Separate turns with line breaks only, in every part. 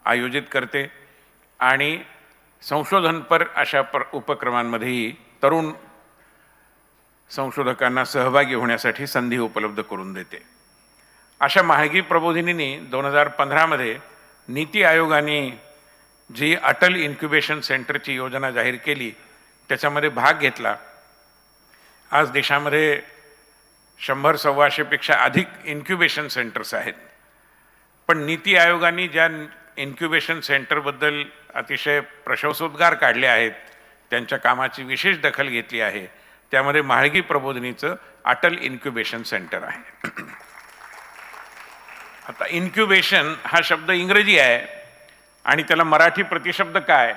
आयोजित करते आणि संशोधनपर अशा उपक्रमांमध्येही तरुण संशोधकांना सहभागी होण्यासाठी संधी उपलब्ध करून देते। अशा म्हाळगी प्रबोधिनींनी 2015मध्ये नीती आयोगाने जी अटल इन्क्युबेशन सेंटरची योजना जाहीर केली त्याच्यामध्ये भाग घेतला। आज देशामध्ये 100-125 पेक्षा अधिक इन्क्युबेशन सेंटर्स आहेत, पण नीती आयोगाने ज्या इन्क्युबेशन सेंटरबद्दल अतिशय प्रशंसोद्गार काढले आहेत, त्यांच्या कामाची विशेष दखल घेतली आहे, त्यामध्ये म्हाळगी प्रबोधिनीचं अटल इन्क्युबेशन सेंटर आहे। आता इन्क्युबेशन हा शब्द इंग्रजी आहे आणि त्याला मराठी प्रतिशब्द काय,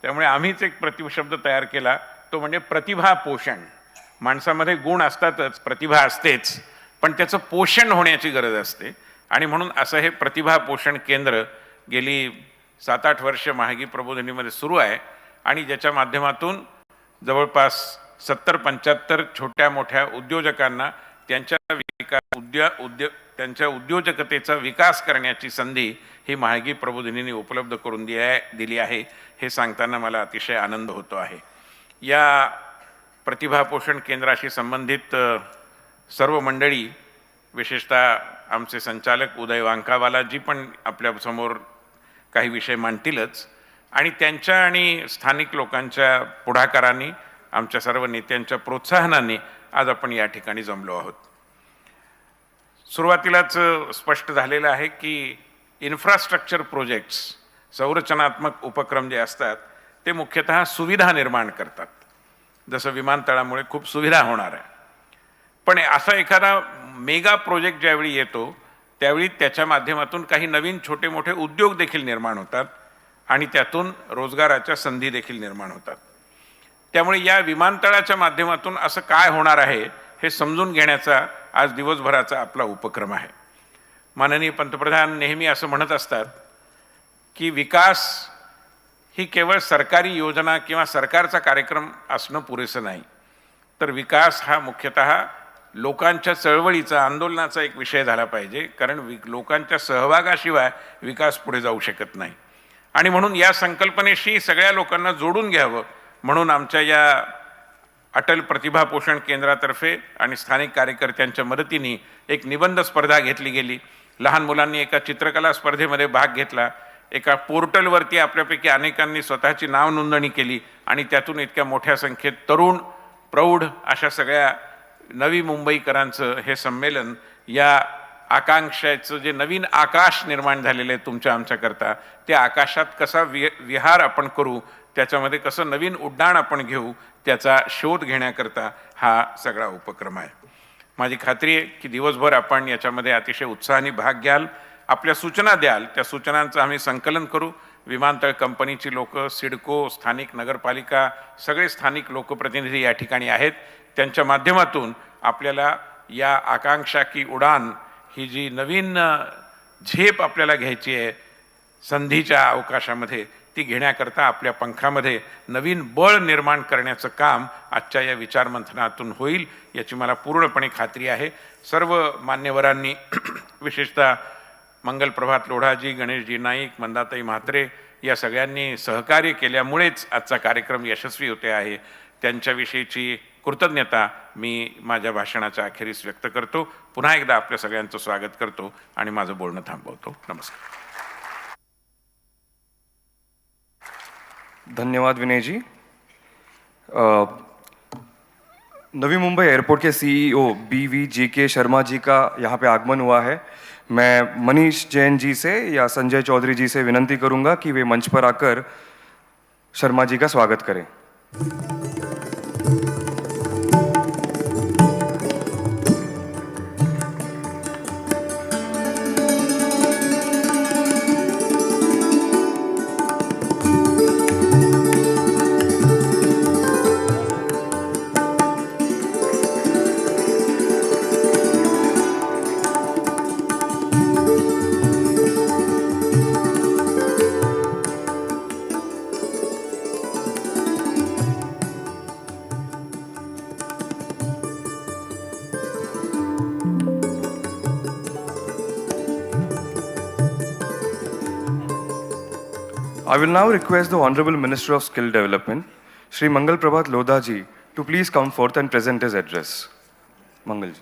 त्यामुळे आम्हीच एक प्रतिशब्द तयार केला, तो म्हणजे प्रतिभा पोषण। माणसामध्ये गुण असतातच, प्रतिभा असतेच, पण त्याचं पोषण होण्याची गरज असते आणि म्हणून असं हे प्रतिभा पोषण केंद्र गेली 7-8 वर्ष म्हाळगी प्रबोधिनीमध्ये सुरू आहे आणि ज्याच्या माध्यमातून जवळपास 70-75 छोट्या मोठ्या उद्योजकांना त्यांच्या उद्योजकतेचा विकास करण्याची संधी ही म्हाळगी प्रबोधिनीने उपलब्ध करून दिली आहे। हे सांगताना मला अतिशय आनंद होतो आहे। या प्रतिभा पोषण केंद्राशी संबंधित सर्व मंडळी, विशेषतः आमचे संचालक उदय वांकावालाजी पण आपल्यासमोर काही विषय मांडतीलच आणि त्यांच्या आणि स्थानिक लोकांच्या पुढाकाराने, आमच्या सर्व नेत्यांच्या प्रोत्साहनाने आज आपण या ठिकाणी जमलो आहोत। सुरुवातीलाच स्पष्ट झालेलं आहे की इन्फ्रास्ट्रक्चर प्रोजेक्ट्स, संरचनात्मक उपक्रम जे असतात ते मुख्यतः सुविधा निर्माण करतात। जसं विमानतळामुळे खूप सुविधा होणार आहे, पण असा एखादा मेगा प्रोजेक्ट ज्यावेळी येतो त्यावेळी त्याच्या माध्यमातून काही नवीन छोटे मोठे उद्योग देखील निर्माण होतात आणि त्यातून रोजगाराच्या संधी देखील निर्माण होतात। त्यामुळे या विमानतळाच्या माध्यमातून असं काय होणार आहे हे समजून घेण्याचा आज दिवसभराचा आपला उपक्रम आहे। माननीय पंतप्रधान नेहमी असं म्हणत असतात की विकास ही केवळ सरकारी योजना किंवा सरकारचा कार्यक्रम असणं पुरेसं नाही, तर विकास हा मुख्यतः लोकांच्या चळवळीचा, आंदोलनाचा एक विषय झाला पाहिजे, कारण लोकांच्या सहभागाशिवाय विकास पुढे जाऊ शकत नाही। आणि म्हणून या संकल्पनेशी सगळ्या लोकांना जोडून घ्यावं म्हणून आमच्या या अटल प्रतिभा पोषण केंद्रातर्फे आणि स्थानिक कार्यकर्त्यांच्या मदतीने एक निबंध स्पर्धा घेतली गेली। लहान मुलांनी एका चित्रकला स्पर्धेमध्ये भाग घेतला, एका पोर्टलवरती आपल्यापैकी अनेकांनी स्वतःची नाव नोंदणी केली आणि त्यातून इतक्या मोठ्या संख्येत तरुण, प्रौढ अशा सगळ्या नवी मुंबईकरांचं हे संमेलन, या आकांक्षेचं जे नवीन आकाश निर्माण झालेलं आहे तुमच्या आमच्याकरता, त्या आकाशात कसा विहार आपण करू, त्याच्यामध्ये कसं नवीन उड्डाण आपण घेऊ, त्याचा शोध घेण्याकरता हा सगळा उपक्रम आहे। माझी खात्री आहे की दिवसभर आपण याच्यामध्ये अतिशय उत्साहाने भाग घ्याल, आपल्या सूचना द्याल, त्या सूचनांचं आम्ही संकलन करू। विमानतळ कंपनीची लोक, सिडको, स्थानिक नगरपालिका, सगळे स्थानिक लोकप्रतिनिधी या ठिकाणी आहेत। त्यांच्या माध्यमातून आपल्याला या आकांक्षा की उडान ही जी नवीन झेप आपल्याला घ्यायची आहे संधीच्या अवकाशामध्ये, ती घेण्याकरता आपल्या पंखामध्ये नवीन बळ निर्माण करण्याचं काम आजच्या या विचारमंथनातून होईल याची मला पूर्णपणे खात्री आहे। सर्व मान्यवरांनी, विशेषतः मंगलप्रभात लोढाजी, गणेशजी नाईक, मंदाताई म्हात्रे या सगळ्यांनी सहकार्य केल्यामुळेच आजचा कार्यक्रम यशस्वी होते आहे, त्यांच्याविषयीची कृतज्ञता मी माझ्या भाषणाच्या अखेरीस व्यक्त करतो। पुन्हा एकदा आपल्या सगळ्यांचं स्वागत करतो आणि माझं बोलणं थांबवतो। नमस्कार।
धन्यवाद विनय जी। नवी मुंबई एयरपोर्ट के सीईओ BVGK शर्मा जी का यहाँ पे आगमन हुआ है। मैं मनीष जैन जी से या संजय चौधरी जी से विनंती करूंगा कि वे मंच पर आकर शर्मा जी का स्वागत करें। I will now request the Honorable Minister of Skill Development, Shri Mangal Prabhat Lodha ji, to please come forth and present his address. Mangal ji.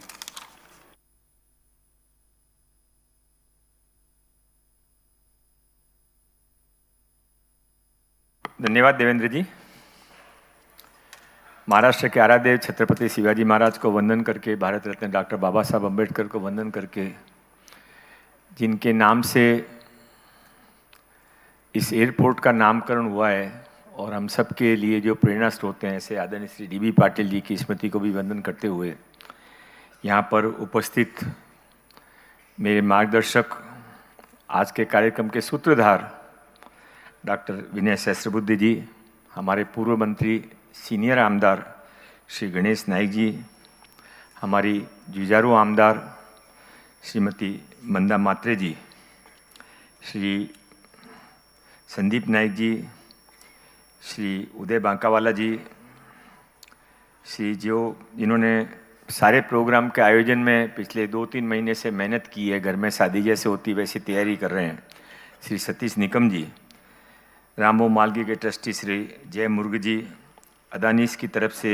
धन्यवाद देवेंद्र जी। महाराष्ट्र के आराध्य छत्रपति शिवाजी महाराज को वंदन करके, भारत रत्न डॉक्टर बाबा साहब अम्बेडकर को वंदन करके, जिनके नाम से इस एयरपोर्ट का नामकरण हुआ है और हम सब के लिए जो प्रेरणा स्रोत हैं, ऐसे आदरणीय श्री डी.बी. पाटिल जी की स्मृति को भी वंदन करते हुए यहाँ पर उपस्थित मेरे मार्गदर्शक, आज के कार्यक्रम के सूत्रधार डॉक्टर विनय सहस्त्रबुद्धे जी, हमारे पूर्व मंत्री सीनियर आमदार श्री गणेश नाइक जी, हमारी जुझारू आमदार श्रीमती मंदा मात्रे जी, श्री संदीप नाइक जी, श्री उदय बांकावाला जी, जिन्होंने सारे प्रोग्राम के आयोजन में पिछले 2-3 महीने से मेहनत की है, घर में शादी जैसे होती वैसी तैयारी कर रहे हैं, श्री सतीश निकम जी, रामो मालगी के ट्रस्टी श्री जय मुर्ग जी, अदानीस की तरफ से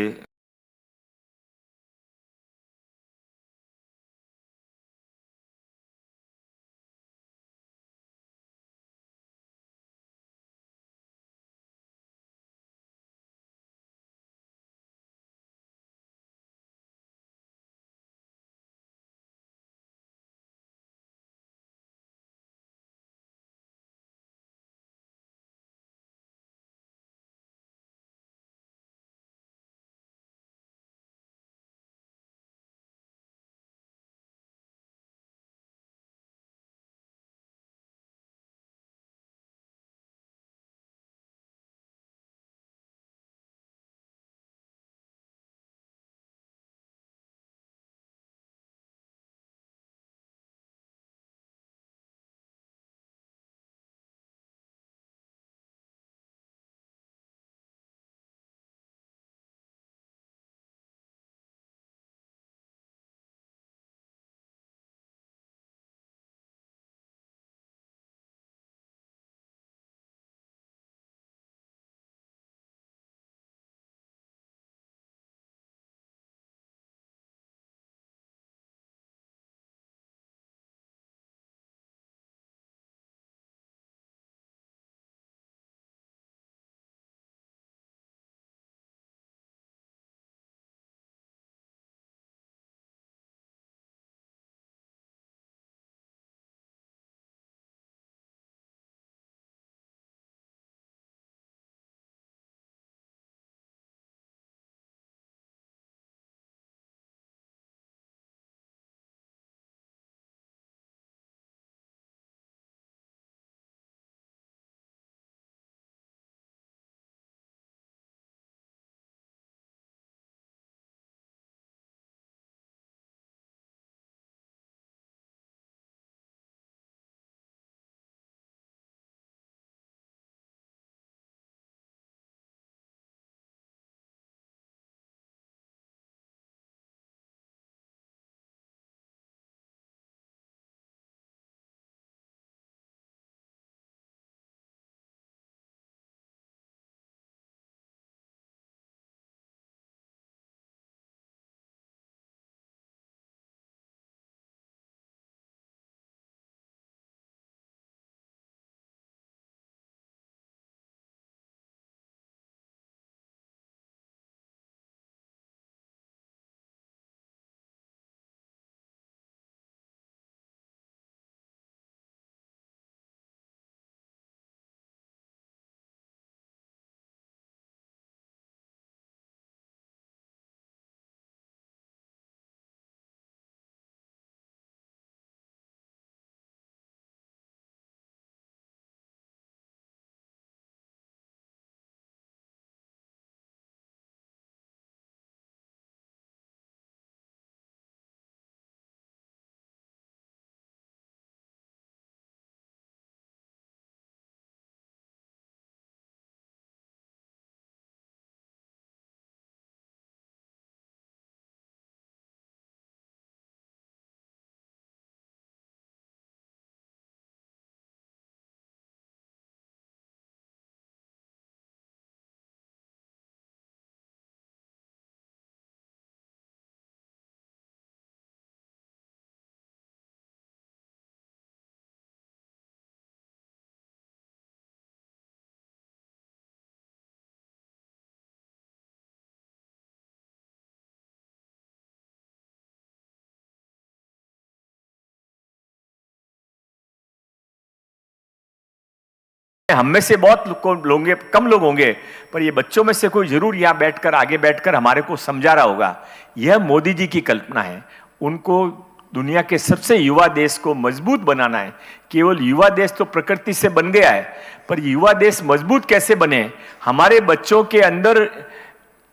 हम में से बहुत लोग कम लोग होंगे, पर ये बच्चों में से कोई जरूर यहाँ बैठकर आगे बैठकर हमारे को समझा रहा होगा। यह मोदी जी की कल्पना है। उनको दुनिया के सबसे युवा देश को मजबूत बनाना है। केवल युवा देश तो प्रकृति से बन गया है, पर युवा देश मजबूत कैसे बने, हमारे बच्चों के अंदर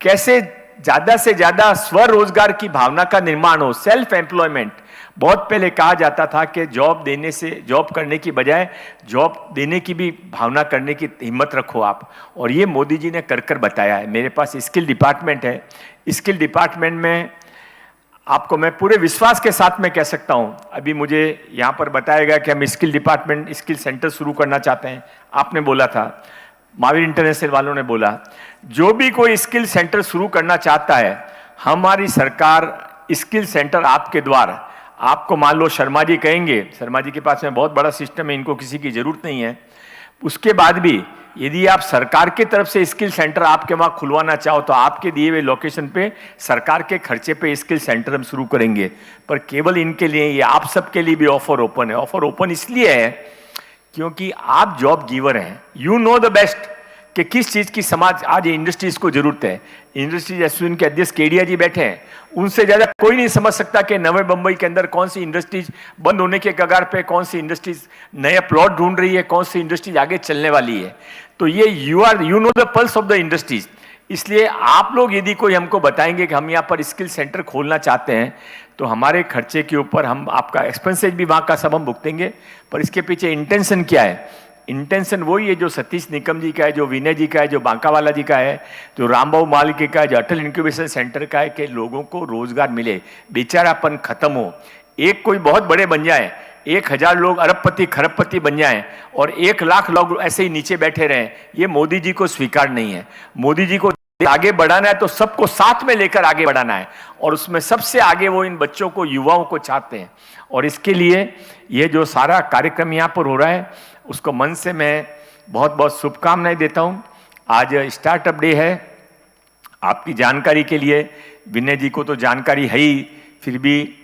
कैसे ज्यादा से ज्यादा स्वरोजगार की भावना का निर्माण हो, सेल्फ एम्प्लॉयमेंट। बहुत पहले कहा जाता था कि जॉब करने की बजाय जॉब देने की भी भावना करने की हिम्मत रखो आप, और ये मोदी जी ने कर बताया है। मेरे पास स्किल डिपार्टमेंट है। स्किल डिपार्टमेंट में आपको मैं पूरे विश्वास के साथ में कह सकता हूं, अभी मुझे यहां पर बताया गया कि हम स्किल सेंटर शुरू करना चाहते हैं। आपने बोला था, महावीर इंटरनेशनल वालों ने बोला, जो भी कोई स्किल सेंटर शुरू करना चाहता है, हमारी सरकार स्किल सेंटर आपके द्वारा, आपको मान लो शर्मा जी कहेंगे, शर्मा जी के पास में बहुत बड़ा सिस्टम है, इनको किसी की जरूरत नहीं है, उसके बाद भी यदि आप सरकार की तरफ से स्किल सेंटर आपके वहां खुलवाना चाहो तो आपके दिए हुए लोकेशन पे सरकार के खर्चे पे स्किल सेंटर हम शुरू करेंगे। पर केवल इनके लिए, ये आप सबके लिए भी ऑफर ओपन है। ऑफर ओपन इसलिए है क्योंकि आप जॉब गिवर हैं, यू नो द बेस्ट कि किस चीज की समाज आज इंडस्ट्रीज को जरूरत है। इंडस्ट्रीज एसोसिएशन के अध्यक्ष केडिया जी बैठे हैं, उनसे ज्यादा कोई नहीं समझ सकता कि नवे मुंबई के अंदर कौन सी इंडस्ट्रीज बंद होने के कगार पे, कौन सी इंडस्ट्रीज नया प्लॉट ढूंढ रही है, कौन सी इंडस्ट्रीज आगे चलने वाली है। तो ये you know the pulse of the industries. इसलिए आप लोग यदि कोई हमको बताएंगे कि हम यहाँ पर स्किल सेंटर खोलना चाहते हैं, तो हमारे खर्चे के ऊपर हम आपका एक्सपेंसेज भी वहाँ का सब हम भुगतेंगे। पर इसके पीछे इंटेंशन क्या है? इंटेंशन वही है जो सतीश निकम जी का है, जो विनय जी का है, जो बांकावाला जी का है, जो रामबाबू मालिक का है, जो अटल इंक्यूबेशन सेंटर का है, कि लोगों को रोजगार मिले, बेचारापन खत्म हो। एक कोई बहुत बड़े बन जाए, 1000 लोग अरबपति खरबपति बन जाएं और 1 लाख लोग ऐसे ही नीचे बैठे रहें, ये मोदी जी को स्वीकार नहीं है। मोदी जी को आगे बढ़ाना है तो सबको साथ में लेकर आगे बढ़ाना है, और उसमें सबसे आगे वो इन बच्चों को, युवाओं को चाहते हैं। और इसके लिए ये जो सारा कार्यक्रम यहाँ पर हो रहा है, उसको मन से मैं बहुत बहुत शुभकामनाएं देता हूँ। आज स्टार्टअप डे है। आपकी जानकारी के लिए, विनय जी को तो जानकारी है ही, फिर भी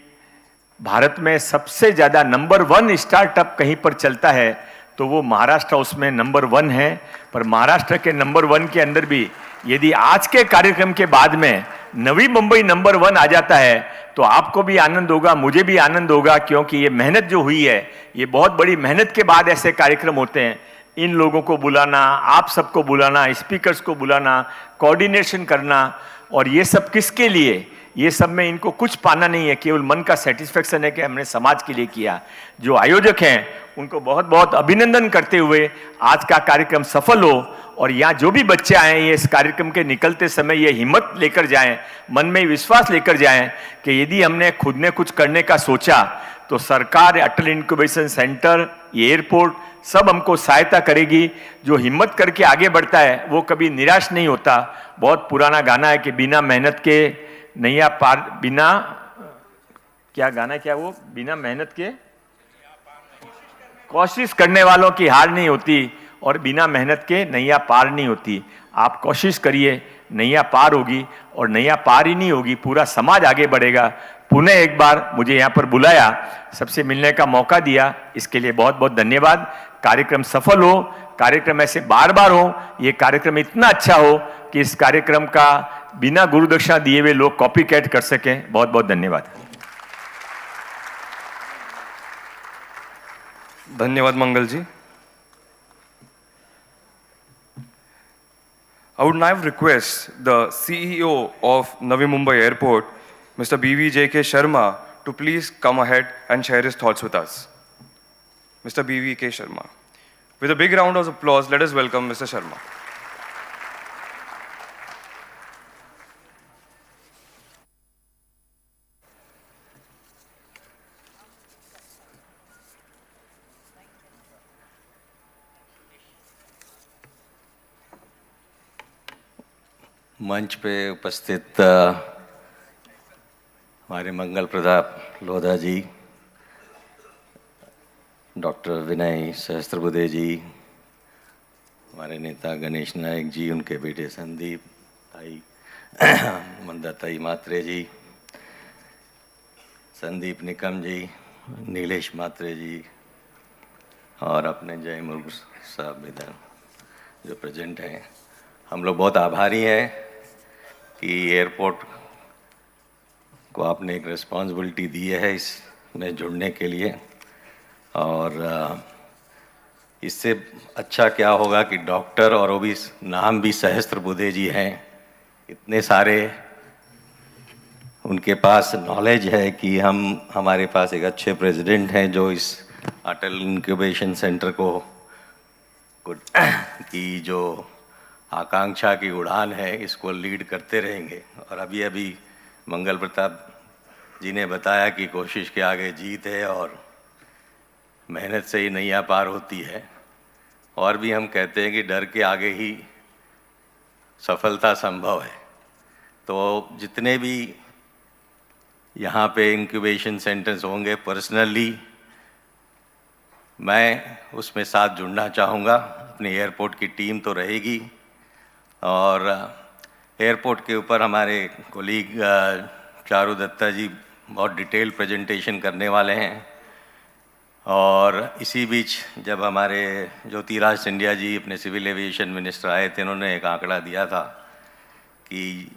भारत में सबसे ज्यादा नंबर 1 स्टार्टअप कहीं पर चलता है तो वो महाराष्ट्र उसमें नंबर 1 है। पर महाराष्ट्र के नंबर 1 के अंदर भी यदि आज के कार्यक्रम के बाद में नवी मुंबई नंबर 1 आ जाता है तो आपको भी आनंद होगा, मुझे भी आनंद होगा, क्योंकि ये मेहनत जो हुई है, ये बहुत बड़ी मेहनत के बाद ऐसे कार्यक्रम होते हैं। इन लोगों को बुलाना, आप सबको बुलाना, स्पीकर्स को बुलाना, कोऑर्डिनेशन करना, और ये सब किसके लिए? ये सब में इनको कुछ पाना नहीं है, केवल मन का सेटिस्फेक्शन है कि हमने समाज के लिए किया। जो आयोजक हैं उनको बहुत बहुत अभिनंदन करते हुए आज का कार्यक्रम सफल हो, और यहाँ जो भी बच्चे आए हैं, ये इस कार्यक्रम के निकलते समय ये हिम्मत लेकर जाएं, मन में विश्वास लेकर जाएं कि यदि हमने खुद ने कुछ करने का सोचा तो सरकार, अटल इंक्यूबेशन सेंटर, ये एयरपोर्ट सब हमको सहायता करेगी। जो हिम्मत करके आगे बढ़ता है वो कभी निराश नहीं होता। बहुत पुराना गाना है कि बिना मेहनत के नैया पार, बिना, क्या गाना, क्या वो, बिना मेहनत के कोशिश करने वालों की हार नहीं होती, और बिना मेहनत के नैया पार नहीं होती। आप कोशिश करिए, नैया पार होगी, और नैया पार ही नहीं होगी, पूरा समाज आगे बढ़ेगा। पुनः एक बार मुझे यहाँ पर बुलाया, सबसे मिलने का मौका दिया, इसके लिए बहुत बहुत धन्यवाद। कार्यक्रम सफल हो, कार्यक्रम ऐसे बार बार हो, ये कार्यक्रम इतना अच्छा हो कि इस कार्यक्रम का बिना गुरुदक्षिणा दिए हुए लोग कॉपी कैट कर सकें। बहुत बहुत धन्यवाद।
धन्यवाद मंगल जी। I would now request the CEO of Navi Mumbai Airport, Mr. B.V.J.K. Sharma, to please come ahead and share his thoughts with us. Mr. B.V.K. Sharma. With a big round of applause, let us welcome Mr. Sharma.
मंच पे उपस्थित हमारे मंगल प्रताप लोधा जी, doctor Vinay Sahasrabuddhe जी, हमारे नेता गणेश नायक जी, उनके बेटे संदीप ताई, मंदा ताई मात्रे जी, संदीप निकम जी, नीलेश मात्रे जी, और अपने जय मुर्मू साहब विधान जो प्रेजेंट हैं, हम लोग बहुत आभारी हैं कि एयरपोर्ट को आपने एक रिस्पॉन्सिबिलिटी दी है इसमें जुड़ने के लिए। और इससे अच्छा क्या होगा कि डॉक्टर और वो भी नाम भी सहस्त्रबुद्धे जी हैं, इतने सारे उनके पास नॉलेज है कि हमारे पास एक अच्छे प्रेसिडेंट हैं जो इस अटल इंक्यूबेशन सेंटर को की जो आकांक्षा की उड़ान है इसको लीड करते रहेंगे। और अभी अभी मंगल प्रताप जी ने बताया कि कोशिश के आगे जीत है और मेहनत से ही नैया पार होती है। और भी हम कहते हैं कि डर के आगे ही सफलता संभव है। तो जितने भी यहाँ पे इंक्यूबेशन सेंटर्स होंगे, पर्सनली मैं उसमें साथ जुड़ना चाहूँगा। अपनी एयरपोर्ट की टीम तो रहेगी और एयरपोर्ट के ऊपर हमारे कोलीग चारू दत्ता जी बहुत डिटेल प्रेजेंटेशन करने वाले हैं। और इसी बीच जब हमारे ज्योतिराज सिंधिया जी अपने सिविल एविएशन मिनिस्टर आए थे, उन्होंने एक आंकड़ा दिया था कि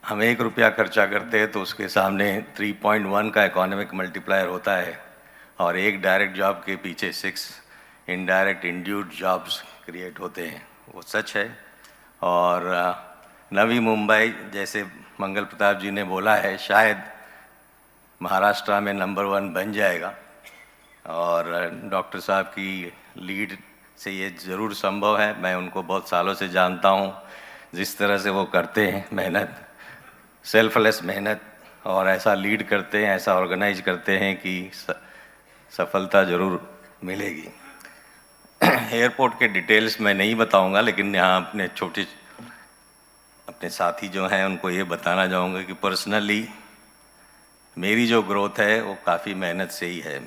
हम 1 रुपया खर्चा करते हैं तो उसके सामने 3.1 का इकोनॉमिक मल्टीप्लायर होता है और एक डायरेक्ट जॉब के पीछे 6 इनडायरेक्ट इंड्यूस्ड जॉब्स क्रिएट होते हैं। वो सच है। और नवी मुंबई जैसे मंगल प्रताप जी ने बोला है, शायद महाराष्ट्र में नंबर 1 बन जाएगा। और डॉक्टर साहब की लीड से ये ज़रूर संभव है। मैं उनको बहुत सालों से जानता हूँ, जिस तरह से वो करते हैं मेहनत, सेल्फलेस मेहनत, और ऐसा लीड करते हैं, ऐसा ऑर्गेनाइज करते हैं कि सफलता ज़रूर मिलेगी। एयरपोर्ट के डिटेल्स मैं नहीं बताऊंगा, लेकिन यहाँ अपने साथी जो हैं उनको ये बताना चाहूँगा कि पर्सनली मेरी जो ग्रोथ है वो काफ़ी मेहनत से ही है।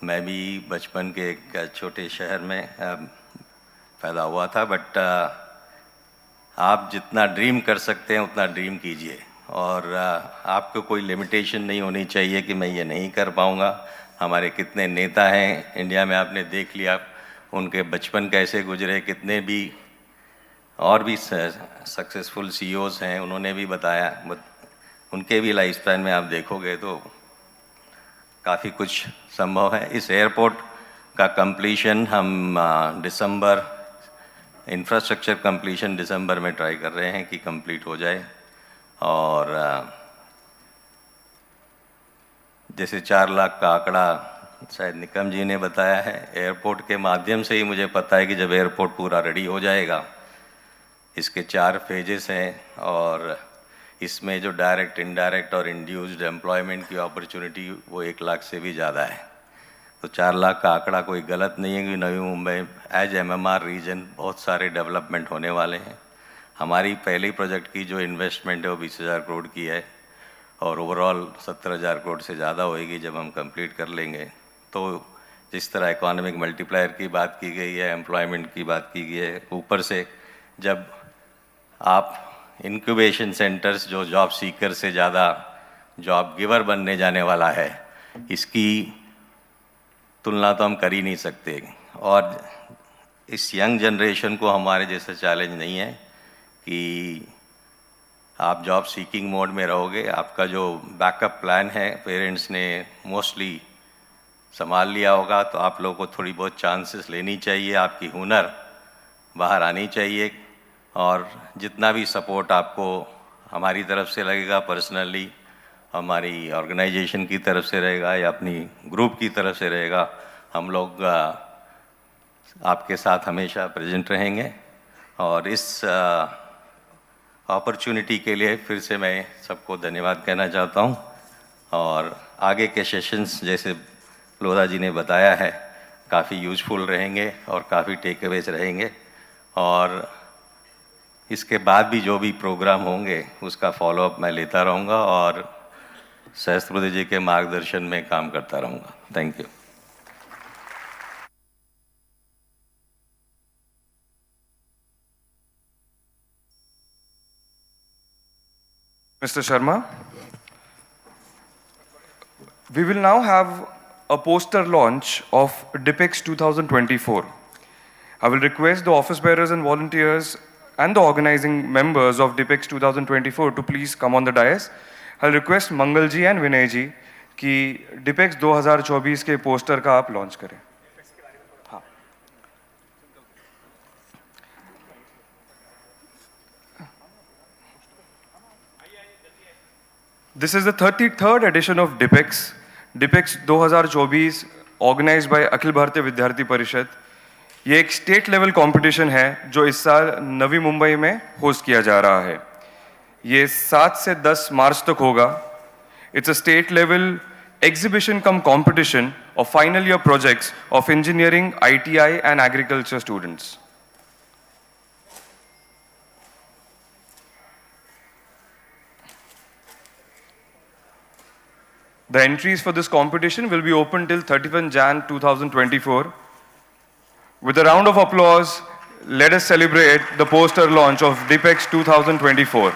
मैं भी बचपन के एक छोटे शहर में पैदा हुआ था, बट आप जितना ड्रीम कर सकते हैं उतना ड्रीम कीजिए। और आपको कोई लिमिटेशन नहीं होनी चाहिए कि मैं ये नहीं कर पाऊँगा। हमारे कितने नेता हैं इंडिया में, आपने देख लिया उनके बचपन कैसे गुजरे। कितने भी और भी सक्सेसफुल सीईओज़ हैं, उन्होंने भी बताया, उनके भी लाइफ स्पैन में आप देखोगे तो काफ़ी कुछ संभव है। इस एयरपोर्ट का कंप्लीशन हम दिसंबर, इंफ्रास्ट्रक्चर कंप्लीशन दिसंबर में ट्राई कर रहे हैं कि कंप्लीट हो जाए। और जैसे 4 लाख का आंकड़ा शायद निकम जी ने बताया है, एयरपोर्ट के माध्यम से ही मुझे पता है कि जब एयरपोर्ट पूरा रेडी हो जाएगा, इसके 4 फेजेस हैं और इसमें जो डायरेक्ट, इनडायरेक्ट और इंड्यूस्ड एम्प्लॉयमेंट की अपॉर्चुनिटी वो 1 लाख से भी ज़्यादा है। तो 4 लाख का आंकड़ा कोई गलत नहीं है कि Navi Mumbai as MMR reason बहुत सारे डेवलपमेंट होने वाले हैं। हमारी पहले प्रोजेक्ट की जो इन्वेस्टमेंट है वो 20,000 करोड़ की है और ओवरऑल 70,000 करोड़ से ज़्यादा होएगी जब हम कंप्लीट कर लेंगे। तो जिस तरह इकोनॉमिक मल्टीप्लायर की बात की गई है, एम्प्लॉयमेंट की बात की गई है, ऊपर से जब आप इंक्यूबेशन सेंटर्स जो जॉब सीकर से ज़्यादा जॉब गिवर बनने जाने वाला है, इसकी तुलना तो हम कर ही नहीं सकते। और इस यंग जनरेशन को हमारे जैसा चैलेंज नहीं है कि आप जॉब सीकिंग मोड में रहोगे। आपका जो बैकअप प्लान है पेरेंट्स ने मोस्टली संभाल लिया होगा, तो आप लोगों को थोड़ी बहुत चांसेस लेनी चाहिए, आपकी हुनर बाहर आनी चाहिए। और जितना भी सपोर्ट आपको हमारी तरफ से लगेगा, पर्सनली हमारी ऑर्गेनाइजेशन की तरफ से रहेगा या अपनी ग्रुप की तरफ से रहेगा, हम लोग आपके साथ हमेशा प्रेजेंट रहेंगे। और इस अपॉर्चुनिटी के लिए फिर से मैं सबको धन्यवाद कहना चाहता हूँ। और आगे के सेशंस जैसे लोधा जी ने बताया है काफ़ी यूजफुल रहेंगे और काफ़ी टेक अवेज रहेंगे। और इसके बाद भी जो भी प्रोग्राम होंगे उसका फॉलोअप मैं लेता रहूँगा और सहस्त्रबुद्धे जी के मार्गदर्शन में काम करता रहूँगा। Thank you.
Mr. Sharma, we will now have a poster launch of DIPEX 2024. I will request the office bearers and volunteers and the organizing members of DIPEX 2024 to please come on the dais. I'll request Mangal ji and Vinay ji कि DIPEX 2024 के poster का आप launch करें. हाँ. This is the 33rd edition of DIPEX. DIPEX 2024 organized by Akhil Bharatiya विद्यार्थी परिषद. ये एक स्टेट लेवल कंपटीशन है जो इस साल नवी मुंबई में होस्ट किया जा रहा है. ये 7 से 10 मार्च तक होगा. It's a state level exhibition cum competition of final year projects of engineering, ITI and agriculture students. The entries for this competition will be open till 31 Jan 2024. With a round of applause, let us celebrate the poster launch of DIPEX 2024.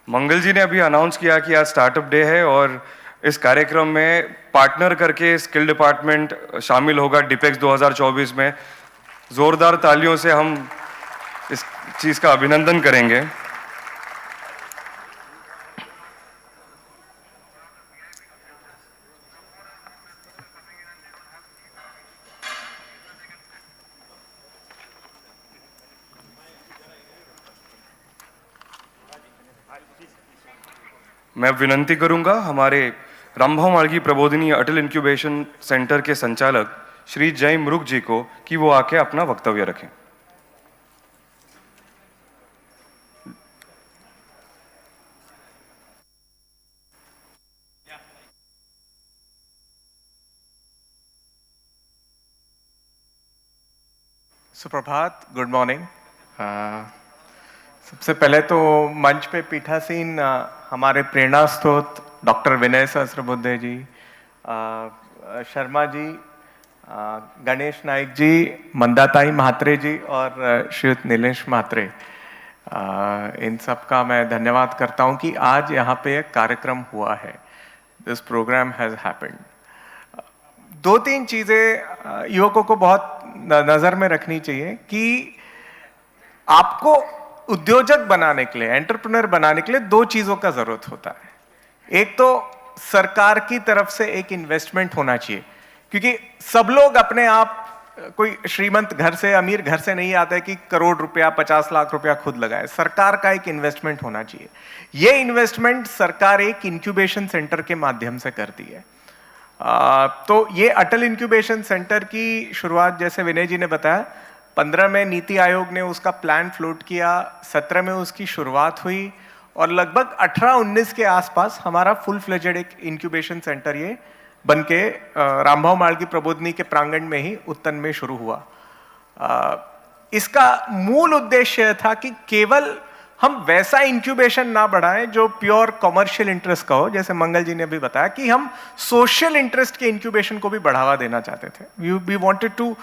मंगल जी ने अभी announce किया कि आज startup day है और इस कार्यक्रम में पार्टनर करके स्किल डिपार्टमेंट शामिल होगा डिपेक्स 2024 में. जोरदार तालियों से हम इस चीज का अभिनंदन करेंगे. मैं विनंती करूंगा हमारे रामभाव मार्गी प्रबोधिनी अटल इंक्यूबेशन सेंटर के संचालक श्री जय मृग जी को कि वो आके अपना वक्तव्य रखें.
सुप्रभात, गुड मॉर्निंग. सबसे पहले तो मंच पे पीठासीन हमारे प्रेरणा स्रोत डॉक्टर विनय सहस्रबुद्धे जी, शर्मा जी, गणेश नाइक जी, मंदाताई म्हात्रे जी और श्रीयुत नीलेश म्हात्रे, इन सब का मैं धन्यवाद करता हूं कि आज यहाँ पे एक कार्यक्रम हुआ है. This programme has happened. 2-3 चीज़ें युवकों को बहुत नज़र में रखनी चाहिए कि आपको उद्योजक बनाने के लिए, एंटरप्रेन्योर बनाने के लिए 2 चीज़ों का ज़रूरत होता है. एक तो सरकार की तरफ से एक इन्वेस्टमेंट होना चाहिए, क्योंकि सब लोग अपने आप कोई श्रीमंत घर से, अमीर घर से नहीं आता है कि करोड़ रुपया, 50 लाख रुपया खुद लगाए. सरकार का एक इन्वेस्टमेंट होना चाहिए. ये इन्वेस्टमेंट सरकार एक इंक्यूबेशन सेंटर के माध्यम से करती है. तो ये अटल इंक्यूबेशन सेंटर की शुरुआत, जैसे विनय जी ने बताया, 15 में नीति आयोग ने उसका प्लान फ्लोट किया, 17 में उसकी शुरुआत हुई और लगभग 18-19 के आसपास हमारा फुल फ्लेजेड एक इंक्यूबेशन सेंटर ये बनके रामभाव मार्गी प्रबोधिनी के प्रांगण में ही उत्तन में शुरू हुआ. इसका मूल उद्देश्य था कि केवल हम वैसा इंक्यूबेशन ना बढ़ाएं जो प्योर कॉमर्शियल इंटरेस्ट का हो, जैसे मंगल जी ने भी बताया कि हम सोशल इंटरेस्ट के इंक्यूबेशन को भी बढ़ावा देना चाहते थे. We wanted to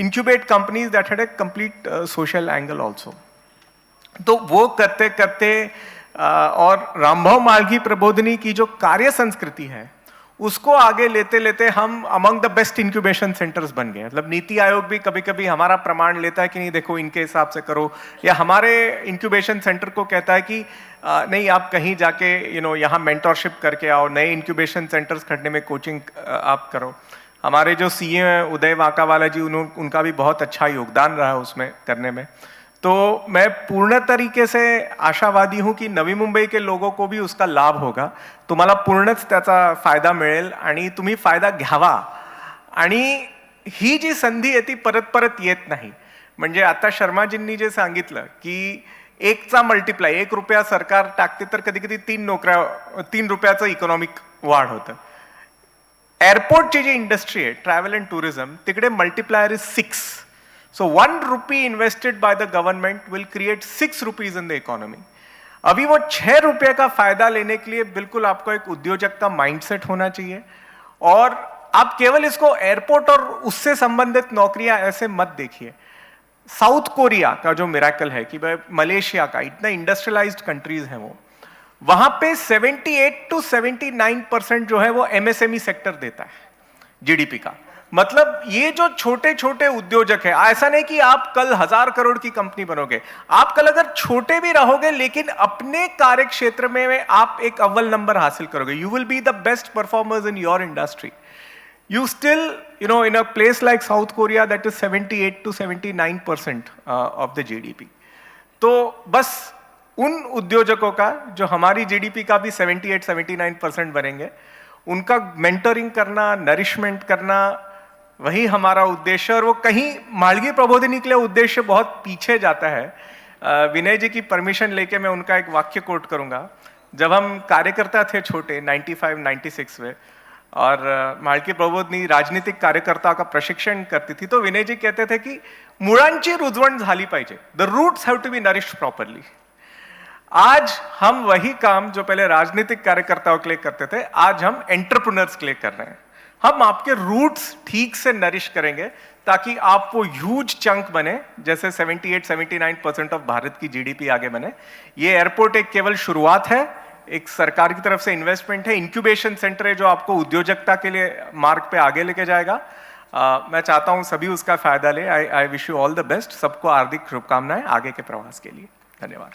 incubate companies that had a complete social angle also. तो वो करते करते और रामभाव मार्गी प्रबोधिनी की जो कार्य संस्कृति है उसको आगे लेते लेते हम among the best incubation centres बन गए. मतलब नीति आयोग भी कभी कभी हमारा प्रमाण लेता है कि नहीं देखो इनके हिसाब से करो, या हमारे इंक्यूबेशन सेंटर को कहता है कि नहीं आप कहीं जाके यहाँ मेंटरशिप करके आओ, नए इंक्यूबेशन सेंटर्स करने में कोचिंग आप करो. हमारे जो सीए हैं उदय वाकावाला जी, उनका भी बहुत अच्छा योगदान रहा उसमें करने में. तो मैं पूर्ण तरीके से आशावादी हूं कि नवी मुंबई के लोगों को भी उसका लाभ होगा. तुम्हाला पूर्णच त्याचा फायदा मिळेल आणि तुम्ही फायदा घ्यावा. आणि ही जी संधी आहे ती परत परत येत नाही. म्हणजे आता शर्माजींनी जे सांगितलं की 1चा मल्टिप्लाय, 1 रुपया सरकार टाकते तर कधी कधी 3 रुपयाचं इकॉनॉमिक वाढ होतं. एअरपोर्टची जी इंडस्ट्री आहे ट्रॅव्हल अँड टुरिझम तिकडे multiplier is 6. So 1 rupee invested by the government will create 6 rupees in the economy. अभी वो 6 रुपये का फायदा लेने के लिए बिल्कुल आपको एक उद्योजक का माइंडसेट होना चाहिए, और आप केवल इसको एयरपोर्ट और उससे संबंधित नौकरियां ऐसे मत देखिए. साउथ कोरिया का जो मिराकल है कि भाई मलेशिया का, इतना इंडस्ट्रियलाइज्ड कंट्रीज हैं वो, वहां पे 78 to 79% जो है वो एमएसएमई सेक्टर देता है जीडीपी का. मतलब ये जो छोटे छोटे उद्योजक है, ऐसा नहीं कि आप कल 1000 करोड़ की कंपनी बनोगे, आप कल अगर छोटे भी रहोगे लेकिन अपने कार्य क्षेत्र में आप एक अव्वल नंबर हासिल करोगे, you will be the best performers in your industry. You still, in a place like South Korea, that is 78 to 79% of the GDP. तो बस उन उद्योजकों का जो हमारी जीडीपी का भी 78-79% बनेंगे, उनका मेंटरिंग करना, नरिशमेंट करना, वही हमारा उद्देश्य. और वो कहीं मालगी प्रबोधिनी के लिए उद्देश्य बहुत पीछे जाता है. विनय जी की परमिशन लेके मैं उनका एक वाक्य कोट करूंगा. जब हम कार्यकर्ता थे छोटे 95-96 में, और मालकी प्रबोधिनी राजनीतिक कार्यकर्ता का प्रशिक्षण करती थी, तो विनय जी कहते थे की मुळांची रुजवण झाली पाहिजे, the roots have to be nourished properly. आज हम वही काम जो पहले राजनीतिक कार्यकर्ताओं के लिए करते थे, आज हम एंटरप्रेन्योर्स के लिए कर रहे हैं. हम आपके रूट्स ठीक से नरिश करेंगे ताकि आप वो ह्यूज चंक बने, जैसे 78-79% ऑफ भारत की जीडीपी आगे बने. ये एयरपोर्ट एक केवल शुरुआत है, एक सरकार की तरफ से इन्वेस्टमेंट है, इंक्यूबेशन सेंटर है जो आपको उद्योजकता के लिए मार्ग पे आगे लेके जाएगा. मैं चाहता हूं सभी उसका फायदा ले. I wish you all the best. सबको हार्दिक शुभकामनाएं आगे के प्रवास के लिए. धन्यवाद.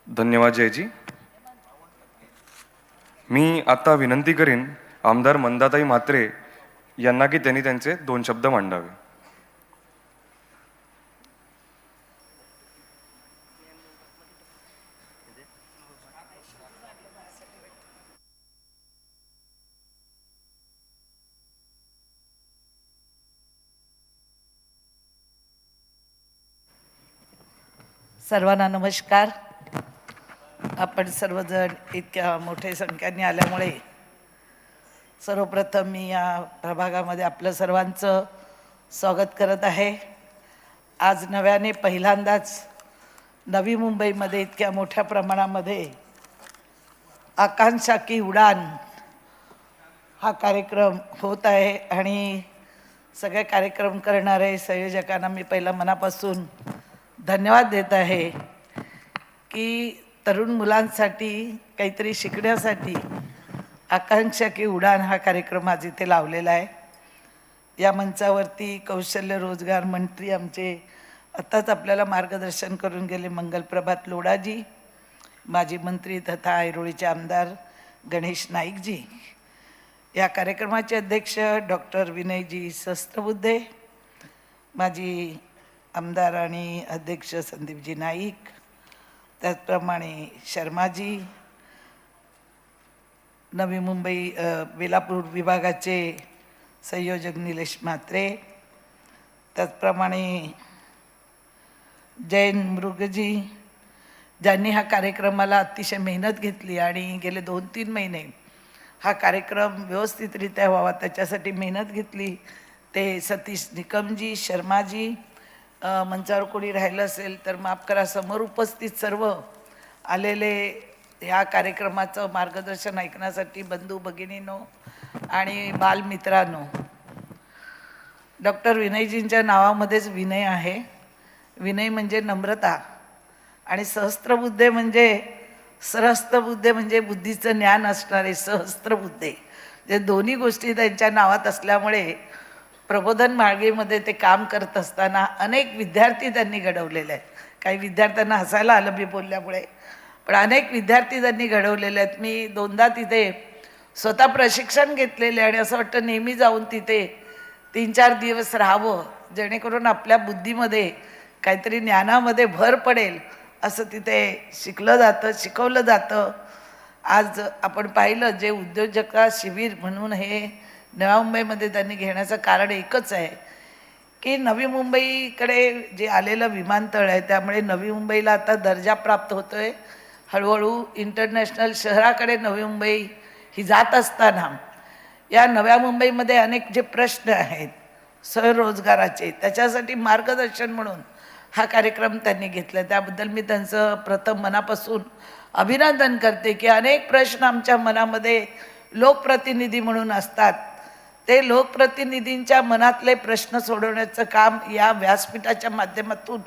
धन्यवाद जयजी. मी आता विनंती करीन आमदार मंदाताई म्हात्रे यांना की त्यांनी त्यांचे 2 शब्द मांडावे.
सर्वांना नमस्कार. आपण सर्वजण इतक्या मोठ्या संख्येने आल्यामुळे सर्वप्रथम मी या प्रभागामध्ये आपलं सर्वांचं स्वागत करत आहे. आज नव्याने पहिल्यांदाच नवी मुंबईमध्ये इतक्या मोठ्या प्रमाणामध्ये आकांक्षा की उडान हा कार्यक्रम होत आहे, आणि सगळे कार्यक्रम करणारे संयोजकांना मी पहिला मनापासून धन्यवाद देत आहे की तरुण मुलांसाठी काहीतरी शिकण्यासाठी आकांक्षा की उडान हा कार्यक्रम आज इथे लावलेला आहे. या मंचावरती कौशल्य रोजगार मंत्री आमचे आत्ताच आपल्याला मार्गदर्शन करून गेले मंगलप्रभात लोढाजी, माजी मंत्री तथा ऐरोळीचे आमदार गणेश नाईकजी, या कार्यक्रमाचे अध्यक्ष डॉक्टर विनयजी सहस्त्रबुद्धे, माजी आमदार आणि अध्यक्ष संदीपजी नाईक, त्याचप्रमाणे शर्माजी, नवी मुंबई वेलापूर विभागाचे संयोजक निलेश म्हात्रे, त्याचप्रमाणे जैन मृगजी, ज्यांनी हा कार्यक्रमाला अतिशय मेहनत घेतली आणि गेले 2-3 महिने हा कार्यक्रम व्यवस्थितरित्या व्हावा त्याच्यासाठी मेहनत घेतली, ते सतीश निकमजी, शर्माजी. मंचावर कोणी राहिलं असेल तर माफ करा. समोर उपस्थित सर्व आलेले ह्या कार्यक्रमाचं मार्गदर्शन ऐकण्यासाठी बंधू भगिनींनो आणि बालमित्रांनो, डॉक्टर विनयजींच्या नावामध्येच विनय आहे. विनय म्हणजे नम्रता, आणि सहस्त्रबुद्धे म्हणजे सहस्त्रबुद्धे म्हणजे बुद्धीचं ज्ञान असणारे सहस्त्रबुद्धे. जे दोन्ही गोष्टी त्यांच्या नावात असल्यामुळे प्रबोधन मार्गेमध्ये ते काम करत असताना अनेक विद्यार्थी त्यांनी घडवलेले आहेत. काही विद्यार्थ्यांना हसायला आलं मी बोलल्यामुळे, पण अनेक विद्यार्थी त्यांनी घडवलेले आहेत. मी 2दा तिथे स्वतः प्रशिक्षण घेतलेले, आणि असं वाटतं नेहमी जाऊन तिथे 3-4 दिवस राहावं, जेणेकरून आपल्या बुद्धीमध्ये काहीतरी ज्ञानामध्ये भर पडेल असं तिथे शिकलं जातं, शिकवलं जातं. आज आपण पाहिलं जे उद्योजकता शिबिर म्हणून हे नव्या मुंबईमध्ये त्यांनी घेण्याचं कारण एकच आहे की नवी मुंबईकडे जे आलेलं विमानतळ आहे त्यामुळे नवी मुंबईला आता दर्जा प्राप्त होतोय. हळूहळू इंटरनॅशनल शहराकडे नवी मुंबई ही जात असताना या नव्या मुंबईमध्ये अनेक जे प्रश्न आहेत स्वरोजगाराचे, त्याच्यासाठी मार्गदर्शन म्हणून हा कार्यक्रम त्यांनी घेतला. त्याबद्दल मी त्यांचं प्रथम मनापासून अभिनंदन करते की अनेक प्रश्न आमच्या मनामध्ये लोकप्रतिनिधी म्हणून असतात. ते लोकप्रतिनिधींच्या मनातले प्रश्न सोडवण्याचं काम या व्यासपीठाच्या माध्यमातून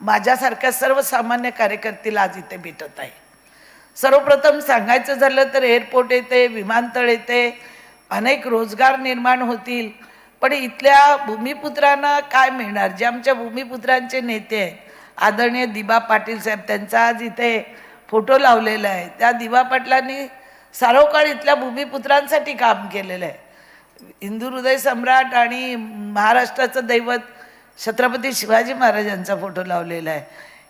माझ्यासारख्या सर्वसामान्य कार्यकर्त्याला आज इथे भेटत आहे. सर्वप्रथम सांगायचं झालं तर एअरपोर्ट येते, विमानतळ येते, अनेक रोजगार निर्माण होतील, पण इथल्या भूमिपुत्रांना काय मिळणार? जे आमच्या भूमिपुत्रांचे नेते आहेत, आदरणीय दिबा पाटील साहेब, त्यांचा आज इथे फोटो लावलेला आहे. त्या दिबा पाटलांनी सारोकाळ इथल्या भूमिपुत्रांसाठी काम केलेलं आहे. हिंदू हृदय सम्राट आणि महाराष्ट्राचं दैवत छत्रपती शिवाजी महाराजांचा फोटो लावलेला आहे.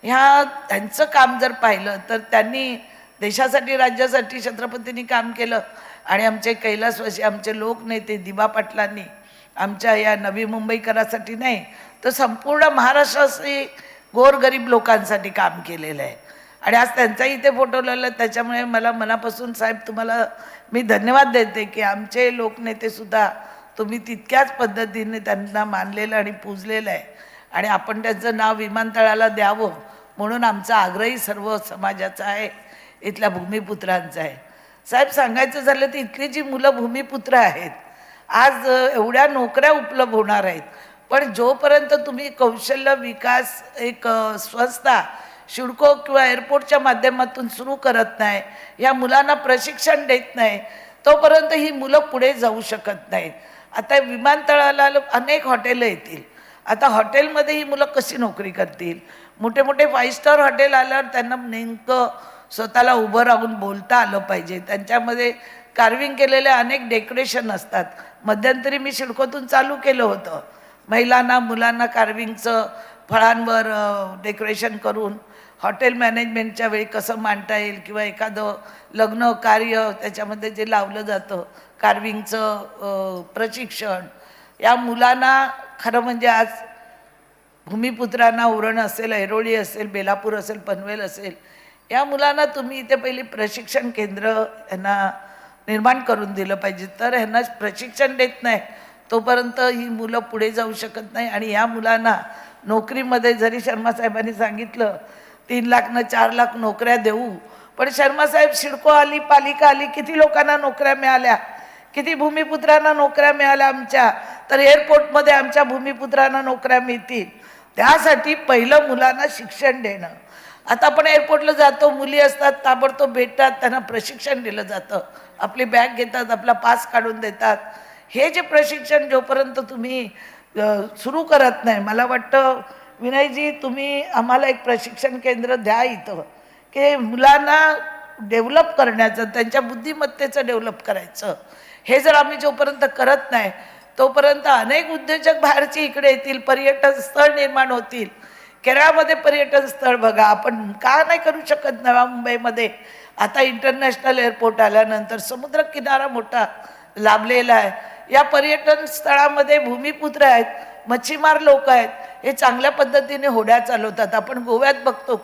ह्या त्यांचं काम जर पाहिलं तर त्यांनी देशासाठी, राज्यासाठी छत्रपतींनी काम केलं. आणि आमचे कैलासवासी, आमचे लोकनेते दिबा पाटलांनी आमच्या या नवी मुंबईकरासाठी नाही तर संपूर्ण महाराष्ट्रासाठी गोरगरीब लोकांसाठी काम केलेलं आहे. आणि आज त्यांचा इथे फोटो लावला, त्याच्यामुळे मला मनापासून साहेब तुम्हाला मी धन्यवाद देते की आमचे लोकनेतेसुद्धा तुम्ही तितक्याच पद्धतीने त्यांना मानलेलं आणि पूजलेलं आहे. आणि आपण त्यांचं नाव विमानतळाला द्यावं म्हणून आमचा आग्रही सर्व समाजाचा आहे, इथल्या भूमिपुत्रांचा आहे. साहेब सांगायचं झालं तर इथली जी मुलं भूमिपुत्र आहेत, आज एवढ्या नोकऱ्या उपलब्ध होणार आहेत, पण जोपर्यंत तुम्ही कौशल्य विकास एक संस्था शिडको किंवा एअरपोर्टच्या माध्यमातून सुरू करत नाही, या मुलांना प्रशिक्षण देत नाही, तोपर्यंत ही मुलं पुढे जाऊ शकत नाहीत. आता विमानतळाला अनेक हॉटेलं येतील, आता हॉटेलमध्ये ही मुलं कशी नोकरी करतील? मोठे मोठे 5 स्टार हॉटेल आल्यावर त्यांना नेमकं स्वतःला उभं राहून बोलता आलं पाहिजे. त्यांच्यामध्ये कार्विंग केलेले अनेक डेकोरेशन असतात. मध्यंतरी मी शिडकोतून चालू केलं होतं, महिलांना मुलांना कार्विंगचं फळांवर डेकोरेशन करून हॉटेल मॅनेजमेंटच्या वेळी कसं मांडता येईल, किंवा एखादं लग्न कार्य त्याच्यामध्ये जे लावलं जातं कार्विंगचं प्रशिक्षण, या मुलांना खरं म्हणजे आज भूमिपुत्रांना उरण असेल, ऐरोळी असेल, बेलापूर असेल, पनवेल असेल, या मुलांना तुम्ही इथे पहिली प्रशिक्षण केंद्र यांना निर्माण करून दिलं पाहिजे. तर ह्यांना प्रशिक्षण देत नाही तोपर्यंत ही मुलं पुढे जाऊ शकत नाही. आणि ह्या मुलांना नोकरीमध्ये जरी शर्मा साहेबांनी सांगितलं 3 लाख न 4 लाख नोकऱ्या देऊ, पण शर्मा साहेब सिडको आली, पालिका आली, किती लोकांना नोकऱ्या मिळाल्या, किती भूमिपुत्रांना नोकऱ्या मिळाल्या आमच्या? तर एअरपोर्टमध्ये आमच्या भूमिपुत्रांना नोकऱ्या मिळतील. त्यासाठी पहिलं मुलांना शिक्षण देणं. आता आपण एअरपोर्टला जातो, मुली असतात, ताबडतोब भेटतात, त्यांना प्रशिक्षण दिलं जातं, आपली बॅग घेतात, आपला पास काढून देतात. हे जे प्रशिक्षण जोपर्यंत तुम्ही सुरू करत नाही, मला वाटतं विनयजी तुम्ही आम्हाला एक प्रशिक्षण केंद्र द्या इथं, की मुलांना डेव्हलप करण्याचं, त्यांच्या बुद्धिमत्तेचं डेव्हलप करायचं. हे जर आम्ही जोपर्यंत करत नाही तोपर्यंत अनेक उद्योजक बाहेरचे इकडे येतील, पर्यटन स्थळ निर्माण होतील. केरळामध्ये पर्यटन स्थळ बघा, आपण का नाही करू शकत नव्या मुंबईमध्ये? आता इंटरनॅशनल एअरपोर्ट आल्यानंतर समुद्र किनारा मोठा लाभलेला आहे. या पर्यटन स्थळामध्ये भूमिपुत्र आहेत, मच्छीमार लोक आहेत, हे चांगल्या पद्धतीने होड्या चालवतात. आपण गोव्यात बघतो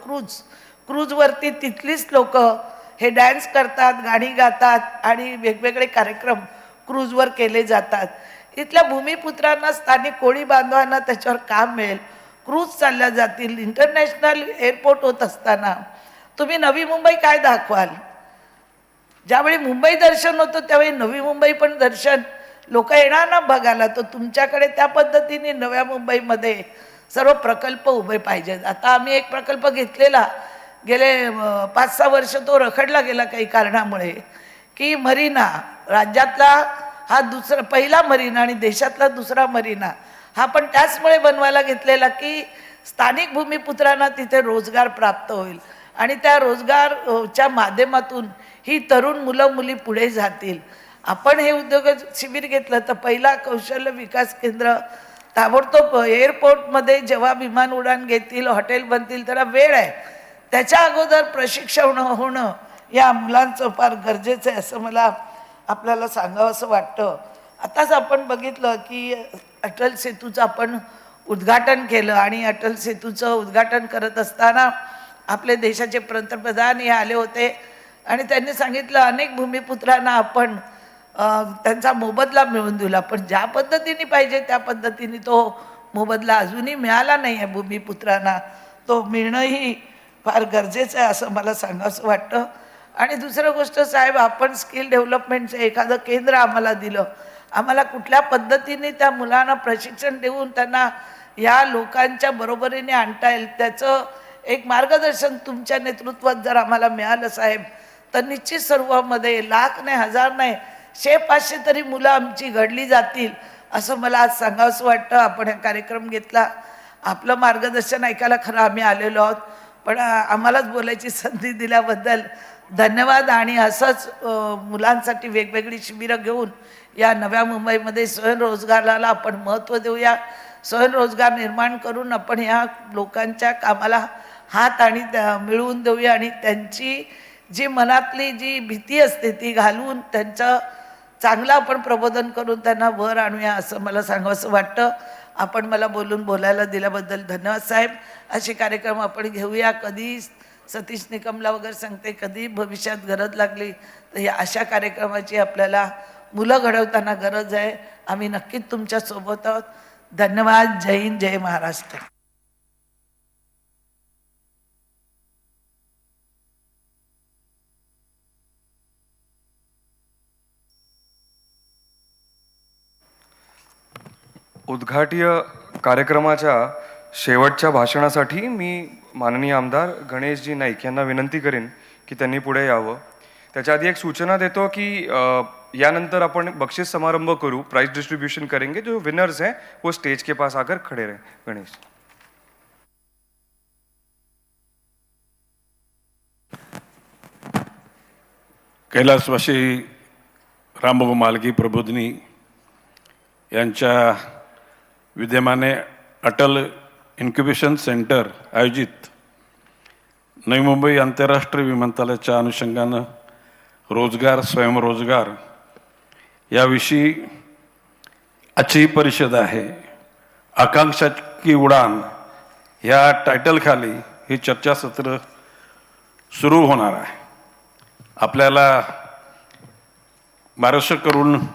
क्रूजवरती तिथलीच लोक हे डान्स करतात, गाणी गातात आणि वेगवेगळे कार्यक्रम क्रूजवर केले जातात. इथल्या भूमिपुत्रांना, स्थानिक कोळी बांधवांना त्याच्यावर काम मिळेल, क्रूज चालल्या जातील. इंटरनॅशनल एअरपोर्ट होत असताना तुम्ही नवी मुंबई काय दाखवाल? ज्यावेळी मुंबई दर्शन होतं त्यावेळी नवी मुंबई पण दर्शन लोक येणार ना बघायला. तर तुमच्याकडे त्या पद्धतीने नव्या मुंबईमध्ये सर्व प्रकल्प उभे पाहिजेत. आता आम्ही एक प्रकल्प घेतलेला गेले 5-6 वर्ष, तो रखडला गेला काही कारणामुळे, की मरीना राज्यातला हा पहिला मरीना आणि देशातला दुसरा मरीना हा पण त्याचमुळे बनवायला घेतलेला की स्थानिक भूमिपुत्रांना तिथे रोजगार प्राप्त होईल आणि त्या रोजगारच्या माध्यमातून ही तरुण मुलं मुली पुढे जातील. आपण हे उद्योग शिबिर घेतलं तर पहिला कौशल्य विकास केंद्र ताबडतोब एअरपोर्टमध्ये जेव्हा विमान उडान घेतील, हॉटेल बनतील, त्याला वेळ आहे. त्याच्या अगोदर प्रशिक्षण होणं या मुलांचं फार गरजेचं आहे असं मला आपल्याला सांगावं असं वाटतं. आताच आपण बघितलं की अटल सेतूचं आपण उद्घाटन केलं आणि अटल सेतूचं उद्घाटन करत असताना आपले देशाचे पंतप्रधान हे आले होते आणि त्यांनी सांगितलं अनेक भूमिपुत्रांना आपण त्यांचा मोबदला मिळवून दिला, पण ज्या पद्धतीने पाहिजे त्या पद्धतीने तो मोबदला अजूनही मिळाला नाही आहे भूमिपुत्रांना. तो मिळणंही फार गरजेचं आहे असं मला सांगावंसं वाटतं. आणि दुसरं गोष्ट साहेब, आपण स्किल डेव्हलपमेंटचं एखादं केंद्र आम्हाला दिलं, आम्हाला कुठल्या पद्धतीने त्या मुलांना प्रशिक्षण देऊन त्यांना या लोकांच्या बरोबरीने आणता येईल त्याचं एक मार्गदर्शन तुमच्या नेतृत्वात जर आम्हाला मिळालं साहेब, तर निश्चित सर्वांमध्ये लाख नाही, हजार नाही, 100-500 तरी मुलं आमची घडली जातील असं मला आज सांगावंसं वाटतं. आपण हा कार्यक्रम घेतला, आपलं मार्गदर्शन ऐकायला खरं आम्ही आलेलो आहोत, पण आम्हालाच बोलायची संधी दिल्याबद्दल धन्यवाद. आणि असंच मुलांसाठी वेगवेगळी शिबिरं घेऊन या नव्या मुंबईमध्ये स्वयंरोजगाराला आपण महत्त्व देऊया, स्वयंरोजगार निर्माण करून आपण ह्या लोकांच्या कामाला हात आणि मिळवून देऊया आणि त्यांची जी मनातली जी भीती असते ती घालवून त्यांचं चांगलं आपण प्रबोधन करून त्यांना वर आणूया असं मला सांगावंसं वाटतं. आपण मला बोलायला दिल्याबद्दल धन्यवाद साहेब. असे कार्यक्रम आपण घेऊया. कधी सतीश निकमला वगैरे सांगते, कधी भविष्यात गरज लागली तर या अशा कार्यक्रमाची आपल्याला मुलं घडवताना गरज आहे. आम्ही नक्कीच तुमच्या सोबत आहोत. धन्यवाद. जय हिंद, जय महाराष्ट्र.
उद्घाटीय कार्यक्रमाच्या शेवटच्या भाषणासाठी मी माननीय आमदार गणेशजी नाईक यांना विनंती करेन की त्यांनी पुढे यावं. त्याच्या आधी एक सूचना देतो की यानंतर आपण बक्षीस समारंभ करू, प्राइज डिस्ट्रीब्यूशन करेंगे. जो विनर्स हैं वो स्टेज के पास आकर खड़े रहें. गणेश.
कैलासवासी रामभाऊ मालगी प्रबोधिनी यांच्या विद्यमाने अटल इन्क्युबेशन सेंटर आयोजित नवी मुंबई आंतरराष्ट्रीय विमानतळाच्या अनुषंगानं रोजगार स्वयंरोजगार याविषयी आजची परिषद आहे. आकांक्षा की उडान या टायटलखाली हे चर्चासत्र सुरू होणार आहे. आपल्याला बारसं करून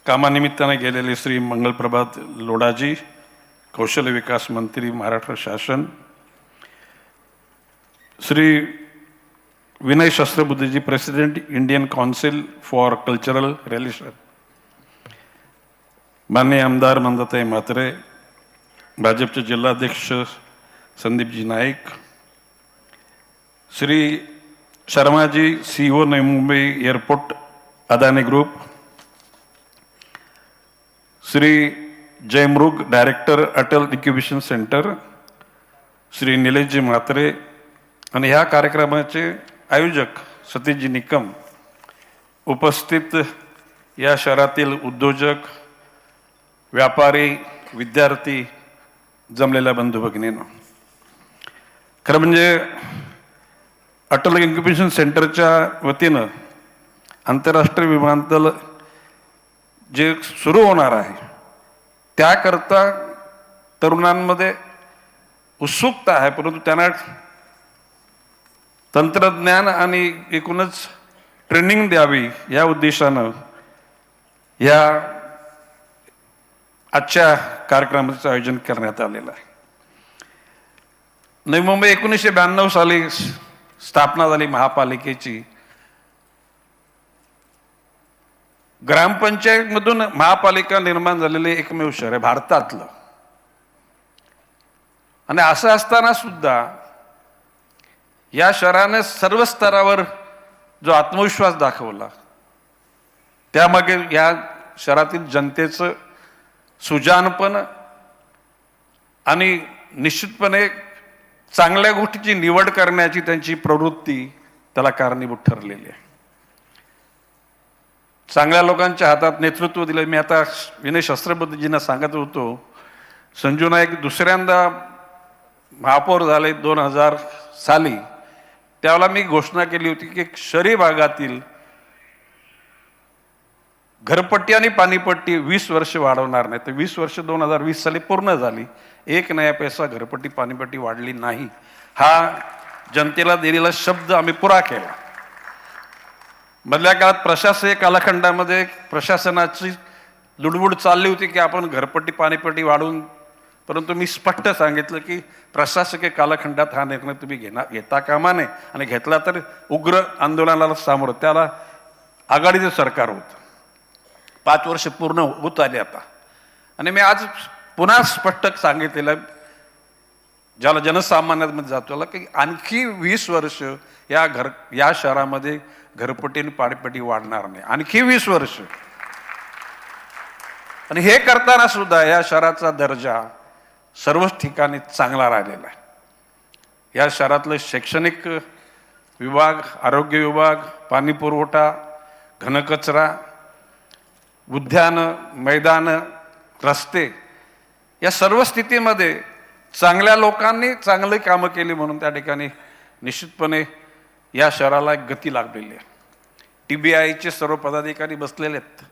कामानिमित्ताने गेलेले श्री मंगलप्रभात लोढाजी, कौशल्य विकास मंत्री महाराष्ट्र शासन, श्री विनय सहस्त्रबुद्धेजी, president Indian council for cultural relation, माननीय आमदार मंदाताई म्हात्रे, भाजपचे जिल्हाध्यक्ष संदीपजी नाईक, श्री शर्माजी CEO Navi Mumbai airport Adani group, Shri जयमृग director Atal incubation centre, Shri निलेशजी म्हात्रे आणि ह्या कार्यक्रमाचे आयोजक सतीशजी निकम, उपस्थित या शहरातील उद्योजक, व्यापारी, विद्यार्थी, जमलेल्या बंधू भगिनींनो, खरं म्हणजे अटल इन्क्युबेशन सेंटरच्या वतीनं आंतरराष्ट्रीय विमानतळ जे सुरू होणार आहे त्याकरता तरुणांमध्ये उत्सुकता आहे, परंतु त्यांना तंत्रज्ञान आणि एकूणच ट्रेनिंग द्यावी या उद्देशानं या आजच्या कार्यक्रमाचं आयोजन करण्यात आलेलं आहे. नवी मुंबई 1992 साली स्थापना झाली महापालिकेची. ग्रामपंचायतमधून महापालिका निर्माण झालेले एकमेव शहर आहे भारतातलं. आणि असं असताना सुद्धा या शहराने सर्व स्तरावर जो आत्मविश्वास दाखवला त्यामागे या शहरातील जनतेचं सुजाणपण आणि निश्चितपणे चांगल्या गोष्टीची निवड करण्याची त्यांची प्रवृत्ती त्याला कारणीभूत ठरलेली आहे. चांगल्या लोकांच्या हातात नेतृत्व दिलं. मी आता विनय सहस्त्रबुद्धेजींना सांगत होतो, संजू नाईक दुसऱ्यांदा महापौर झाले 2000 साली, त्यावेळेला मी घोषणा केली होती की शहरी भागातील घरपट्टी आणि पाणीपट्टी 20 वर्ष वाढवणार नाही, तर 20 वर्ष 2020 साली पूर्ण झाली, एक नया पैसा घरपट्टी पाणीपट्टी वाढली नाही. हा जनतेला दिलेला शब्द आम्ही पुरा केला. मधल्या काळात प्रशासकीय कालखंडामध्ये प्रशासनाची लुडबुड चालली होती की आपण घरपट्टी पाणीपट्टी वाढवून, परंतु मी स्पष्ट सांगितलं की प्रशासकीय कालखंडात हा निर्णय तुम्ही घेता कामा नये, आणि घेतला तर उग्र आंदोलनाला सामोरं. त्याला आघाडीचं सरकार होतं. 5 वर्ष पूर्ण होत आली आता, आणि मी आज पुन्हा स्पष्ट सांगितलेलं, ज्याला जनसामान्यांमध्ये जातो की आणखी 20 वर्ष या शहरामध्ये घरपट्टी आणि पाणीपट्टी वाढणार नाही, आणखी 20 वर्ष. आणि हे करताना सुद्धा या शहराचा दर्जा सर्वच ठिकाणी चांगला राहिलेला आहे. या शहरातलं शैक्षणिक विभाग, आरोग्य विभाग, पाणी पुरवठा, घनकचरा, उद्यानं, मैदानं, रस्ते, या सर्व स्थितीमध्ये चांगल्या लोकांनी चांगली कामं केली म्हणून त्या ठिकाणी निश्चितपणे या शहराला एक गती लागलेली आहे. TBIचे सर्व पदाधिकारी बसलेले आहेत.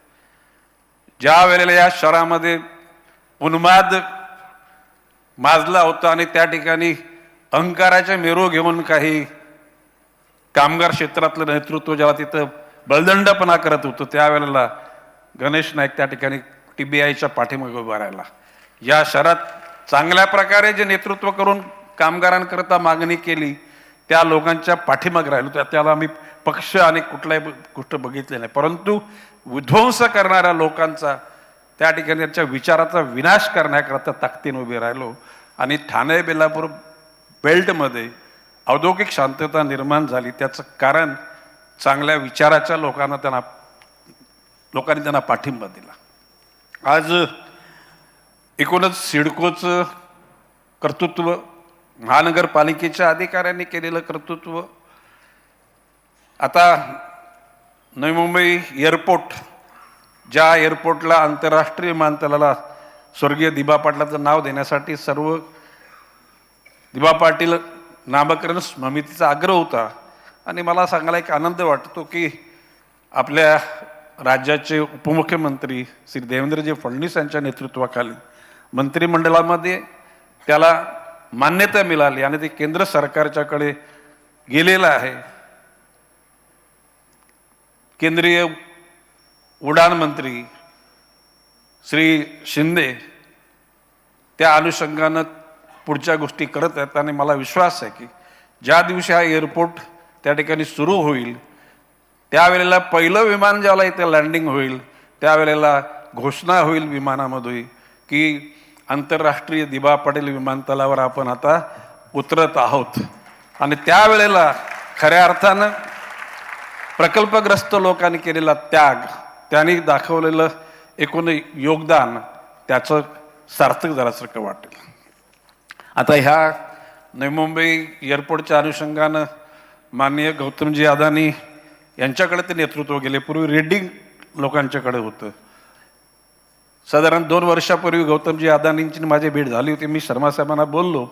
ज्या वेळेला या शहरामध्ये उन्माद माजला होता आणि त्या ठिकाणी अहंकाराच्या मेरो घेऊन काही कामगार क्षेत्रातलं नेतृत्व ज्याला तिथं बळदंडपणा करत होतं, त्यावेळेला गणेश नाईक त्या ठिकाणी TBIच्या पाठीमागे उभा राहिला. या शहरात चांगल्या प्रकारे जे नेतृत्व करून कामगारांकरता मागणी केली त्या लोकांच्या पाठीमागे राहिलो. त्याला आम्ही पक्ष आणि कुठल्याही गोष्ट बघितली नाही, परंतु विध्वंस करणाऱ्या लोकांचा त्या ठिकाणी त्यांच्या विचाराचा विनाश करण्याकरता ताकदीने उभे राहिलो. आणि ठाणे बेलापूर बेल्टमध्ये औद्योगिक शांतता निर्माण झाली, त्याचं कारण चांगल्या विचाराच्या लोकांनी त्यांना पाठिंबा दिला. आज एकूणच सिडकोचं कर्तृत्व, महानगरपालिकेच्या अधिकाऱ्यांनी केलेलं कर्तृत्व, आता नवी मुंबई एअरपोर्ट, ज्या एअरपोर्टला आंतरराष्ट्रीय विमानतळाला स्वर्गीय दिबा पाटलाचं नाव देण्यासाठी सर्व दिबा पाटील नामकरण समितीचा आग्रह होता. आणि मला सांगायला एक आनंद वाटतो की आपल्या राज्याचे उपमुख्यमंत्री श्री देवेंद्रजी फडणवीस यांच्या नेतृत्वाखाली मंत्रिमंडळामध्ये त्याला मान्यता मिळाली आणि ते केंद्र सरकारच्याकडे गेलेलं आहे. केंद्रीय उड्डाण मंत्री श्री शिंदे त्या अनुषंगानं पुढच्या गोष्टी करत आहेत. आणि मला विश्वास आहे की ज्या दिवशी हा एअरपोर्ट त्या ठिकाणी सुरू होईल त्यावेळेला पहिलं विमान ज्याला इथे लँडिंग होईल त्यावेळेला घोषणा होईल विमानामध्ये की आंतरराष्ट्रीय दिबा पाटील विमानतळावर आपण आता उतरत आहोत. आणि त्यावेळेला खऱ्या अर्थानं प्रकल्पग्रस्त लोकांनी केलेला त्याग, त्यांनी दाखवलेलं एकूण योगदान त्याचं सार्थक झाल्यासारखं वाटेल. आता ह्या नवी मुंबई एअरपोर्टच्या अनुषंगानं माननीय गौतमजी अदानी यांच्याकडे ते नेतृत्व गेले. पूर्वी रेडिंग लोकांच्याकडे होतं. साधारण 2 वर्षापूर्वी गौतमजी अदानींची माझी भेट झाली होती. मी शर्मा साहेबांना बोललो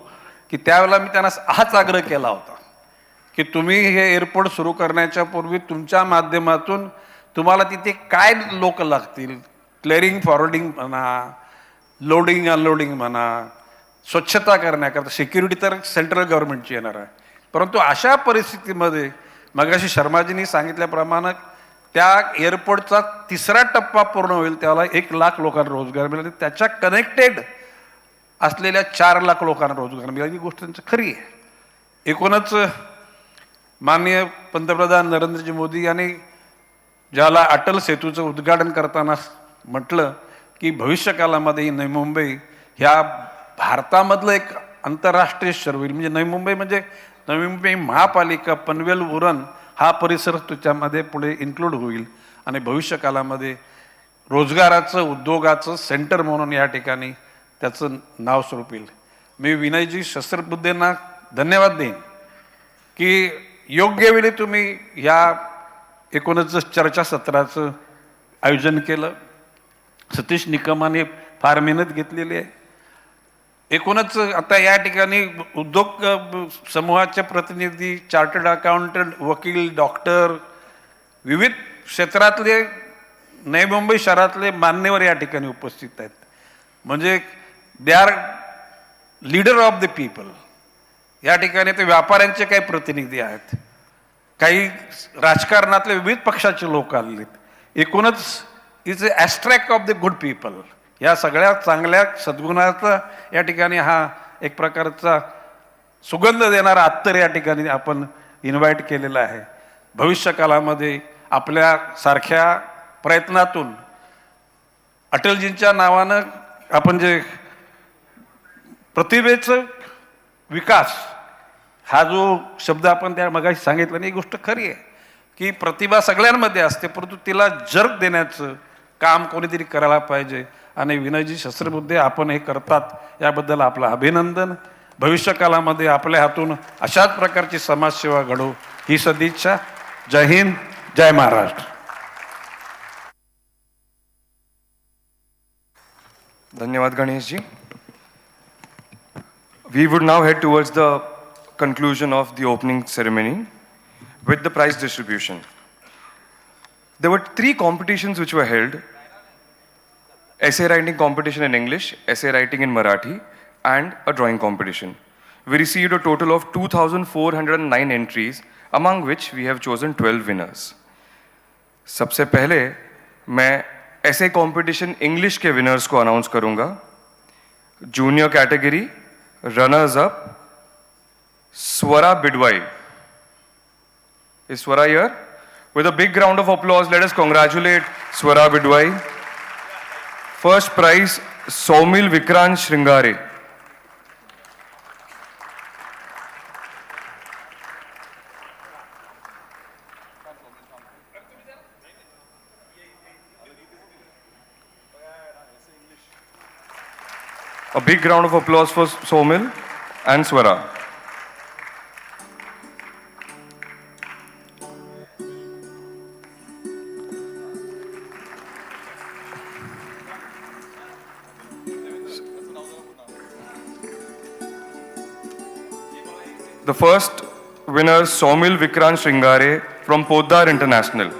की त्यावेळेला मी त्यांना हाच आग्रह केला होता की तुम्ही हे एअरपोर्ट सुरू करण्याच्या पूर्वी तुमच्या माध्यमातून तुम्हाला तिथे काय लोक लागतील, क्लिअरिंग फॉरवर्डिंग म्हणा, लोडिंग अनलोडिंग म्हणा, स्वच्छता करण्याकरता, सिक्युरिटी तर सेंट्रल गव्हर्नमेंटची येणार आहे. परंतु अशा परिस्थितीमध्ये मगाशी शर्माजींनी सांगितल्याप्रमाणे त्या एअरपोर्टचा 3रा टप्पा पूर्ण होईल त्याला 1 लाख लोकांना रोजगार मिळेल. त्याच्या कनेक्टेड असलेल्या 4 लाख लोकांना रोजगार मिळेल. ही गोष्ट त्यांची खरी आहे. एकूणच माननीय पंतप्रधान नरेंद्रजी मोदी यांनी ज्याला अटल सेतूचं उद्घाटन करताना म्हटलं की भविष्यकालामध्ये नवी मुंबई ह्या भारतामधलं एक आंतरराष्ट्रीय शहर होईल. म्हणजे नवी मुंबई महापालिका, पनवेल, उरण हा परिसर त्याच्यामध्ये पुढे इन्क्लूड होईल आणि भविष्यकालामध्ये रोजगाराचं, उद्योगाचं सेंटर म्हणून या ठिकाणी त्याचं नाव स्वरूप येईल. मी विनयजी शस्त्रबुद्धेंना धन्यवाद देईन की योग्य वेळी तुम्ही ह्या एकूणच चर्चासत्राचं आयोजन केलं. सतीश निकमाने फार मेहनत घेतलेली आहे. एकूणच आता या ठिकाणी उद्योग समूहाचे प्रतिनिधी, चार्टर्ड अकाउंटंट, वकील, डॉक्टर, विविध क्षेत्रातले नवी मुंबई शहरातले मान्यवर या ठिकाणी उपस्थित आहेत. म्हणजे they are leader of the people. या ठिकाणी ते व्यापाऱ्यांचे काही प्रतिनिधी आहेत, काही राजकारणातले विविध पक्षाचे लोक आलेत. एकूणच is a abstract of the good people. या सगळ्या चांगल्या सद्गुणाचा या ठिकाणी हा एक प्रकारचा सुगंध देणारा अत्तर या ठिकाणी आपण इन्व्हाइट केलेला आहे. भविष्यकालामध्ये आपल्या सारख्या प्रयत्नातून अटलजींच्या नावानं आपण जे प्रतिभेचं विकास हा जो शब्द आपण त्या मगाशी सांगितलं नाही, ही गोष्ट खरी आहे की प्रतिभा सगळ्यांमध्ये असते, परंतु तिला जर्क देण्याचं काम कोणीतरी करायला पाहिजे. आणि विनयजी शस्त्रबुद्धे आपण हे करतात याबद्दल आपलं अभिनंदन. भविष्यकालामध्ये आपल्या हातून अशाच प्रकारची समाजसेवा घडो ही सदिच्छा. जय हिंद, जय महाराष्ट्र.
धन्यवाद Ganesh ji. We would now head towards the conclusion of the opening ceremony with the prize distribution. There were 3 competitions which were held: essay writing competition in English, essay writing in Marathi, and a drawing competition. We received a total of 2,409 entries, among which we have chosen 12 winners. सबसे पहले मैं essay competition English के winners को announce करूँगा. Junior category runners up Swara Bidwai. Is Swara here? With a big round of applause, let us congratulate Swara Bidwai. First prize, Saumil Vikrant Shringare. A big round of applause for Saumil and Swara. The first winner, Saumil Vikrant Shringare from Poddar International.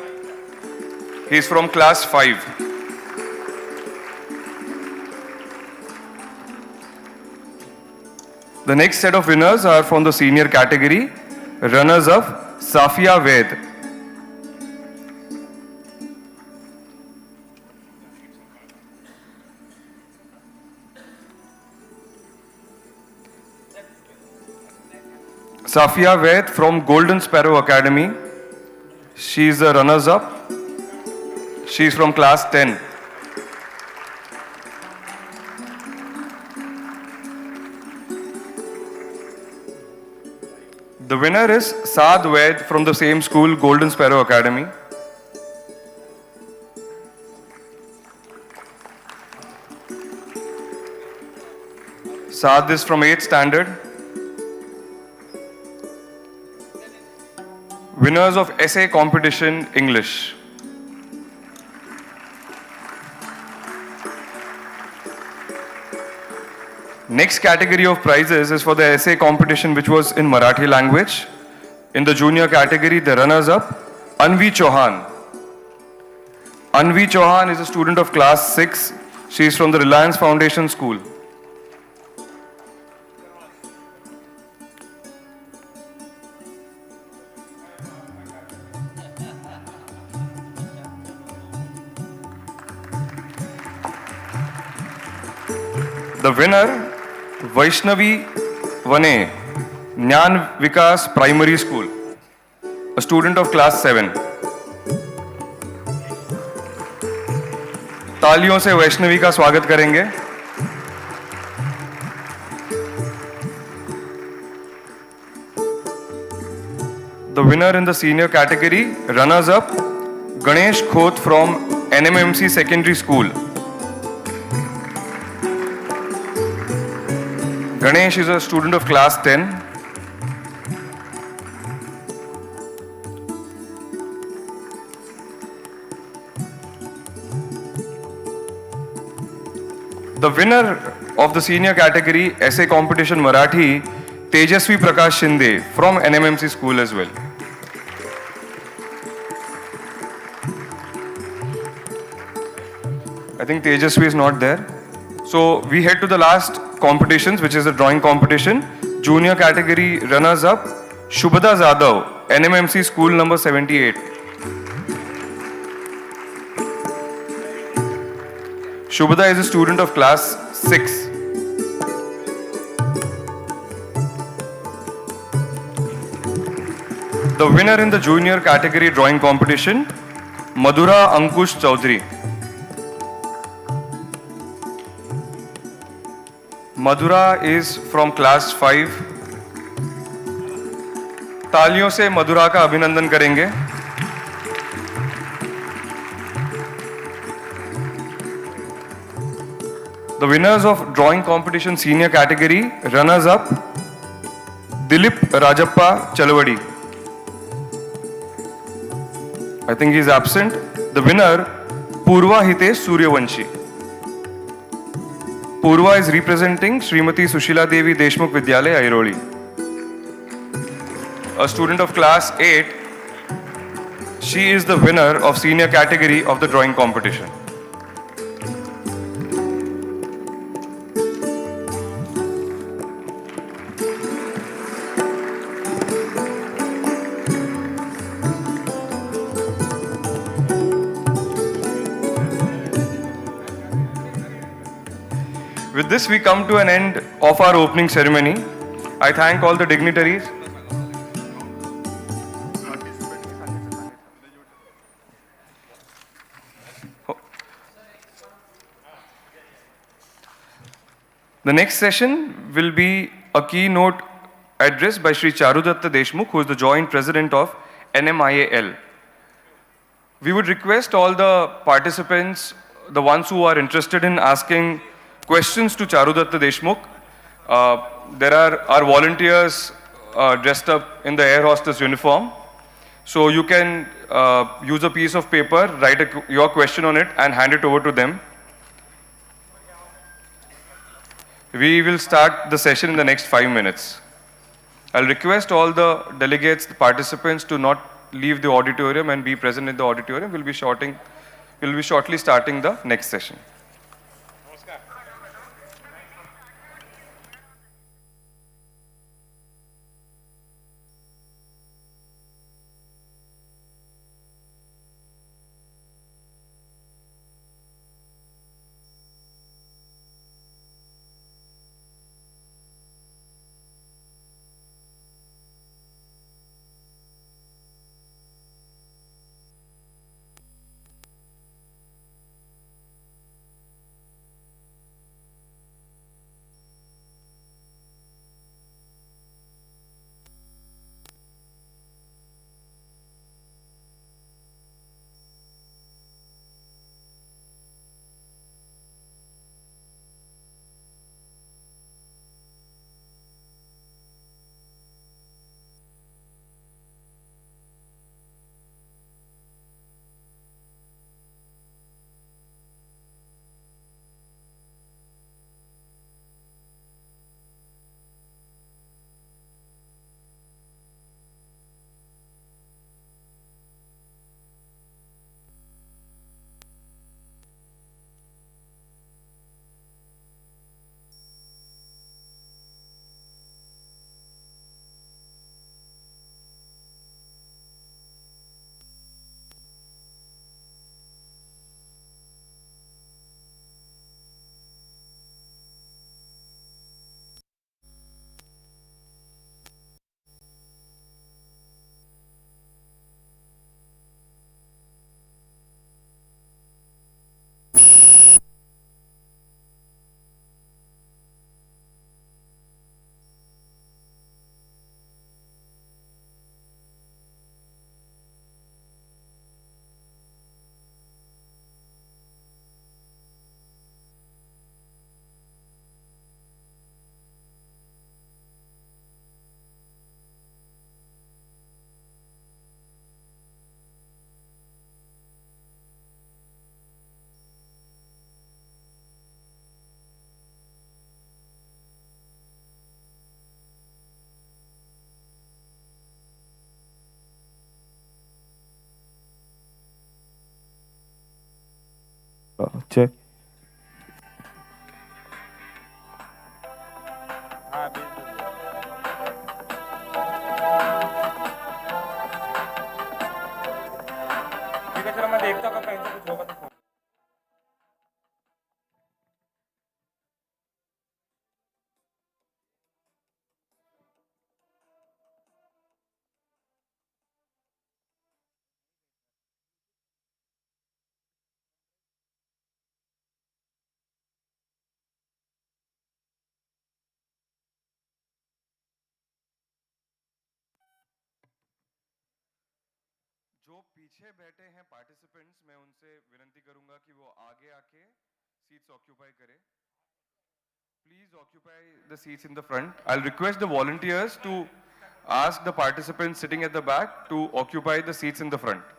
He is from class 5. The next set of winners are from the senior category. Runners up, Safia Ved. Safia Ved from Golden Sparrow Academy. She is the runners up. She is from class 10. The winner is Saad Ved from the same school, Golden Sparrow Academy. Saad is from 8th standard. Winners of essay competition, English. Next category of prizes is for the essay competition which was in Marathi language. In the junior category, the runners-up, Anvi Chauhan. Anvi Chauhan is a student of class 6. She is from the Reliance Foundation School. The winner, Vaishnavi Vane, Jnaan Vikas Primary School, a student of class 7. तालियों से वैष्णवी का स्वागत करेंगे. The winner in the senior category, runners up, Ganesh Khoth from NMMC Secondary School. Ganesh is a student of class 10. The winner of the senior category essay competition Marathi, Tejasvi Prakash Shinde from NMMC school as well. I think Tejasvi is not there. So we head to the last competitions, which is the drawing competition. Junior category runners up, Shubhada Zadav, NMMC school number 78. Shubhada is a student of class 6. The winner in the junior category drawing competition, Madhura Ankush Chaudhary. Madhura is from class 5. तालियों से मधुरा का अभिनंदन करेंगे. The winners of drawing competition senior category runners up, Dilip Rajappa Chalwadi. I think he is absent. The winner, Purva Hitesh Suryavanshi. Purva is representing Srimati Sushila Devi Deshmukh Vidyalaya, Airoli. A student of class 8, she is the winner of senior category of the drawing competition. With this, we come to an end of our opening ceremony. I thank all the dignitaries. The next session will be a keynote address by Shri Charudatta Deshmukh, who is the Joint President of NMIAL. We would request all the participants, the ones who are interested in asking questions to Charudatta Deshmukh. There are our volunteers dressed up in the air hostess uniform. So you can use a piece of paper, write your question on it and hand it over to them. We will start the session in the next 5 minutes. I'll request all the delegates, the participants to not leave the auditorium and be present in the auditorium. We'll be shortly starting the next session.
Check.
जो पीछे बैठे हैं participants, मैं उनसे विनती करूंगा कि वो आगे आके सीट्स ऑक्यूपाई करें. Please occupy the seats in the front. I'll request the volunteers to ask the participants sitting at the back to occupy the seats in the front.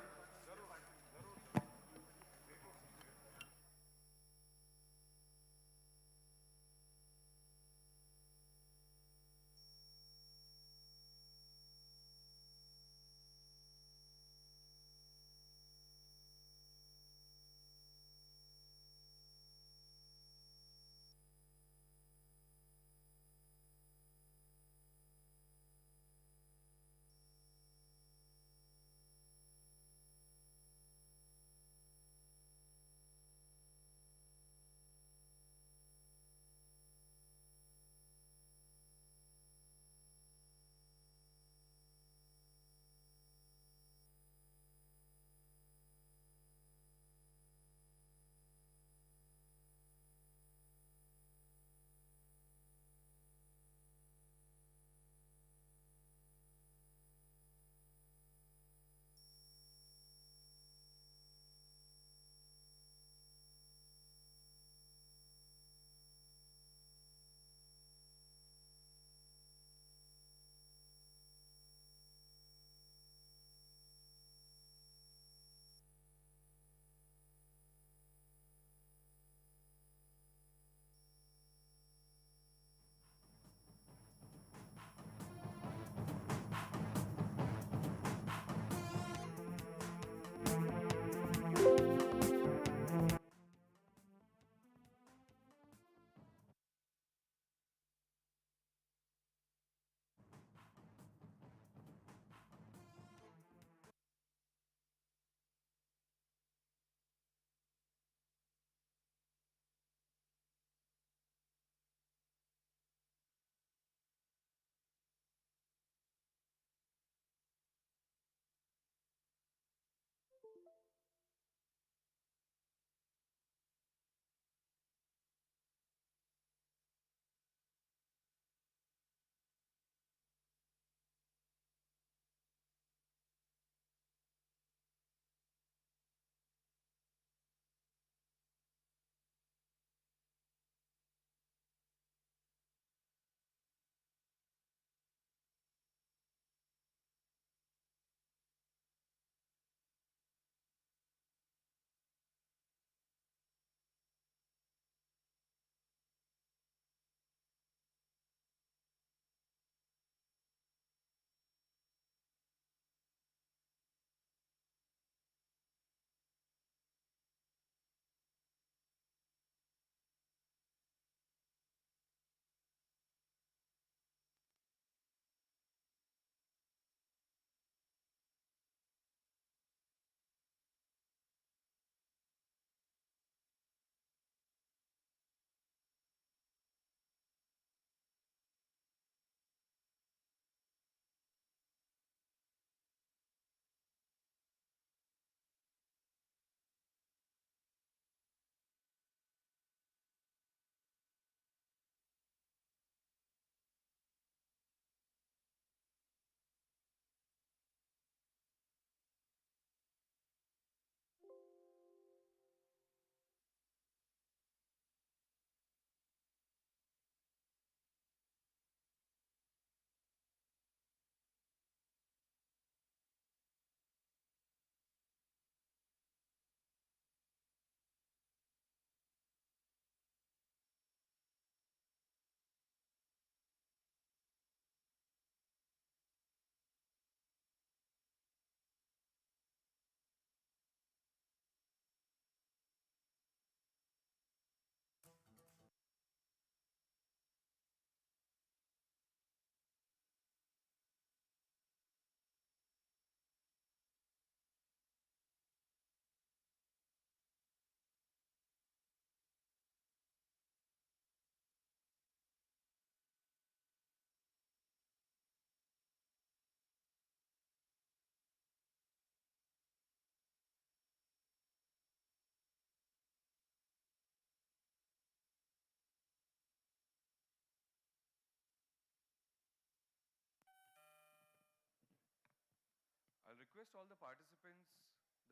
request all the participants,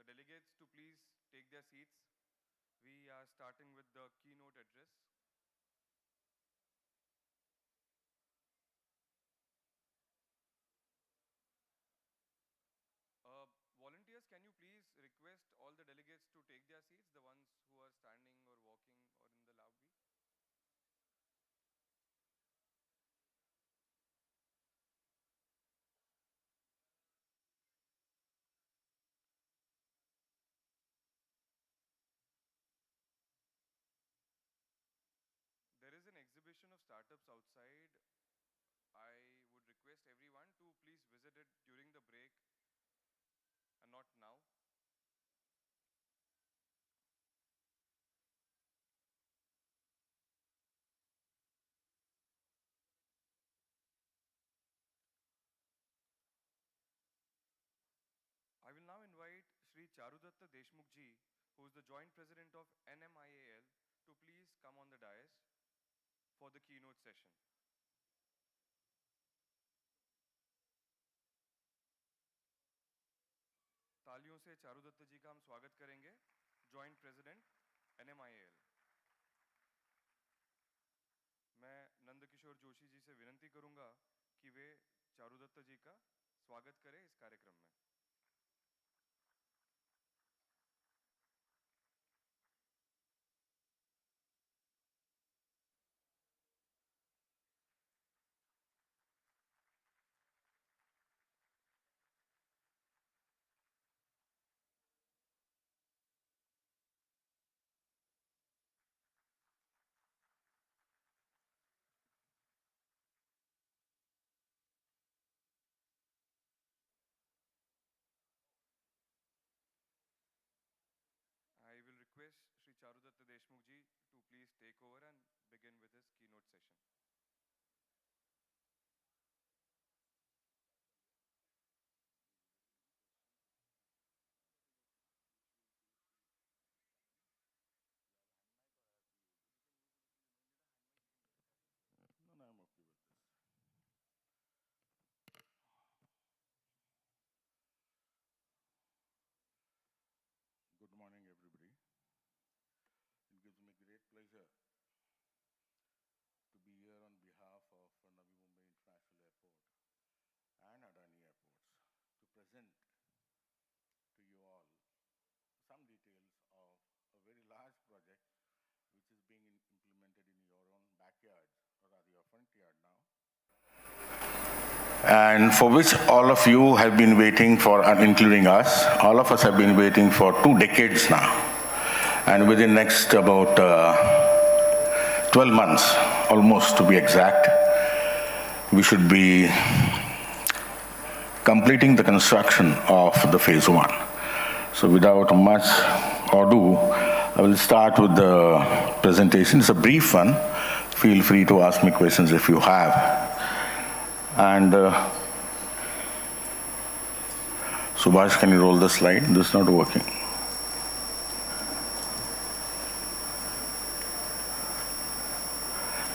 the delegates, to please take their seats. We are starting with the keynote address. Volunteers, can you please request all the delegates to take their seats, the ones who are standing or walking or in the lobby? There is an exhibition of startups outside. I would request everyone to please visit it during the break and not now. I will now invite Shri Charudatta Deshmukh ji, who is the Joint President of NMIAL, to please come on the dais for the keynote session. तालियों से चारुदत्त जी का हम स्वागत करेंगे, joint president NMIAL। मैं नंदकिशोर जोशी जी से विनती करूंगा कि वे चारुदत्त जी का स्वागत करें इस कार्यक्रम में। I will request Shri Charudatta Deshmukh ji to please take over and begin with his keynote session.
No, I'm okay with this. Good morning, everybody. It gives me great pleasure to be here on behalf of Navi Mumbai International Airport and Adani Airports to present to you all some details of a very large project which is being implemented in your own backyards, or rather your front yard now, and for which all of you have been waiting for, including us. All of us have been waiting for 2 decades now. And within next about 12 months, almost to be exact, we should be completing the construction of the phase 1. So without much ado, I will start with the presentation. It's a brief one. Feel free to ask me questions if you have. And Subhash, can you roll the slide? This is not working.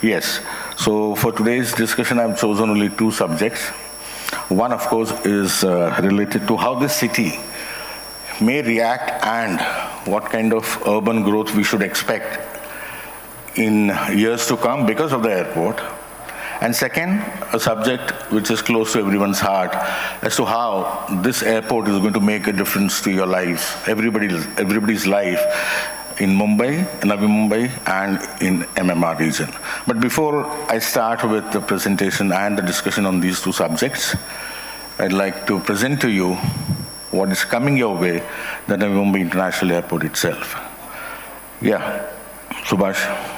Yes. So for today's discussion, I've chosen only 2 subjects. One, of course, is related to how this city may react and what kind of urban growth we should expect in years to come because of the airport. And second, a subject which is close to everyone's heart as to how this airport is going to make a difference to your lives, everybody's life in Mumbai, Navi Mumbai, and in MMR region. But before I start with the presentation and the discussion on these 2 subjects, I'd like to present to you what is coming your way, the Navi Mumbai International Airport itself. Yeah, Subhash.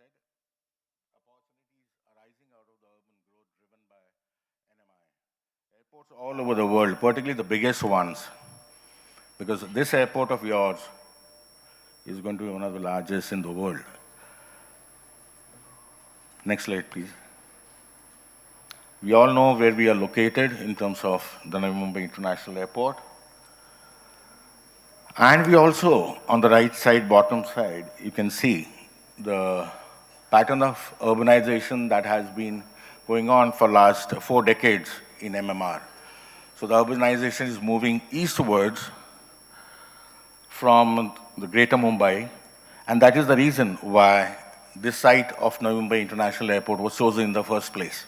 said, opportunities arising out of the urban growth driven by NMI. Airports all over the world, particularly the biggest ones, because this airport of yours is going to be one of the largest in the world. Next slide, please. We all know where we are located in terms of the Navi Mumbai International Airport. And we also, on the right side, bottom side, you can see the pattern of urbanization that has been going on for last 4 decades in MMR. So the urbanization is moving eastwards from the greater Mumbai, and that is the reason why this site of Navi Mumbai International Airport was chosen in the first place.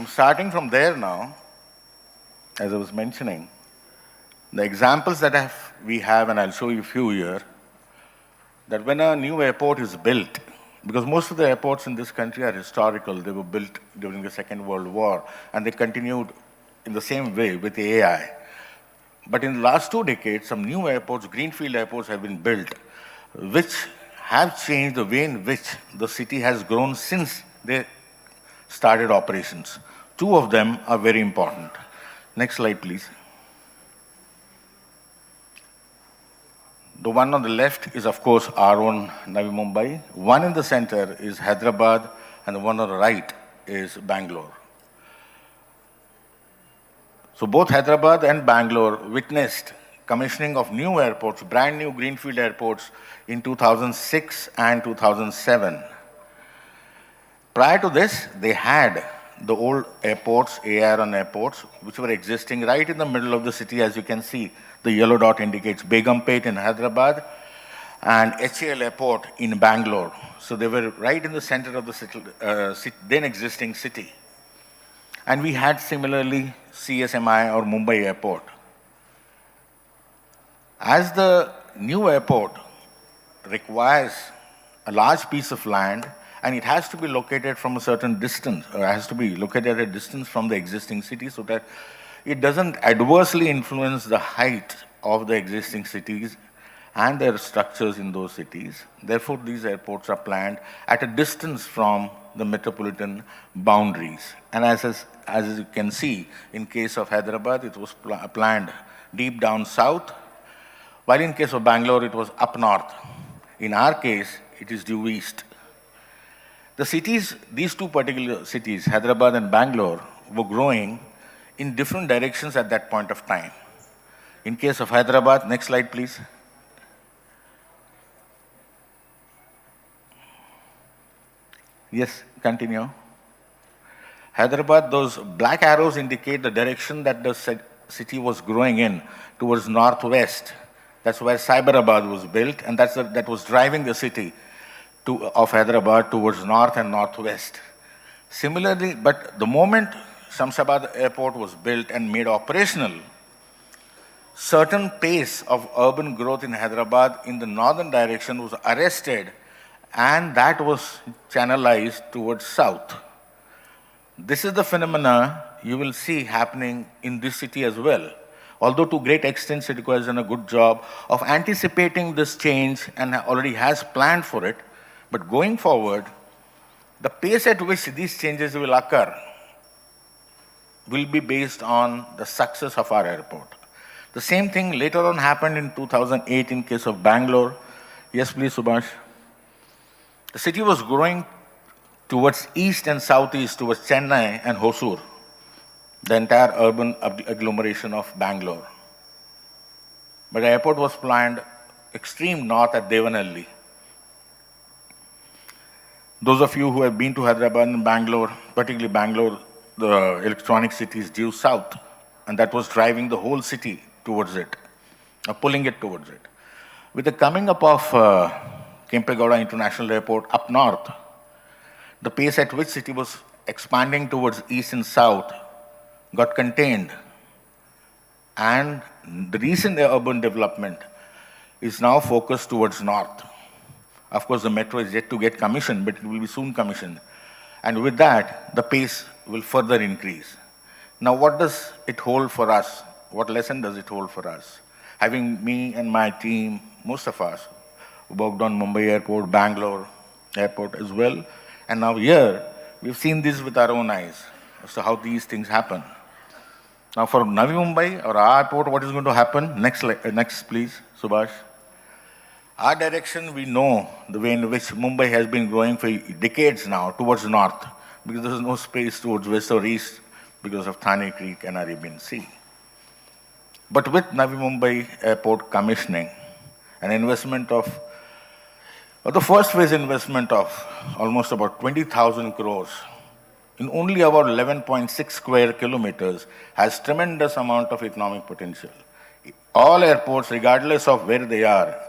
Starting from there now, as I was mentioning, the examples that we have, and I'll show you a few here, that when a new airport is built, because most of the airports in this country are historical, they were built during the Second World War, and they continued in the same way with the AI. But in the last 2 decades, some new airports, greenfield airports have been built, which have changed the way in which the city has grown since they started operations. 2 of them are very important. Next slide, please. The one on the left is, of course, our own Navi Mumbai. One in the center is Hyderabad, and the one on the right is Bangalore. So both Hyderabad and Bangalore witnessed commissioning of new airports, brand new greenfield airports in 2006 and 2007. Prior to this, they had the old airports, AIR-RMP airports, which were existing right in the middle of the city. As you can see, the yellow dot indicates Begumpet in Hyderabad and HAL Airport in Bangalore. So they were right in the center of the city, then existing city. And we had similarly CSMI or Mumbai Airport. As the new airport requires a large piece of land, and it has to be located from a certain distance, or has to be located at a distance from the existing city so that it doesn't adversely influence the height of the existing cities and their structures in those cities. Therefore, these airports are planned at a distance from the metropolitan boundaries. And as you can see, in case of Hyderabad, it was planned deep down south, while in case of Bangalore, it was up north. In our case, it is due east. The cities, these 2 particular cities, Hyderabad and Bangalore, were growing in different directions at that point of time. In case of Hyderabad, next slide, please. Yes, continue. Hyderabad, those black arrows indicate the direction that the city was growing in, towards northwest. That's where Cyberabad was built, and that was driving the city of Hyderabad towards north and northwest. Similarly, but the moment Shamshabad Airport was built and made operational, certain pace of urban growth in Hyderabad in the northern direction was arrested, and that was channelized towards south. This is the phenomena you will see happening in this city as well. Although to great extent Sidco has done a good job of anticipating this change and already has planned for it, but going forward, the pace at which these changes will occur will be based on the success of our airport. The same thing later on happened in 2008 in case of Bangalore. Yes, please, Subhash. The city was growing towards east and southeast, towards Chennai and Hosur, the entire urban agglomeration of Bangalore. But the airport was planned extreme north at Devanhalli. Those of you who have been to Hyderabad and Bangalore, particularly Bangalore, the electronic city is due south, and that was driving the whole city towards it, or pulling it towards it. With the coming up of Kempegowda International Airport up north, the pace at which city was expanding towards east and south got contained. And the recent urban development is now focused towards north. Of course, the metro is yet to get commissioned, but it will be soon commissioned. And with that, the pace will further increase. Now, what does it hold for us? What lesson does it hold for us? Having me and my team, most of us, worked on Mumbai Airport, Bangalore, airport as well. And now here, we've seen this with our own eyes as to how these things happen. Now for Navi Mumbai or our airport, what is going to happen? Next please, Subhash. Our direction, we know the way in which Mumbai has been growing for decades now towards north, because there is no space towards west or east because of Thane Creek and Arabian Sea. But with Navi Mumbai airport commissioning, an investment of, or the first phase investment of almost about 20,000 crores in only about 11.6 square kilometers has tremendous amount of economic potential. All airports, regardless of where they are,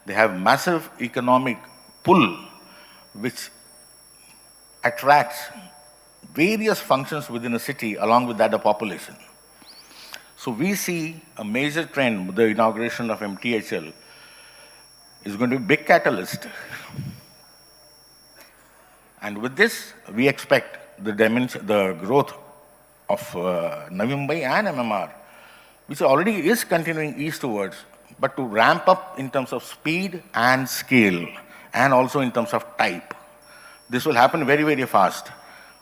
they have massive economic pull which attracts various functions within a city along with that of population. So we see a major trend with the inauguration of MTHL is going to be a big catalyst. And with this, we expect the growth of Navi Mumbai and MMR, which already is continuing eastwards, but to ramp up in terms of speed and scale, and also in terms of type. This will happen very, very fast.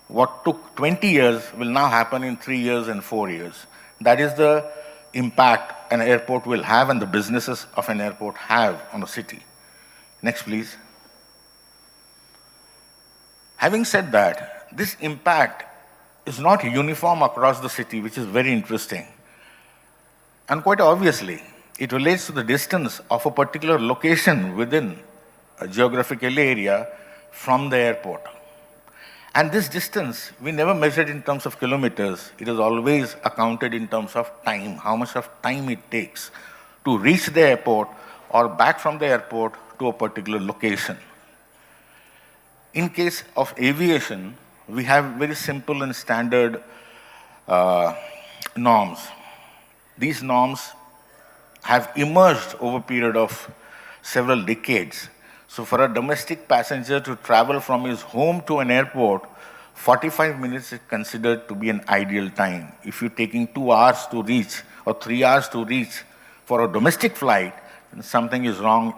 What took 20 years will now happen in 3 years and 4 years. That is the impact an airport will have and the businesses of an airport have on a city. Next, please. Having said that, this impact is not uniform across the city, which is very interesting. And quite obviously, it relates to the distance of a particular location within a geographical area from the airport. And this distance, we never measured in terms of kilometers. It is always accounted in terms of time, how much of time it takes to reach the airport or back from the airport to a particular location. In case of aviation, we have very simple and standard norms. These norms have emerged over a period of several decades. So for a domestic passenger to travel from his home to an airport, 45 minutes is considered to be an ideal time. If you're taking 2 hours to reach or 3 hours to reach for a domestic flight, then something is wrong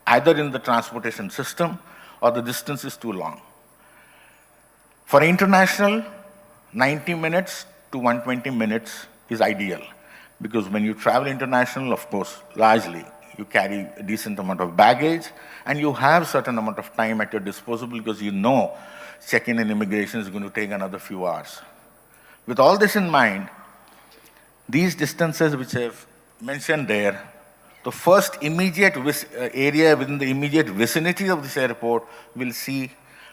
either in the transportation system or the distance is too long. For international, 90 minutes to 120 minutes is ideal, because when you travel international, of course, largely, you carry a decent amount of baggage and you have certain amount of time at your disposal because you know check-in and immigration is going to take another few hours. With all this in mind, these distances which I've mentioned there, the first immediate area within the immediate vicinity of this airport will see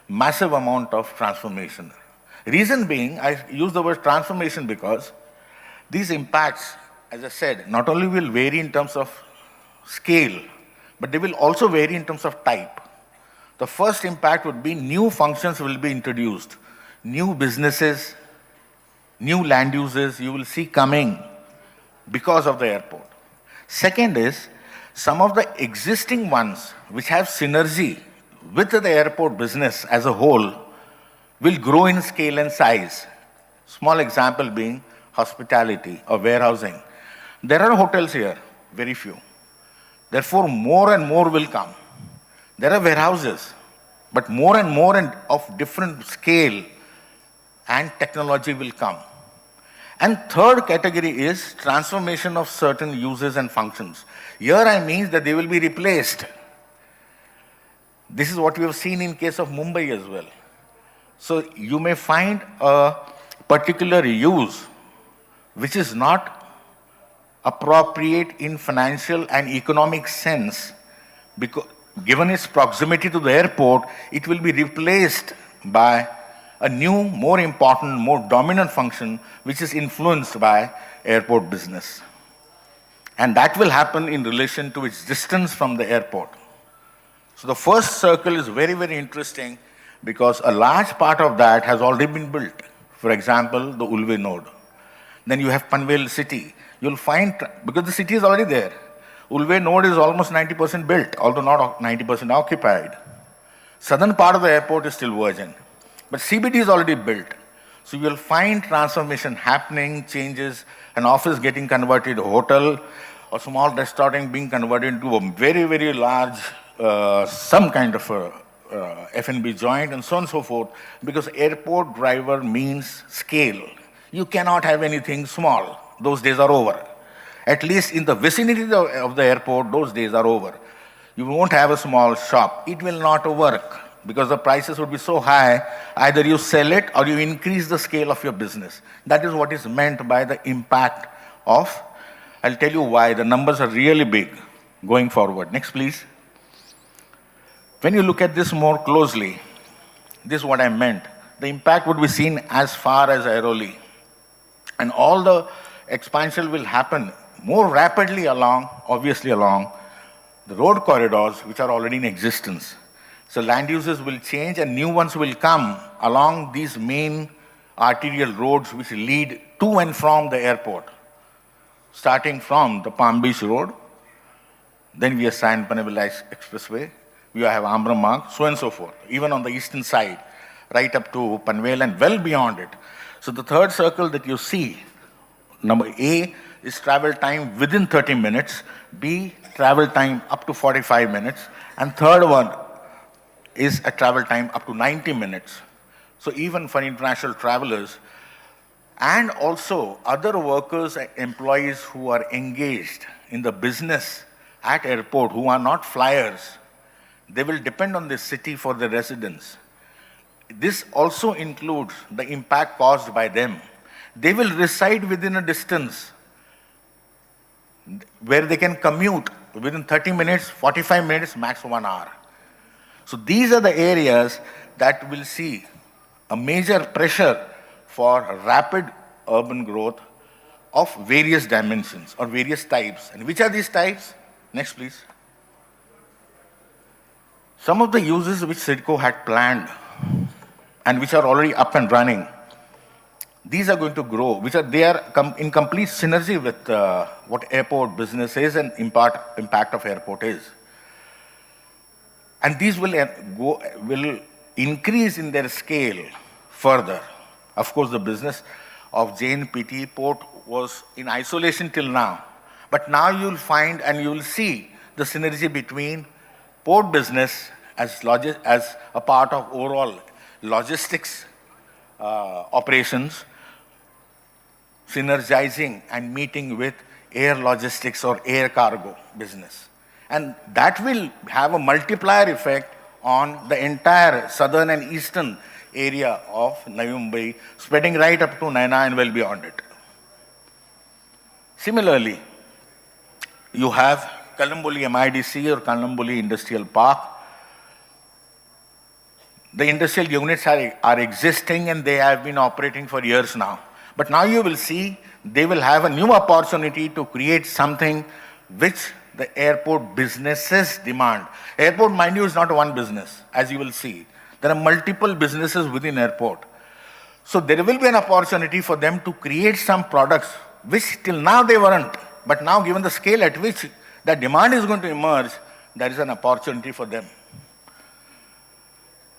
massive amount of transformation. Reason being, I use the word transformation because these impacts, as I said, not only will vary in terms of scale, but they will also vary in terms of type. The first impact would be new functions will be introduced, new businesses, new land uses you will see coming because of the airport. Second is, some of the existing ones which have synergy with the airport business as a whole will grow in scale and size. Small example being hospitality or warehousing. There are hotels here, very few. Therefore, more and more will come. There are warehouses, but more and more of different scale and technology will come. And third category is transformation of certain uses and functions. Here I mean that they will be replaced. This is what we have seen in case of Mumbai as well. So you may find a particular use which is not appropriate in financial and economic sense, because given its proximity to the airport, it will be replaced by a new, more important, more dominant function which is influenced by airport business. And that will happen in relation to its distance from the airport. So the first circle is very, very interesting because a large part of that has already been built. For example, the Ulve node. Then you have Panvel city. You'll find, because the city is already there, Ulve node is almost 90% built, although not 90% occupied. Southern part of the airport is still virgin, but CBD is already built. So you'll find transformation happening, changes, an office getting converted to a hotel, or small restaurant being converted into a very, very large, some kind of a F&B joint and so on and so forth, because airport driver means scale. You cannot have anything small. Those days are over. At least in the vicinity of the airport, those days are over. You won't have a small shop. It will not work because the prices would be so high. Either you sell it or you increase the scale of your business. That is what is meant by the impact of. I'll tell you why. The numbers are really big going forward. Next, please. When you look at this more closely, this is what I meant. The impact would be seen as far as Airoli. And all the expansion will happen more rapidly along, obviously along, the road corridors which are already in existence. So land uses will change and new ones will come along these main arterial roads which lead to and from the airport. Starting from the Palm Beach Road, then we have San Panavilla Expressway, we have Amramag, so and so forth, even on the eastern side, right up to Panvel and well beyond it. So the third circle that you see, number A is travel time within 30 minutes, B, travel time up to 45 minutes, and third one is a travel time up to 90 minutes. So even for international travelers, and also other workers and employees who are engaged in the business at airport, who are not flyers, they will depend on this city for their residence. This also includes the impact caused by them. They will reside within a distance where they can commute within 30 minutes, 45 minutes, max 1 hour. So these are the areas that will see a major pressure for rapid urban growth of various dimensions or various types. And which are these types? Next, please. Some of the uses which CIDCO had planned and which are already up and running, these are going to grow, they are in complete synergy with what airport business is and impact of airport is. And these will increase in their scale further. Of course, the business of JNPT port was in isolation till now. But now you'll find and you'll see the synergy between port business as a part of overall logistics operations, synergizing and meeting with air logistics or air cargo business. And that will have a multiplier effect on the entire southern and eastern area of Navi Mumbai, spreading right up to Naina and well beyond it. Similarly, you have Kalamboli MIDC or Kalamboli Industrial Park. The industrial units are existing and they have been operating for years now. But now you will see they will have a new opportunity to create something which the airport businesses demand. Airport, mind you, is not one business, as you will see. There are multiple businesses within airport. So there will be an opportunity for them to create some products which till now they weren't. But now, given the scale at which the demand is going to emerge, there is an opportunity for them.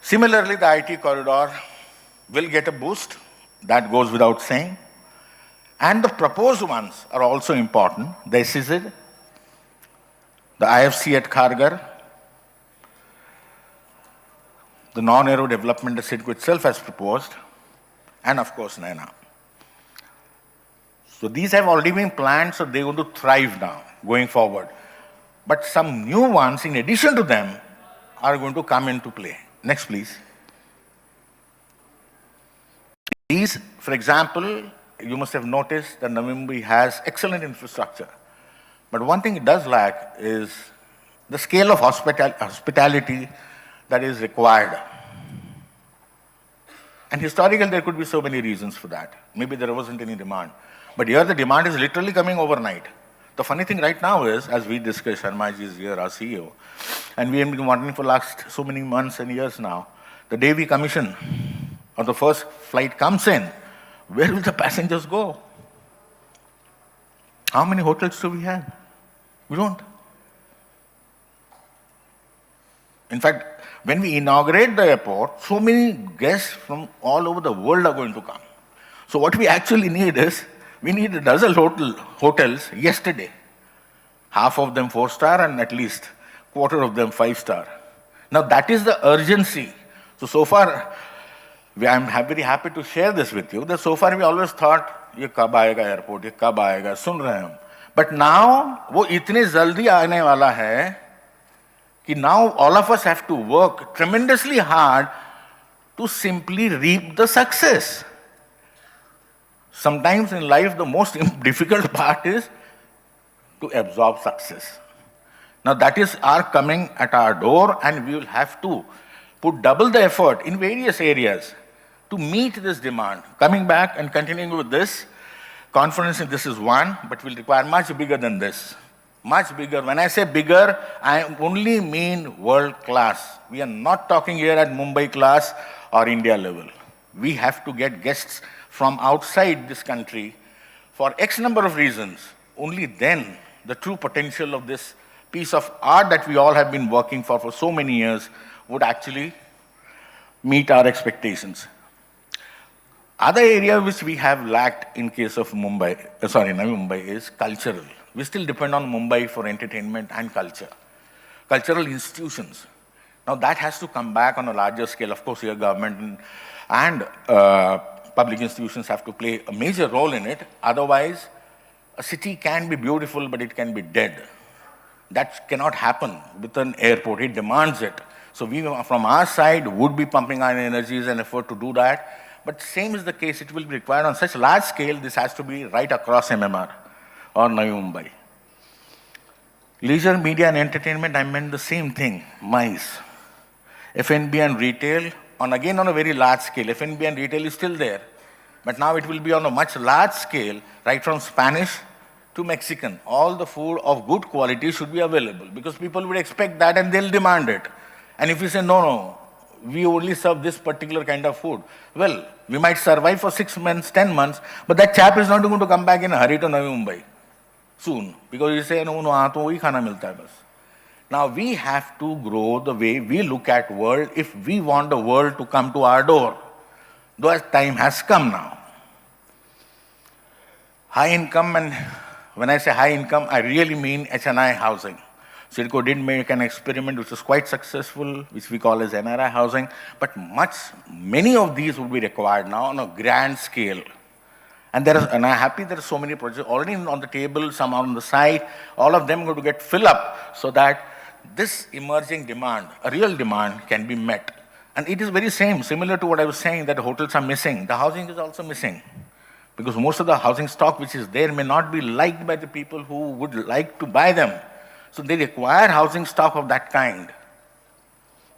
Similarly, the IT corridor will get a boost. That goes without saying. And the proposed ones are also important. The SEZ, the IFC at Kharghar, the non-aero development that CIDCO itself has proposed, and of course, Naina. So these have already been planned, so they're going to thrive now, going forward. But some new ones, in addition to them, are going to come into play. Next, please. These, for example, you must have noticed that Navi Mumbai has excellent infrastructure. But one thing it does lack is the scale of hospitality that is required. And historically, there could be so many reasons for that. Maybe there wasn't any demand. But here the demand is literally coming overnight. The funny thing right now is, as we discussed, Sharma ji is here, our CEO, and we have been wondering for last so many months and years now, the day we commission or the first flight comes in, where will the passengers go? How many hotels do we have? We don't. In fact, when we inaugurate the airport, so many guests from all over the world are going to come. So what we actually need is, we need a dozen hotels yesterday. Half of them 4-star and at least quarter of them 5-star. Now that is the urgency. So far, I'm very happy to share this with you, that so far we always thought, ये कब आएगा airport, ये कब आएगा, सुन रहे हैं हम. But now, वो इतने जल्दी आने वाला है कि now all of us have to work tremendously hard to simply reap the success. Sometimes in life, the most difficult part is to absorb success. Now that is our coming at our door, and we will have to put double the effort in various areas to meet this demand. Coming back and continuing with this, confidence in this is one, but will require much bigger than this. Much bigger. When I say bigger, I only mean world class. We are not talking here at Mumbai class or India level. We have to get guests from outside this country for X number of reasons. Only then the true potential of this piece of art that we all have been working for so many years would actually meet our expectations. Other area which we have lacked in case of Navi Mumbai is cultural. We still depend on Mumbai for entertainment and culture. Cultural institutions. Now that has to come back on a larger scale. Of course, your government and public institutions have to play a major role in it. Otherwise, a city can be beautiful, but it can be dead. That cannot happen with an airport. It demands it. So we, from our side, would be pumping our energies and effort to do that. But same is the case. It will be required on such large scale. This has to be right across MMR or Navi Mumbai. Leisure, media and entertainment, I meant the same thing, MICE. F&B and retail, again on a very large scale. F&B and retail is still there. But now it will be on a much large scale, right from Spanish to Mexican. All the food of good quality should be available because people would expect that and they'll demand it. And if you say, no, we only serve this particular kind of food, well, we might survive for 6 months, 10 months, but that chap is not going to come back in a hurry to Navi Mumbai soon because you say, no, to wahi khana milta hai bas. Now we have to grow the way we look at world if we want the world to come to our door. Though time has come now. High income, and when I say high income, I really mean HNI housing. CIDCO did make an experiment which was quite successful, which we call as NRI housing, but many of these will be required now on a grand scale. And I'm happy there are so many projects already on the table, some are on the side, all of them are going to get filled up so that this emerging demand, a real demand, can be met. And it is very similar to what I was saying, that hotels are missing. The housing is also missing. Because most of the housing stock which is there may not be liked by the people who would like to buy them. So they require housing stock of that kind.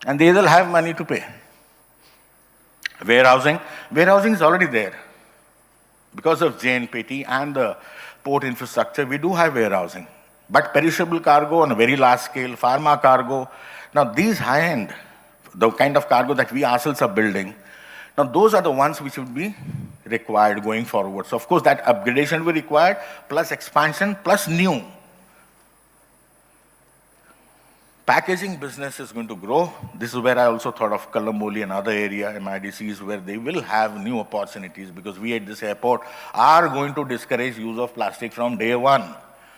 And they will have money to pay. Warehousing is already there. Because of JNPT and the port infrastructure, we do have warehousing. But perishable cargo on a very large scale, pharma cargo, now these high-end, the kind of cargo that we ourselves are building, now those are the ones which would be required going forward. So of course that upgradation will be required, plus expansion, plus new. Packaging business is going to grow. This is where I also thought of Kalamboli and other area, MIDCs, where they will have new opportunities because we at this airport are going to discourage use of plastic from day one.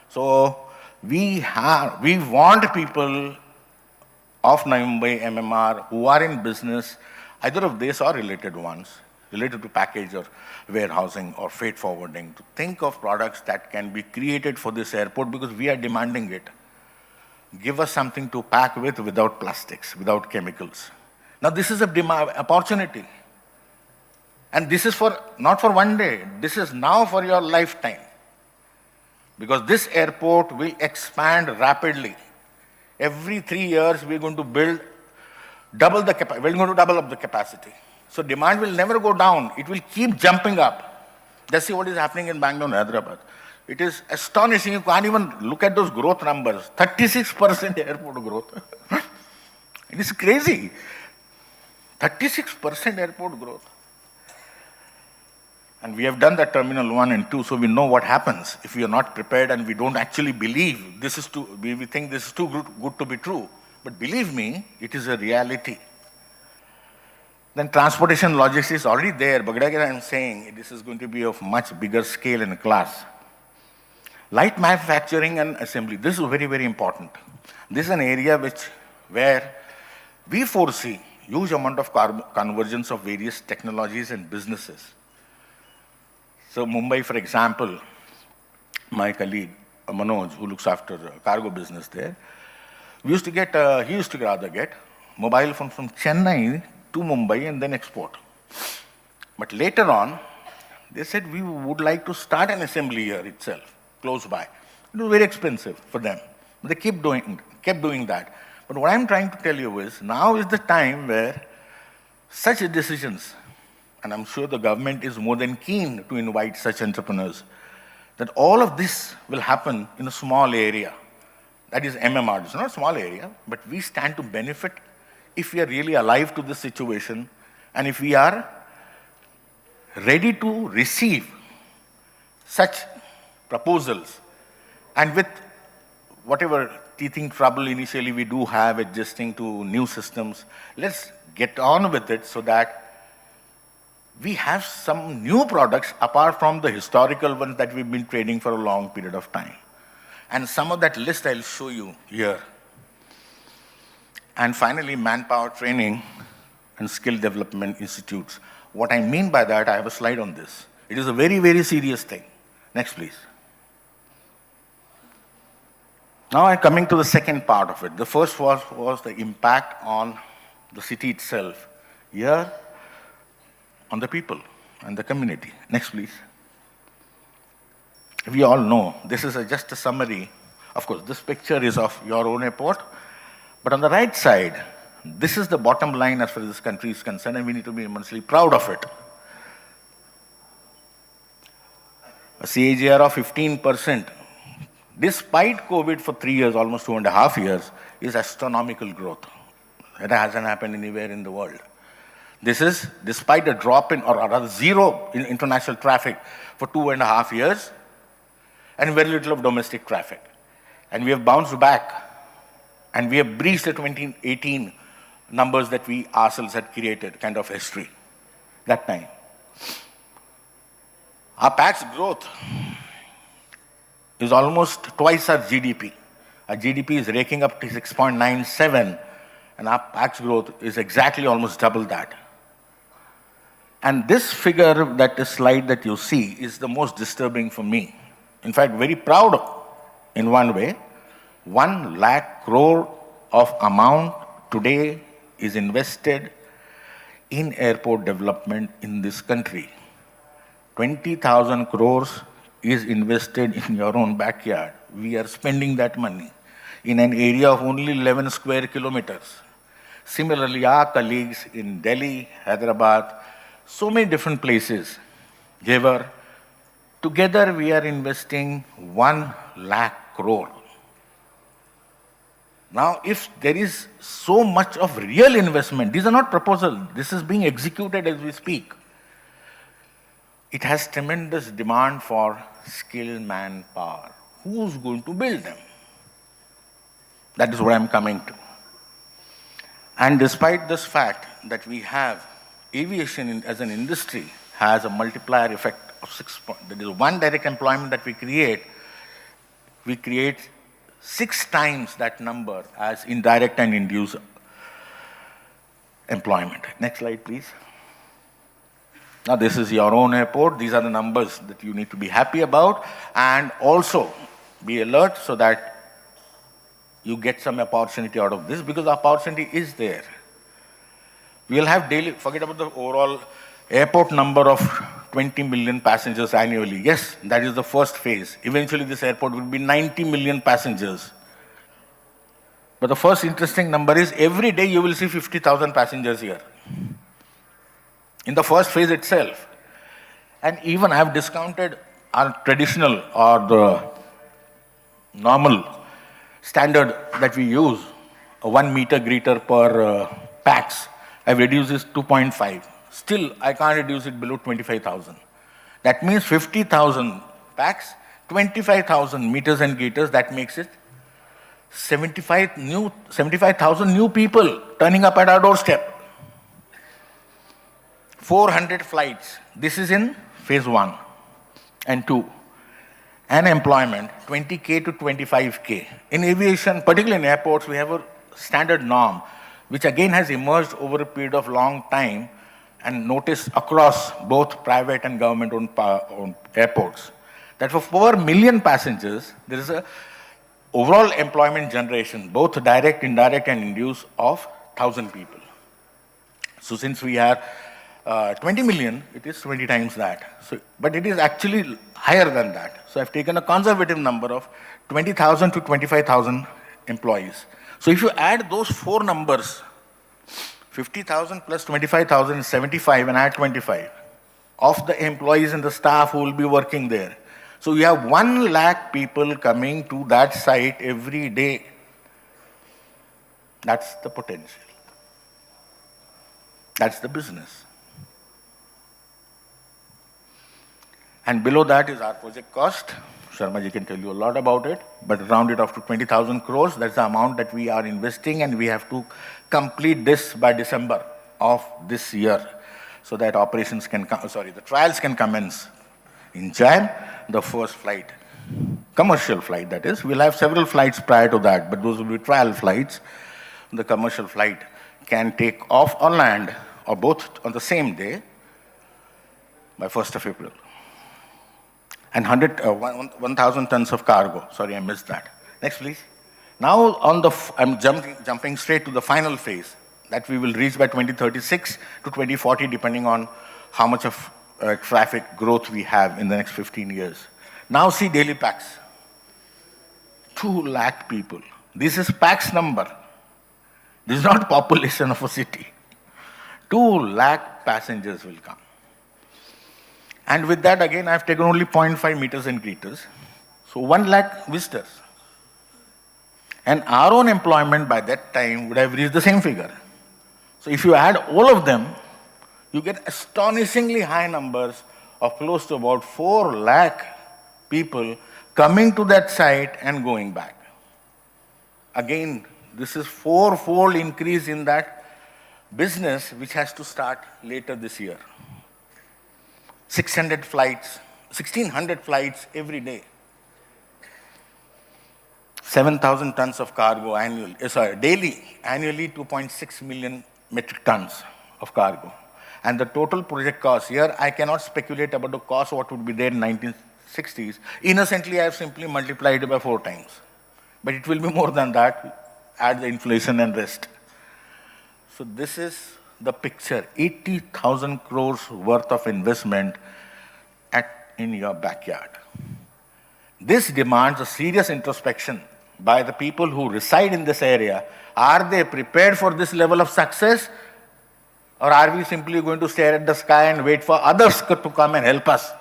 So we want people of Navi Mumbai, MMR, who are in business, either of these or related ones, related to package or warehousing or freight forwarding, to think of products that can be created for this airport because we are demanding it. Give us something to pack with without plastics, without chemicals. Now this is an opportunity. And this is not for one day. This is now for your lifetime. Because this airport will expand rapidly. Every 3 years, we're going to build double the capacity. We're going to double up the capacity. So demand will never go down. It will keep jumping up. Just see what is happening in Bangalore and Hyderabad. It is astonishing. You can't even look at those growth numbers. 36% airport growth. It is crazy. 36% airport growth. And we have done that Terminal 1 and 2, so we know what happens if we are not prepared and we don't actually believe we think this is too good to be true. But believe me, it is a reality. Then transportation logistics is already there, but again I'm saying this is going to be of much bigger scale and class. Light manufacturing and assembly, this is very, very important. This is an area where We foresee huge amount of convergence of various technologies and businesses. So Mumbai, for example, my colleague Manoj, who looks after cargo business there, he used to rather get mobile phone from Chennai to Mumbai and then export. But later on, they said we would like to start an assembly here itself, close by. It was very expensive for them. They kept doing that. But what I'm trying to tell you is, now is the time where such decisions, and I'm sure the government is more than keen to invite such entrepreneurs, that all of this will happen in a small area. That is MMR. It's not a small area, but we stand to benefit if we are really alive to this situation and if we are ready to receive such proposals. And with whatever teething trouble initially we do have adjusting to new systems, let's get on with it so that we have some new products apart from the historical ones that we've been trading for a long period of time. And some of that list I'll show you here. And finally, manpower training and skill development institutes. What I mean by that, I have a slide on this. It is a very, very serious thing. Next, please. Now I'm coming to the second part of it. The first was the impact on the city itself. Here, on the people and the community. Next, please. We all know, this is just a summary. Of course, this picture is of your own airport, but on the right side, this is the bottom line as far as this country is concerned, and we need to be immensely proud of it. A CAGR of 15%, despite COVID for 3 years, almost 2.5 years, is astronomical growth. That hasn't happened anywhere in the world. This is despite a drop in, or rather zero in international traffic for 2.5 years, and very little of domestic traffic. And we have bounced back, and we have breached the 2018 numbers that we ourselves had created, kind of history, that time. Our PAX growth is almost twice our GDP. Our GDP is raking up to 6.97, and our PAX growth is exactly almost double that. And this figure, that slide that you see, is the most disturbing for me. In fact, very proud of, in one way. 1 lakh crore of amount today is invested in airport development in this country. 20,000 crores is invested in your own backyard. We are spending that money in an area of only 11 square kilometers. Similarly, our colleagues in Delhi, Hyderabad, so many different places, together we are investing 1 lakh crore. Now, if there is so much of real investment, these are not proposals, this is being executed as we speak. It has tremendous demand for skilled manpower. Who's going to build them? That is what I'm coming to. And despite this fact that we have aviation as an industry has a multiplier effect of 6 points. That is one direct employment that we create 6 times that number as indirect and induced employment. Next slide, please. Now, this is your own airport. These are the numbers that you need to be happy about, and also be alert so that you get some opportunity out of this, because the opportunity is there. We'll have daily, forget about the overall airport number of 20 million passengers annually. Yes, that is the first phase. Eventually, this airport will be 90 million passengers. But the first interesting number is every day you will see 50,000 passengers here in the first phase itself. And even I have discounted our traditional or the normal standard that we use, a 1 meter greeter per pax. I've reduced this to 2.5. Still, I can't reduce it below 25,000. That means 50,000 pax, 25,000 meters and greeters. That makes it 75,000 new people turning up at our doorstep. 400 flights. This is in phase 1 and 2. And employment, 20K to 25K. In aviation, particularly in airports, we have a standard norm. which again has emerged over a period of long time and noticed across both private and government-owned airports, that for 4 million passengers, there is a overall employment generation, both direct, indirect, and induced, of 1,000 people. So since we are 20 million, it is 20 times that. So, but it is actually higher than that. So I've taken a conservative number of 20,000 to 25,000 employees. So if you add those four numbers, 50,000 plus 25,000 is 75, and add 25 of the employees and the staff who will be working there. So you have 1 lakh people coming to that site every day. That's the potential. That's the business. And below that is our project cost. Sharma ji can tell you a lot about it, but round it off to 20,000 crores. That's the amount that we are investing, and we have to complete this by December of this year, so that operations can the trials can commence in Jan, the first flight, commercial flight that is. We'll have several flights prior to that, but those will be trial flights. The commercial flight can take off or land, or both on the same day, by 1st of April. And 1,000 tons of cargo. Sorry, I missed that. Next, please. Now, I'm jumping straight to the final phase that we will reach by 2036 to 2040, depending on how much of traffic growth we have in the next 15 years. Now, see daily packs. 2 lakh people. This is packs number. This is not population of a city. 2 lakh passengers will come. And with that, again, I've taken only 0.5 meters and greeters. So 1 lakh visitors. And our own employment by that time would have reached the same figure. So if you add all of them, you get astonishingly high numbers of close to about 4 lakh people coming to that site and going back. Again, this is 4-fold increase in that business, which has to start later this year. 1,600 flights every day. 7,000 tons of cargo daily, annually 2.6 million metric tons of cargo. And the total project cost, here I cannot speculate about the cost, what would be there in 1960s. Innocently, I have simply multiplied it by 4 times. But it will be more than that, add the inflation and rest. So this is the picture, 80,000 crores worth of investment in your backyard. This demands a serious introspection by the people who reside in this area. Are they prepared for this level of success? Or are we simply going to stare at the sky and wait for others to come and help us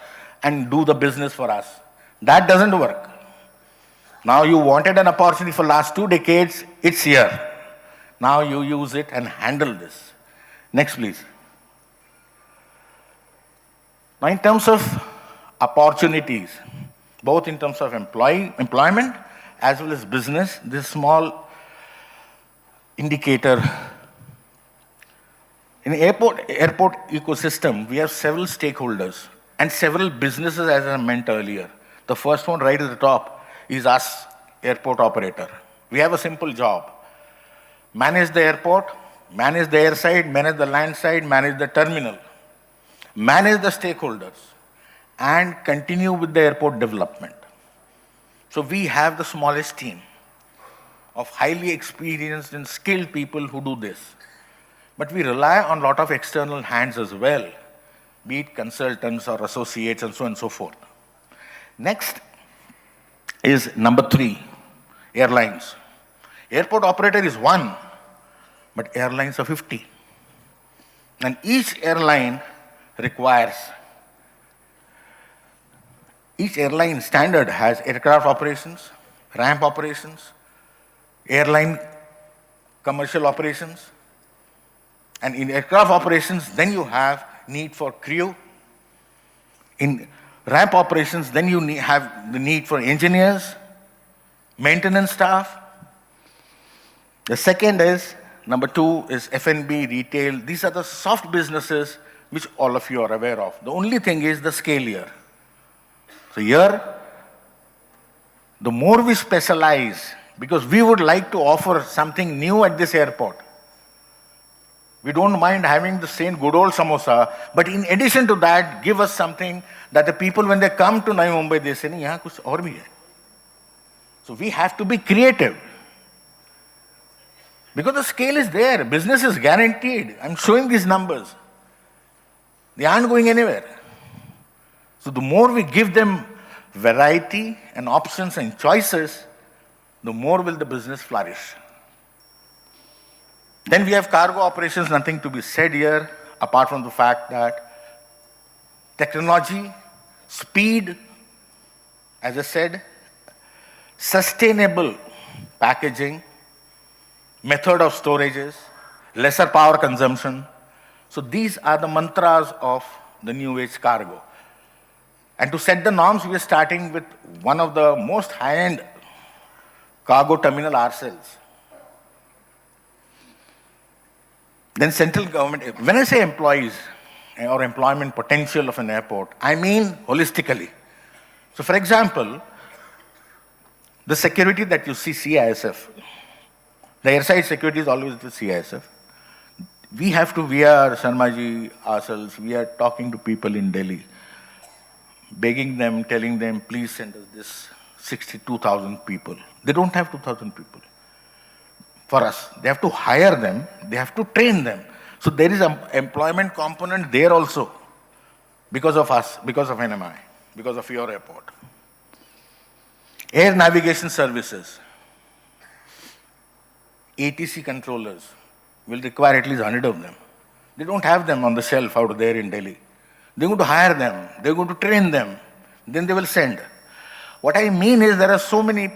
and do the business for us? That doesn't work. Now you wanted an opportunity for last 2 decades, it's here. Now you use it and handle this. Next, please. Now, in terms of opportunities, both in terms of employment as well as business, this small indicator. In the airport ecosystem, we have several stakeholders and several businesses, as I meant earlier. The first one right at the top is us, airport operator. We have a simple job. Manage the airport, manage the airside, manage the land side, manage the terminal, manage the stakeholders, and continue with the airport development. So we have the smallest team of highly experienced and skilled people who do this. But we rely on a lot of external hands as well, be it consultants or associates and so on and so forth. Next is number 3, airlines. Airport operator is 1, but airlines are 50. And each airline standard has aircraft operations, ramp operations, airline commercial operations. And in aircraft operations, then you have need for crew. In ramp operations, then you have the need for engineers, maintenance staff. The second is, number 2 is F&B, retail. These are the soft businesses which all of you are aware of. The only thing is the scale here. So here, the more we specialize, because we would like to offer something new at this airport. We don't mind having the same good old samosa, but in addition to that, give us something that the people, when they come to Navi Mumbai, they say, "Yahan kuch aur bhi hai." So we have to be creative. Because the scale is there, business is guaranteed. I'm showing these numbers. They aren't going anywhere. So the more we give them variety and options and choices, the more will the business flourish. Then we have cargo operations, nothing to be said here, apart from the fact that technology, speed, as I said, sustainable packaging, method of storages, lesser power consumption. So these are the mantras of the new age cargo. And to set the norms, we are starting with one of the most high-end cargo terminal ourselves. Then central government, when I say employees or employment potential of an airport, I mean holistically. So for example, the security that you see, CISF, the airside security is always the CISF. We are Sharmaji ourselves, we are talking to people in Delhi, begging them, telling them, please send us this 62,000 people. They don't have 2,000 people. For us, they have to hire them, they have to train them. So there is an employment component there also, because of us, because of NMI, because of your airport. Air navigation services, ATC controllers will require at least 100 of them. They don't have them on the shelf out there in Delhi. They're going to hire them, they're going to train them, then they will send. What I mean is there are so many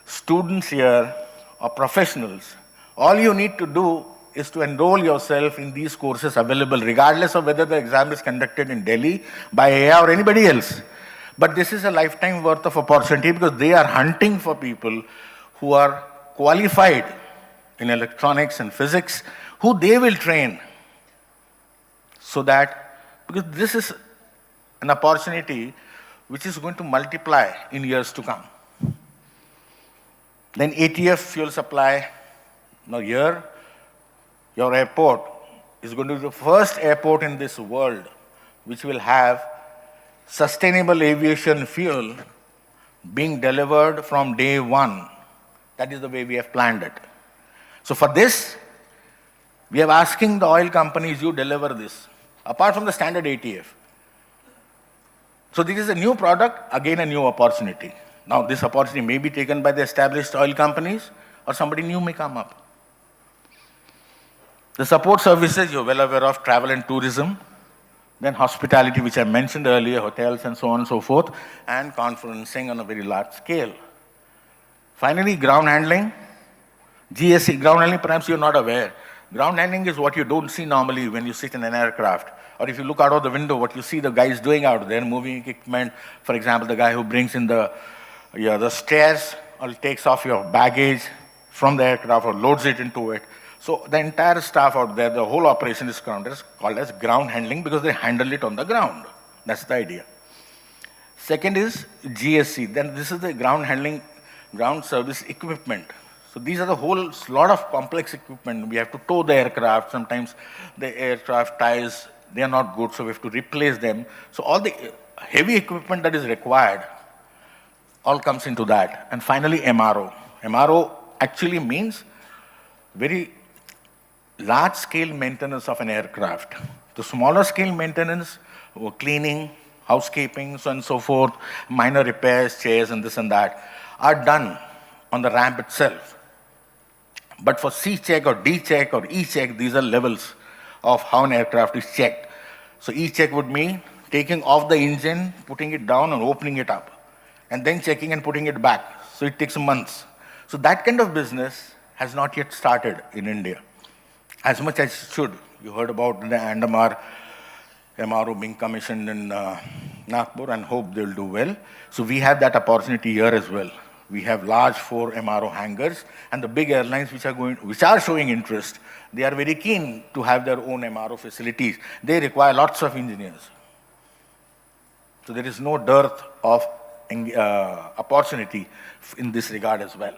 students here or professionals. All you need to do is to enroll yourself in these courses available, regardless of whether the exam is conducted in Delhi by AI or anybody else. But this is a lifetime worth of opportunity because they are hunting for people who are qualified in electronics and physics, who they will train. So that, because this is an opportunity which is going to multiply in years to come. Then ATF fuel supply. Now here, your airport is going to be the first airport in this world which will have sustainable aviation fuel being delivered from day one. That is the way we have planned it. So for this, we are asking the oil companies, you deliver this, apart from the standard ATF. So this is a new product, again a new opportunity. Now this opportunity may be taken by the established oil companies or somebody new may come up. The support services, you're well aware of, travel and tourism, then hospitality, which I mentioned earlier, hotels and so on and so forth, and conferencing on a very large scale. Finally, ground handling. GSC, ground handling, perhaps you're not aware. Ground handling is what you don't see normally when you sit in an aircraft. Or if you look out of the window, what you see the guys doing out there, moving equipment. For example, the guy who brings in the stairs or takes off your baggage from the aircraft or loads it into it. So the entire staff out there, the whole operation is called as ground handling because they handle it on the ground. That's the idea. Second is GSC. Then this is the ground handling, ground service equipment. So these are the whole lot of complex equipment. We have to tow the aircraft. Sometimes the aircraft tires, they are not good, so we have to replace them. So all the heavy equipment that is required all comes into that. And finally, MRO. MRO actually means very large-scale maintenance of an aircraft. The smaller scale maintenance, cleaning, housekeeping, so on and so forth, minor repairs, chairs and this and that, are done on the ramp itself. But for C-check or D-check or E-check, these are levels of how an aircraft is checked. So E-check would mean taking off the engine, putting it down and opening it up, and then checking and putting it back. So it takes months. So that kind of business has not yet started in India, as much as it should. You heard about the Andamar MRO being commissioned in Nagpur and hope they'll do well. So we have that opportunity here as well. We have large 4 MRO hangars, and the big airlines which are showing interest, they are very keen to have their own MRO facilities. They require lots of engineers. So there is no dearth of opportunity in this regard as well.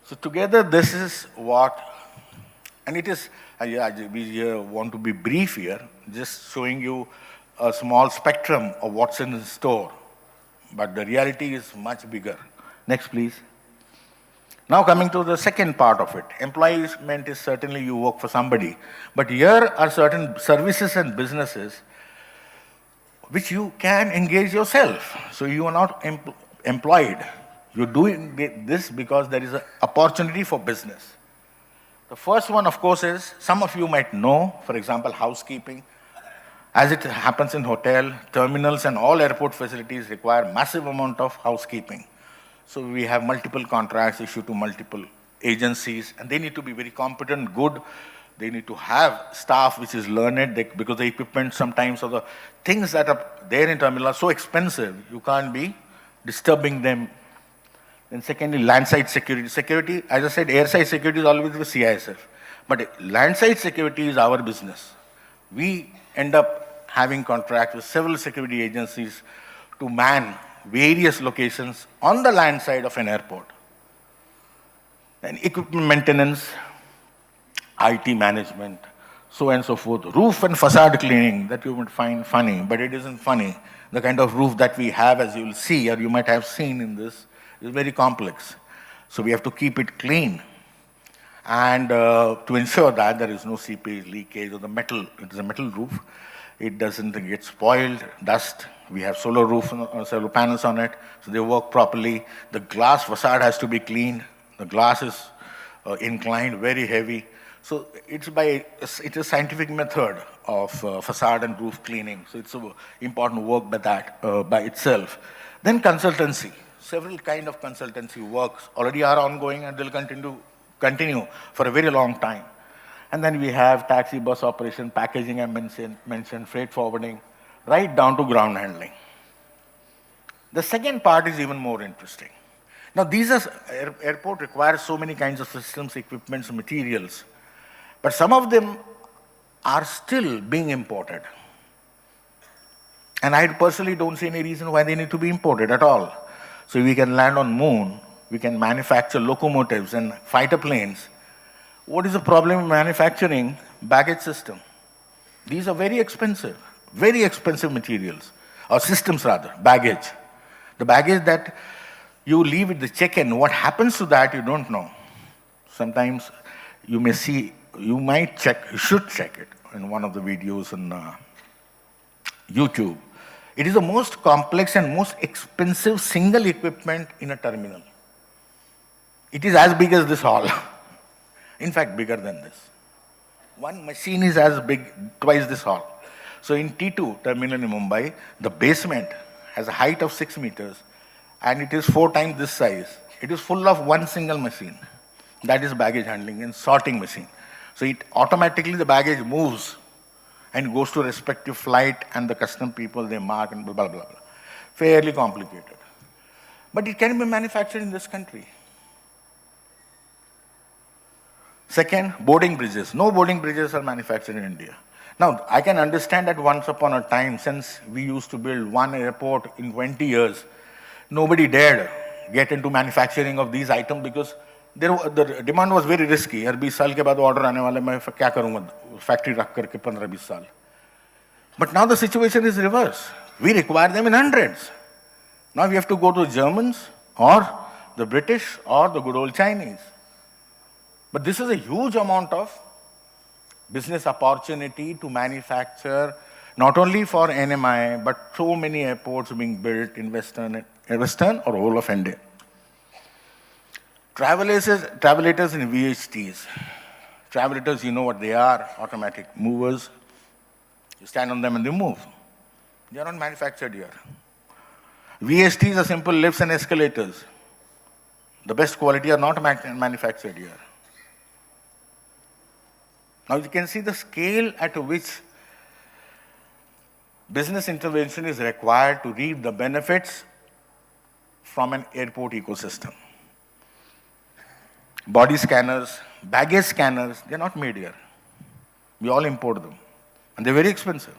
So together, this is what And it is, we want to be brief here, just showing you a small spectrum of what's in the store. But the reality is much bigger. Next, please. Now coming to the second part of it. Employment is certainly you work for somebody. But here are certain services and businesses which you can engage yourself. So you are not employed. You're doing this because there is an opportunity for business. The first one, of course, is, some of you might know, for example, housekeeping. As it happens in hotel, terminals and all airport facilities require massive amount of housekeeping. So we have multiple contracts issued to multiple agencies, and they need to be very competent, good. They need to have staff which is learned, because the equipment sometimes, or the things that are there in terminal are so expensive, you can't be disturbing them. And secondly, landside security. Security, as I said, airside security is always with CISF. But landside security is our business. We end up having contracts with several security agencies to man various locations on the land side of an airport. And equipment maintenance, IT management, so on and so forth. Roof and facade cleaning that you would find funny, but it isn't funny. The kind of roof that we have, as you will see, or you might have seen in this, is very complex. So we have to keep it clean. And to ensure that there is no seepage, leakage, or the metal, it is a metal roof, it doesn't get spoiled, dust. We have solar roof, solar panels on it, so they work properly. The glass facade has to be cleaned. The glass is inclined, very heavy. So it's a scientific method of facade and roof cleaning. So it's an important work by that, by itself. Then consultancy. Several kind of consultancy works already are ongoing and they'll continue for a very long time. And then we have taxi, bus operation, packaging I mentioned, freight forwarding, right down to ground handling. The second part is even more interesting. Now these airport requires so many kinds of systems, equipments, materials, but some of them are still being imported. And I personally don't see any reason why they need to be imported at all. So we can land on moon, we can manufacture locomotives and fighter planes. What is the problem in manufacturing baggage system? These are very expensive materials, or systems rather, baggage. The baggage that you leave at the check-in, what happens to that you don't know. Sometimes you may see, you might check, you should check it in one of the videos on YouTube. It is the most complex and most expensive single equipment in a terminal. It is as big as this hall. In fact, bigger than this. One machine is as big, twice this hall. So in T2 terminal in Mumbai, the basement has a height of 6 meters and it is 4 times this size. It is full of one single machine. That is baggage handling and sorting machine. So it automatically the baggage moves and goes to respective flight and the custom people, they mark and blah, blah, blah. Fairly complicated. But it can be manufactured in this country. Second, boarding bridges. No boarding bridges are manufactured in India. Now, I can understand that once upon a time, since we used to build one airport in 20 years, nobody dared get into manufacturing of these items because the demand was very risky. 20 साल के बाद order आने वाले मैं क्या करूँगा factory रख करके 15-20 साल. But now the situation is reverse. We require them in hundreds. Now we have to go to the Germans or the British or the good old Chinese. But this is a huge amount of business opportunity to manufacture, not only for NMI, but so many airports being built in Western or whole of India. Travelators and VHTs. Travelators, you know what they are, automatic movers. You stand on them and they move. They are not manufactured here. VHTs are simple lifts and escalators. The best quality are not manufactured here. Now you can see the scale at which business intervention is required to reap the benefits from an airport ecosystem. Body scanners, baggage scanners, they're not made here. We all import them. And they're very expensive.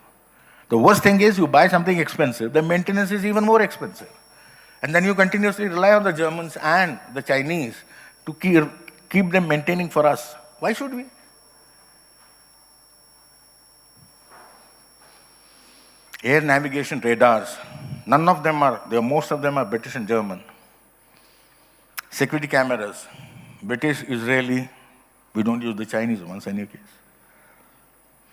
The worst thing is you buy something expensive, the maintenance is even more expensive. And then you continuously rely on the Germans and the Chinese to keep them maintaining for us. Why should we? air navigation radars. None of them are, most of them are British and German. Security cameras, British, Israeli, we don't use the Chinese ones in any case.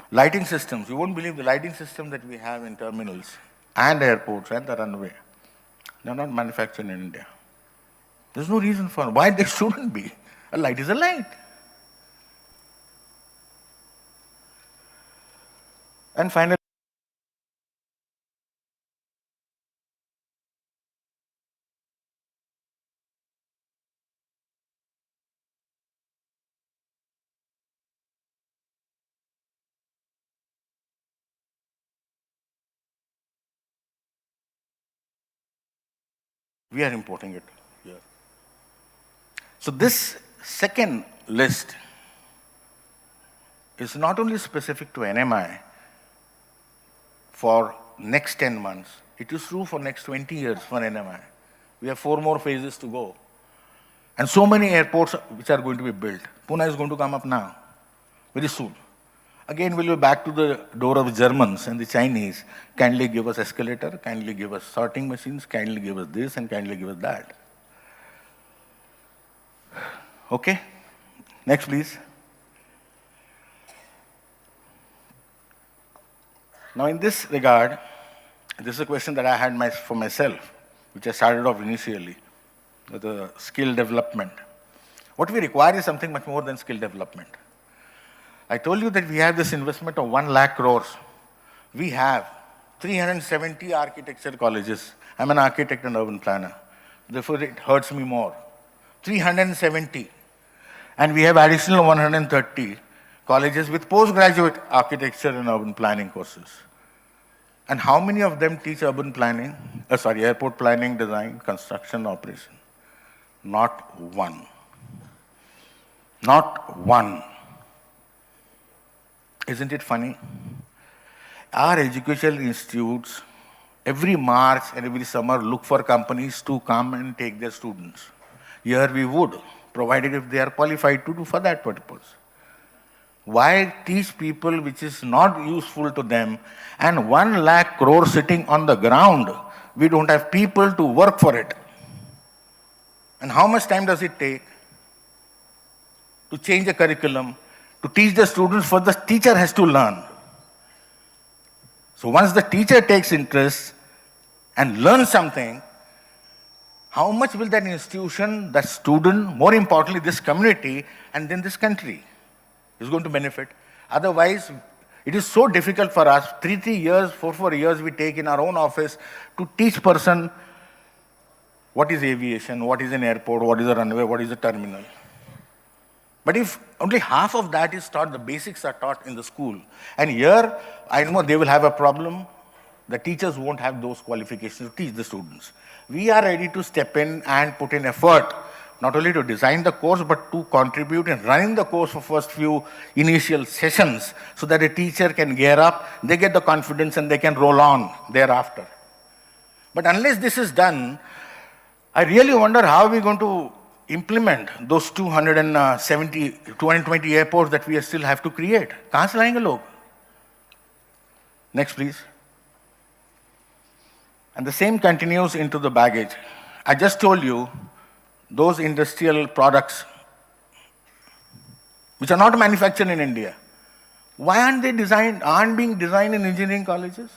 Lighting systems, you won't believe the lighting system that we have in terminals and airports and the runway. They're not manufactured in India. There's no reason for why they shouldn't be. A light is a light. And finally, we are importing it here. So this second list is not only specific to NMI for next 10 months, it is true for next 20 years for NMI. We have 4 more phases to go. And so many airports which are going to be built. Pune is going to come up now, very soon. Again, we'll be back to the door of the Germans and the Chinese. Kindly give us escalator, kindly give us sorting machines, kindly give us this and kindly give us that. Okay, next please. Now in this regard, this is a question that I had for myself, which I started off initially, with the skill development. What we require is something much more than skill development. I told you that we have this investment of 1 lakh crores. We have 370 architecture colleges. I'm an architect and urban planner. Therefore, it hurts me more. 370. And we have additional 130 colleges with postgraduate architecture and urban planning courses. And how many of them teach urban planning? Airport planning, design, construction, operation? Not one. Not one. Isn't it funny? Our educational institutes, every March and every summer, look for companies to come and take their students. Here we would, provided if they are qualified to do for that purpose. Why teach people which is not useful to them, and 1 lakh crore sitting on the ground, we don't have people to work for it. And how much time does it take to change a curriculum, to teach the students? For the teacher has to learn. So once the teacher takes interest and learns something, how much will that institution, that student, more importantly this community, and then this country is going to benefit? Otherwise, it is so difficult for us, 3 years, 4 years we take in our own office to teach person what is aviation, what is an airport, what is a runway, what is a terminal. But if only half of that is taught, the basics are taught in the school. And here, I know they will have a problem. The teachers won't have those qualifications to teach the students. We are ready to step in and put in effort, not only to design the course, but to contribute in running the course for first few initial sessions, so that a teacher can gear up, they get the confidence and they can roll on thereafter. But unless this is done, I really wonder how we're going to implement those 220 airports that we still have to create. Kahan se layenge log? Next, please. And the same continues into the baggage. I just told you those industrial products which are not manufactured in India, why aren't being designed in engineering colleges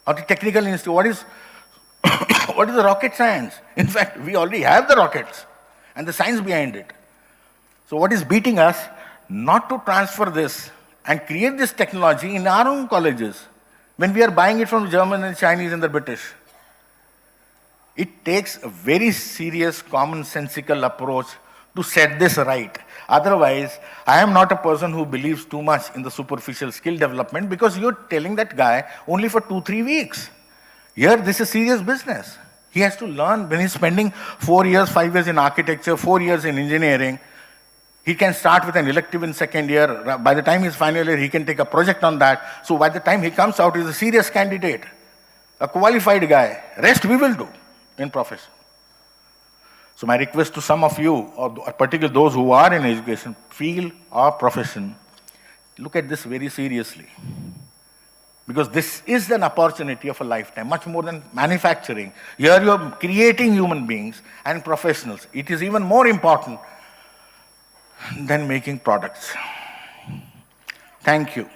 or the technical institute? What is the rocket science? In fact, we already have the rockets and the science behind it. So what is beating us? Not to transfer this and create this technology in our own colleges when we are buying it from the German and Chinese and the British. It takes a very serious commonsensical approach to set this right. Otherwise, I am not a person who believes too much in the superficial skill development, because you're telling that guy only for 2-3 weeks. Here, this is serious business. He has to learn. When he's spending 4 years, 5 years in architecture, 4 years in engineering, he can start with an elective in second year. By the time he's final year, he can take a project on that. So by the time he comes out, he's a serious candidate, a qualified guy. Rest we will do in profession. So my request to some of you, or particularly those who are in education, field or profession, look at this very seriously. because this is an opportunity of a lifetime, much more than manufacturing. Here you are creating human beings and professionals. It is even more important than making products. Thank you.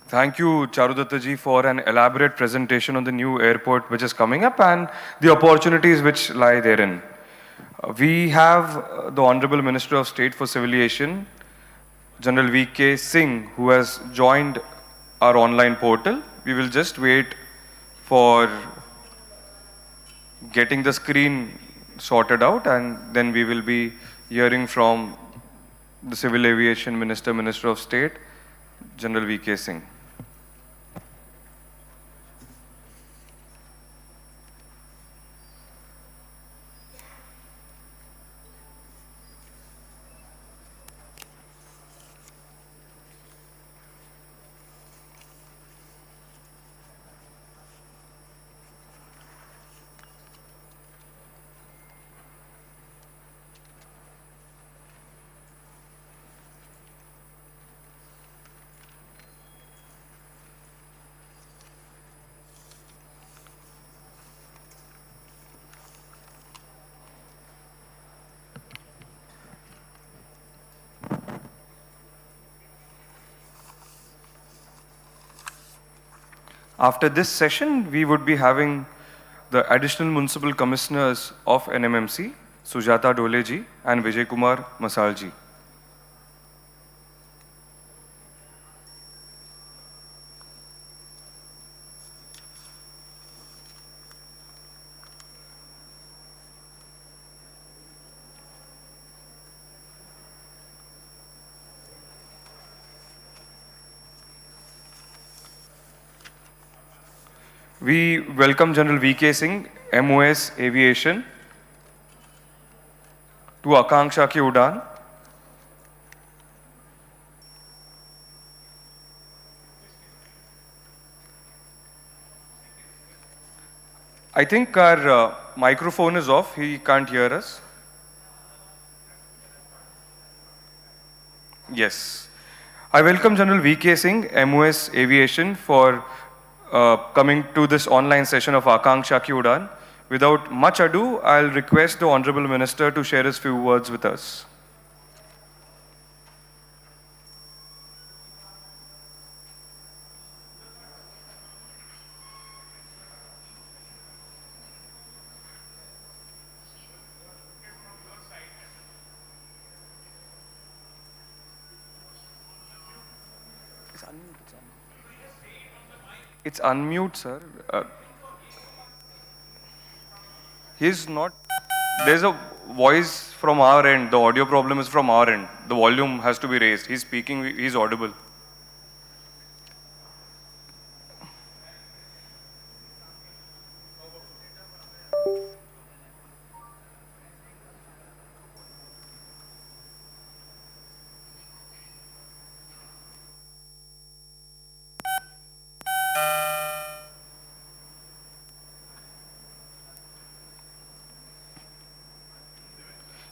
Thank you, Charudatta ji, for an elaborate presentation on the new airport which is coming up and the opportunities which lie therein. We have the Honorable Minister of State for Civil Aviation, General V.K. Singh, who has joined our online portal. We will just wait for getting the screen sorted out, and then we will be hearing from the Civil Aviation Minister, Minister of State, General V.K. Singh. After this session, we would be having the Additional Municipal Commissioners of NMMC, Sujata Doleji and Vijay Kumar Masalji. We welcome General V.K. Singh, MOS Aviation, to Akanksha Ki Udan. I think our microphone is off, he can't hear us. Yes. I welcome General V.K. Singh, MOS Aviation, for coming to this online session of Akanksha Ki Udan. Without much ado, I'll request the Honorable Minister to share his few words with us. It's unmute, sir. He's not. There's a voice from our end. The audio problem is from our end. The volume has to be raised. He's speaking, he's audible.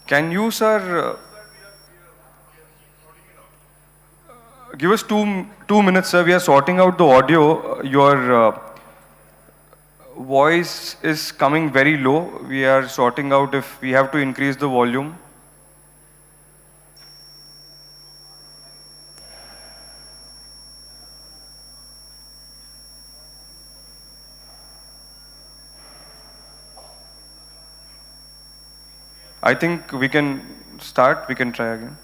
Can you, sir, give us two minutes, sir. We are sorting out the audio. Your voice is coming very low. We are sorting out if we have to increase the volume. I think we can start, we can try again.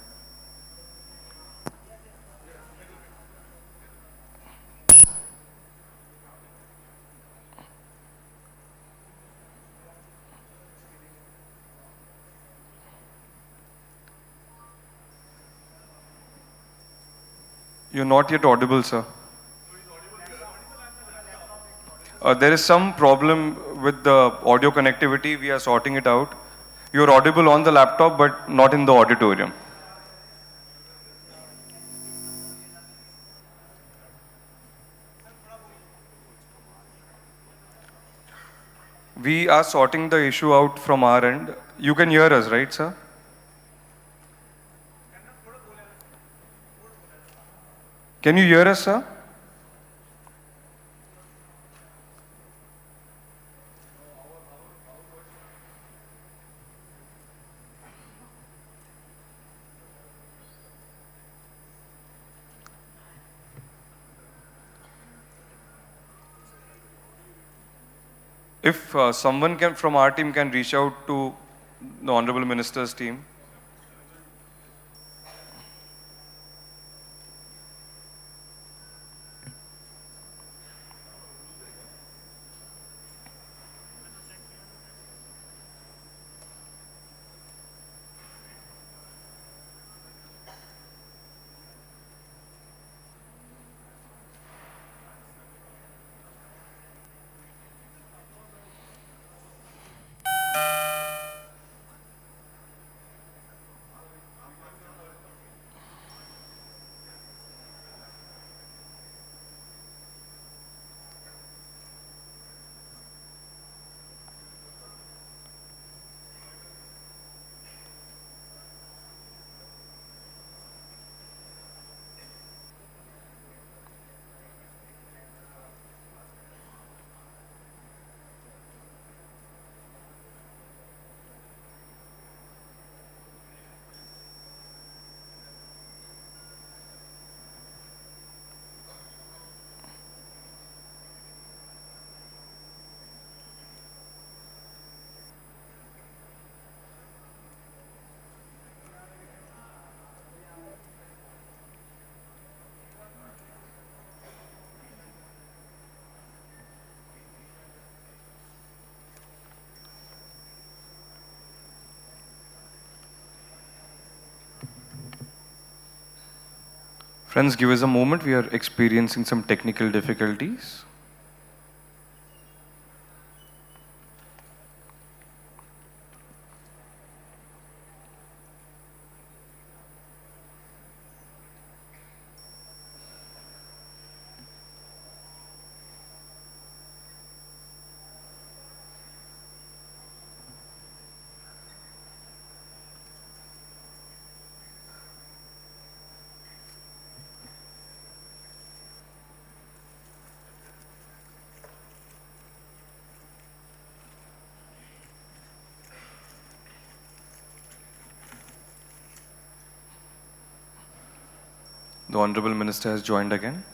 You're not yet audible, sir. There is some problem with the audio connectivity. We are sorting it out. You're audible on the laptop, but not in the auditorium. We are sorting the issue out from our end. You can hear us, right, sir? Can you hear us, sir? If someone can from our team can reach out to the Honorable Minister's team. Friends, give us a moment. We are experiencing some technical difficulties. The Honorable Minister has joined again.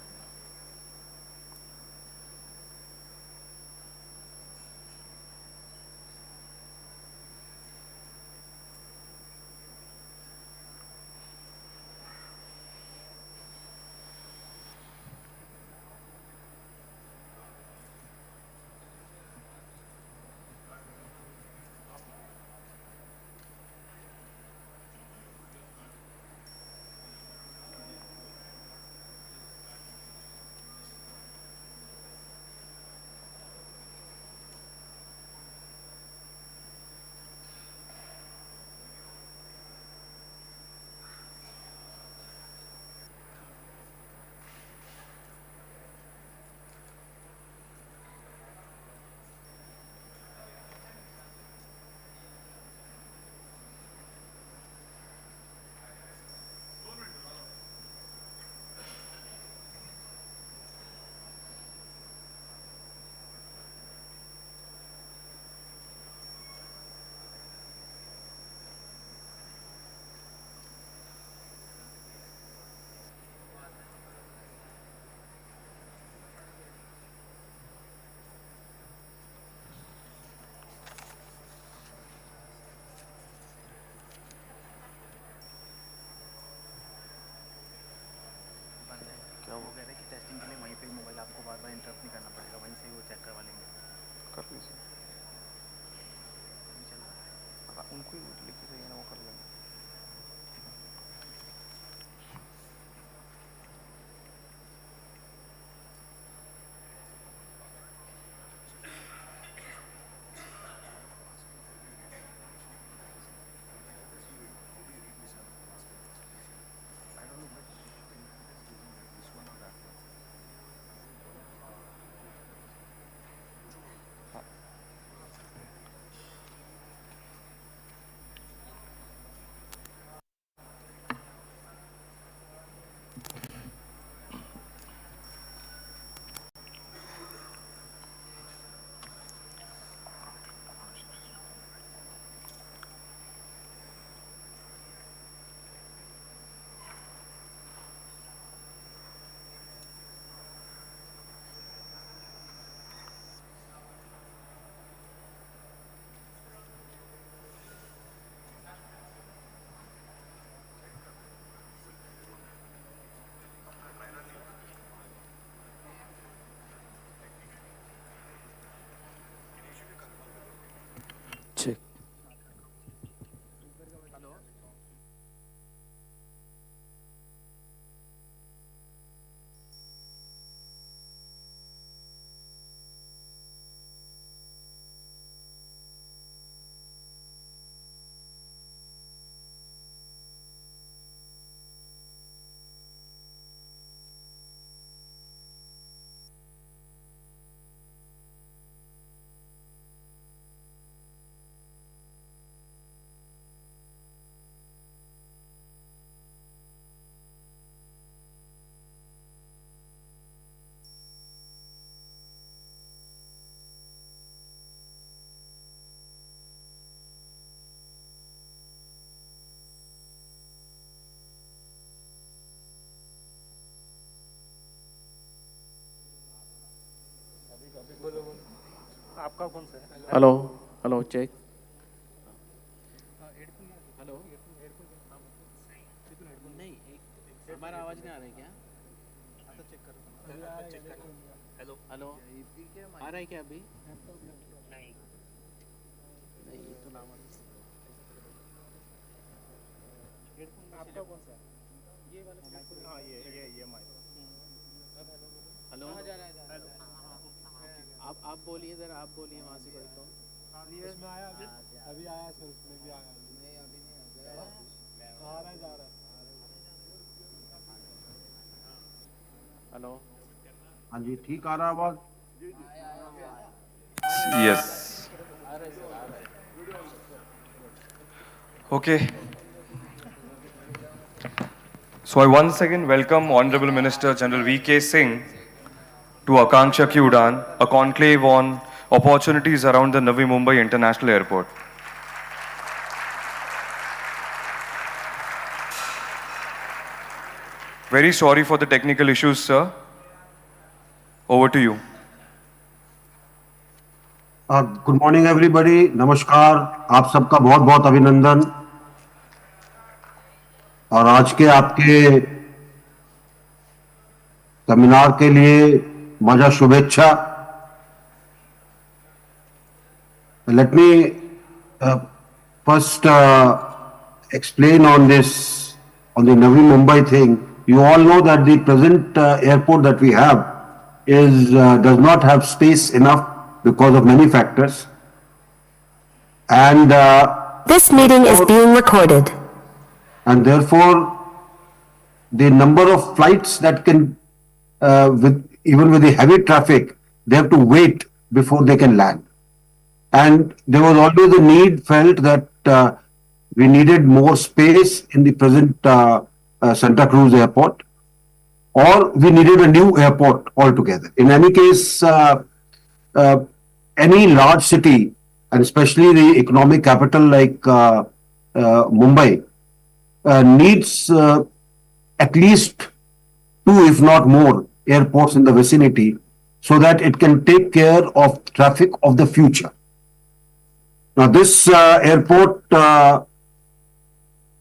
क्या वो कह रहे हैं कि testing के लिए वहीं पे मोबाइल आपको बार बार इंटरप्ट नहीं करना पड़ेगा, वहीं से ही वो चेक करवा लेंगे।
कर लीजिए।
नहीं चल रहा।
उनको ही लिखी गई है ना, वो कर लेंगे।
आपका कौन सा है? Hello hello check. हेलो नहीं, हमारा आवाज नहीं आ रहा है क्या? चेक करो। हेलो हेलो आ रहा है क्या अभी? नहीं नहीं, ये तो नाम आपका कौन सा? ये वाला। हाँ ये माइक। हेलो आप बोलिए जरा, आप बोलिए वहाँ से कोई तो। इसमें आया अभी आया सर, उसमें भी आया। नहीं अभी नहीं आया, आ रहा है, जा रहा है। हेलो
हाँ जी, ठीक आ रहा आवाज?
Yes. Okay. So I once again welcome Honorable Minister General V.K. Singh to Akanksha Ki Udan, a conclave on opportunities around the Navi Mumbai International Airport. Very sorry for the technical issues, sir. Over to you.
Good morning everybody, नमस्कार। आप सबका बहुत बहुत अभिनंदन और आज के आपके सेमिनार के लिए मजा शुभेच्छा। Let me first explain on this, on the Navi Mumbai thing. You all know that the present airport that we have does not have space enough because of many factors, and
This meeting is being recorded.
and therefore the number of flights that can even with the heavy traffic, they have to wait before they can land. And there was always a need felt that we needed more space in the present Santa Cruz airport, or we needed a new airport altogether. In any case, any large city, and especially the economic capital like Mumbai, needs at least two, if not more, airports in the vicinity so that it can take care of traffic of the future. Now, this airport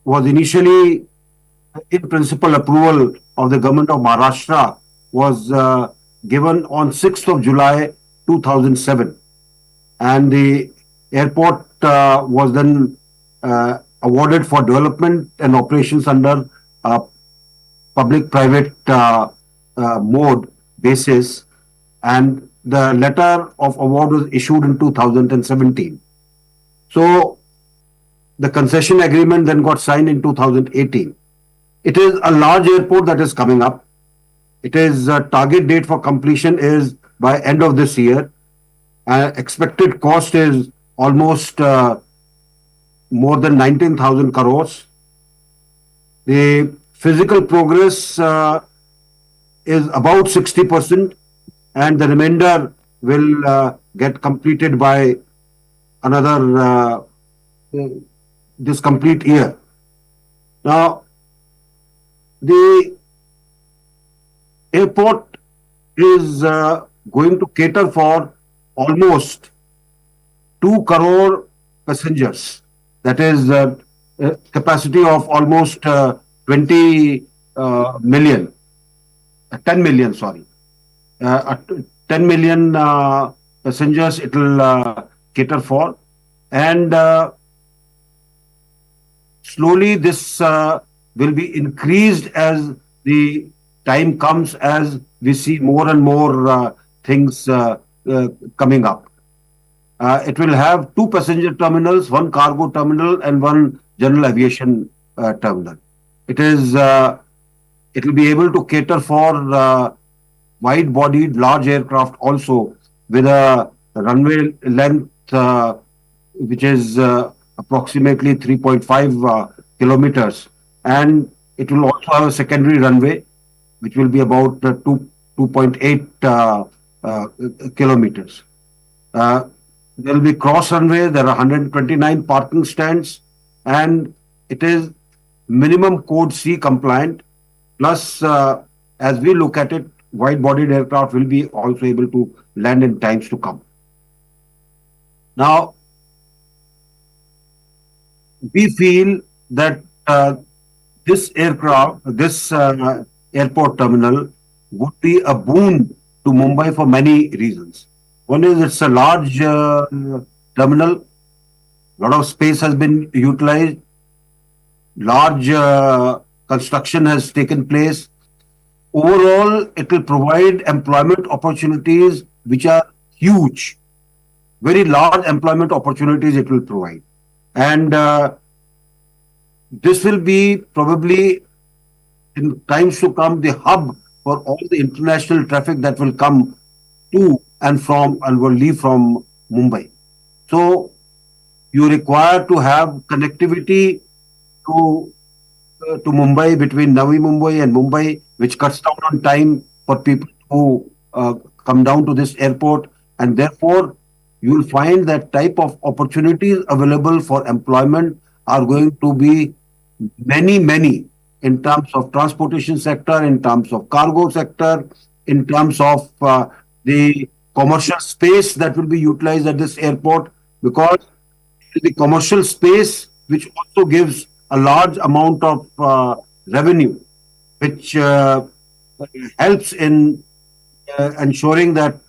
was initially, in principle, approval of the government of Maharashtra was given on 6th of July 2007. And the airport was then awarded for development and operations under public-private mode basis, and the letter of award was issued in 2017. So the concession agreement then got signed in 2018. It is a large airport that is coming up. It is target date for completion is by end of this year. Expected cost is almost more than 19,000 crores. The physical progress is about 60%, and the remainder will get completed by another this complete year. Now, the airport is going to cater for almost 2 crore passengers. That is capacity of almost 20 million, 10 million, sorry. 10 million passengers it will cater for. And slowly this will be increased as the time comes, as we see more and more things coming up. It will have 2 passenger terminals, 1 cargo terminal, and 1 general aviation terminal. It will be able to cater for wide-bodied large aircraft also, with a runway length which is approximately 3.5 kilometers, and it will also have a secondary runway which will be about 2.8 kilometers. There will be cross runway. There are 129 parking stands, and it is minimum code C compliant. Plus, as we look at it, wide-bodied aircraft will be also able to land in times to come. Now, we feel that this airport terminal would be a boon to Mumbai for many reasons. One is it's a large terminal, lot of space has been utilized, large construction has taken place. Overall, it will provide employment opportunities which are huge, very large employment opportunities it will provide. And this will be probably in times to come the hub for all the international traffic that will come to and from and will leave from Mumbai. So you require to have connectivity to Mumbai, between Navi Mumbai and Mumbai, which cuts down on time for people who come down to this airport, and therefore you will find that type of opportunities available for employment are going to be many in terms of transportation sector, in terms of cargo sector, in terms of the commercial space that will be utilized at this airport, because the commercial space which also gives a large amount of revenue, which helps in ensuring that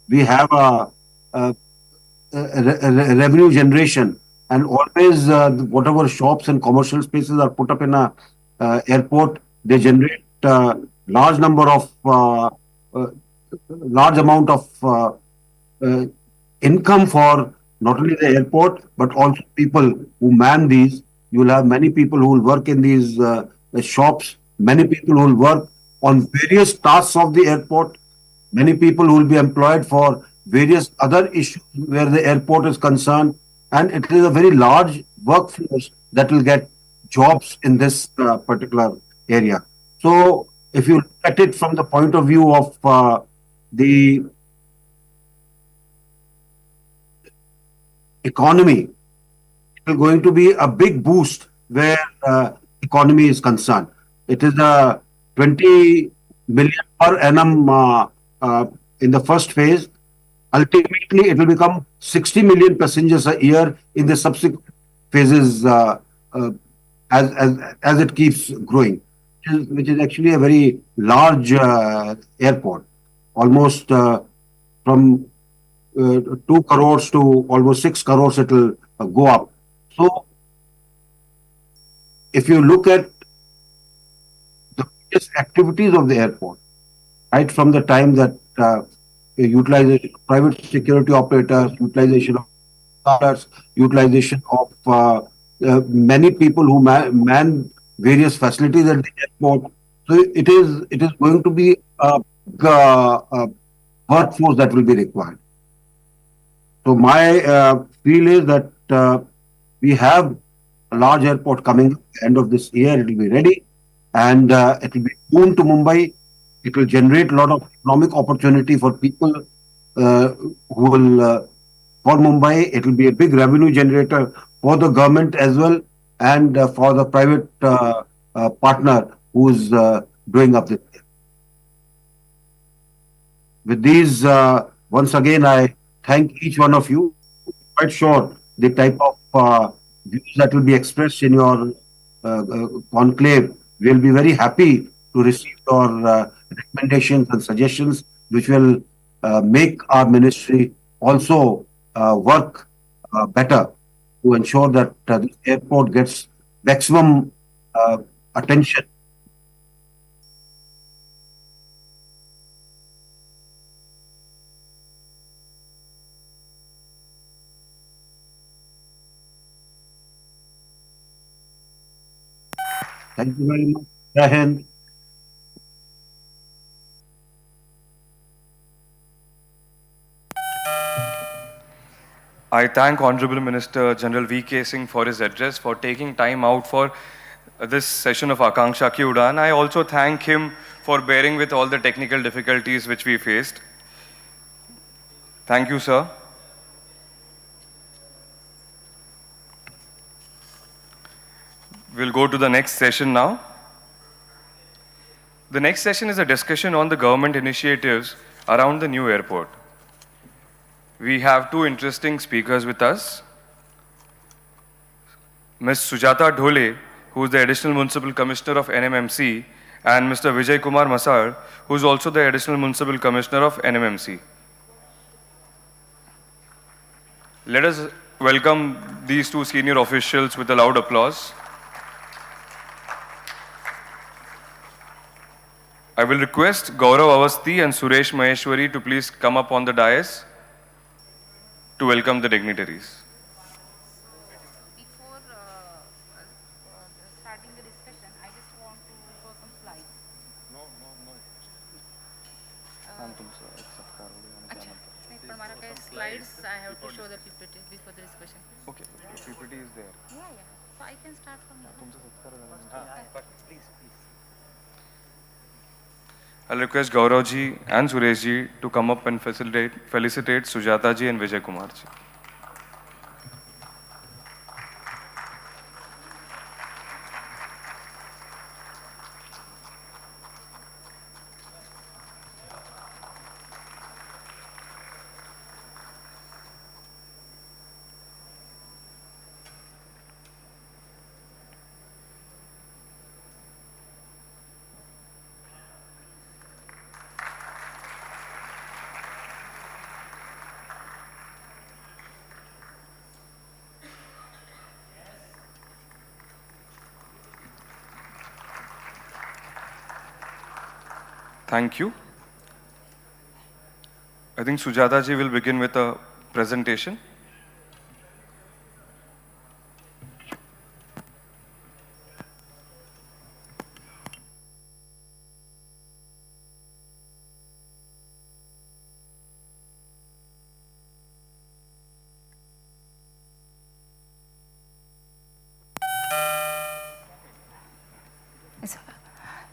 we have a revenue generation, and always whatever shops and commercial spaces are put up in a airport, they generate large number of large amount of income for not only the airport but also people who man these. You will have many people who will work in these shops, many people who will work on various tasks of the airport, many people who will be employed for various other issues where the airport is concerned, and it is a very large workforce that will get jobs in this particular area. So if you look at it from the point of view of the economy, it is going to be a big boost where economy is concerned. It is a 20 million per annum in the first phase. Ultimately, it will become 60 million passengers a year in the subsequent phases as it keeps growing, which is actually a very large airport, almost from 2 crores to almost 6 crores it will go up. So if you look at the various activities of the airport, right from the time that utilization of private security operators, utilization of cars, utilization of many people who man various facilities at the airport. So it is going to be a workforce that will be required. So my feel is that we have a large airport coming at the end of this year. It will be ready, and it will be boon to Mumbai. It will generate a lot of economic opportunity for people who will for Mumbai. It will be a big revenue generator for the government as well, and for the private partner who is doing up this. With these, once again, I thank each one of you. Quite sure the type of views that will be expressed in your conclave. We'll be very happy to receive your recommendations and suggestions, which will make our ministry also work better to ensure that this airport gets maximum attention. Thank you very much. Jai Hind.
I thank Honorable Minister General V.K. Singh for his address, for taking time out for this session of Akanksha Ki Udaan. I also thank him for bearing with all the technical difficulties which we faced. Thank you, sir. We'll go to the next session now. The next session is a discussion on the government initiatives around the new airport. we have two interesting speakers with us. Ms. Sujata Dhole, who is the Additional Municipal Commissioner of NMMC, and Mr. Vijay Kumar Masar, who is also the Additional Municipal Commissioner of NMMC. Let us welcome these two senior officials with a loud applause. I will request Gaurav Avasthi and Suresh Maheshwari to please come up on the dais to welcome the dignitaries.
Before starting the discussion, I just want to show some slides. अच्छा, नहीं पर हमारा क्या slides I have to show the PPT before the discussion.
Okay, PPT is there.
Yeah. So I can start from now. Please.
I'll request Gaurav ji and Suresh ji to come up and felicitate Sujata ji and Vijay Kumar ji. Thank you. I think Sujata ji will begin with a presentation.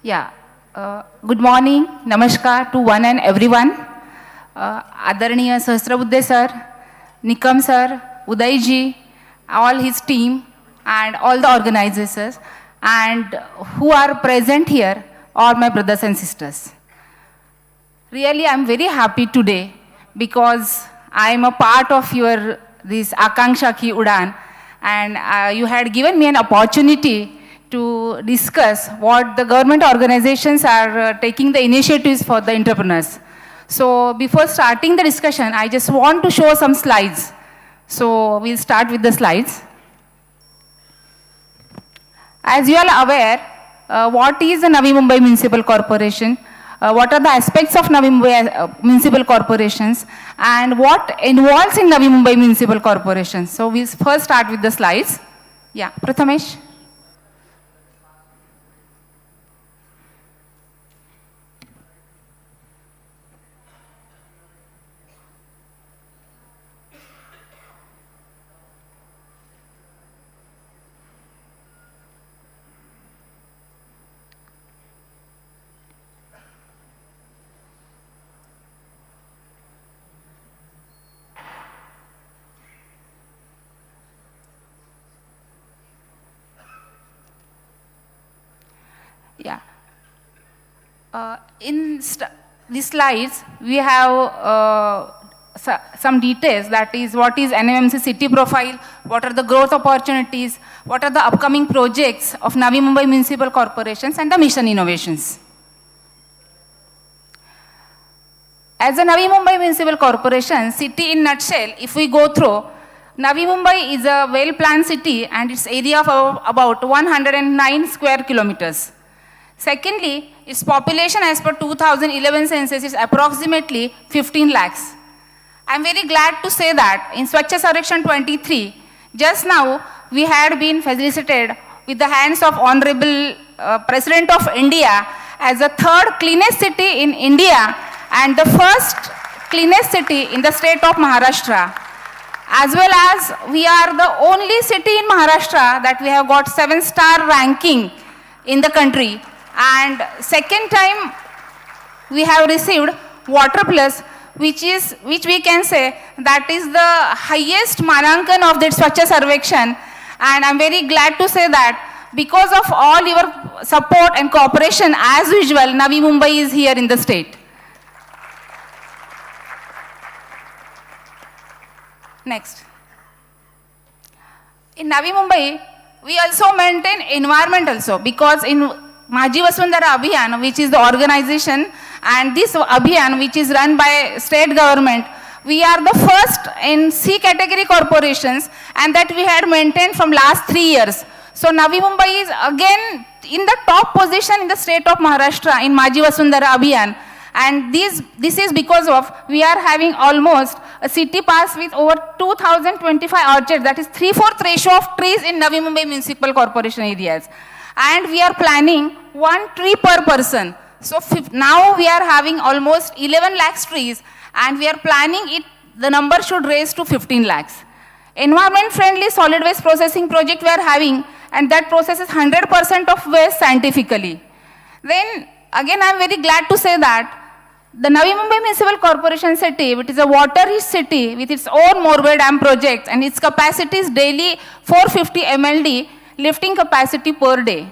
Yeah. Good morning, namaskar to one and everyone. Adarniya Sahasrabuddhe sir, Nikam sir, Uday ji, all his team and all the organizers and who are present here, all my brothers and sisters. Really, I'm very happy today because I'm a part of your this Akanksha Ki Udan, and you had given me an opportunity to discuss what the government organizations are taking the initiatives for the entrepreneurs. So before starting the discussion, I just want to show some slides. So we'll start with the slides. As you are aware, what is the Navi Mumbai Municipal Corporation? What are the aspects of Navi Mumbai Municipal Corporations and what involves in Navi Mumbai Municipal Corporation? So we'll first start with the slides. Yeah, Prathamesh. Yeah. In these slides, we have some details, that is what is NMMC city profile, what are the growth opportunities, what are the upcoming projects of Navi Mumbai Municipal Corporations and the mission innovations. As a Navi Mumbai Municipal Corporation, city in nutshell, if we go through, Navi Mumbai is a well-planned city and its area of about 109 square kilometers. Secondly, its population as per 2011 census is approximately 15 lakhs. I am very glad to say that in Swachh Sarvekshan 23, just now we had been felicitated with the hands of Honorable President of India as the third cleanest city in India and the first cleanest city in the state of Maharashtra. As well as we are the only city in Maharashtra that we have got 7-star ranking in the country. And second time we have received Water Plus, which we can say that is the highest Manankan of that Swachh Sarvekshan. And I'm very glad to say that because of all your support and cooperation, as usual, Navi Mumbai. Mumbai is here in the state. Next. In Navi Mumbai, we also maintain environment also, because in Maji Vasundhara Abhiyan, which is the organization, and this Abhiyan, which is run by state government, we are the first in C category corporations, and that we had maintained from last 3 years. So Navi Mumbai is again in the top position in the state of Maharashtra in Maji Vasundhara Abhiyan. And this is because of we are having almost a city pass with over 2025 orchards, that is 3/4 ratio of trees in Navi Mumbai Municipal Corporation areas. And we are planning 1 tree per person. So now we are having almost 11 lakhs trees, and we are planning it, the number should raise to 15 lakhs. Environment friendly solid waste processing project we are having, and that processes 100% of waste scientifically. Then again, I am very glad to say that the Navi Mumbai Municipal Corporation city, which is a water-rich city with its own Morbe Dam project, and its capacity is daily 450 MLD lifting capacity per day.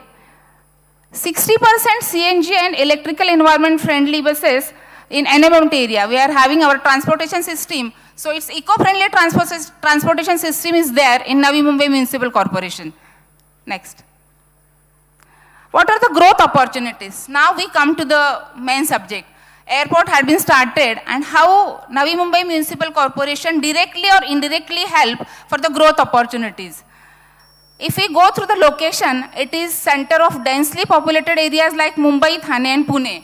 60% CNG and electrical environment friendly buses in NMMT area. We are having our transportation system. So its eco-friendly transportation system is there in Navi Mumbai Municipal Corporation. Next. What are the growth opportunities? Now we come to the main subject. Airport had been started, and how Navi Mumbai Municipal Corporation directly or indirectly help for the growth opportunities. If we go through the location, it is center of densely populated areas like Mumbai, Thane and Pune.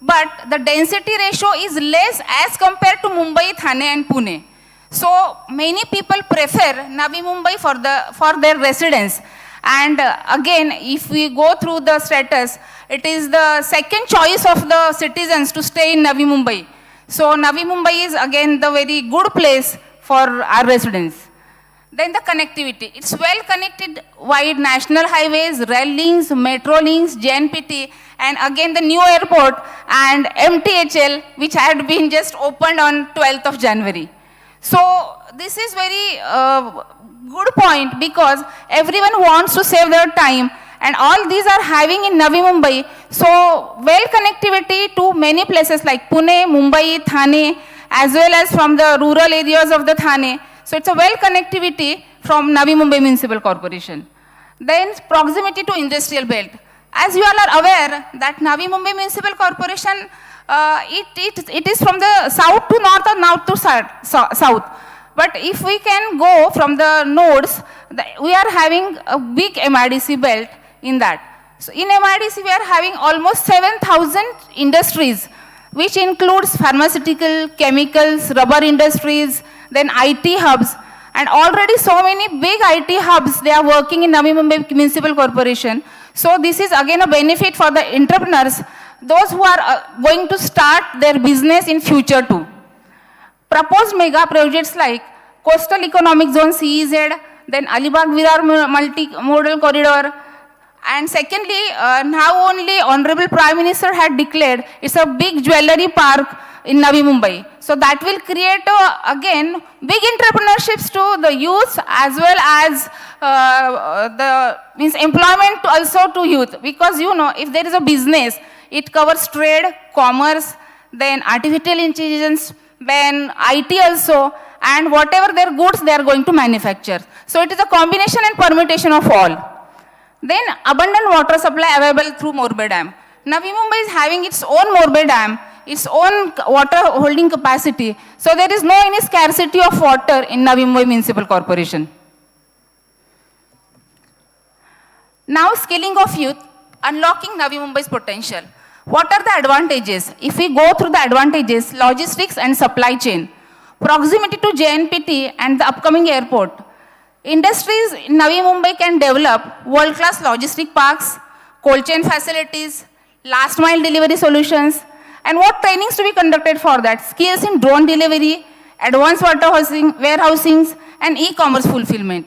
But the density ratio is less as compared to Mumbai, Thane and Pune. So many people prefer Navi Mumbai for their residence. And again, if we go through the status, it is the second choice of the citizens to stay in Navi Mumbai. So Navi Mumbai is again the very good place for our residents. Then the connectivity. It's well connected wide national highways, rail links, metro links, JNPT, and again the new airport and MTHL, which had been just opened on 12th of January. So this is very good point, because everyone wants to save their time, and all these are having in Navi Mumbai. So well connectivity to many places like Pune, Mumbai, Thane, as well as from the rural areas of the Thane. So it's a well connectivity from Navi Mumbai Municipal Corporation. Then proximity to industrial belt. As you all are aware that Navi Mumbai Municipal Corporation, it is from the south to north or north to south. But if we can go from the nodes, we are having a big MIDC belt in that. So in MIDC, we are having almost 7,000 industries, which includes pharmaceutical, chemicals, rubber industries, then IT hubs, and already so many big IT hubs, they are working in Navi Mumbai Municipal Corporation. So this is again a benefit for the entrepreneurs, those who are going to start their business in future too. Proposed mega projects like Coastal Economic Zone CEZ, then Alibag-Virar Multimodal Corridor, and secondly, now only Honorable Prime Minister had declared it's a big jewelry park in Navi Mumbai. So that will create again big entrepreneurships to the youth, as well as employment also to youth, because you know, if there is a business, it covers trade, commerce, then artificial intelligence, then IT also, and whatever their goods they are going to manufacture. So it is a combination and permutation of all. Then abundant water supply available through Morbe Dam. Navi Mumbai is having its own Morbe Dam, its own water holding capacity. So there is no any scarcity of water in Navi Mumbai Municipal Corporation. Now skilling of youth, unlocking Navi Mumbai's potential. What are the advantages? If we go through the advantages, logistics and supply chain, proximity to JNPT and the upcoming airport. Industries in Navi Mumbai can develop world-class logistic parks, cold chain facilities, last mile delivery solutions, and what trainings to be conducted for that? Skills in drone delivery, advanced warehousings, and e-commerce fulfillment.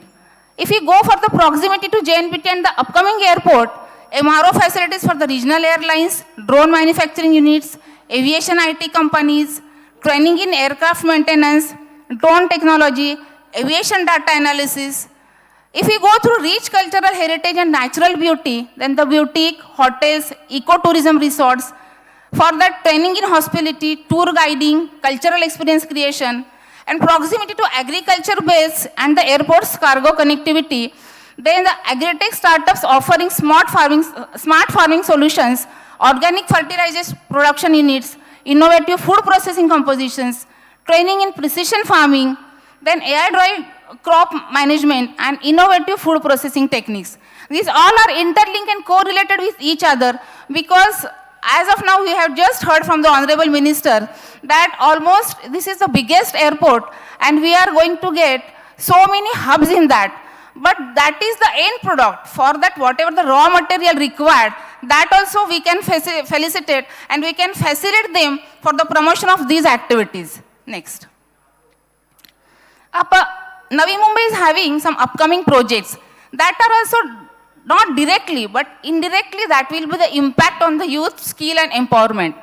If we go for the proximity to JNPT and the upcoming airport, MRO facilities for the regional airlines, drone manufacturing units, aviation IT companies, training in aircraft maintenance, drone technology, aviation data analysis. If we go through rich cultural heritage and natural beauty, then the boutique, hotels, ecotourism resorts, for that training in hospitality, tour guiding, cultural experience creation, and proximity to agriculture base and the airport's cargo connectivity. Then the agri-tech startups offering smart farming solutions, organic fertilizers production units, innovative food processing compositions, training in precision farming, then AI-driven crop management and innovative food processing techniques. These all are interlinked and correlated with each other because as of now we have just heard from the Honorable Minister that almost this is the biggest airport and we are going to get so many hubs in that. But that is the end product. For that, whatever the raw material required, that also we can felicitate and we can facilitate them for the promotion of these activities. Next. Navi Mumbai is having some upcoming projects that are also not directly but indirectly that will be the impact on the youth skill and empowerment.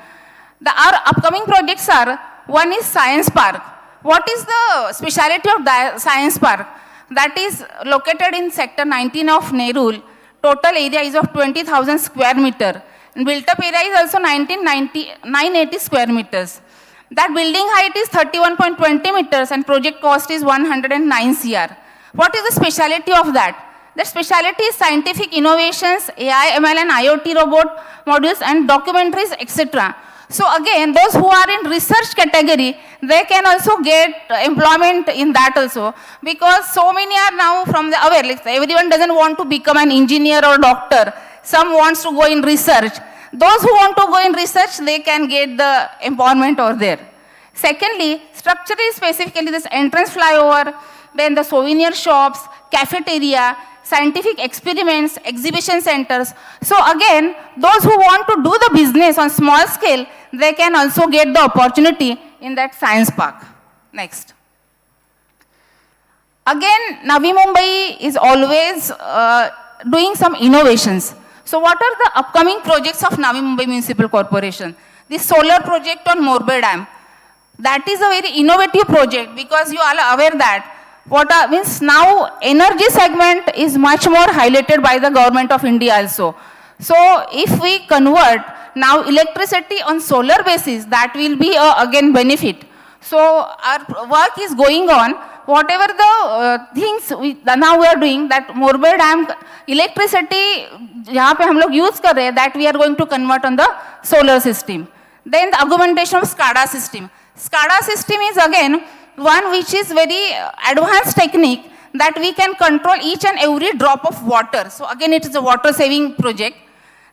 Our upcoming projects are, one is Science Park. What is the speciality of the Science Park? That is located in sector 19 of Nerul. Total area is of 20,000 square meter. And built up area is also 980 square meters. That building height is 31.20 meters and project cost is 109 CR. What is the speciality of that? The speciality is scientific innovations, AI, ML and IoT robot modules and documentaries, etc. So again, those who are in research category, they can also get employment in that also because so many are now from the aware, like everyone doesn't want to become an engineer or doctor. Some wants to go in research. Those who want to go in research, they can get the empowerment over there. Secondly, structurally specifically this entrance flyover, then the souvenir shops, cafeteria, scientific experiments, exhibition centers. So again, those who want to do the business on small scale, they can also get the opportunity in that science park. Next. Again, Navi Mumbai is always doing some innovations. So what are the upcoming projects of Navi Mumbai Municipal Corporation? The solar project on Morbe Dam. That is a very innovative project because you all are aware that means now energy segment is much more highlighted by the government of India also. So if we convert now electricity on solar basis, that will be again benefit. So our work is going on. Whatever the things now we are doing, that Morbe Dam electricity जहाँ पे हम लोग use कर रहे हैं, that we are going to convert on the solar system. Then the augmentation of SCADA system. SCADA system is again one which is very advanced technique that we can control each and every drop of water. So again, it is a water saving project.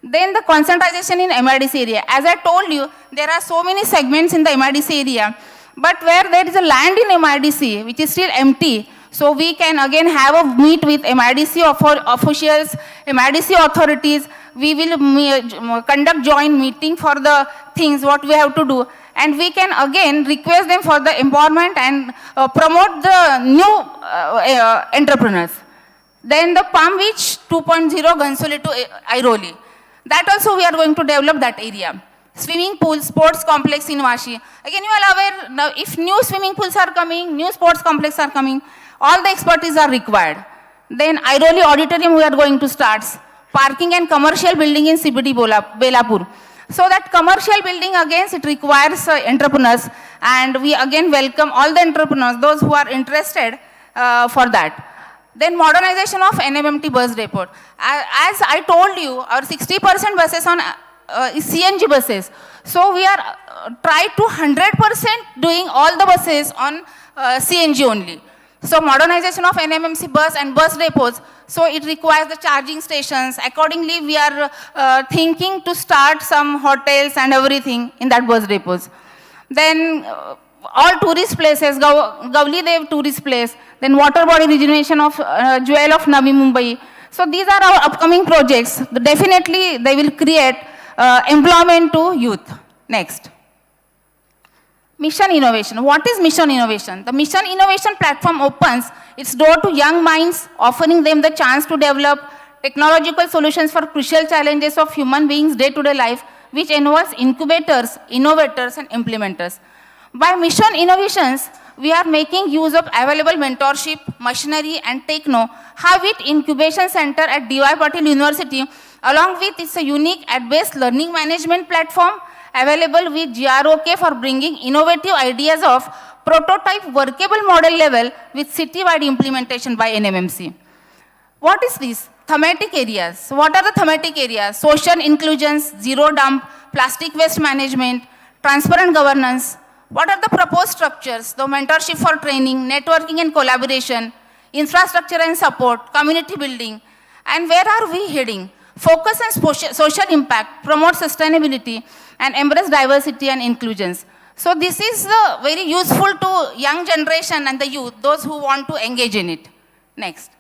Then the concentration in MIDC area. As I told you, there are so many segments in the MIDC area, but where there is a land in MIDC which is still empty, so we can again have a meet with MIDC officials, MIDC authorities. We will conduct joint meeting for the things what we have to do. And we can again request them for the empowerment and promote the new entrepreneurs. Then the Palm Beach 2.0 Gansoli to Airoli. That also we are going to develop that area. Swimming pool, sports complex in Vashi. Again, you are aware, now if new swimming pools are coming, new sports complex are coming, all the expertise are required. Then Airoli auditorium we are going to start. Parking and commercial building in CBD Belapur. So that commercial building again, it requires entrepreneurs, and we again welcome all the entrepreneurs, those who are interested for that. Then modernization of NMMT bus depot. As I told you, our 60% buses on is CNG buses. So we are try to 100% doing all the buses on CNG only. So modernization of NMMC bus and bus depots, so it requires the charging stations. Accordingly, we are thinking to start some hotels and everything in that bus depots. Then all tourist places, Gavli Dev tourist place, then water body rejuvenation of Jewel of Navi Mumbai. So these are our upcoming projects. Definitely they will create employment to youth. Next. Mission Innovation. What is Mission Innovation? The Mission Innovation platform opens its door to young minds, offering them the chance to develop technological solutions for crucial challenges of human beings' day-to-day life, which involves incubators, innovators, and implementers. By Mission Innovations, we are making use of available mentorship, machinery, and techno, have it incubation center at D.Y. Patil University, along with its a unique ad-based learning management platform, available with GROK for bringing innovative ideas of prototype workable model level with city-wide implementation by NMMC. What is this? Thematic areas. What are the thematic areas? Social inclusions, zero dump, plastic waste management, transparent governance. What are the proposed structures? The mentorship for training, networking and collaboration, infrastructure and support, community building. And where are we heading? Focus on social impact, promote sustainability, and embrace diversity and inclusions. So this is very useful to young generation and the youth, those who want to engage in it. Next.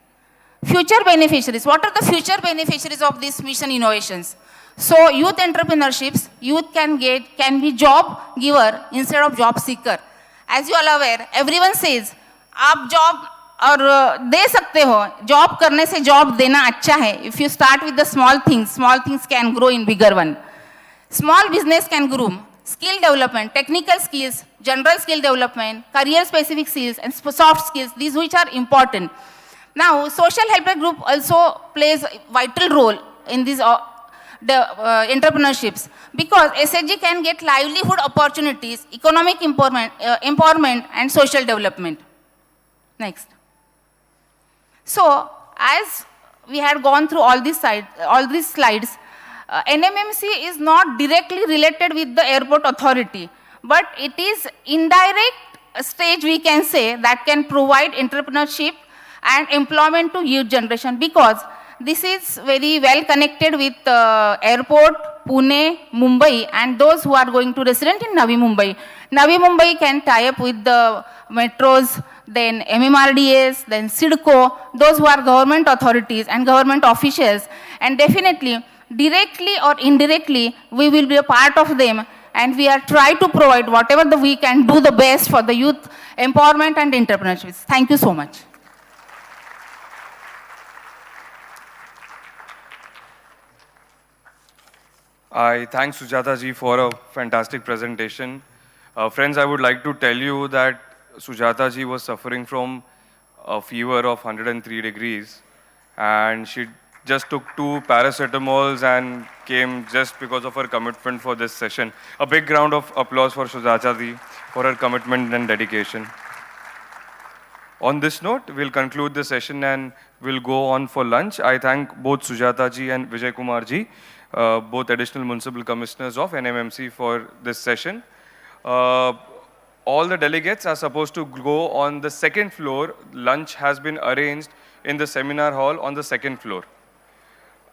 Future beneficiaries. What are the future beneficiaries of these mission innovations? So youth entrepreneurships, youth can be job giver instead of job seeker. As you all aware, everyone says, आप job और दे सकते हो, job करने से job देना अच्छा है. If you start with the small things can grow in bigger one. Small business can groom, skill development, technical skills, general skill development, career specific skills and soft skills, these which are important. Now, social helper group also plays a vital role in these entrepreneurships because SHG can get livelihood opportunities, economic empowerment and social development. Next. So, as we had gone through all these slides, NMMC is not directly related with the airport authority, but it is indirect stage we can say that can provide entrepreneurship and employment to youth generation because this is very well connected with airport, Pune, Mumbai and those who are going to resident in Navi Mumbai. Navi Mumbai can tie up with the metros, then MMRDAs, then SIDCO, those who are government authorities and government officials and definitely directly or indirectly we will be a part of them and we are trying to provide whatever we can do the best for the youth empowerment and entrepreneurship. Thank you so much.
I thank Sujata ji for a fantastic presentation. Friends, I would like to tell you that Sujata ji was suffering from a fever of 103 degrees and she just took 2 paracetamols and came just because of her commitment for this session. A big round of applause for Sujata ji for her commitment and dedication. On this note, we'll conclude the session and we'll go on for lunch. I thank both Sujata ji and Vijay Kumar ji, both additional municipal commissioners of NMMC for this session. All the delegates are supposed to go on the 2nd floor. Lunch has been arranged in the seminar hall on the 2nd floor.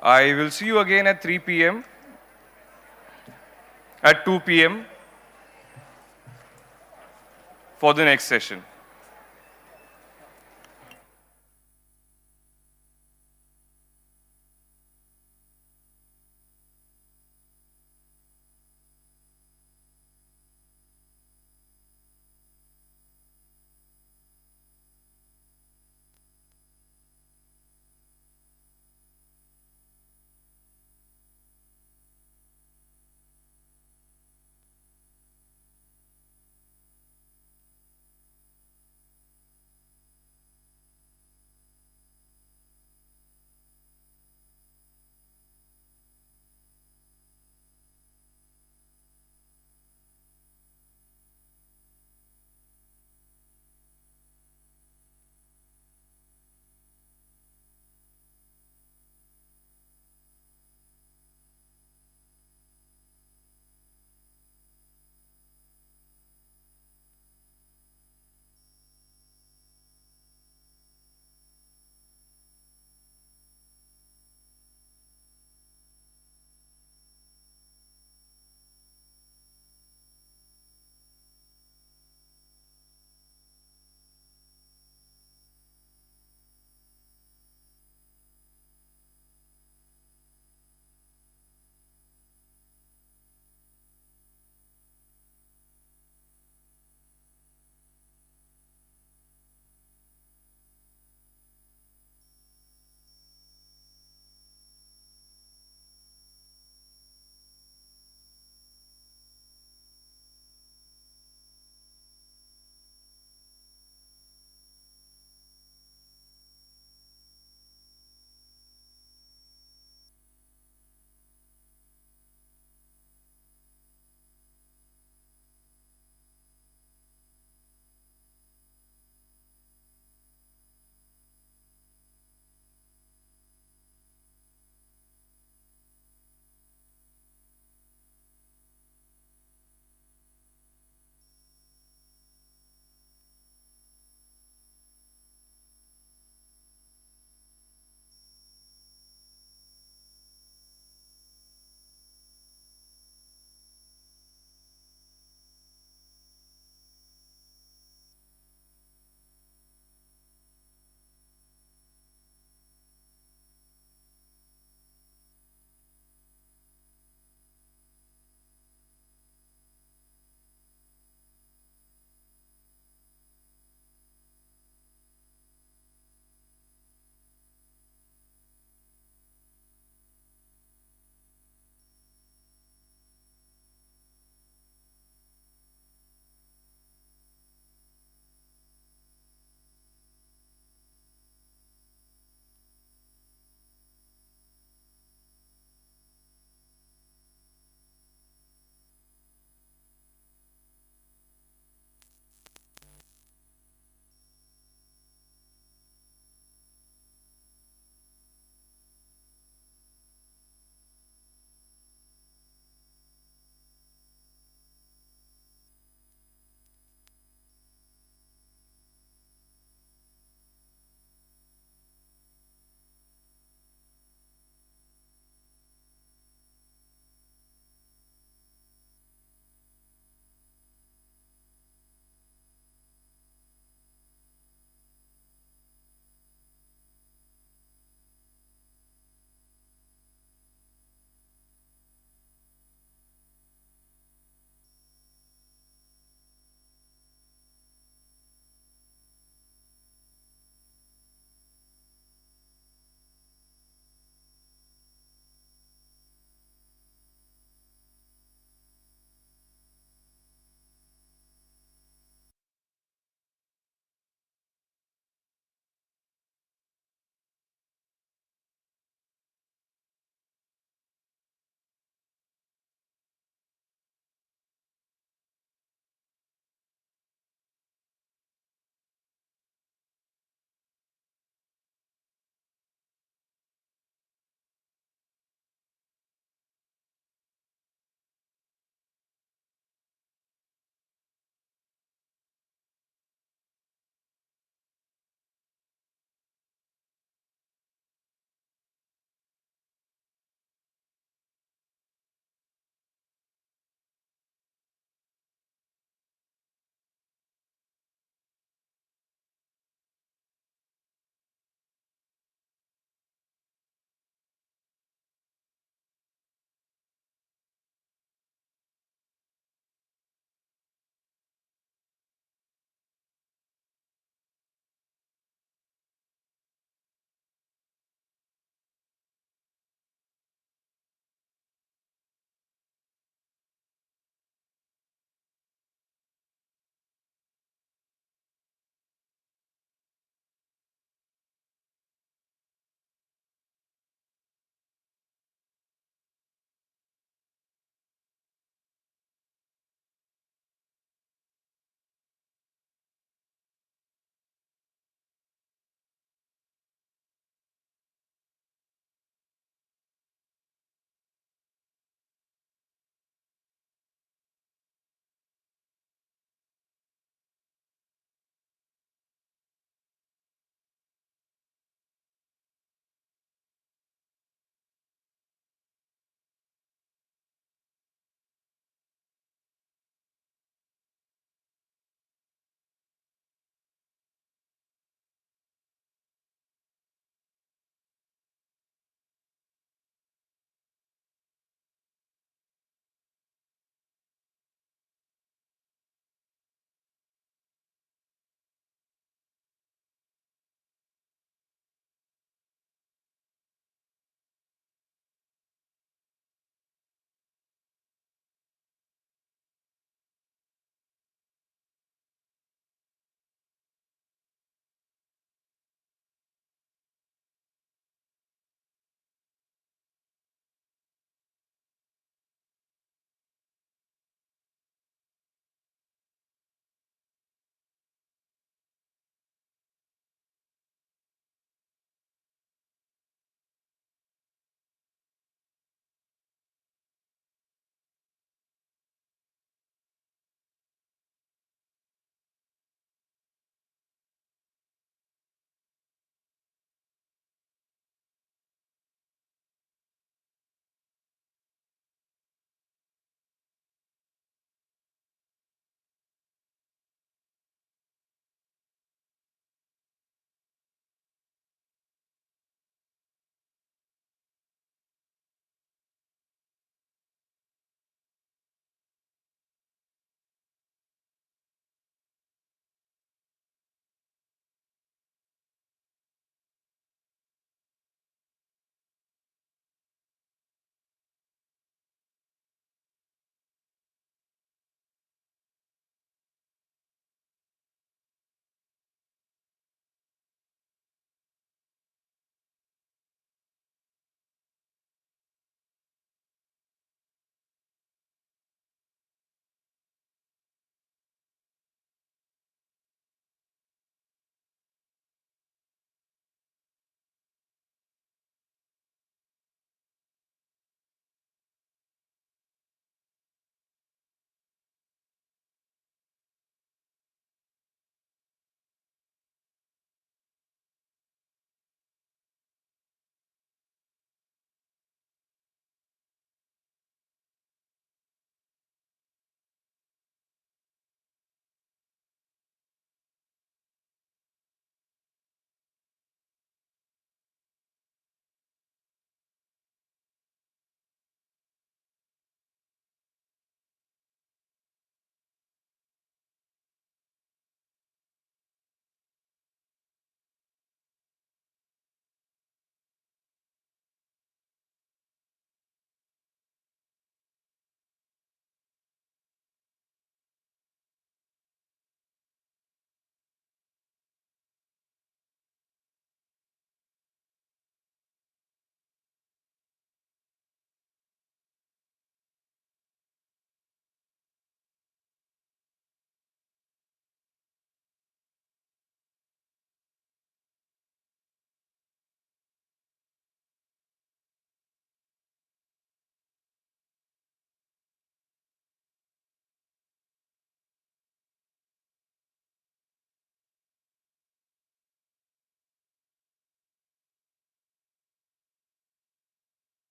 I will see you again at 3 p.m. at 2 p.m. for the next session.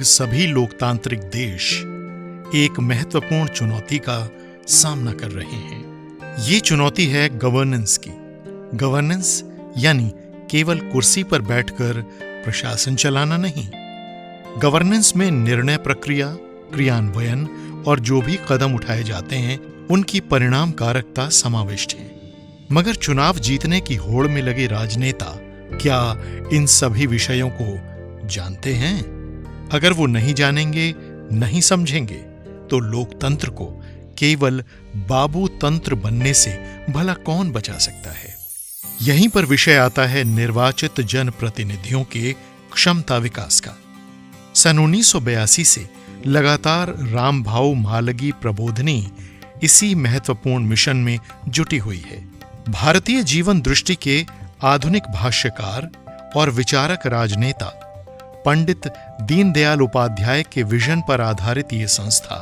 सभी लोकतांत्रिक देश एक महत्वपूर्ण चुनौती का सामना कर रहे हैं। ये चुनौती है गवर्नेंस की। गवर्नेंस यानी केवल कुर्सी पर बैठकर प्रशासन चलाना नहीं। गवर्नेंस में निर्णय प्रक्रिया, क्रियान्वयन और जो भी कदम उठाए जाते हैं उनकी परिणामकारकता समाविष्ट है। मगर चुनाव जीतने की होड़ में लगे राजनेता क्या इन सभी विषयों को जानते हैं? अगर वो नहीं जानेंगे, नहीं समझेंगे, तो लोकतंत्र को केवल बाबू तंत्र बनने से भला कौन बचा सकता है? यहीं पर विषय आता है निर्वाचित जनप्रतिनिधियों के क्षमता विकास का। सन 1982 से लगातार रामभाऊ महालगी प्रबोधिनी इसी महत्वपूर्ण मिशन में जुटी हुई है। भारतीय जीवन दृष्टि के आधुनिक भाष्यकार और विचारक राजनेता पंडित दीनदयाल उपाध्याय के विजन पर आधारित ये संस्था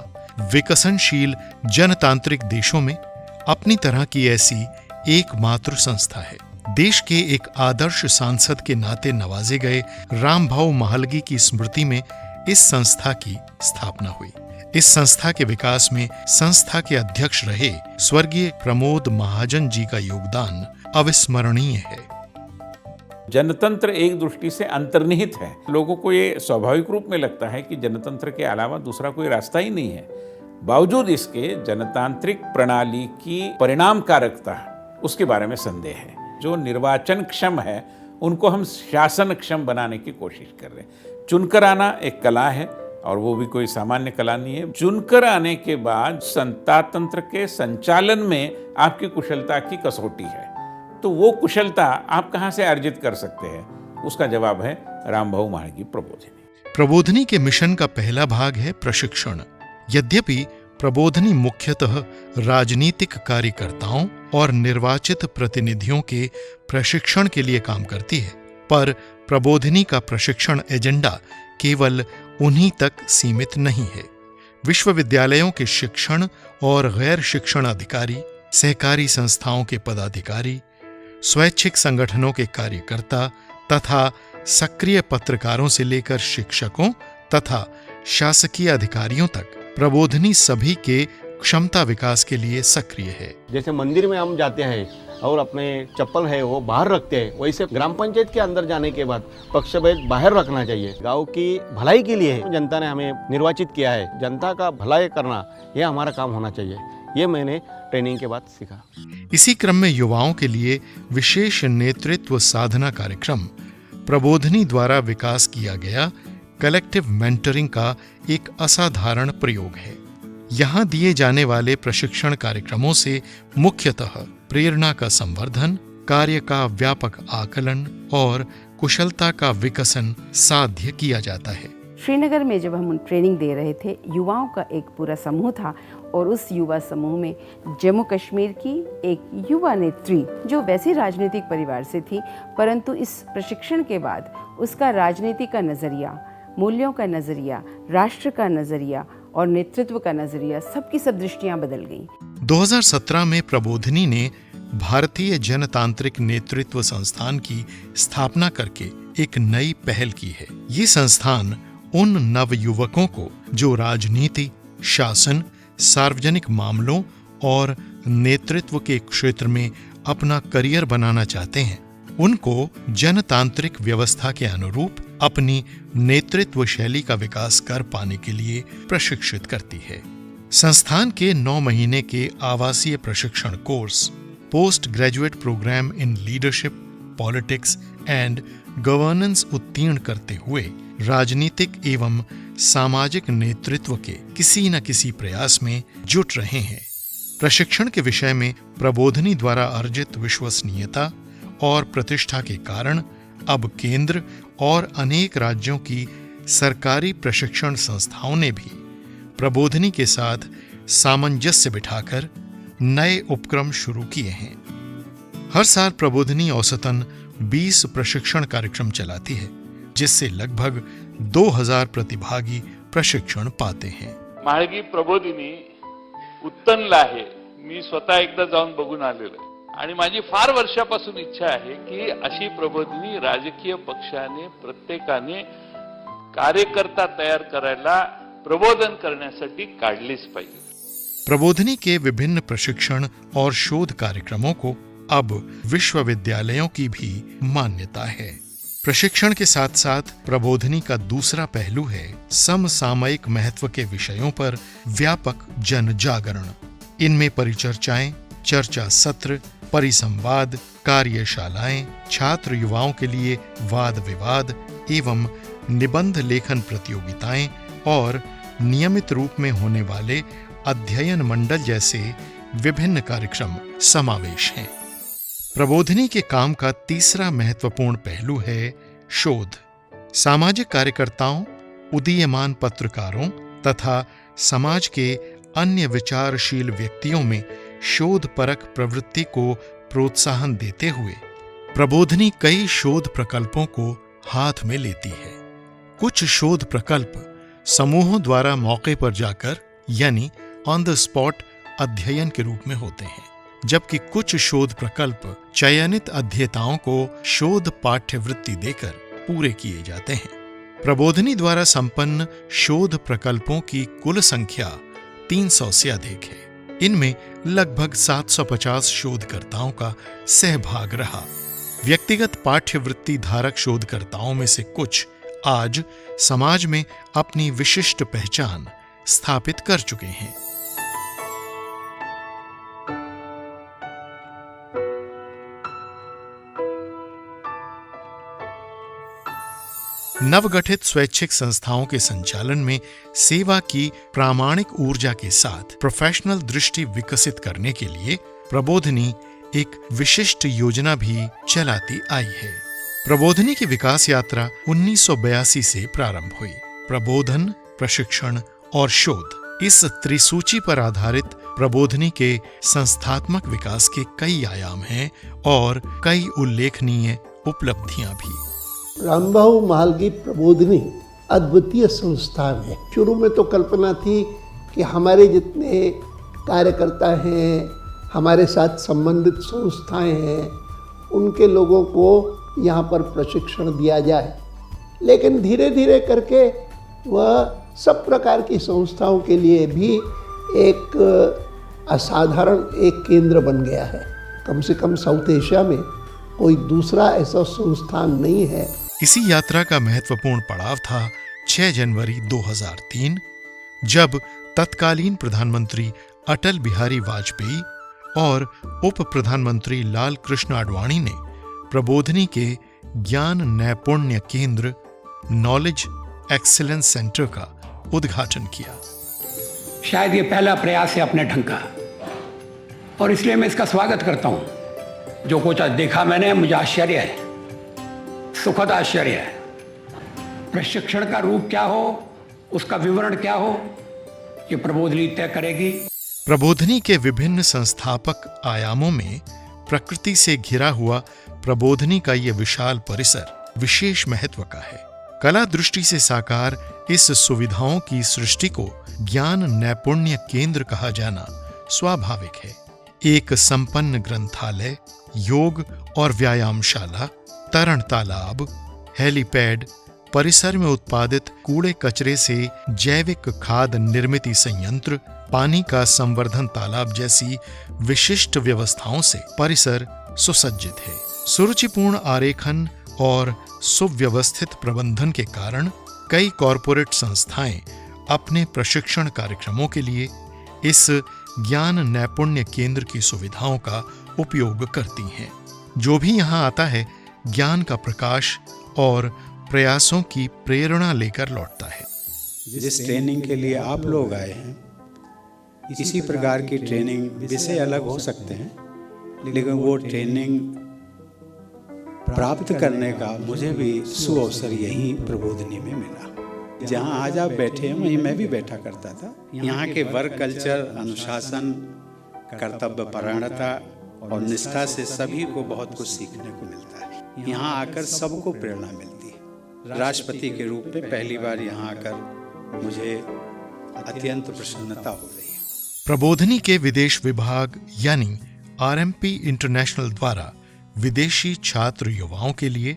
विकसनशील जनतांत्रिक देशों में अपनी तरह की ऐसी एकमात्र संस्था है। देश के एक आदर्श सांसद के नाते नवाजे गए रामभाऊ महालगी की स्मृति में इस संस्था की स्थापना हुई। इस संस्था के विकास में संस्था के अध्यक्ष रहे स्वर्गीय प्रमोद महाजन जी का योगदान अविस्मरणीय है।
जनतंत्र एक दृष्टि से अंतर्निहित है। लोगों को ये स्वाभाविक रूप में लगता है कि जनतंत्र के अलावा दूसरा कोई रास्ता ही नहीं है। बावजूद इसके जनतांत्रिक प्रणाली की परिणामकारकता, उसके बारे में संदेह है। जो निर्वाचन क्षम है उनको हम शासन क्षम बनाने की कोशिश कर रहे हैं। चुनकर आना एक कला है और वो भी कोई सामान्य कला नहीं है। चुनकर आने के बाद संतातंत्र के संचालन में आपकी कुशलता की कसौटी है। तो वो कुशलता आप कहाँ से अर्जित कर सकते हैं? उसका जवाब है रामभाऊ महालगी प्रबोधिनी।
प्रबोधिनी के मिशन का पहला भाग है प्रशिक्षण। यद्यपि प्रबोधिनी मुख्यतः राजनीतिक कार्यकर्ताओं और निर्वाचित प्रतिनिधियों के प्रशिक्षण के लिए काम करती है, पर प्रबोधिनी का प्रशिक्षण एजेंडा केवल उन्हीं तक सीमित नहीं है। विश्वविद्यालयों के शिक्षण और गैर शिक्षण अधिकारी, सहकारी संस्थाओं के पदाधिकारी, स्वैच्छिक संगठनों के कार्यकर्ता तथा सक्रिय पत्रकारों से लेकर शिक्षकों तथा शासकीय अधिकारियों तक प्रबोधिनी सभी के क्षमता विकास के लिए सक्रिय है।
जैसे मंदिर में हम जाते हैं और अपने चप्पल है वो बाहर रखते हैं, वैसे ग्राम पंचायत के अंदर जाने के बाद पक्षभेद बाहर रखना चाहिए। गांव की भलाई के लिए जनता ने हमें निर्वाचित किया है, जनता का भलाई करना यह हमारा काम होना चाहिए। ये मैंने ट्रेनिंग के बाद सीखा।
इसी क्रम में युवाओं के लिए विशेष नेतृत्व साधना कार्यक्रम प्रबोधिनी द्वारा विकास किया गया कलेक्टिव मेंटरिंग का एक असाधारण प्रयोग है। यहाँ दिए जाने वाले प्रशिक्षण कार्यक्रमों से मुख्यतः प्रेरणा का संवर्धन, कार्य का व्यापक आकलन और कुशलता का विकसन साध्य किया जाता है।
श्रीनगर में जब हम ट्रेनिंग दे रहे थे, युवाओं का एक पूरा समूह था और उस युवा समूह में जम्मू कश्मीर की एक युवा नेत्री जो वैसे राजनीतिक परिवार से थी, परंतु इस प्रशिक्षण के बाद उसका राजनीति का नज़रिया, मूल्यों का नज़रिया, राष्ट्र का नज़रिया और नेतृत्व का नज़रिया, सबकी सब दृष्टियां बदल गईं।
2017 में प्रबोधिनी ने भारतीय जनतांत्रिक नेतृत्व संस्थान की स्थापना करके एक नई पहल की है। ये संस्थान उन नवयुवकों को जो राजनीति, शासन, सार्वजनिक मामलों और नेतृत्व के क्षेत्र में अपना करियर बनाना चाहते हैं, उनको जनतांत्रिक व्यवस्था के अनुरूप अपनी नेतृत्व शैली का विकास कर पाने के लिए प्रशिक्षित करती है। संस्थान के 9 महीने के आवासीय प्रशिक्षण course post graduate program in leadership, politics and governance उत्तीर्ण करते हुए राजनीतिक एवं सामाजिक नेतृत्व के किसी न किसी प्रयास में जुट रहे हैं। प्रशिक्षण के विषय में प्रबोधिनी द्वारा अर्जित विश्वसनीयता और प्रतिष्ठा के कारण अब केंद्र और अनेक राज्यों की सरकारी प्रशिक्षण संस्थाओं ने भी प्रबोधिनी के साथ सामंजस्य बिठाकर नए उपक्रम शुरू किए हैं। हर साल प्रबोधिनी औसतन 20 प्रशिक्षण कार्यक्रम चलाती है, जिससे लगभग 2000 प्रतिभागी प्रशिक्षण पाते हैं।
महालगी प्रबोधिनी उत्तनला आहे, मी स्वतः एकदा जाऊन बघून आलेलो आहे आणि माझी फार वर्षापासून इच्छा आहे की अशी प्रबोधिनी राजकीय पक्षाने प्रत्येकाने कार्यकर्ता तयार करायला प्रबोधन करण्यासाठी काढलीच पाहिजे.
प्रबोधिनी के विभिन्न प्रशिक्षण और शोध कार्यक्रमों को अब विश्वविद्यालयों की भी मान्यता है. प्रशिक्षण के साथ साथ प्रबोधिनी का दूसरा पहलू है समसामयिक महत्व के विषयों पर व्यापक जन जागरण. इनमें परिचर्चाएं, चर्चा सत्र, परिसंवाद, कार्यशालाएं, छात्र युवाओं के लिए वाद विवाद एवं निबंध लेखन प्रतियोगिताएं और नियमित रूप में होने वाले अध्ययन मंडल जैसे विभिन्न कार्यक्रम समावेश हैं. प्रबोधिनी के काम का तीसरा महत्वपूर्ण पहलू है शोध. सामाजिक कार्यकर्ताओं, उदीयमान पत्रकारों तथा समाज के अन्य विचारशील व्यक्तियों में शोध परक प्रवृत्ति को प्रोत्साहन देते हुए प्रबोधिनी कई शोध प्रकल्पों को हाथ में लेती है. कुछ शोध प्रकल्प समूहों द्वारा मौके पर जाकर यानी ऑन द स्पॉट अध्ययन के रूप में होते हैं, जबकि कुछ शोध प्रकल्प चयनित अध्येताओं को शोध पाठ्यवृत्ति देकर पूरे किए जाते हैं. प्रबोधिनी द्वारा संपन्न शोध प्रकल्पों की कुल संख्या 300 से अधिक है. इनमें लगभग 750 शोधकर्ताओं का सहभाग रहा. व्यक्तिगत पाठ्यवृत्ति धारक शोधकर्ताओं में से कुछ आज समाज में अपनी विशिष्ट पहचान स्थापित कर चुके हैं. नवगठित स्वैच्छिक संस्थाओं के संचालन में सेवा की प्रामाणिक ऊर्जा के साथ प्रोफेशनल दृष्टि विकसित करने के लिए प्रबोधिनी एक विशिष्ट योजना भी चलाती आई है. प्रबोधिनी की विकास यात्रा 1982 से प्रारंभ हुई. प्रबोधन, प्रशिक्षण और शोध इस त्रिसूची पर आधारित प्रबोधिनी के संस्थात्मक विकास के कई आयाम हैं और कई उल्लेखनीय उपलब्धियां भी.
रामबाहु महालगी प्रबोधिनी अद्वितीय संस्थान है. शुरू में तो कल्पना थी कि हमारे जितने कार्यकर्ता हैं, हमारे साथ संबंधित संस्थाएं हैं, उनके लोगों को यहाँ पर प्रशिक्षण दिया जाए, लेकिन धीरे धीरे करके वह सब प्रकार की संस्थाओं के लिए भी एक असाधारण एक केंद्र बन गया है. कम से कम साउथ एशिया में कोई दूसरा ऐसा संस्थान नहीं है.
इसी यात्रा का महत्वपूर्ण पड़ाव था 6 जनवरी 2003, जब तत्कालीन प्रधानमंत्री अटल बिहारी वाजपेयी और उप प्रधानमंत्री लाल कृष्ण आडवाणी ने प्रबोधिनी के ज्ञान नैपुण्य केंद्र नॉलेज एक्सीलेंस सेंटर का उद्घाटन किया.
शायद ये पहला प्रयास है अपने ढंग का, और इसलिए मैं इसका स्वागत करता हूँ. जो कुछ आज देखा मैंने, मुझे आश्चर्य है, सुखद आश्चर्य है. प्रशिक्षण का रूप क्या हो, उसका विवरण क्या हो, ये प्रबोधिनी तय करेगी.
प्रबोधिनी के विभिन्न संस्थापक आयामों में प्रकृति से घिरा हुआ प्रबोधिनी का ये विशाल परिसर विशेष महत्व का है. कला दृष्टि से साकार इस सुविधाओं की सृष्टि को ज्ञान नैपुण्य केंद्र कहा जाना स्वाभाविक है. एक संपन्न ग्रंथालय, योग और व्यायामशाला, तरण तालाब, हेलीपैड, परिसर में उत्पादित कूड़े कचरे से जैविक खाद निर्मित संयंत्र, पानी का संवर्धन तालाब जैसी विशिष्ट व्यवस्थाओं से परिसर सुसज्जित है. सुरुचिपूर्ण आरेखन और सुव्यवस्थित प्रबंधन के कारण कई कॉरपोरेट संस्थाएं अपने प्रशिक्षण कार्यक्रमों के लिए इस ज्ञान नैपुण्य केंद्र की सुविधाओं का उपयोग करती हैं. जो भी यहाँ आता है ज्ञान का प्रकाश और प्रयासों की प्रेरणा लेकर लौटता है.
जिस ट्रेनिंग के लिए आप लोग आए हैं, इसी प्रकार की ट्रेनिंग विषय अलग हो सकते हैं, लेकिन वो ट्रेनिंग प्राप्त करने का मुझे भी सुअवसर यहीं प्रबोधिनी में मिला. जहाँ आज आप बैठे हैं वहीं मैं भी बैठा करता था. यहाँ के वर्क कल्चर, अनुशासन, कर्तव्य परायणता और निष्ठा से सभी को बहुत कुछ सीखने को मिलता है. यहाँ आकर सबको प्रेरणा मिलती है. राष्ट्रपति के रूप में पहली बार यहाँ आकर मुझे अत्यंत प्रसन्नता हो रही है.
प्रबोधिनी के विदेश विभाग यानी RMP इंटरनेशनल द्वारा विदेशी छात्र युवाओं के लिए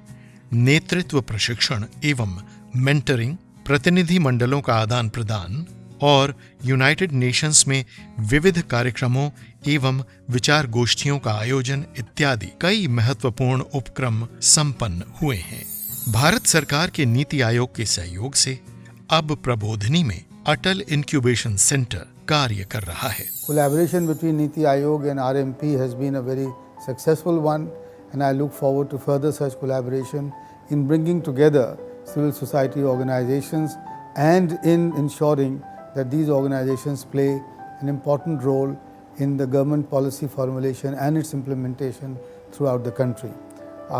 नेतृत्व प्रशिक्षण एवं मेंटरिंग, प्रतिनिधि मंडलों का आदान प्रदान और यूनाइटेड नेशंस में विविध कार्यक्रमों एवं विचार गोष्ठियों का आयोजन इत्यादि कई महत्वपूर्ण उपक्रम संपन्न हुए हैं। भारत सरकार के नीति आयोग के सहयोग से अब प्रबोधिनी में अटल इंक्यूबेशन सेंटर कार्य कर रहा है।
Collaboration between Niti Aayog and RMP has been a very successful one, and I look forward to further such collaboration in bringing together civil society organizations and in ensuring that these organizations play an important role in the government policy formulation and its implementation throughout the country.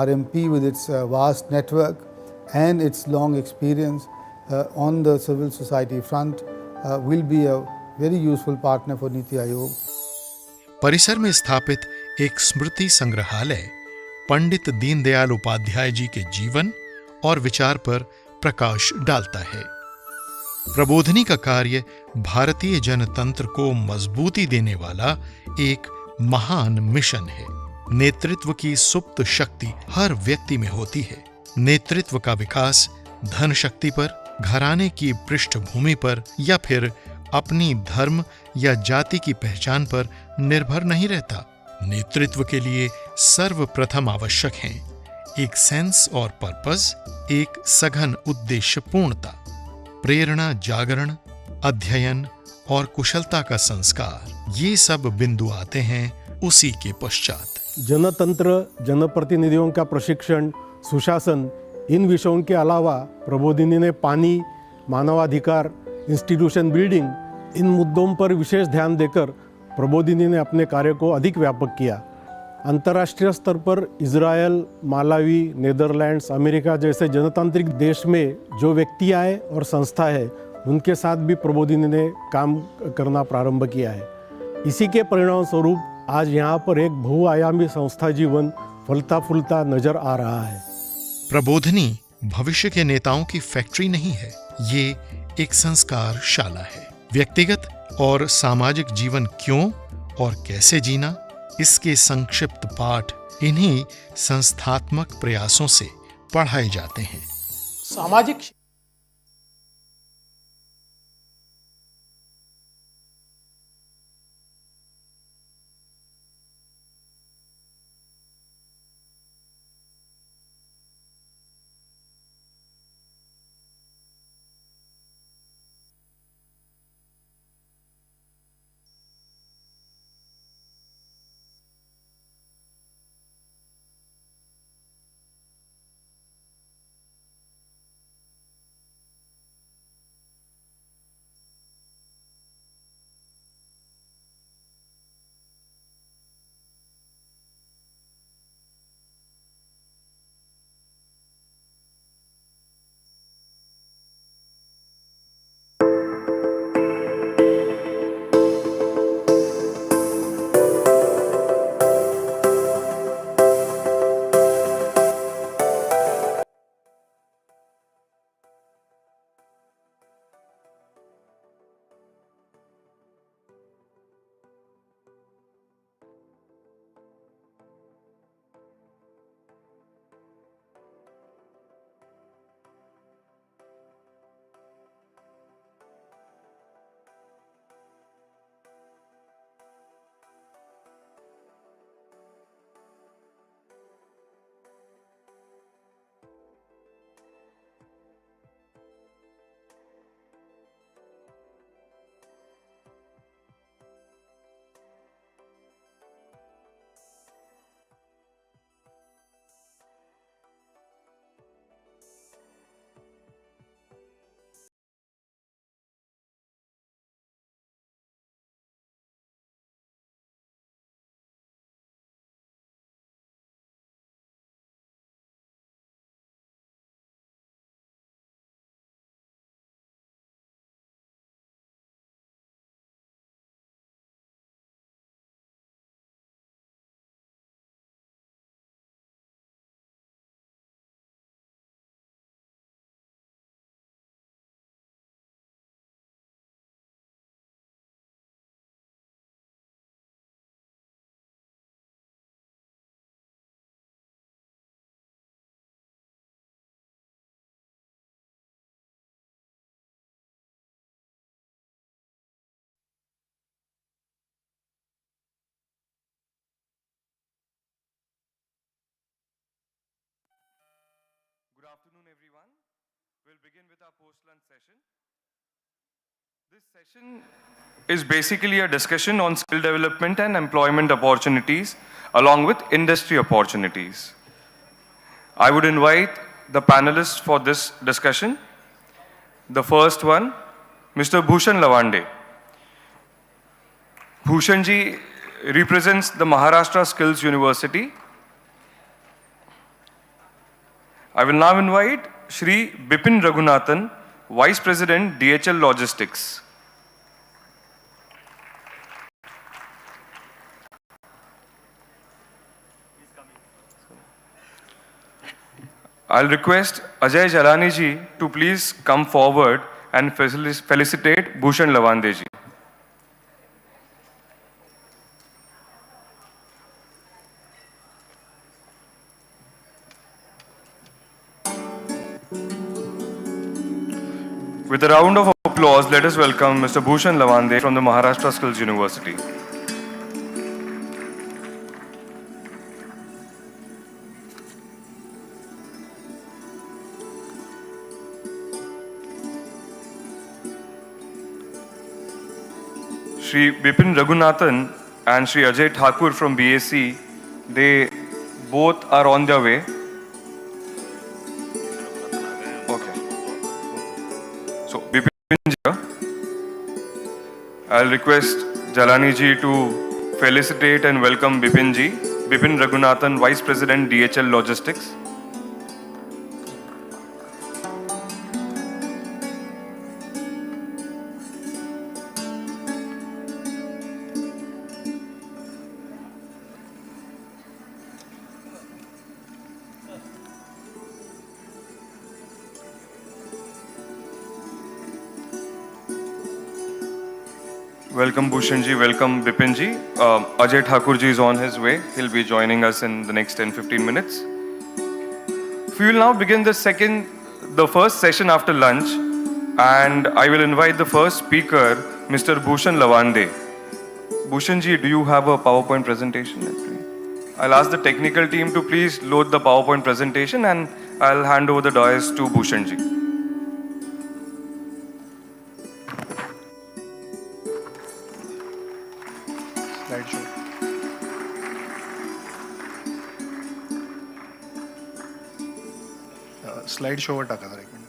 RMP, with its vast network and its long experience on the civil society front, will be a very useful partner for Niti Aayog.
परिसर में स्थापित एक स्मृति संग्रहालय पंडित दीनदयाल उपाध्याय जी के जीवन और विचार पर प्रकाश डालता है। प्रबोधिनी का कार्य भारतीय जनतंत्र को मजबूती देने वाला एक महान मिशन है। नेतृत्व की सुप्त शक्ति हर व्यक्ति में होती है। नेतृत्व का विकास धन शक्ति पर, घराने की पृष्ठभूमि पर या फिर अपनी धर्म या जाति की पहचान पर निर्भर नहीं रहता। नेतृत्व के लिए सर्वप्रथम आवश्यक है एक सेंस और पर्पस, एक सघन उद्देश्य पूर्णता, प्रेरणा, जागरण, अध्ययन और कुशलता का संस्कार। ये सब बिंदु आते हैं उसी के पश्चात।
जनतंत्र, जनप्रतिनिधियों का प्रशिक्षण, सुशासन, इन विषयों के अलावा प्रबोधिनी ने पानी, मानवाधिकार, इंस्टीट्यूशन बिल्डिंग, इन मुद्दों पर विशेष ध्यान देकर प्रबोधिनी ने अपने कार्य को अधिक व्यापक किया। अंतर्राष्ट्रीय स्तर पर इजरायल, मालावी, नीदरलैंड्स, अमेरिका जैसे जनतांत्रिक देश में जो व्यक्ति आए और संस्था है, उनके साथ भी प्रबोधिनी ने काम करना प्रारंभ किया है। इसी के परिणाम स्वरूप आज यहाँ पर एक बहुआयामी संस्था जीवन फलता फूलता नजर आ रहा है।
प्रबोधिनी भविष्य के नेताओं की फैक्ट्री नहीं है, ये एक संस्कार शाला है। व्यक्तिगत और सामाजिक जीवन क्यों और कैसे जीना, इसके संक्षिप्त पाठ इन्हीं संस्थात्मक प्रयासों से पढ़ाए जाते हैं।
सामाजिक
begin with our post-lunch session. This session is basically a discussion on skill development and employment opportunities along with industry opportunities. I would invite the panelists for this discussion. The first one, Mr. Bhushan Lavande. Bhushan ji represents the Maharashtra Skills University. I will now invite Shri Bipin Raghunathan, Vice President, DHL Logistics. I'll request Ajay Jalani ji to please come forward and felicitate Bhushan Lavande ji. With a round of applause, let us welcome Mr. Bhushan Lavande from the Maharashtra Skills University. Shri Bipin Raghunathan and Shri Ajay Thakur from BAC, they both are on their way. So, Bipin ji, I'll request Jalani ji to felicitate and welcome Bipin ji. Bipin Raghunathan, Vice President, DHL Logistics. Welcome Bhushan ji, welcome Bipin ji. Ajay Thakur ji is on his way. He'll be joining us in the next 10-15 minutes. We will now begin the first session after lunch, and I will invite the first speaker, Mr. Bhushan Lavande. Bhushan ji, do you have a PowerPoint presentation? I'll ask the technical team to please load the PowerPoint presentation, and I'll hand over the dais to Bhushan ji.
Slide शोवर टाका जरा एक minute.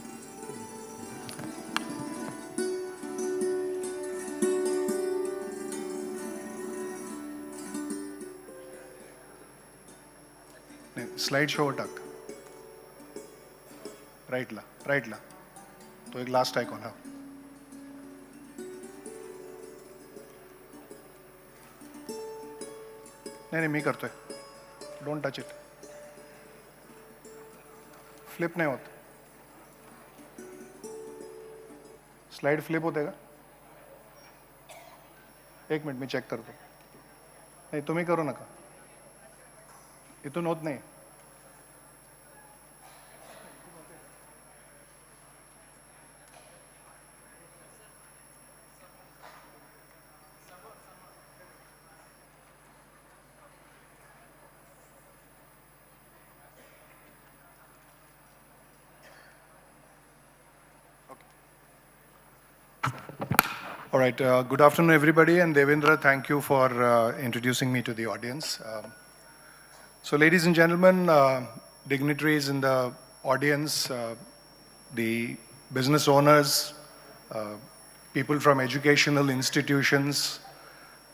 Slide शोवर टाक. राईटला तो एक last icon. हा नाही मी करतोय. Don't touch it. Flip नाही होत. स्लाइड फ्लिप होते का? एक मिनिट मी चेक करतो. नाही तुम्ही करू नका. इथून होत नाही. All right, good afternoon everybody, and Devendra, thank you for introducing me to the audience. So ladies and gentlemen, dignitaries in the audience, the business owners, people from educational institutions,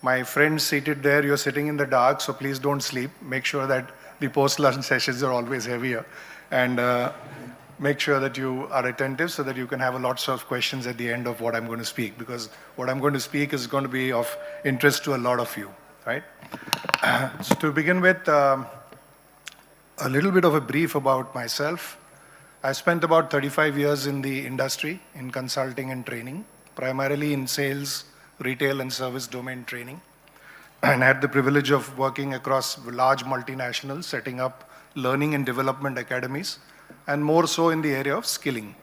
my friends seated there, you're sitting in the dark, so please don't sleep. Make sure that the post-lunch sessions are always heavier, and make sure that you are attentive so that you can have lots of questions at the end of what I'm going to speak, because what I'm going to speak is going to be of interest to a lot of you, right? So to begin with, a little bit of a brief about myself. I spent about 35 years in the industry in consulting and training, primarily in sales, retail and service domain training, and had the privilege of working across large multinationals, setting up learning and development academies, and more so in the area of skilling.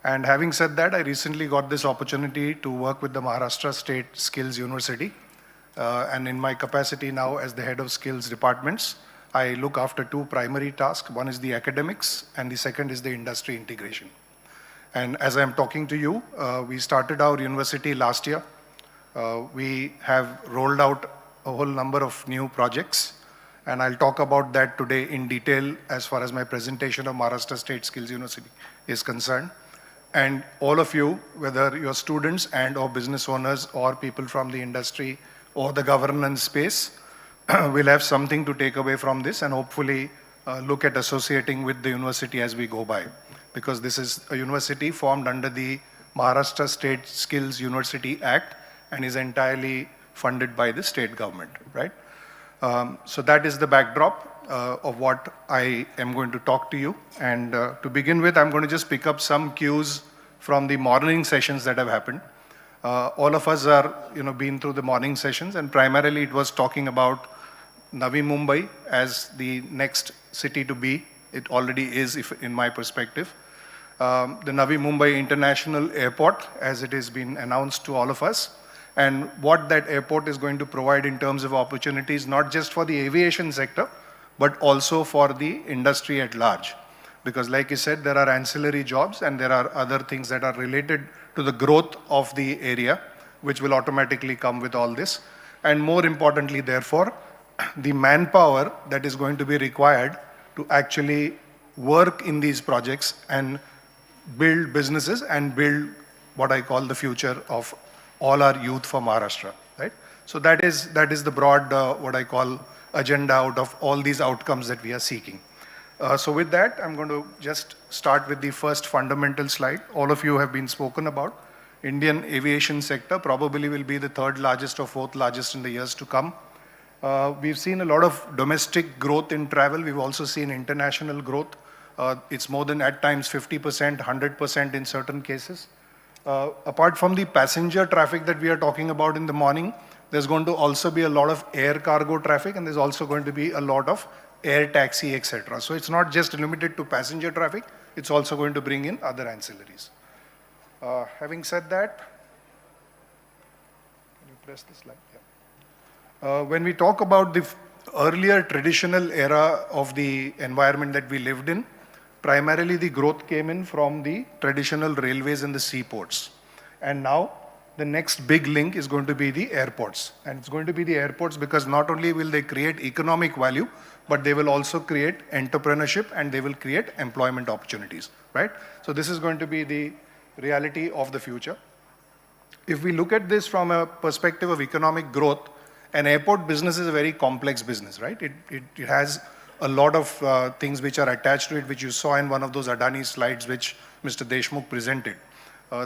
And having said that, I recently got this opportunity to work with the Maharashtra State Skills University. And in my capacity now as the head of skills departments, I look after two primary tasks. One is the academics, and the second is the industry integration. And as I'm talking to you, we started our university last year. We have rolled out a whole number of new projects, and I'll talk about that today in detail as far as my presentation of Maharashtra State Skills University is concerned. And all of you, whether you're students and or business owners or people from the industry or the governance space, will have something to take away from this and hopefully look at associating with the university as we go by. Because this is a university formed under the Maharashtra State Skills University Act and is entirely funded by the state government, right? So that is the backdrop of what I am going to talk to you. And to begin with, I'm going to just pick up some cues from the morning sessions that have happened. All of us are, been through the morning sessions, and primarily it was talking about Navi Mumbai as the next city to be. It already is, if in my perspective. The Navi Mumbai International Airport, as it has been announced to all of us, and what that airport is going to provide in terms of opportunities, not just for the aviation sector, but also for the industry at large. Because like I said, there are ancillary jobs and there are other things that are related to the growth of the area, which will automatically come with all this. And more importantly, therefore, the manpower that is going to be required to actually work in these projects and build businesses and build what I call the future of all our youth for Maharashtra, right? So that is the broad, what I call agenda out of all these outcomes that we are seeking. So with that, I'm going to just start with the first fundamental slide. All of you have been spoken about. Indian aviation sector probably will be the third largest or fourth largest in the years to come. We've seen a lot of domestic growth in travel. We've also seen international growth. It's more than at times 50%, 100% in certain cases. Apart from the passenger traffic that we are talking about in the morning, there's going to also be a lot of air cargo traffic, and there's also going to be a lot of air taxi, etc. So it's not just limited to passenger traffic, it's also going to bring in other ancillaries. Having said that, can you press this slide? Yeah. When we talk about the earlier traditional era of the environment that we lived in, primarily the growth came in from the traditional railways and the seaports. And now the next big link is going to be the airports. And it's going to be the airports because not only will they create economic value, but they will also create entrepreneurship and they will create employment opportunities, right? So this is going to be the reality of the future. If we look at this from a perspective of economic growth, an airport business is a very complex business, right? It has a lot of things which are attached to it, which you saw in one of those Adani slides which Mr. Deshmukh presented.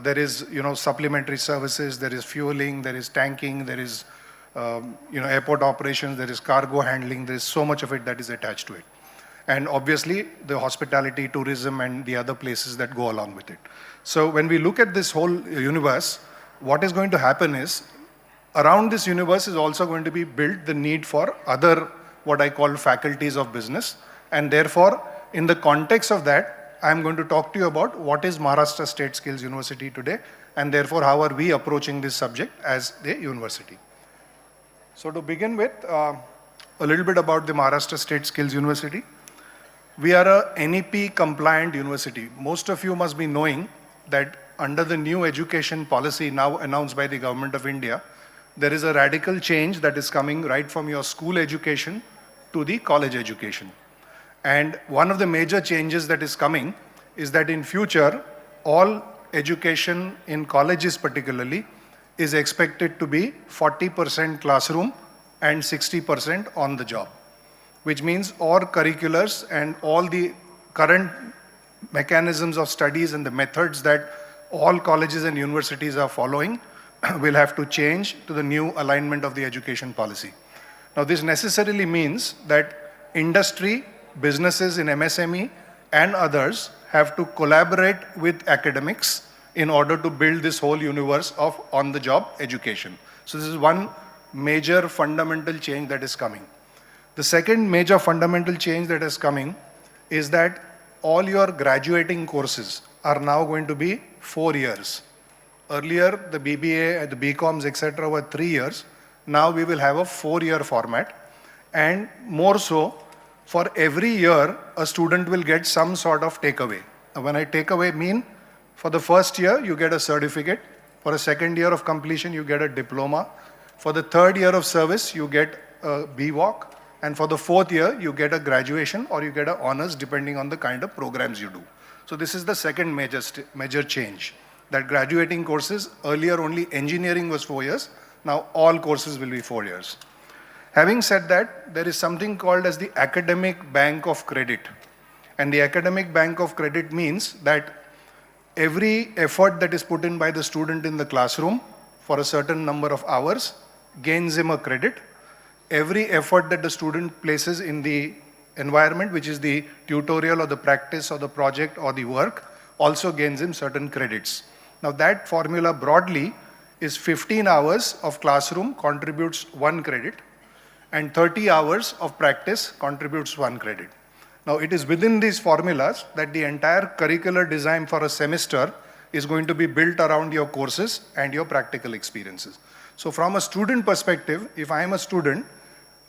There is, supplementary services, there is fueling, there is tanking, there is, airport operations, there is cargo handling, there is so much of it that is attached to it. And obviously, the hospitality, tourism, and the other places that go along with it. So when we look at this whole universe, what is going to happen is, around this universe is also going to be built the need for other, what I call faculties of business. And therefore, in the context of that, I'm going to talk to you about what is Maharashtra State Skills University today, and therefore how are we approaching this subject as a university. So to begin with, a little bit about the Maharashtra State Skills University. We are a NEP compliant university. Most of you must be knowing that under the new education policy now announced by the Government of India, there is a radical change that is coming right from your school education to the college education. And one of the major changes that is coming is that in future, all education in colleges particularly is expected to be 40% classroom and 60% on the job, which means all curriculars and all the current mechanisms of studies and the methods that all colleges and universities are following will have to change to the new alignment of the education policy. Now, this necessarily means that industry, businesses in MSME and others have to collaborate with academics in order to build this whole universe of on-the-job education. So this is one major fundamental change that is coming. The second major fundamental change that is coming is that all your graduating courses are now going to be 4 years. Earlier, the BBA, the BComs, etc. were 3 years. Now we will have a 4-year format. And more so, for every year, a student will get some sort of takeaway. When I take away mean, For the first year, you get a certificate. For a second year of completion, you get a diploma. For the third year of service, you get a BWalk. And for the fourth year, you get a graduation or you get an honors depending on the kind of programs you do. So this is the second major change. That graduating courses, earlier only engineering was 4 years. Now all courses will be 4 years. Having said that, there is something called as the Academic Bank of Credit. And the Academic Bank of Credit means that every effort that is put in by the student in the classroom for a certain number of hours gains him a credit. Every effort that the student places in the environment, which is the tutorial or the practice or the project or the work, also gains him certain credits. Now that formula broadly is 15 hours of classroom contributes 1 credit and 30 hours of practice contributes 1 credit. Now it is within these formulas that the entire curricular design for a semester is going to be built around your courses and your practical experiences. So from a student perspective, if I am a student,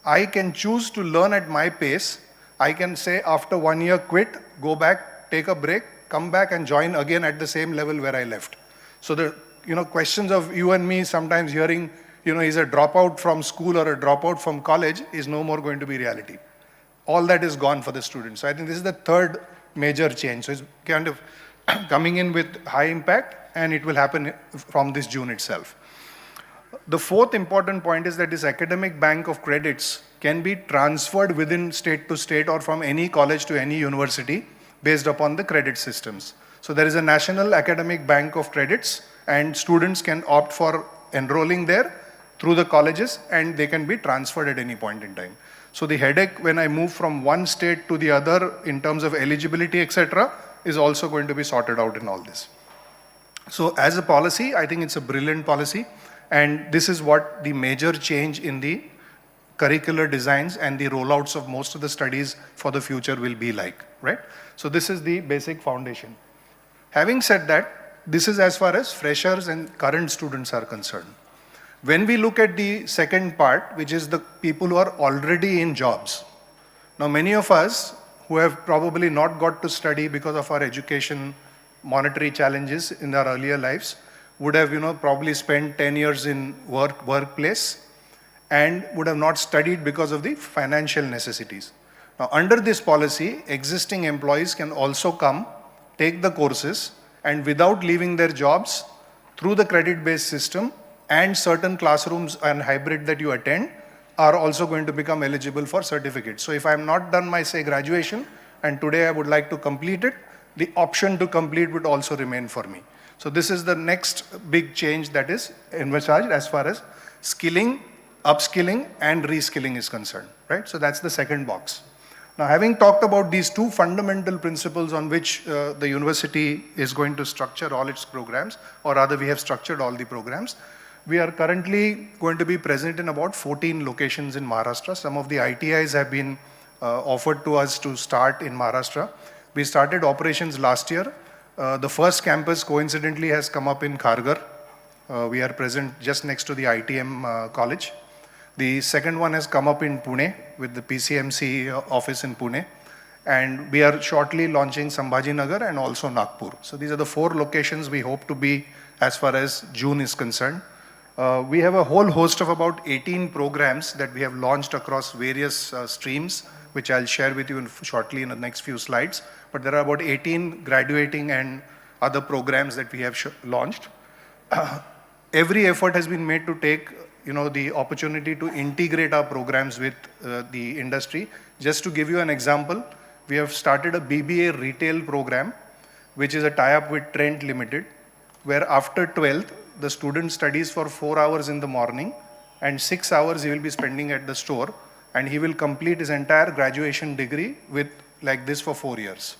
I can choose to learn at my pace. I can say after 1 year quit, go back, take a break, come back and join again at the same level where I left. So the questions of you and me sometimes hearing, is a dropout from school or a dropout from college is no more going to be reality. All that is gone for the students. So I think this is the third major change. So it's kind of coming in with high impact and it will happen from this June itself. The fourth important point is that this academic bank of credits can be transferred within state to state or from any college to any university based upon the credit systems. So there is a national academic bank of credits and students can opt for enrolling there through the colleges and they can be transferred at any point in time. So the headache when I move from one state to the other in terms of eligibility, etc., is also going to be sorted out in all this. So as a policy, I think it's a brilliant policy. And this is what the major change in the curricular designs and the rollouts of most of the studies for the future will be like, right? So this is the basic foundation. Having said that, this is as far as freshers and current students are concerned. When we look at the second part, which is the people who are already in jobs. Now, many of us who have probably not got to study because of our education, monetary challenges in our earlier lives, would have, probably spent 10 years in workplace and would have not studied because of the financial necessities. Now, under this policy, existing employees can also come, take the courses, and without leaving their jobs, through the credit-based system and certain classrooms and hybrid that you attend, are also going to become eligible for certificates. So if I'm not done my, say, graduation, and today I would like to complete it, the option to complete would also remain for me. So this is the next big change that is envisaged as far as skilling, upskilling, and reskilling is concerned, right? So that's the second box. Now, having talked about these two fundamental principles on which the university is going to structure all its programs, or rather we have structured all the programs, we are currently going to be present in about 14 locations in Maharashtra. Some of the ITIs have been offered to us to start in Maharashtra. We started operations last year. The first campus coincidentally has come up in Kharghar. We are present just next to the ITM college. The second one has come up in Pune with the PCMC office in Pune. And we are shortly launching Sambhajinagar and also Nagpur. So these are the 4 locations we hope to be as far as June is concerned. We have a whole host of about 18 programs that we have launched across various streams, which I'll share with you shortly in the next few slides. But there are about 18 graduating and other programs that we have launched. Every effort has been made to take the opportunity to integrate our programs with the industry. Just to give you an example, we have started a BBA retail program, which is a tie-up with Trent Limited, where after 12th, the student studies for 4 hours in the morning and 6 hours he will be spending at the store, and he will complete his entire graduation degree with like this for 4 years.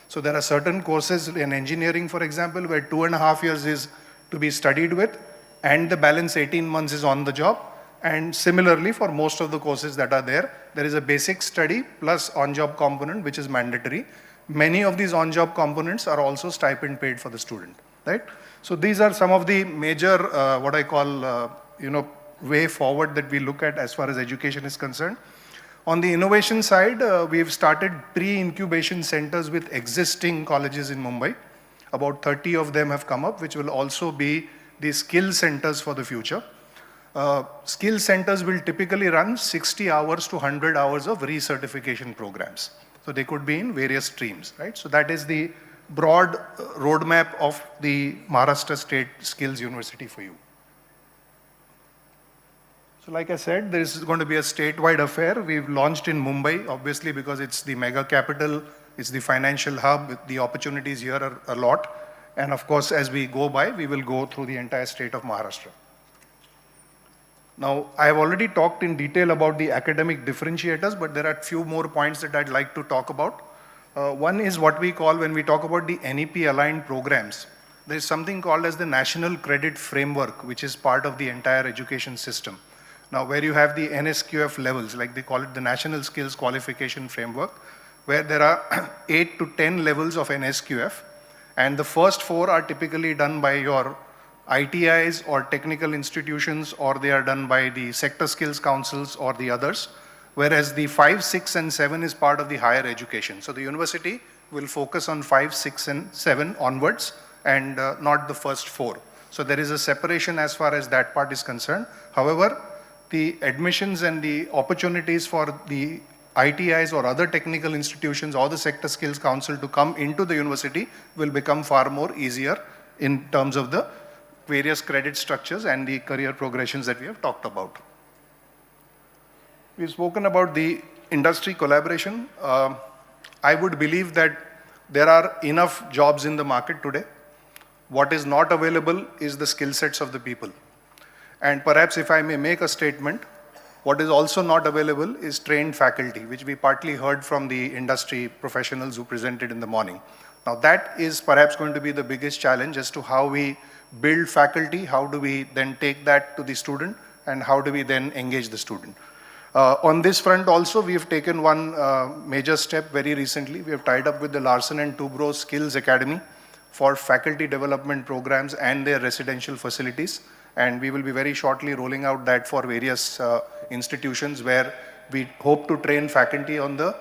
So there are certain courses in engineering, for example, where 2.5 years is to be studied with, and the balance 18 months is on the job. And similarly, for most of the courses that are there, there is a basic study plus on-job component, which is mandatory. Many of these on-job components are also stipend paid for the student, right? So these are some of the major, what I call, way forward that we look at as far as education is concerned. On the innovation side, we've started pre-incubation centers with existing colleges in Mumbai. About 30 of them have come up, which will also be the skill centers for the future. Skill centers will typically run 60 hours to 100 hours of recertification programs. So they could be in various streams, right? So that is the broad roadmap of the Maharashtra State Skills University for you. So like I said, there is going to be a statewide affair. We've launched in Mumbai, obviously because it's the mega capital, it's the financial hub, the opportunities here are a lot. And of course, as we go by, we will go through the entire state of Maharashtra. Now, I have already talked in detail about the academic differentiators, but there are a few more points that I'd like to talk about. One is what we call, when we talk about the NEP-aligned programs, there is something called as the National Credit Framework, which is part of the entire education system. Now, where you have the NSQF levels, like they call it the National Skills Qualification Framework, where there are 8 to 10 levels of NSQF, and the first 4 are typically done by your ITIs or technical institutions, or they are done by the sector skills councils or the others, whereas the 5, 6, and 7 is part of the higher education. So the university will focus on 5, 6, and 7 onwards, and not the first 4. So there is a separation as far as that part is concerned. However, the admissions and the opportunities for the ITIs or other technical institutions or the sector skills council to come into the university will become far more easier in terms of the various credit structures and the career progressions that we have talked about. We've spoken about the industry collaboration. I would believe that there are enough jobs in the market today. What is not available is the skill sets of the people. And perhaps if I may make a statement, what is also not available is trained faculty, which we partly heard from the industry professionals who presented in the morning. Now that is perhaps going to be the biggest challenge as to how we build faculty, how do we then take that to the student, and how do we then engage the student. On this front also, we have taken one major step very recently. We have tied up with the Larsen & Toubro Skills Academy for faculty development programs and their residential facilities. And we will be very shortly rolling out that for various institutions where we hope to train faculty on the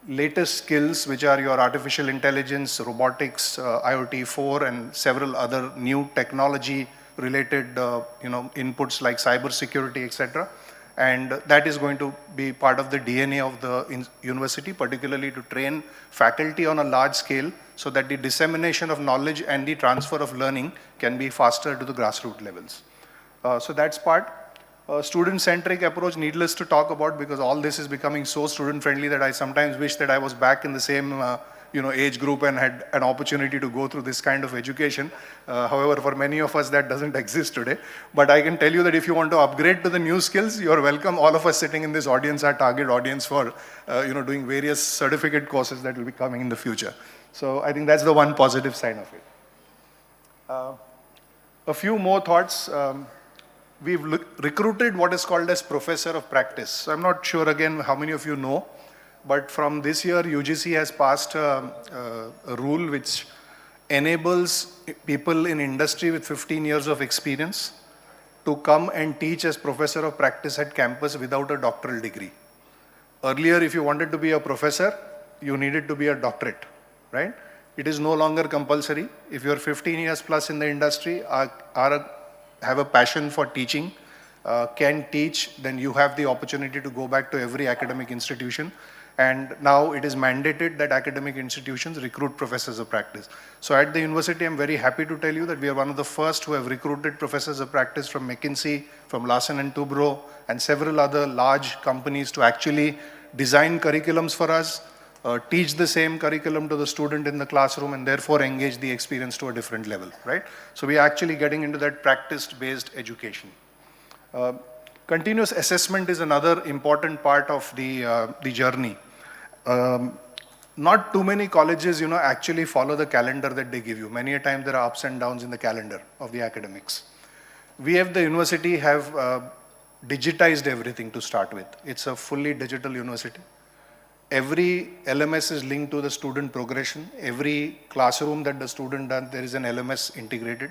latest skills, which are your artificial intelligence, robotics, IoT 4, and several other new technology related inputs like cyber security, etc. And that is going to be part of the DNA of the university, particularly to train faculty on a large scale so that the dissemination of knowledge and the transfer of learning can be faster to the grassroots levels. So that's part. Student-centric approach, needless to talk about, because all this is becoming so student-friendly that I sometimes wish that I was back in the same age group and had an opportunity to go through this kind of education. However, for many of us that doesn't exist today. But I can tell you that if you want to upgrade to the new skills, you're welcome. All of us sitting in this audience are target audience for doing various certificate courses that will be coming in the future. So I think that's the one positive sign of it. A few more thoughts. We've recruited what is called as professor of practice. So I'm not sure again how many of you know, but from this year UGC has passed a rule which enables people in industry with 15 years of experience to come and teach as professor of practice at campus without a doctoral degree. Earlier, if you wanted to be a professor, you needed to be a doctorate, right? It is no longer compulsory. If you're 15 years plus in the industry, have a passion for teaching, can teach, then you have the opportunity to go back to every academic institution. And now it is mandated that academic institutions recruit professors of practice. So at the university, I'm very happy to tell you that we are one of the first who have recruited professors of practice from McKinsey, from Larsen & Toubro, and several other large companies to actually design curriculums for us, teach the same curriculum to the student in the classroom, and therefore engage the experience to a different level, right? So we are actually getting into that practice-based education. Continuous assessment is another important part of the journey. Not too many colleges, actually follow the calendar that they give you. Many a time there are ups and downs in the calendar of the academics. We at the university have digitized everything to start with. It's a fully digital university. Every LMS is linked to the student progression. Every classroom that the student does, there is an LMS integrated,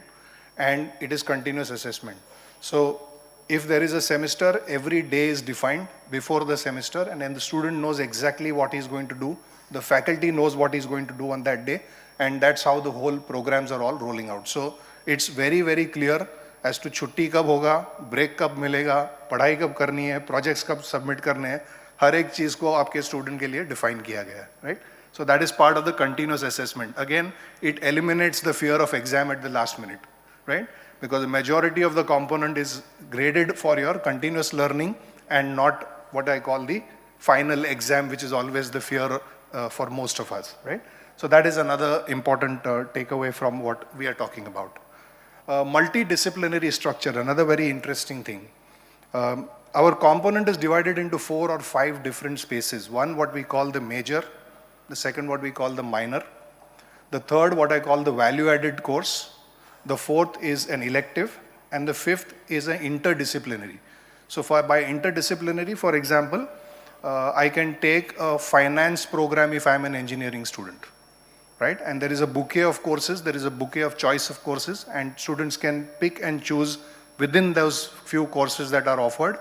and it is continuous assessment. So if there is a semester, every day is defined before the semester, and then the student knows exactly what he's going to do. The faculty knows what he's going to do on that day, and that's how the whole programs are all rolling out. So it's very, very clear as to छुट्टी कब होगा, break कब मिलेगा, पढ़ाई कब करनी है, projects कब submit करने हैं, हर एक चीज़ को आपके student के लिए define किया गया है, right? So that is part of the continuous assessment. Again, it eliminates the fear of exam at the last minute, right? Because the majority of the component is graded for your continuous learning and not what I call the final exam, which is always the fear for most of us, right? So that is another important takeaway from what we are talking about. Multidisciplinary structure, another very interesting thing. Our component is divided into 4 or 5 different spaces. One, what we call the major. The second, what we call the minor. The third, what I call the value-added course. The fourth is an elective. And the fifth is an interdisciplinary. So by interdisciplinary, for example, I can take a finance program if I'm an engineering student, right? And there is a bouquet of courses, there is a bouquet of choice of courses, and students can pick and choose within those few courses that are offered,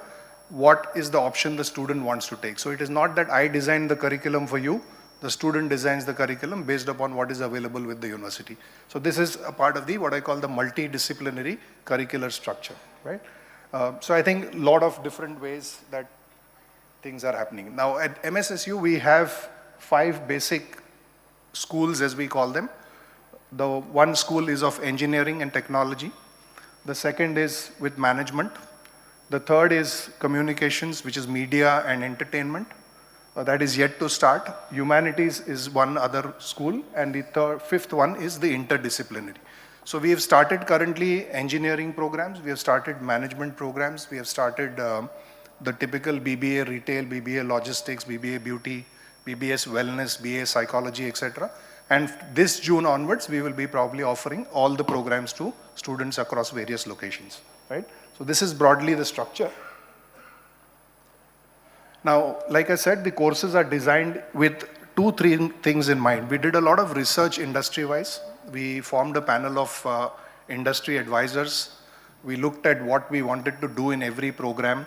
what is the option the student wants to take. So it is not that I design the curriculum for you, the student designs the curriculum based upon what is available with the university. So this is a part of the, what I call the multidisciplinary curricular structure, right? So I think a lot of different ways that things are happening. Now at MSSU, we have 5 basic schools, as we call them. The one school is of engineering and technology. The second is with management. The third is communications, which is media and entertainment. That is yet to start. Humanities is one other school, and the fifth one is the interdisciplinary. So we have started currently engineering programs, we have started management programs, we have started the typical BBA retail, BBA logistics, BBA beauty, BBS wellness, BA psychology, etc. And this June onwards, we will be probably offering all the programs to students across various locations, right? So this is broadly the structure. Now, like I said, the courses are designed with 2-3 things in mind. We did a lot of research industry-wise. We formed a panel of industry advisors. We looked at what we wanted to do in every program,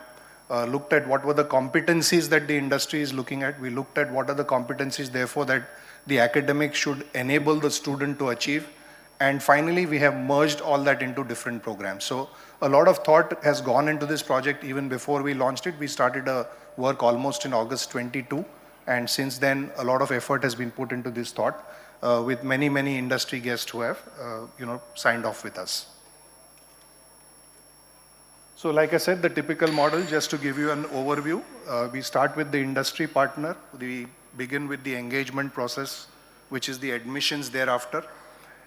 looked at what were the competencies that the industry is looking at. We looked at what are the competencies, therefore, that the academic should enable the student to achieve. And finally, we have merged all that into different programs. So a lot of thought has gone into this project even before we launched it. We started work almost in August 22. And since then, a lot of effort has been put into this thought with many, many industry guests who have signed off with us. So like I said, the typical model, just to give you an overview, we start with the industry partner. We begin with the engagement process, which is the admissions thereafter.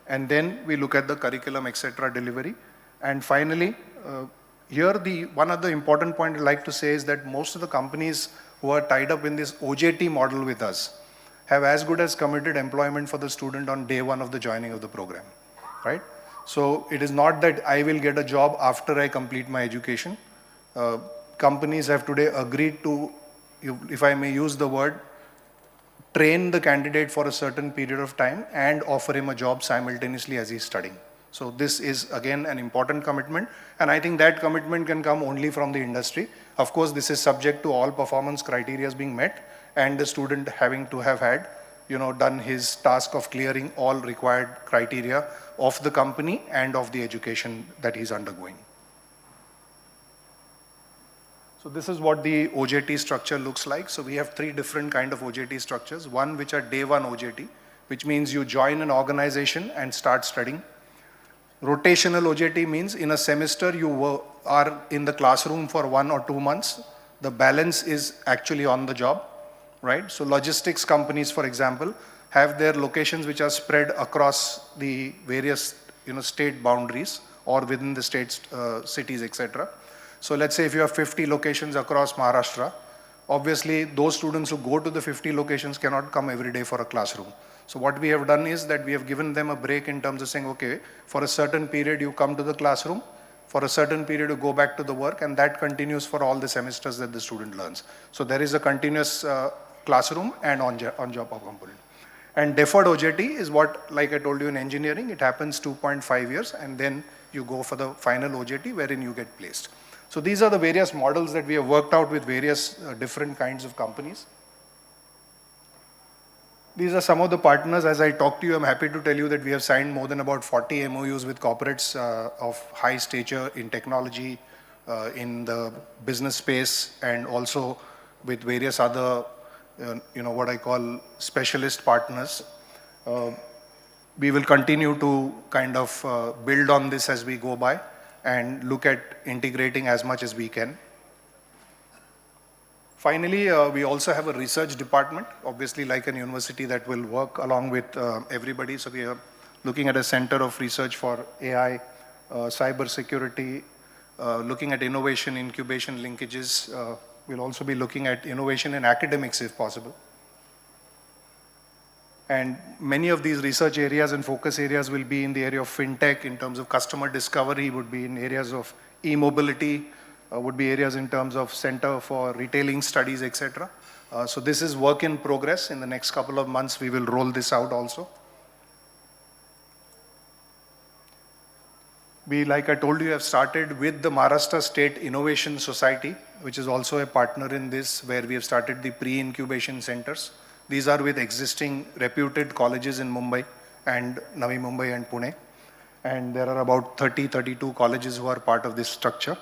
And then we look at the curriculum, etc. delivery. And finally, here one other important point I'd like to say is that most of the companies who are tied up in this OJT model with us have as good as committed employment for the student on day 1 of the joining of the program, right? So it is not that I will get a job after I complete my education. Companies have today agreed to, if I may use the word, train the candidate for a certain period of time and offer him a job simultaneously as he's studying. So this is again an important commitment, and I think that commitment can come only from the industry. Of course, this is subject to all performance criteria being met and the student having to have had, done his task of clearing all required criteria of the company and of the education that he's undergoing. So this is what the OJT structure looks like. So we have 3 different kind of OJT structures. One which are day 1 OJT, which means you join an organization and start studying. Rotational OJT means in a semester you are in the classroom for 1 or 2 months. The balance is actually on the job, right? So logistics companies, for example, have their locations which are spread across the various state boundaries or within the state cities, etc. So let's say if you have 50 locations across Maharashtra, obviously those students who go to the 50 locations cannot come every day for a classroom. So what we have done is that we have given them a break in terms of saying, okay, for a certain period you come to the classroom, for a certain period you go back to the work, and that continues for all the semesters that the student learns. So there is a continuous classroom and on-job component. And deferred OJT is what, like I told you in engineering, it happens 2.5 years, and then you go for the final OJT wherein you get placed. So these are the various models that we have worked out with various different kinds of companies. These are some of the partners. As I talk to you, I'm happy to tell you that we have signed more than about 40 MOUs with corporates of high stature in technology, in the business space, and also with various other, what I call specialist partners. We will continue to kind of build on this as we go by and look at integrating as much as we can. Finally, we also have a research department, obviously like an university, that will work along with everybody. So we are looking at a center of research for AI, cyber security, looking at innovation, incubation linkages. We'll also be looking at innovation in academics if possible. And many of these research areas and focus areas will be in the area of fintech, in terms of customer discovery, would be in areas of e-mobility, would be areas in terms of center for retailing studies, etc. So this is work in progress. In the next couple of months, we will roll this out also. We, like I told you, have started with the Maharashtra State Innovation Society, which is also a partner in this, where we have started the pre-incubation centers. These are with existing reputed colleges in Mumbai and Navi Mumbai and Pune. And there are about 32 colleges who are part of this structure.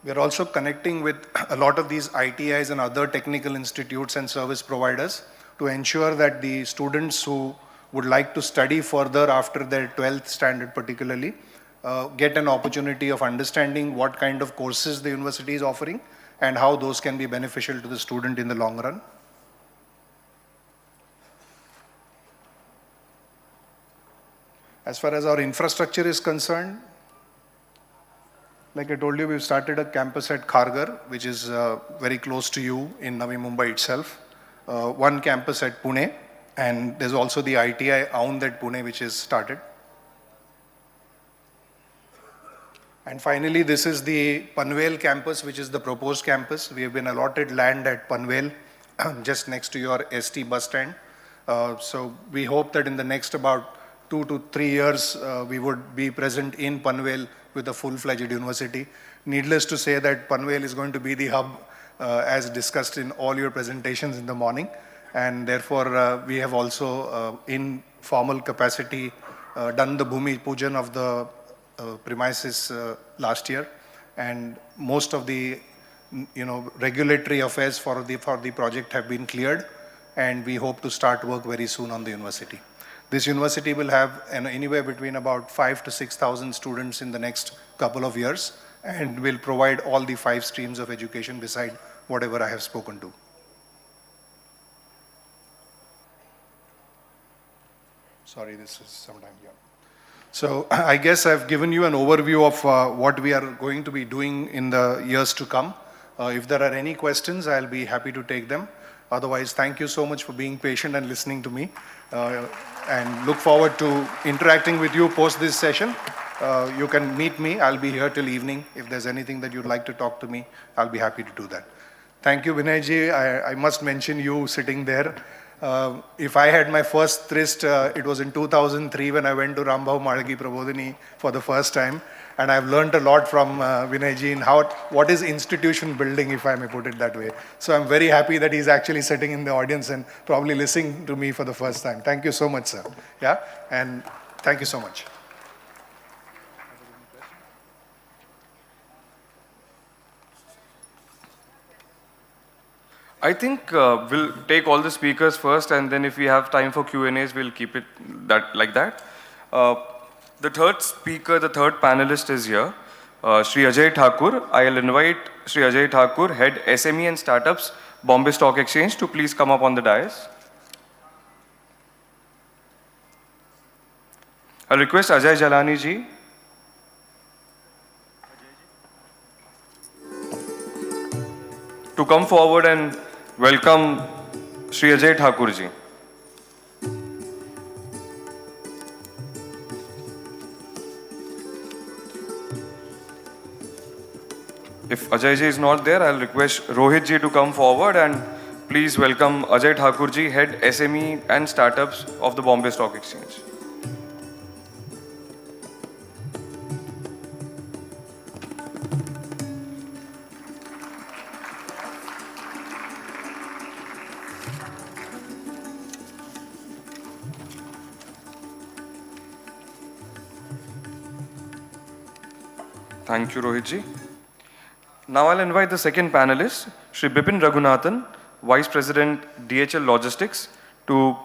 We are also connecting with a lot of these ITIs and other technical institutes and service providers to ensure that the students who would like to study further after their 12th standard particularly get an opportunity of understanding what kind of courses the university is offering and how those can be beneficial to the student in the long run. As far as our infrastructure is concerned, like I told you, we've started a campus at Kharghar, which is very close to you in Navi Mumbai itself. One campus at Pune, and there's also the ITI Aund at Pune, which is started. And finally, this is the Panvel campus, which is the proposed campus. We have been allotted land at Panvel, just next to your ST bus stand. So we hope that in the next about 2 to 3 years, we would be present in Panvel with a full-fledged university. Needless to say that Panvel is going to be the hub, as discussed in all your presentations in the morning. And therefore, we have also, in formal capacity, done the Bhumi Pujan of the premises last year. And most of the regulatory affairs for the project have been cleared. And we hope to start work very soon on the university. This university will have anywhere between about 5,000 to 6,000 students in the next couple of years, and will provide all the 5 streams of education beside whatever I have spoken to. Sorry, this is sometime here. So I guess I've given you an overview of what we are going to be doing in the years to come. If there are any questions, I'll be happy to take them. Otherwise, thank you so much for being patient and listening to me. And look forward to interacting with you post this session. You can meet me. I'll be here till evening. If there's anything that you'd like to talk to me, I'll be happy to do that. Thank you, Vinayji. I must mention you sitting there. If I had my first tryst, it was in 2003 when I went to Rambhav Malgi Prabodhini for the first time. And I've learned a lot from Vinayji in what is institution building, if I may put it that way. So I'm very happy that he's actually sitting in the audience and probably listening to me for the first time. Thank you so much, sir. Yeah, and thank you so much.
I think we'll take all the speakers first, and then if we have time for Q&As, we'll keep it like that. The third speaker, the third panelist is here, Shri Ajay Thakur. I'll invite Shri Ajay Thakur, Head SME and Startups, Bombay Stock Exchange, to please come up on the dais. I'll request Ajay Jalani ji. To come forward and welcome Shri Ajay Thakur ji. If Ajay ji is not there, I'll request Rohit ji to come forward and please welcome Ajay Thakur ji, Head SME and Startups of the Bombay Stock Exchange. Thank you, Rohit ji. Now I'll invite the second panelist, Shri Bipin Raghunathan, Vice President, DHL Logistics, to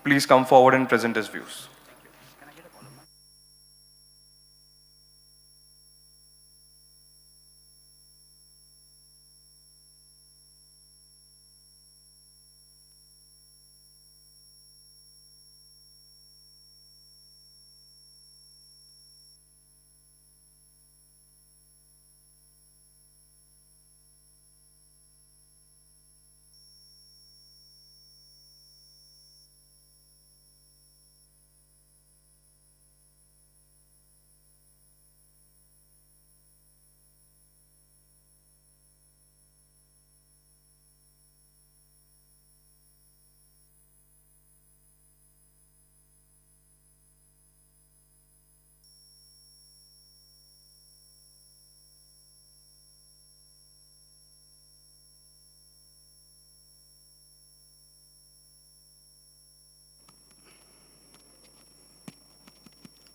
please come forward and present his views.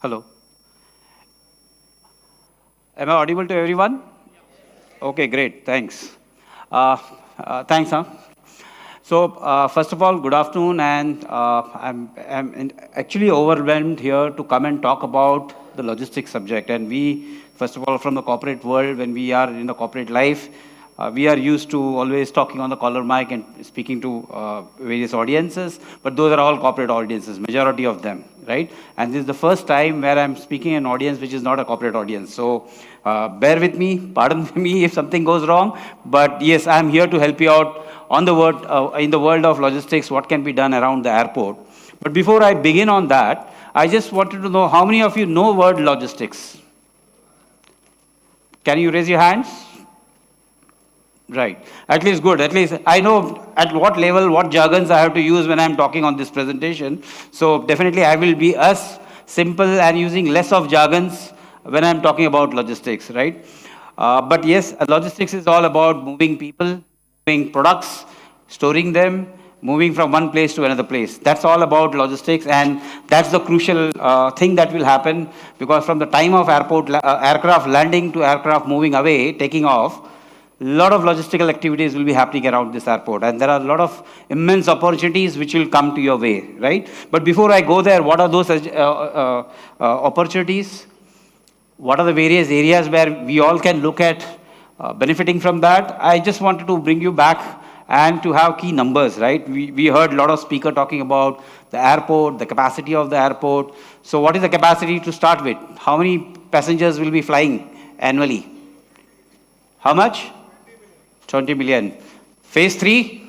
Hello. Am I audible to everyone? Okay, great. Thanks. Thanks, huh? So, first of all, good afternoon, and I'm actually overwhelmed here to come and talk about the logistics subject. And we, first of all, from the corporate world, when we are in the corporate life, we are used to always talking on the collar mic and speaking to various audiences, but those are all corporate audiences, majority of them, right? And this is the first time where I'm speaking an audience which is not a corporate audience. So bear with me, pardon me if something goes wrong, but yes, I'm here to help you out on the word, in the world of logistics, what can be done around the airport. But before I begin on that, I just wanted to know how many of you know word logistics? Can you raise your hands? Right. At least good. At least I know at what level, what jargons I have to use when I'm talking on this presentation. So definitely I will be as simple and using less of jargons when I'm talking about logistics, right? But yes, logistics is all about moving people, moving products, storing them, moving from one place to another place. That's all about logistics, and that's the crucial thing that will happen, because from the time of aircraft landing to aircraft moving away, taking off, a lot of logistical activities will be happening around this airport, and there are a lot of immense opportunities which will come to your way, right? But before I go there, what are those opportunities? What are the various areas where we all can look at benefiting from that? I just wanted to bring you back and to have key numbers, right? We heard a lot of speakers talking about the airport, the capacity of the airport. So what is the capacity to start with? How many passengers will be flying annually? How much? 20 million. Phase 3?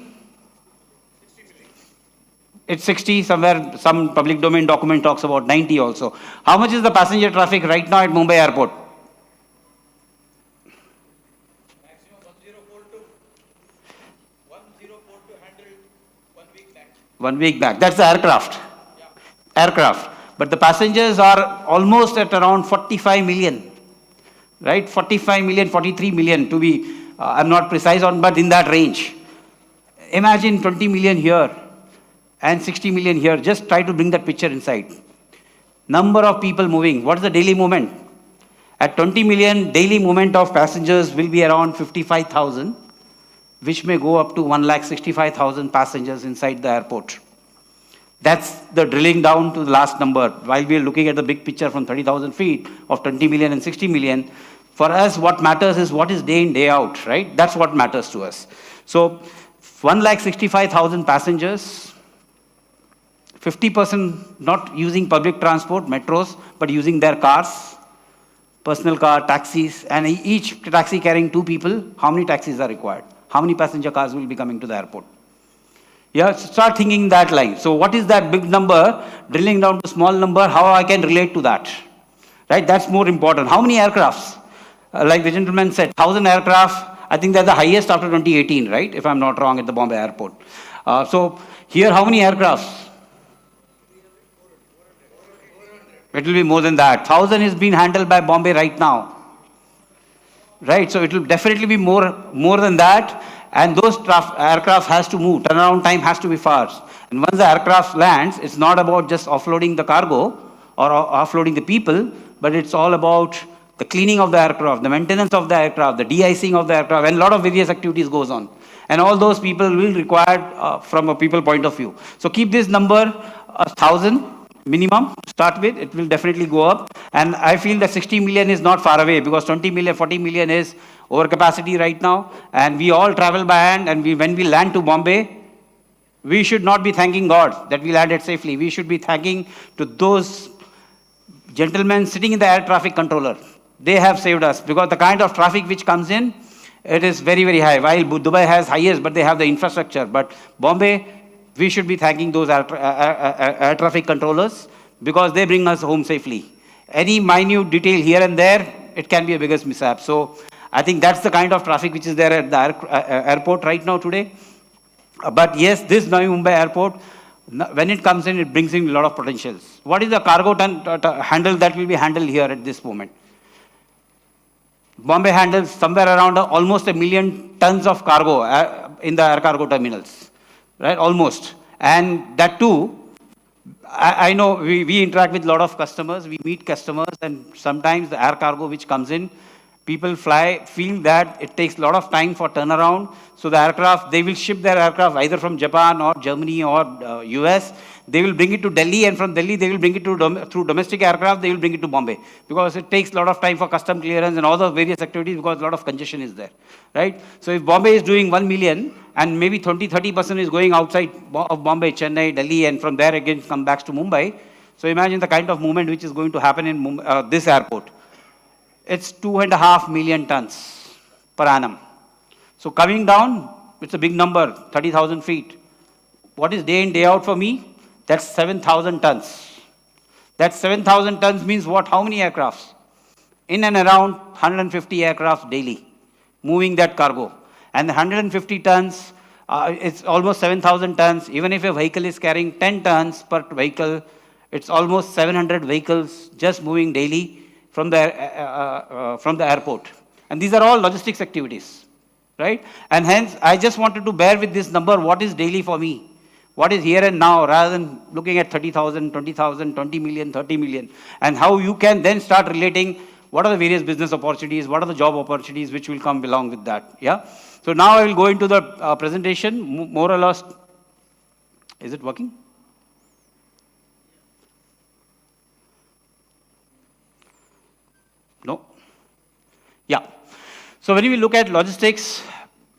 It's 60, somewhere some public domain document talks about 90 also. How much is the passenger traffic right now at Mumbai airport?
Maximum 1042 handle 1 week back.
1 week back. That's the aircraft. Yeah. Aircraft. But the passengers are almost at around 45 million. Right? 45 million, 43 million to be, I'm not precise on, but in that range. Imagine 20 million here and 60 million here. Just try to bring that picture inside. Number of people moving. What is the daily movement? At 20 million, daily movement of passengers will be around 55,000, which may go up to 1,65,000 passengers inside the airport. That's the drilling down to the last number. While we are looking at the big picture from 30,000 feet of 20 million and 60 million, for us what matters is what is day in, day out, right? That's what matters to us. So 1,65,000 passengers, 50% not using public transport, metros, but using their cars, personal car, taxis, and each taxi carrying 2 people. How many taxis are required? How many passenger cars will be coming to the airport? Yeah, start thinking that line. So what is that big number, drilling down to small number, how I can relate to that, right? That's more important. How many aircrafts? Like the gentleman said, 1,000 aircraft. I think they're the highest after 2018, right? If I'm not wrong, at the Bombay airport. So here, how many aircrafts? It will be more than that. 1,000 is being handled by Bombay right now. Right, so it will definitely be more than that. And those aircraft has to move. Turnaround time has to be fast. And once the aircraft lands, it's not about just offloading the cargo or offloading the people, but it's all about the cleaning of the aircraft, the maintenance of the aircraft, the de-icing of the aircraft, and a lot of various activities goes on. And all those people will require from a people point of view. So keep this number 1,000 minimum to start with. It will definitely go up. And I feel that 60 million is not far away, because 20 million, 40 million is overcapacity right now. And we all travel by hand, and when we land to Bombay, we should not be thanking God that we landed safely. We should be thanking to those gentlemen sitting in the air traffic controller. They have saved us, because the kind of traffic which comes in, it is very, very high. While Dubai has highest, but they have the infrastructure. But Bombay, we should be thanking those air traffic controllers, because they bring us home safely. Any minute detail here and there, it can be a biggest mishap. So I think that's the kind of traffic which is there at the airport right now today. But yes, this Navi Mumbai airport, when it comes in, it brings in a lot of potentials. What is the cargo handle that will be handled here at this moment? Bombay handles somewhere around almost 1 million tons of cargo in the air cargo terminals, right? Almost. And that too, I know we interact with a lot of customers, we meet customers, and sometimes the air cargo which comes in, people feel that it takes a lot of time for turnaround. So the aircraft, they will ship their aircraft either from Japan or Germany or US. They will bring it to Delhi, and from Delhi they will bring it to through domestic aircraft, they will bring it to Bombay, because it takes a lot of time for custom clearance and all the various activities, because a lot of congestion is there, right? So if Bombay is doing 1 million, and maybe 20-30% is going outside of Bombay, Chennai, Delhi, and from there again come back to Mumbai. So imagine the kind of movement which is going to happen in this airport. It's 2.5 million tons per annum. So coming down, it's a big number, 30,000 feet. What is day in, day out for me? That's 7,000 tons. That 7,000 tons means what? How many aircrafts? In and around 150 aircraft daily, moving that cargo. And the 150 tons, it's almost 7,000 tons. Even if a vehicle is carrying 10 tons per vehicle, it's almost 700 vehicles just moving daily from the airport. And these are all logistics activities, right? And hence, I just wanted to bear with this number, what is daily for me? What is here and now, rather than looking at 30,000, 20,000, 20 million, 30 million, and how you can then start relating what are the various business opportunities, what are the job opportunities which will come along with that, yeah? So now I will go into the presentation, more or less. Is it working? No? Yeah. So when we look at logistics,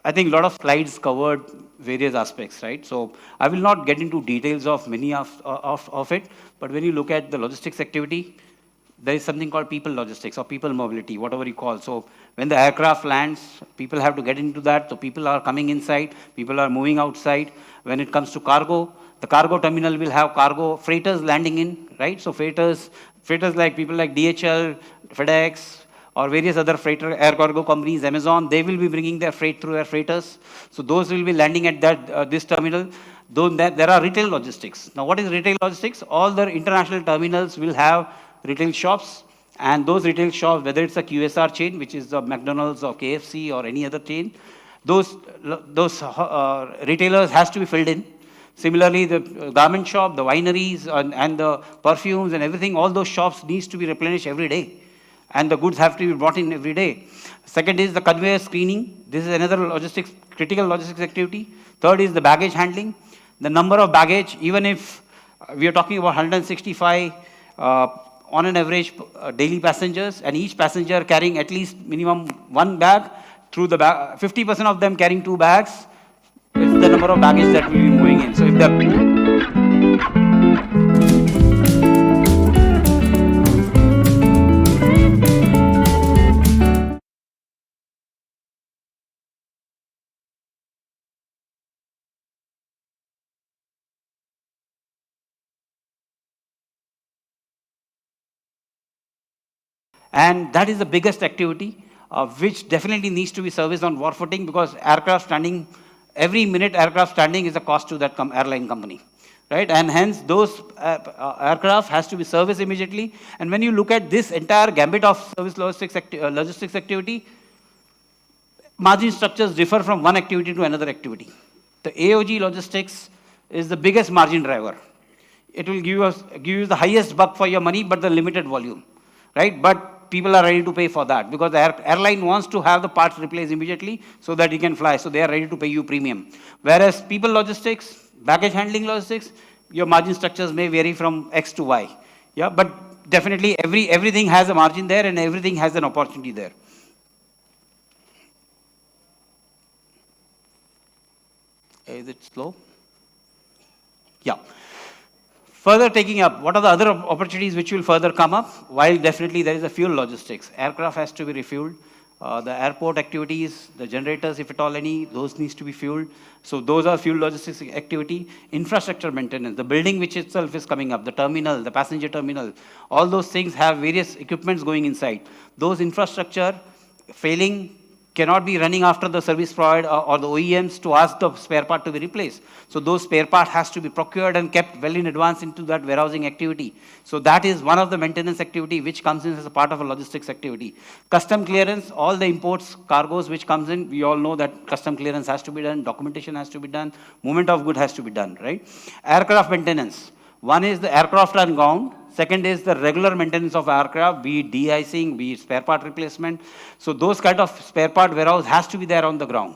I think a lot of slides covered various aspects, right? So I will not get into details of many of it, but when you look at the logistics activity, there is something called people logistics or people mobility, whatever you call. So when the aircraft lands, people have to get into that. So people are coming inside, people are moving outside. When it comes to cargo, the cargo terminal will have cargo freighters landing in, right? So freighters like people like DHL, FedEx, or various other freighter air cargo companies, Amazon, they will be bringing their freight through their freighters. So those will be landing at this terminal. Though there are retail logistics. Now what is retail logistics? All the international terminals will have retail shops, and those retail shops, whether it's a QSR chain, which is the McDonald's or KFC or any other chain, those retailers has to be filled in. Similarly, the garment shop, the wineries, and the perfumes and everything, all those shops needs to be replenished every day. And the goods have to be brought in every day. Second is the conveyor screening. This is another critical logistics activity. Third is the baggage handling. The number of baggage, even if we are talking about 165 on an average daily passengers, and each passenger carrying at least minimum one bag, through the 50% of them carrying 2 bags, it's the number of baggage that will be moving in. So if and that is the biggest activity, which definitely needs to be serviced on war footing, because aircraft standing, every minute aircraft standing is a cost to that airline company, right? And hence those aircraft has to be serviced immediately. And when you look at this entire gambit of service logistics activity, margin structures differ from one activity to another activity. The AOG logistics is the biggest margin driver. It will give you the highest buck for your money, but the limited volume, right? But people are ready to pay for that because the airline wants to have the parts replaced immediately so that you can fly. So they are ready to pay you premium. Whereas people logistics, baggage handling logistics, your margin structures may vary from X to Y. Yeah, but definitely everything has a margin there and everything has an opportunity there. Is it slow? Yeah. Further taking up, what are the other opportunities which will further come up? While definitely there is a fuel logistics. Aircraft has to be refueled. The airport activities, the generators, if at all any, those needs to be fueled. So those are fuel logistics activity. Infrastructure maintenance, the building which itself is coming up, the terminal, the passenger terminal, all those things have various equipments going inside. Those infrastructure failing cannot be running after the service provider or the OEMs to ask the spare part to be replaced. So those spare part has to be procured and kept well in advance into that warehousing activity. So that is one of the maintenance activity which comes in as a part of a logistics activity. Custom clearance, all the imports, cargoes which comes in, we all know that custom clearance has to be done, documentation has to be done, movement of good has to be done, right? Aircraft maintenance. One is the aircraft on ground. Second is the regular maintenance of aircraft, be it de-icing, be it spare part replacement. So those kind of spare part warehouse has to be there on the ground,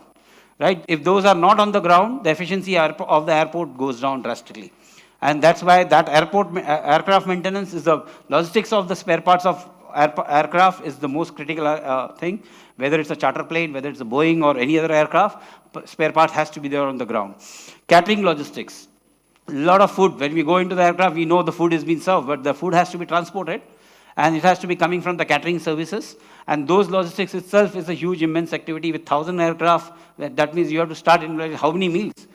right? If those are not on the ground, the efficiency of the airport goes down drastically. And that's why that aircraft maintenance is the logistics of the spare parts of aircraft is the most critical thing. Whether it's a charter plane, whether it's a Boeing or any other aircraft, spare part has to be there on the ground. Catering logistics. A lot of food. When we go into the aircraft, we know the food is being served, but the food has to be transported and it has to be coming from the catering services. And those logistics itself is a huge, immense activity with 1,000 aircraft. That means you have to start in how many meals?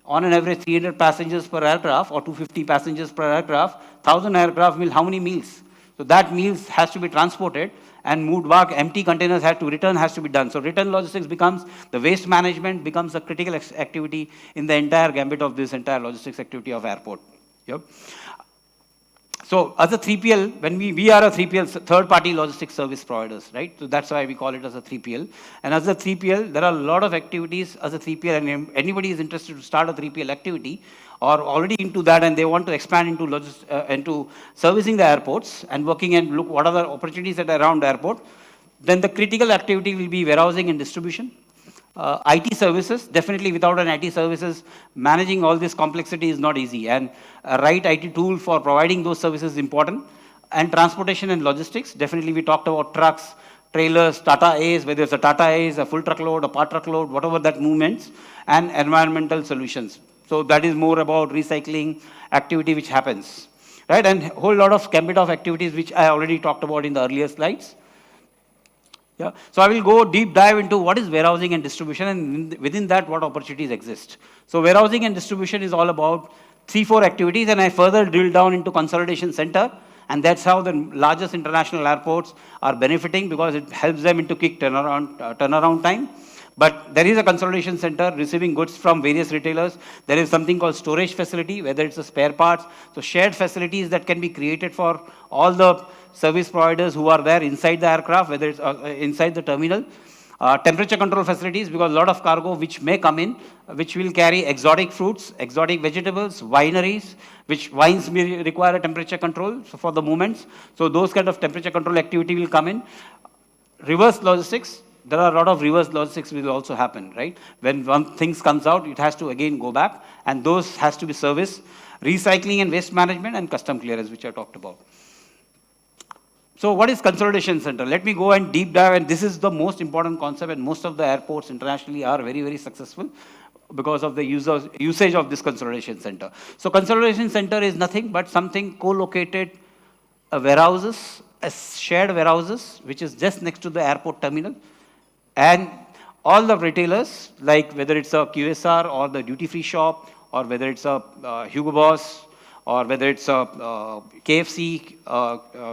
On an average, 300 passengers per aircraft or 250 passengers per aircraft, 1,000 aircraft meal, how many meals? So that meals has to be transported and moved back, empty containers have to return, has to be done. So return logistics becomes, the waste management becomes a critical activity in the entire gambit of this entire logistics activity of airport. Yep. So as a 3PL, when we are a 3PL, third-party logistics service providers, right? So that's why we call it as a 3PL. And as a 3PL, there are a lot of activities as a 3PL, and anybody is interested to start a 3PL activity or already into that and they want to expand into servicing the airports and working and look what are the opportunities that are around the airport, then the critical activity will be warehousing and distribution. IT services, definitely without an IT services, managing all this complexity is not easy, and a right IT tool for providing those services is important. And transportation and logistics, definitely we talked about trucks, trailers, Tata Ace, whether it's a Tata Ace, a full truckload, a part truckload, whatever that movements, and environmental solutions. So that is more about recycling activity which happens, right? And a whole lot of gambit of activities which I already talked about in the earlier slides. Yeah. So I will go deep dive into what is warehousing and distribution, and within that, what opportunities exist. So warehousing and distribution is all about 3-4 activities, and I further drill down into consolidation center, and that's how the largest international airports are benefiting because it helps them into quick turnaround time. But there is a consolidation center receiving goods from various retailers. There is something called storage facility, whether it's a spare parts. So shared facilities that can be created for all the service providers who are there inside the aircraft, whether it's inside the terminal. Temperature control facilities, because a lot of cargo which may come in, which will carry exotic fruits, exotic vegetables, wineries, which wines may require a temperature control for the movements. So those kind of temperature control activity will come in. Reverse logistics. There are a lot of reverse logistics will also happen, right? When one things comes out, it has to again go back, and those has to be serviced. Recycling and waste management and custom clearance, which I talked about. So what is consolidation center? Let me go and deep dive, and this is the most important concept, and most of the airports internationally are very, very successful because of the usage of this consolidation center. So consolidation center is nothing but something co-located warehouses, shared warehouses, which is just next to the airport terminal. And all the retailers, like whether it's a QSR or the duty-free shop, or whether it's a Hugo Boss, or whether it's a KFC,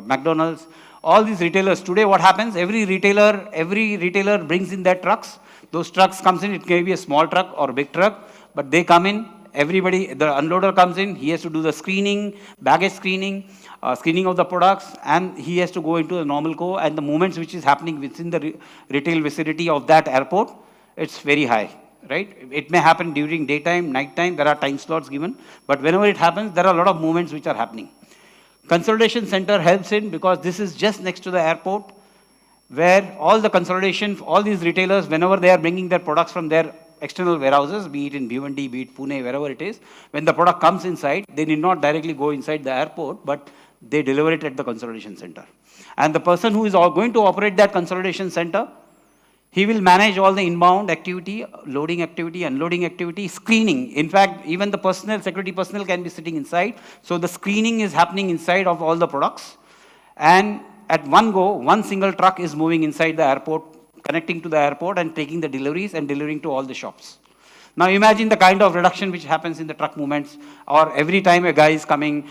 McDonald's, all these retailers, today what happens, every retailer brings in their trucks. Those trucks comes in, it may be a small truck or a big truck, but they come in, everybody, the unloader comes in, he has to do the screening, baggage screening, screening of the products, and he has to go into the normal co, and the movements which is happening within the retail vicinity of that airport, it's very high, right? It may happen during daytime, nighttime, there are time slots given, but whenever it happens, there are a lot of movements which are happening. Consolidation center helps in because this is just next to the airport. where all the consolidation, all these retailers, whenever they are bringing their products from their external warehouses, be it in Bhiwandi, be it Pune, wherever it is, when the product comes inside, they need not directly go inside the airport, but they deliver it at the consolidation center. And the person who is going to operate that consolidation center, he will manage all the inbound activity, loading activity, unloading activity, screening. In fact, even the personnel, security personnel can be sitting inside. So the screening is happening inside of all the products. And at one go, one single truck is moving inside the airport, connecting to the airport and taking the deliveries and delivering to all the shops. Now imagine the kind of reduction which happens in the truck movements, or every time a guy is coming,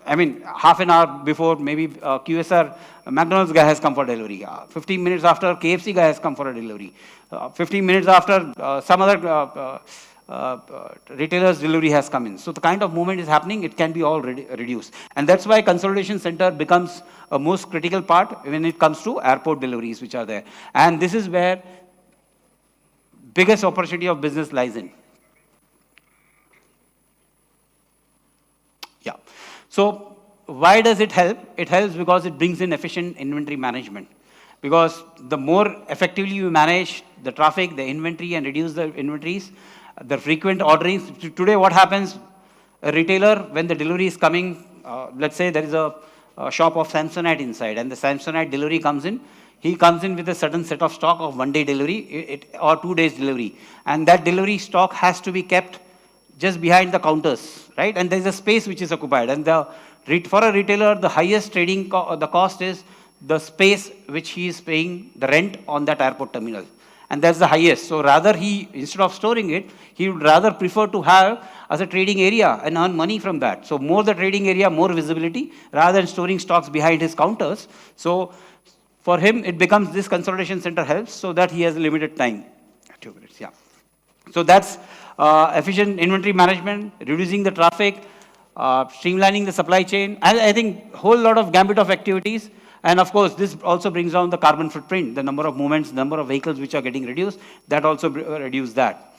half an hour before, maybe QSR, McDonald's guy has come for delivery. 15 minutes after, KFC guy has come for a delivery. 15 minutes after, some other retailer's delivery has come in. So the kind of movement is happening, it can be all reduced. And that's why consolidation center becomes a most critical part when it comes to airport deliveries which are there. And this is where biggest opportunity of business lies in. Yeah. So why does it help? It helps because it brings in efficient inventory management. Because the more effectively you manage the traffic, the inventory, and reduce the inventories, the frequent orderings. Today what happens, a retailer, when the delivery is coming, let's say there is a shop of Samsonite inside, and the Samsonite delivery comes in, he comes in with a certain set of stock of 1 day delivery or 2 days delivery. And that delivery stock has to be kept just behind the counters, right? And there's a space which is occupied. And for a retailer, the highest trading the cost is the space which he is paying the rent on that airport terminal. And that's the highest. So rather instead of storing it, he would rather prefer to have as a trading area and earn money from that. So more the trading area, more visibility, rather than storing stocks behind his counters. So for him, it becomes this consolidation center helps so that he has a limited time. 2 minutes, yeah. So that's efficient inventory management, reducing the traffic, streamlining the supply chain. I think whole lot of gambit of activities. And of course, this also brings down the carbon footprint, the number of movements, number of vehicles which are getting reduced, that also reduce that.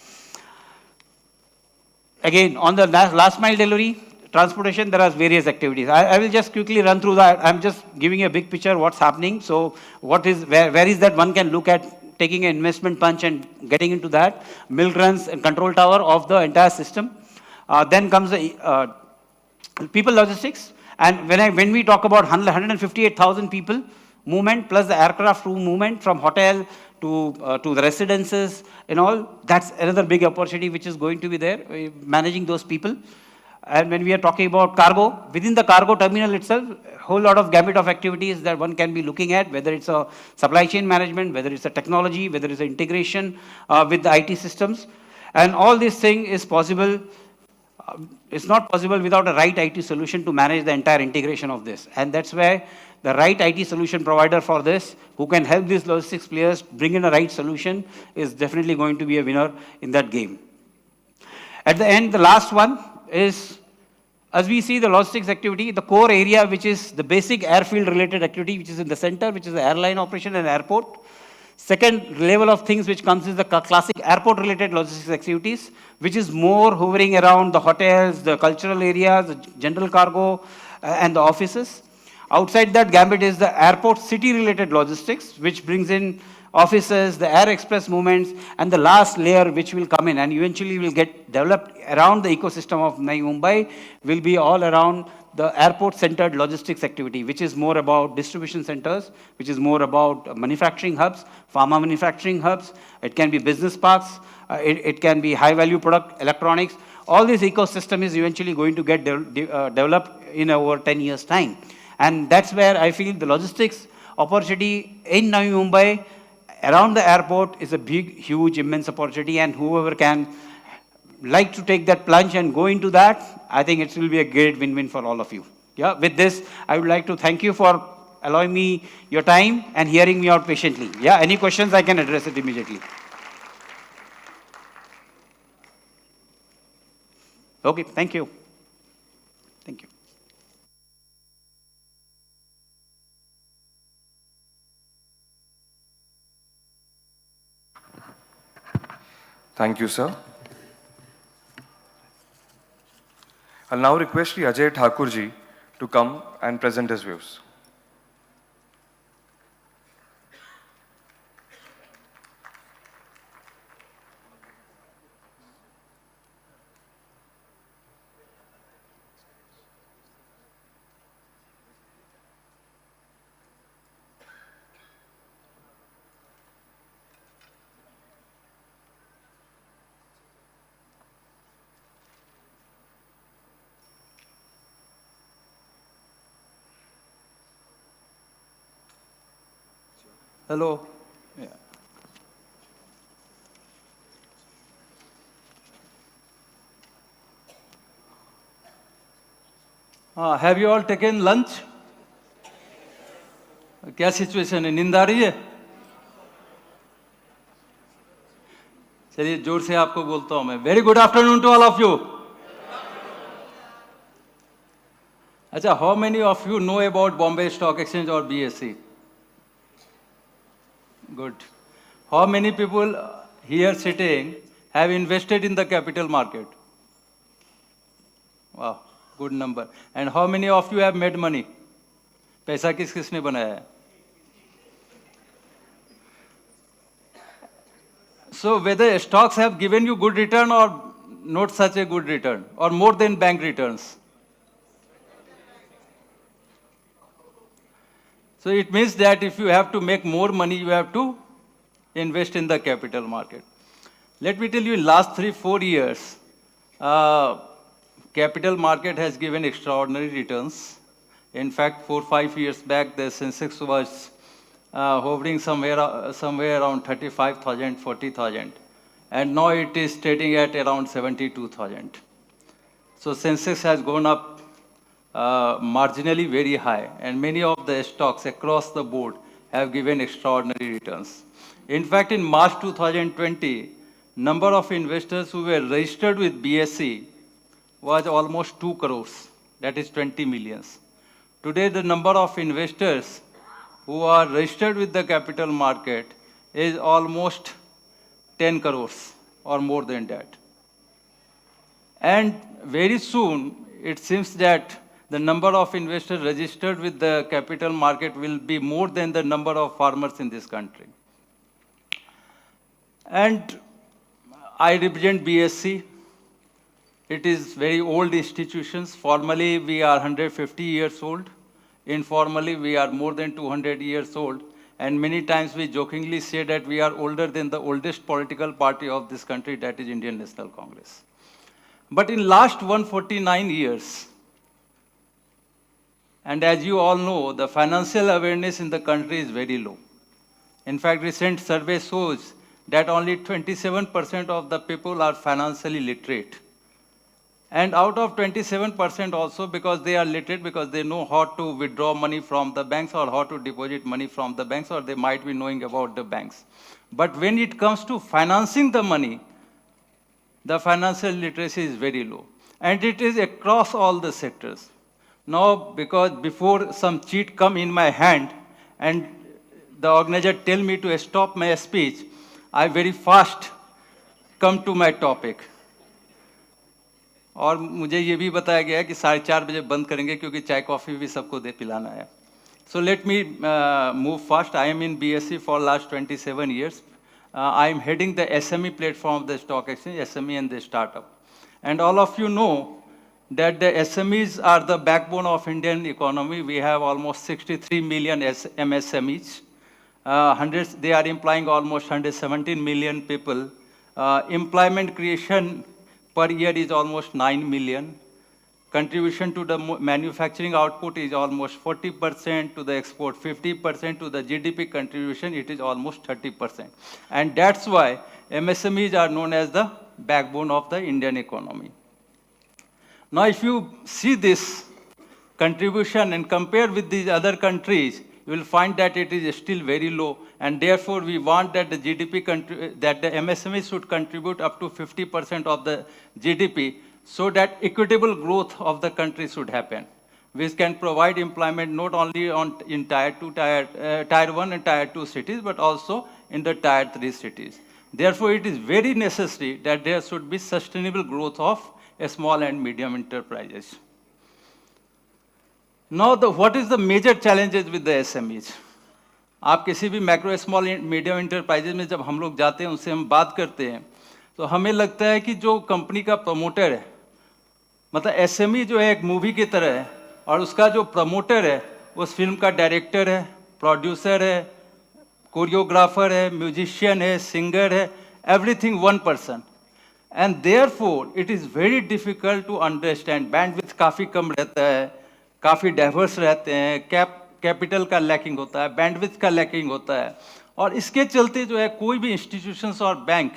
Again, on the last mile delivery, transportation, there are various activities. I will just quickly run through that. I'm just giving you a big picture what's happening. So where is that one can look at taking an investment punch and getting into that. Milk runs and control tower of the entire system. Then comes the people logistics. And when we talk about 158,000 people movement plus the aircraft room movement from hotel to the residences and all, that's another big opportunity which is going to be there, managing those people. And when we are talking about cargo, within the cargo terminal itself, a whole lot of gambit of activities that one can be looking at, whether it's a supply chain management, whether it's a technology, whether it's an integration with the IT systems. And all this thing is possible. It's not possible without a right IT solution to manage the entire integration of this. And that's where the right IT solution provider for this, who can help these logistics players bring in a right solution, is definitely going to be a winner in that game. At the end, the last one is, as we see the logistics activity, the core area, which is the basic airfield related activity, which is in the center, which is the airline operation and airport. Second level of things which comes is the classic airport related logistics activities, which is more hovering around the hotels, the cultural areas, the general cargo, and the offices. Outside that gambit is the airport city related logistics, which brings in offices, the air express movements, and the last layer which will come in and eventually will get developed around the ecosystem of Navi Mumbai will be all around the airport-centered logistics activity, which is more about distribution centers, which is more about manufacturing hubs, pharma manufacturing hubs. It can be business parks. It can be high-value product, electronics. All this ecosystem is eventually going to get developed in over 10 years' time. And that's where I feel the logistics opportunity in Navi Mumbai around the airport is a big, huge, immense opportunity, and whoever can like to take that plunge and go into that, I think it will be a great win-win for all of you. Yeah, with this, I would like to thank you for allowing me your time and hearing me out patiently. Yeah, any questions, I can address it immediately. Okay, thank you. Thank you.
Thank you, sir. I'll now request Shri Ajay Thakurji to come and present his views.
Hello. Yeah. Have you all taken lunch? क्या situation है? नींद आ रही है? चलिए जोर से आपको बोलता हूं मैं. Very good afternoon to all of you. अच्छा, how many of you know about Bombay stock exchange और BSE? Good. How many people here sitting have invested in the capital market? Wow, good number. And how many of you have made money? पैसा किस किसने बनाया है? So whether stocks have given you good return or not such a good return, or more than bank returns? So it means that if you have to make more money, you have to invest in the capital market. Let me tell you, in last 3-4 years, capital market has given extraordinary returns. In fact, 4-5 years back, the Sensex was hovering somewhere around 35,000, 40,000. And now it is trading at around 72,000. So Sensex has gone up marginally very high, and many of the stocks across the board have given extraordinary returns. In fact, in March 2020, number of investors who were registered with BSE was almost 2 crores, that is 20 millions. Today, the number of investors who are registered with the capital market is almost 10 crores or more than that. And very soon, it seems that the number of investors registered with the capital market will be more than the number of farmers in this country. And I represent BSE. It is very old institutions. Formally, we are 150 years old. Informally, we are more than 200 years old. And many times we jokingly say that we are older than the oldest political party of this country, that is Indian National Congress. But in last 149 years, and as you all know, the financial awareness in the country is very low. In fact, recent survey shows that only 27% of the people are financially literate. And out of 27% also, because they are literate, because they know how to withdraw money from the banks or how to deposit money from the banks, or they might be knowing about the banks. But when it comes to financing the money, the financial literacy is very low. And it is across all the sectors. Now, because before some cheat come in my hand and the organizer tell me to stop my speech, I very fast come to my topic. और मुझे ये भी बताया गया है कि 4:30 बजे बंद करेंगे क्योंकि चाय कॉफ़ी भी सबको दे पिलाना है. So let me move fast. I am in BSE for last 27 years. I am heading the SME platform of the stock exchange, SME and the startup. And all of you know that the SMEs are the backbone of Indian economy. We have almost 63 million MSMEs. They are employing almost 117 million people. Employment creation per year is almost 9 million. Contribution to the manufacturing output is almost 40%, to the export 50%, to the GDP contribution it is almost 30%. And that's why MSMEs are known as the backbone of the Indian economy. Now, if you see this contribution and compare with these other countries, you will find that it is still very low, and therefore we want that the that the MSMEs should contribute up to 50% of the GDP, so that equitable growth of the country should happen, which can provide employment not only in Tier 1 and Tier 2 cities, but also in the Tier 3 cities. Therefore, it is very necessary that there should be sustainable growth of small and medium enterprises. Now, what is the major challenges with the SMEs? आप किसी भी macro small medium enterprises में जब हम लोग जाते हैं, उनसे हम बात करते हैं, तो हमें लगता है कि जो कंपनी का प्रमोटर है, मतलब एसएमई जो है एक मूवी की तरह है, और उसका जो प्रमोटर है उस फिल्म का डायरेक्टर है, प्रोड्यूसर है, कोरियोग्राफर है, म्यूजिशियन है, सिंगर है, everything one person. And therefore it is very difficult to understand. Bandwidth काफ़ी कम रहता है, काफ़ी डाइवर्स रहते हैं, कैपिटल का लैकिंग होता है, बैंडविड्थ का लैकिंग होता है, और इसके चलते जो है कोई भी इंस्टीट्यूशंस और bank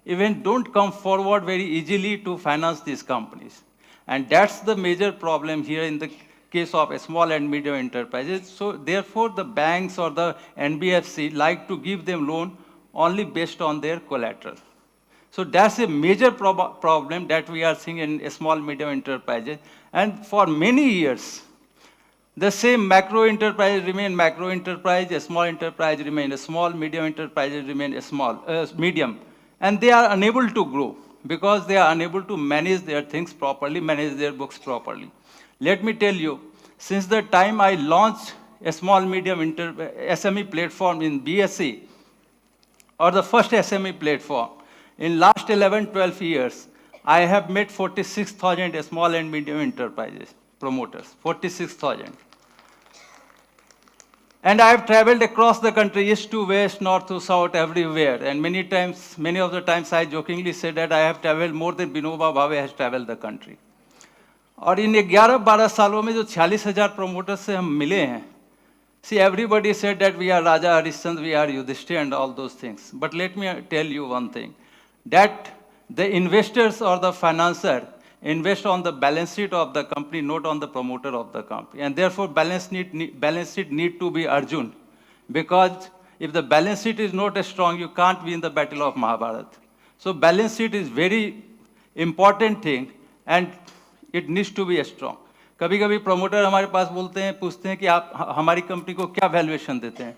even don't come forward very easily to finance this companies, and that's the major problem here in the case of small and medium enterprises. So therefore the banks or the NBFC like to give them loan only based on their collateral. So that's a major problem that we are seeing in small medium enterprises. And for many years, the same macro enterprise remain macro enterprise, a small enterprise remain a small, medium enterprises remain a small, medium. And they are unable to grow because they are unable to manage their things properly, manage their books properly. Let me tell you, since the time I launched a small medium SME platform in BSc, or the first SME platform, in last 11-12 years, I have met 46,000 small and medium enterprises, promoters, 46,000. And I have traveled across the country, east to west, north to south, everywhere. And many of the times I jokingly say that I have traveled more than Vinoba Bhave has traveled the country. और इन 11-12 सालों में जो 46,000 promoters से हम मिले हैं, see everybody said that we are Raja Harishchandra, we are Yudhishthir and all those things. But let me tell you one thing, that the investors or the financier invest on the balance sheet of the company, not on the promoter of the company. And therefore balance sheet need to be Arjun. Because if the balance sheet is not strong, you can't win the battle of Mahabharata. So balance sheet is very important thing and it needs to be strong. कभी कभी promoter हमारे पास बोलते हैं, पूछते हैं कि आप हमारी कंपनी को क्या वैल्यूएशन देते हैं.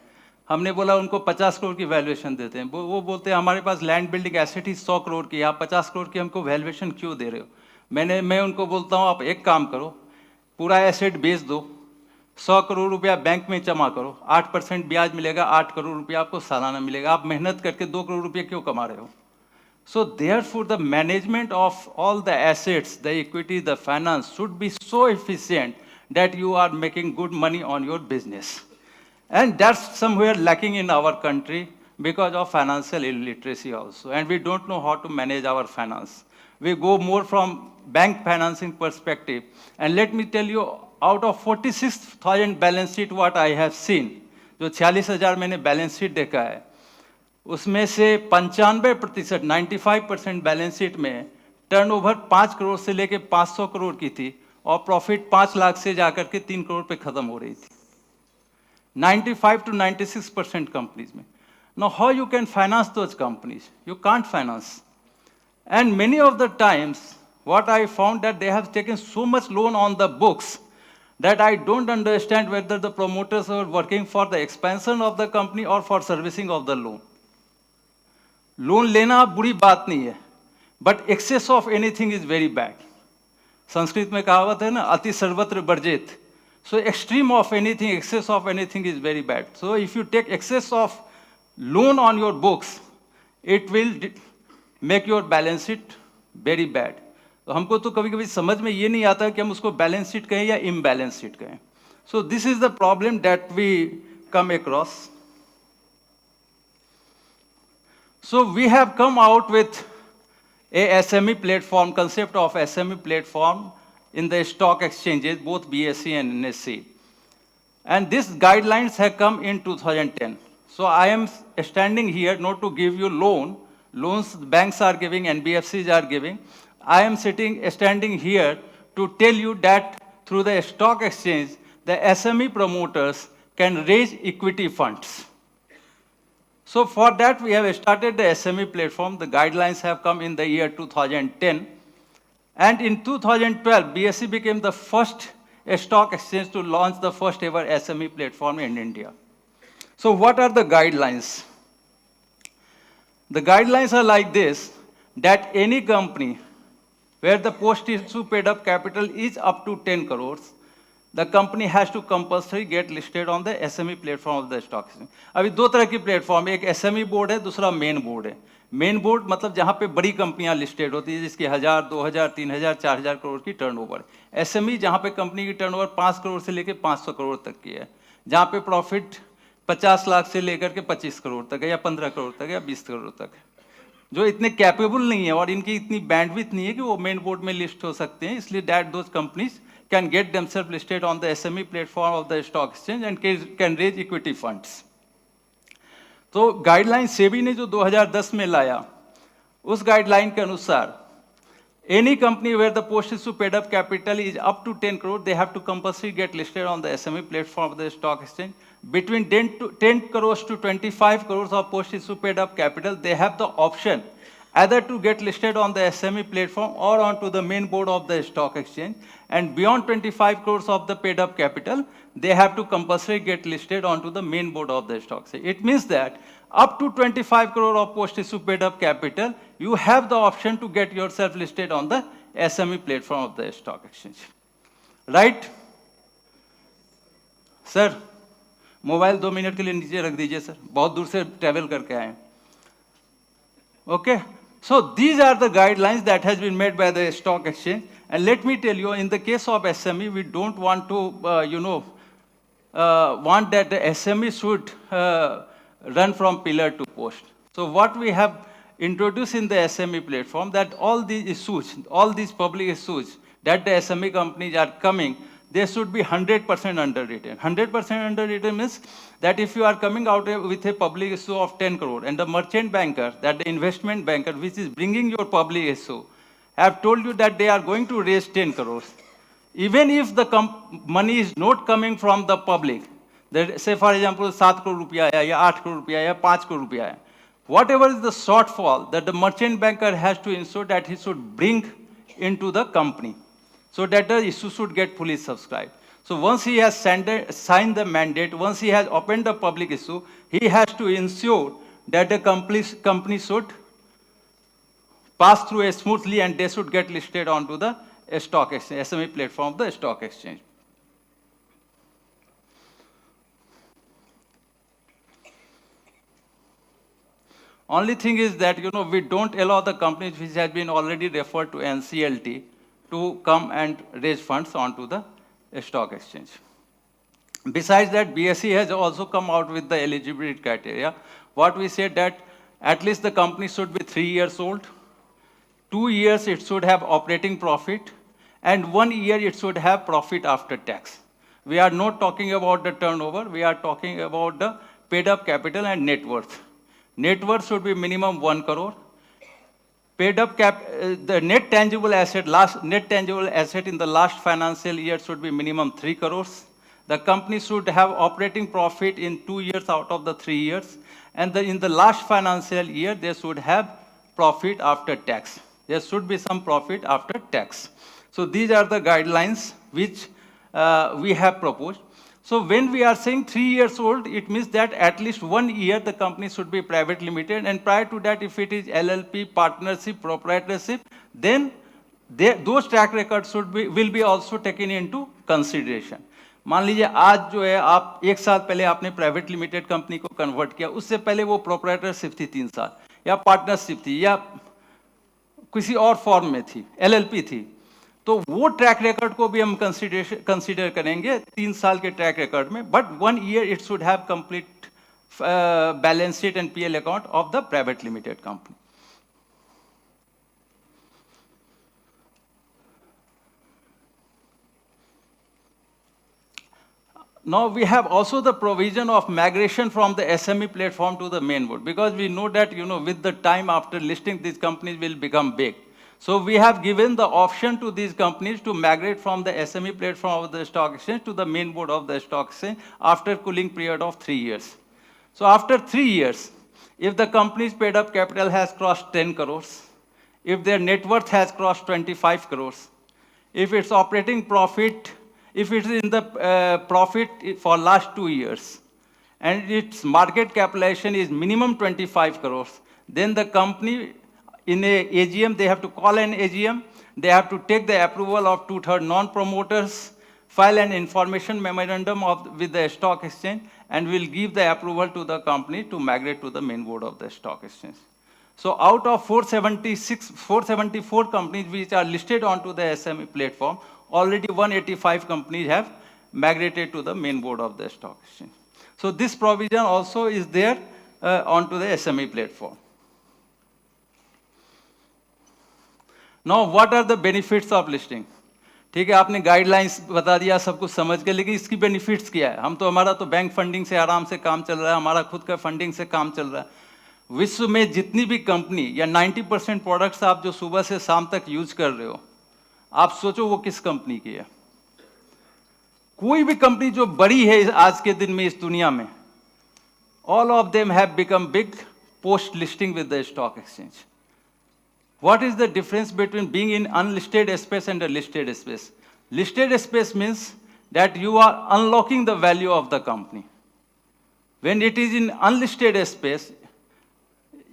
हमने बोला उनको 50 करोड़ की वैल्यूएशन देते हैं. वो बोलते हैं हमारे पास लैंड बिल्डिंग एसेट ही 100 करोड़ की, आप 50 करोड़ की हमको वैल्यूएशन क्यों दे रहे हो. मैं उनको बोलता हूँ आप एक काम करो, पूरा एसेट बेच दो, 100 करोड़ रुपया बैंक में जमा करो, 8% ब्याज मिलेगा, 8 करोड़ रुपया आपको सालाना मिलेगा. आप मेहनत करके 2 करोड़ रुपया क्यों कमा रहे हो. So therefore the management of all the assets, the equity, the finance should be so efficient that you are making good money on your business. And that's somewhere lacking in our country because of financial illiteracy also. And we don't know how to manage our finance. We go more from bank financing perspective. And let me tell you, out of 46,000 balance sheet what I have seen, जो 46,000 मैंने balance sheet देखा है, उसमें से 95%, 95% balance sheet में turnover 5 crore से लेके 500 करोड़ की थी और प्रॉफिट 5 लाख से जाकर के 3 करोड़ पे खत्म हो रही थी. 95 to 96% कंपनीज में. Now how you can finance those companies? You can't finance. And many of the times what I found that they have taken so much loan on the books that I don't understand whether the promoters are working for the expansion of the company or for servicing of the loan. Loan लेना बुरी बात नहीं है, but excess of anything is very bad. Sanskrit में कहावत है ना, अति सर्वत्र वर्जित. So extreme of anything, excess of anything is very bad. So if you take excess of loan on your books, it will make your balance sheet very bad. तो हमको तो कभी कभी समझ में ये नहीं आता कि हम उसको बैलेंस शीट कहें या इम्बैलेंस शीट कहें. So this is the problem that we come across. So we have come out with a SME platform, concept of SME platform in the stock exchanges, both BSE and NSE. And these guidelines have come in 2010. So I am standing here not to give you loans banks are giving, NBFCs are giving. I am standing here to tell you that through the stock exchange, the SME promoters can raise equity funds. So for that, we have started the SME platform. The guidelines have come in the year 2010. And in 2012, BSE became the first stock exchange to launch the first ever SME platform in India. So what are the guidelines? The guidelines are like this, that any company where the post-issue paid-up capital is up to 10 crores, the company has to compulsory get listed on the SME platform of the stock exchange. अभी दो तरह की platform, एक SME board है, दूसरा main board है. Main board मतलब जहाँ पे बड़ी कंपनियां लिस्टेड होती है, जिसकी 1000, 2000, 3000, 4000 करोड़ की टर्नओवर. SME जहाँ पे कंपनी की टर्नओवर 5 करोड़ से लेकर 500 करोड़ तक की है, जहाँ पे प्रॉफिट 50 लाख से लेकर के 25 करोड़ तक है, या 15 करोड़ तक है, या 20 करोड़ तक है, जो इतने कैपेबल नहीं है और इनकी इतनी बैंडविड्थ नहीं है कि वो मेन बोर्ड में लिस्ट हो सकते हैं. इसलिए that those companies can get themselves listed on the SME platform of the stock exchange and can raise equity funds. तो गाइडलाइन सेबी ने जो 2010 में लाया, उस गाइडलाइन के अनुसार any company where the post-issue paid-up capital is up to 10 crore, they have to compulsory get listed on the SME platform of the stock exchange. Between 10 crores to 25 crores of post-issue paid-up capital, they have the option either to get listed on the SME platform or onto the main board of the stock exchange. And beyond 25 crores of the paid-up capital, they have to compulsory get listed onto the main board of the stock exchange. It means that up to 25 crore of post-issue paid-up capital, you have the option to get yourself listed on the SME platform of the stock exchange. Right? Sir, mobile 2 minute के लिए नीचे रख दीजिए sir, बहुत दूर से travel करके आए हैं. Okay, so these are the guidelines that has been made by the stock exchange. And let me tell you, in the case of SME, we don't want to, want that the SME should run from pillar to post. So what we have introduced in the SME platform, that all these issues, all these public issues that the SME companies are coming, they should be 100% underwritten. 100% underwritten means that if you are coming out with a public issue of 10 crore and the merchant banker, that the investment banker which is bringing your public issue, have told you that they are going to raise 10 crores. Even if the money is not coming from the public, that say for example 7 crore rupiya hai, ya 8 crore rupiya hai, ya 5 crore rupiya hai, whatever is the shortfall that the merchant banker has to ensure that he should bring into the company, so that the issue should get fully subscribed. So once he has signed the mandate, once he has opened the public issue, he has to ensure that the company should pass through smoothly and they should get listed onto the stock exchange, SME platform of the stock exchange. Only thing is that, we don't allow the companies which have been already referred to NCLT to come and raise funds onto the stock exchange. Besides that, BSE has also come out with the eligibility criteria. What we said that at least the company should be 3 years old, 2 years it should have operating profit, and 1 year it should have profit after tax. We are not talking about the turnover, we are talking about the paid up capital and net worth. Net worth should be minimum 1 crore. Paid up the net tangible asset in the last financial year should be minimum 3 crores. The company should have operating profit in 2 years out of the 3 years. And in the last financial year, they should have profit after tax. There should be some profit after tax. So these are the guidelines which we have proposed. So when we are saying 3 years old, it means that at least 1 year the company should be private limited, and prior to that, if it is LLP, partnership, proprietorship, then those track records will be also taken into consideration. मान लीजिए आज जो है आप 1 साल पहले आपने private limited company को कन्वर्ट किया, उससे पहले वो प्रोप्राइटरशिप थी 3 साल, या पार्टनरशिप थी, या किसी और फॉर्म में थी, LLP थी, तो वो ट्रैक रिकॉर्ड को भी हम कंसीडर करेंगे 3 साल के ट्रैक रिकॉर्ड में, but 1 year it should have complete balance sheet and PL account of the private limited company. Now we have also the provision of migration from the SME platform to the main board, because we know that with the time after listing, these companies will become big. So we have given the option to these companies to migrate from the SME platform of the stock exchange to the main board of the stock exchange after cooling period of 3 years. So after 3 years, if the company's paid up capital has crossed 10 crores, if their net worth has crossed 25 crores, if its operating profit, if it is in the profit for last 2 years, and its market capitalization is minimum 25 crores, then the company in a AGM, they have to call an AGM, they have to take the approval of 2/3 non-promoters, file an information memorandum with the stock exchange, and will give the approval to the company to migrate to the main board of the stock exchange. So out of 474 companies which are listed onto the SME platform, already 185 companies have migrated to the main board of the stock exchange. So this provision also is there onto the SME platform. Now, what are the benefits of listing? ठीक है, आपने guidelines बता दिया, सब कुछ समझ के, लेकिन इसकी बेनिफिट्स क्या है? हम तो, हमारा तो बैंक फंडिंग से आराम से काम चल रहा है, हमारा खुद का फंडिंग से काम चल रहा है। विश्व में जितनी भी कंपनी या 90% प्रोडक्ट्स आप जो सुबह से शाम तक यूज कर रहे हो, आप सोचो वो किस कंपनी की है। कोई भी कंपनी जो बड़ी है आज के दिन में इस दुनिया में, all of them have become big post listing with the stock exchange. What is the difference between being in unlisted space and a listed space? Listed space means that you are unlocking the value of the company. When it is in unlisted space,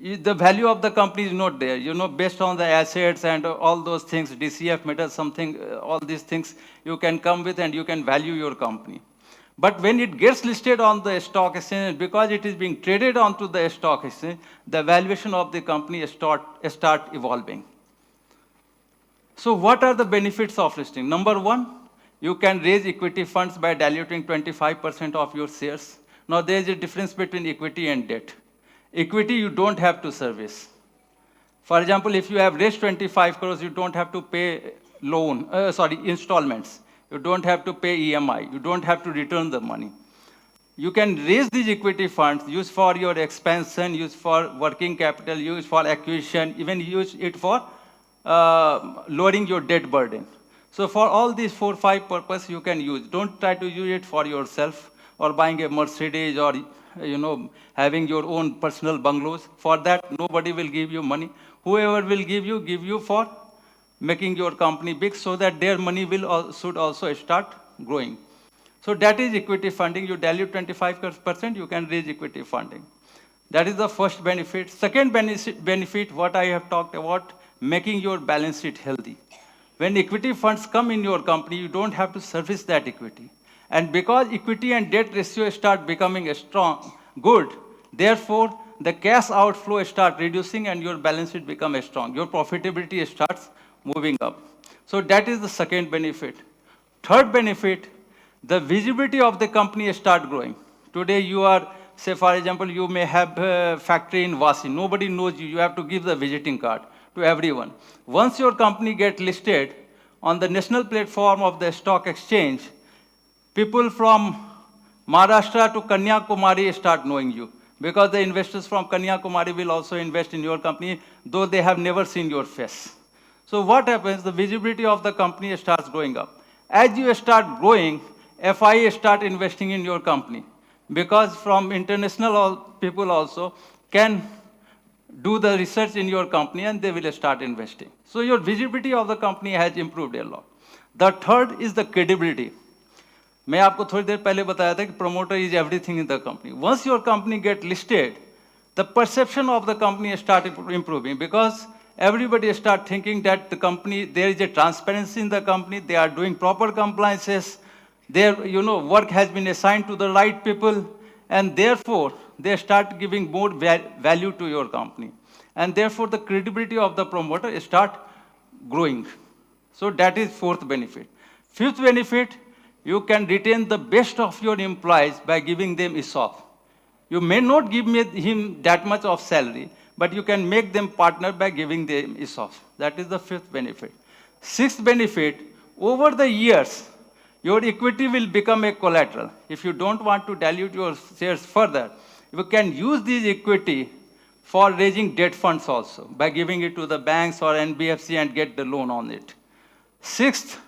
the value of the company is not there. You know, based on the assets and all those things, DCF matters, something, all these things you can come with and you can value your company. But when it gets listed on the stock exchange, because it is being traded onto the stock exchange, the valuation of the company start evolving. So what are the benefits of listing? Number one, you can raise equity funds by diluting 25% of your shares. Now there is a difference between equity and debt. Equity you don't have to service. For example, if you have raised 25 crores, you don't have to pay installments. You don't have to pay EMI. You don't have to return the money. You can raise these equity funds, use for your expansion, use for working capital, use for acquisition, even use it for lowering your debt burden. So for all these 4-5 purposes you can use. Don't try to use it for yourself or buying a Mercedes or having your own personal bungalows. For that, nobody will give you money. Whoever will give you for making your company big, so that their money should also start growing. So that is equity funding. You dilute 25%, you can raise equity funding. That is the first benefit. Second benefit, what I have talked about, making your balance sheet healthy. When equity funds come in your company, you don't have to service that equity. And because equity and debt ratio start becoming good, therefore the cash outflow start reducing and your balance sheet becomes strong. Your profitability starts moving up. So that is the second benefit. Third benefit, the visibility of the company start growing. Today you are, say for example, you may have a factory in Vasi. Nobody knows you. You have to give the visiting card to everyone. Once your company gets listed on the national platform of the stock exchange, people from Maharashtra to Kanyakumari start knowing you, because the investors from Kanyakumari will also invest in your company, though they have never seen your face. So what happens? The visibility of the company starts going up. As you start growing, FIA start investing in your company, because from international people also can do the research in your company and they will start investing. So your visibility of the company has improved a lot. The third is the credibility. मैं आपको थोड़ी देर पहले बताया था कि promoter is everything in the company. Once your company get listed, the perception of the company start improving, because everybody start thinking that the company, there is a transparency in the company, they are doing proper compliances, their work has been assigned to the right people, and therefore they start giving more value to your company. And therefore the credibility of the promoter start growing. So that is fourth benefit. Fifth benefit, you can retain the best of your employees by giving them ESOP. You may not give him that much of salary, but you can make them partner by giving them ESOP. That is the fifth benefit. Sixth benefit, over the years, your equity will become a collateral. If you don't want to dilute your shares further, you can use this equity for raising debt funds also, by giving it to the banks or NBFC and get the loan on it. Sixth,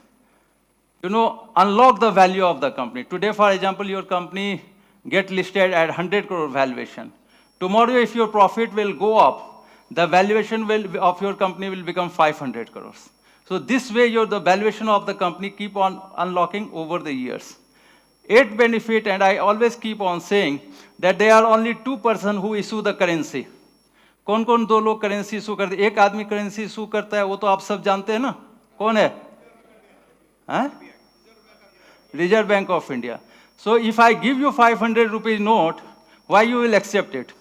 unlock the value of the company. Today, for example, your company get listed at 100 crore valuation. Tomorrow, if your profit will go up, the valuation of your company will become 500 crores. So this way, the valuation of the company keep on unlocking over the years. Eighth benefit, and I always keep on saying that there are only two persons who issue the currency. कौन कौन दो लोग currency issue करते? एक आदमी currency issue करता है, वो तो आप सब जानते हैं ना, कौन है? Reserve Bank of India. So if I give you 500 rupees note, why you will accept it?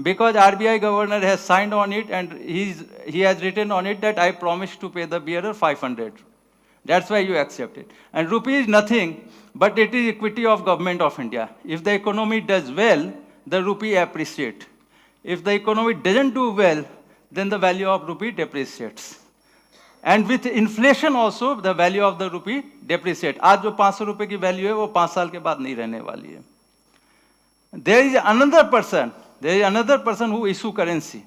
Because RBI governor has signed on it and he has written on it that I promise to pay the bearer 500. That's why you accept it. And rupee is nothing, but it is equity of government of India. If the economy does well, the rupee appreciates. If the economy doesn't do well, then the value of rupee depreciates. And with inflation also, the value of the rupee depreciate. आज जो 500 रुपए की value है, वो 5 साल के बाद नहीं रहने वाली है. There is another person who issue currency.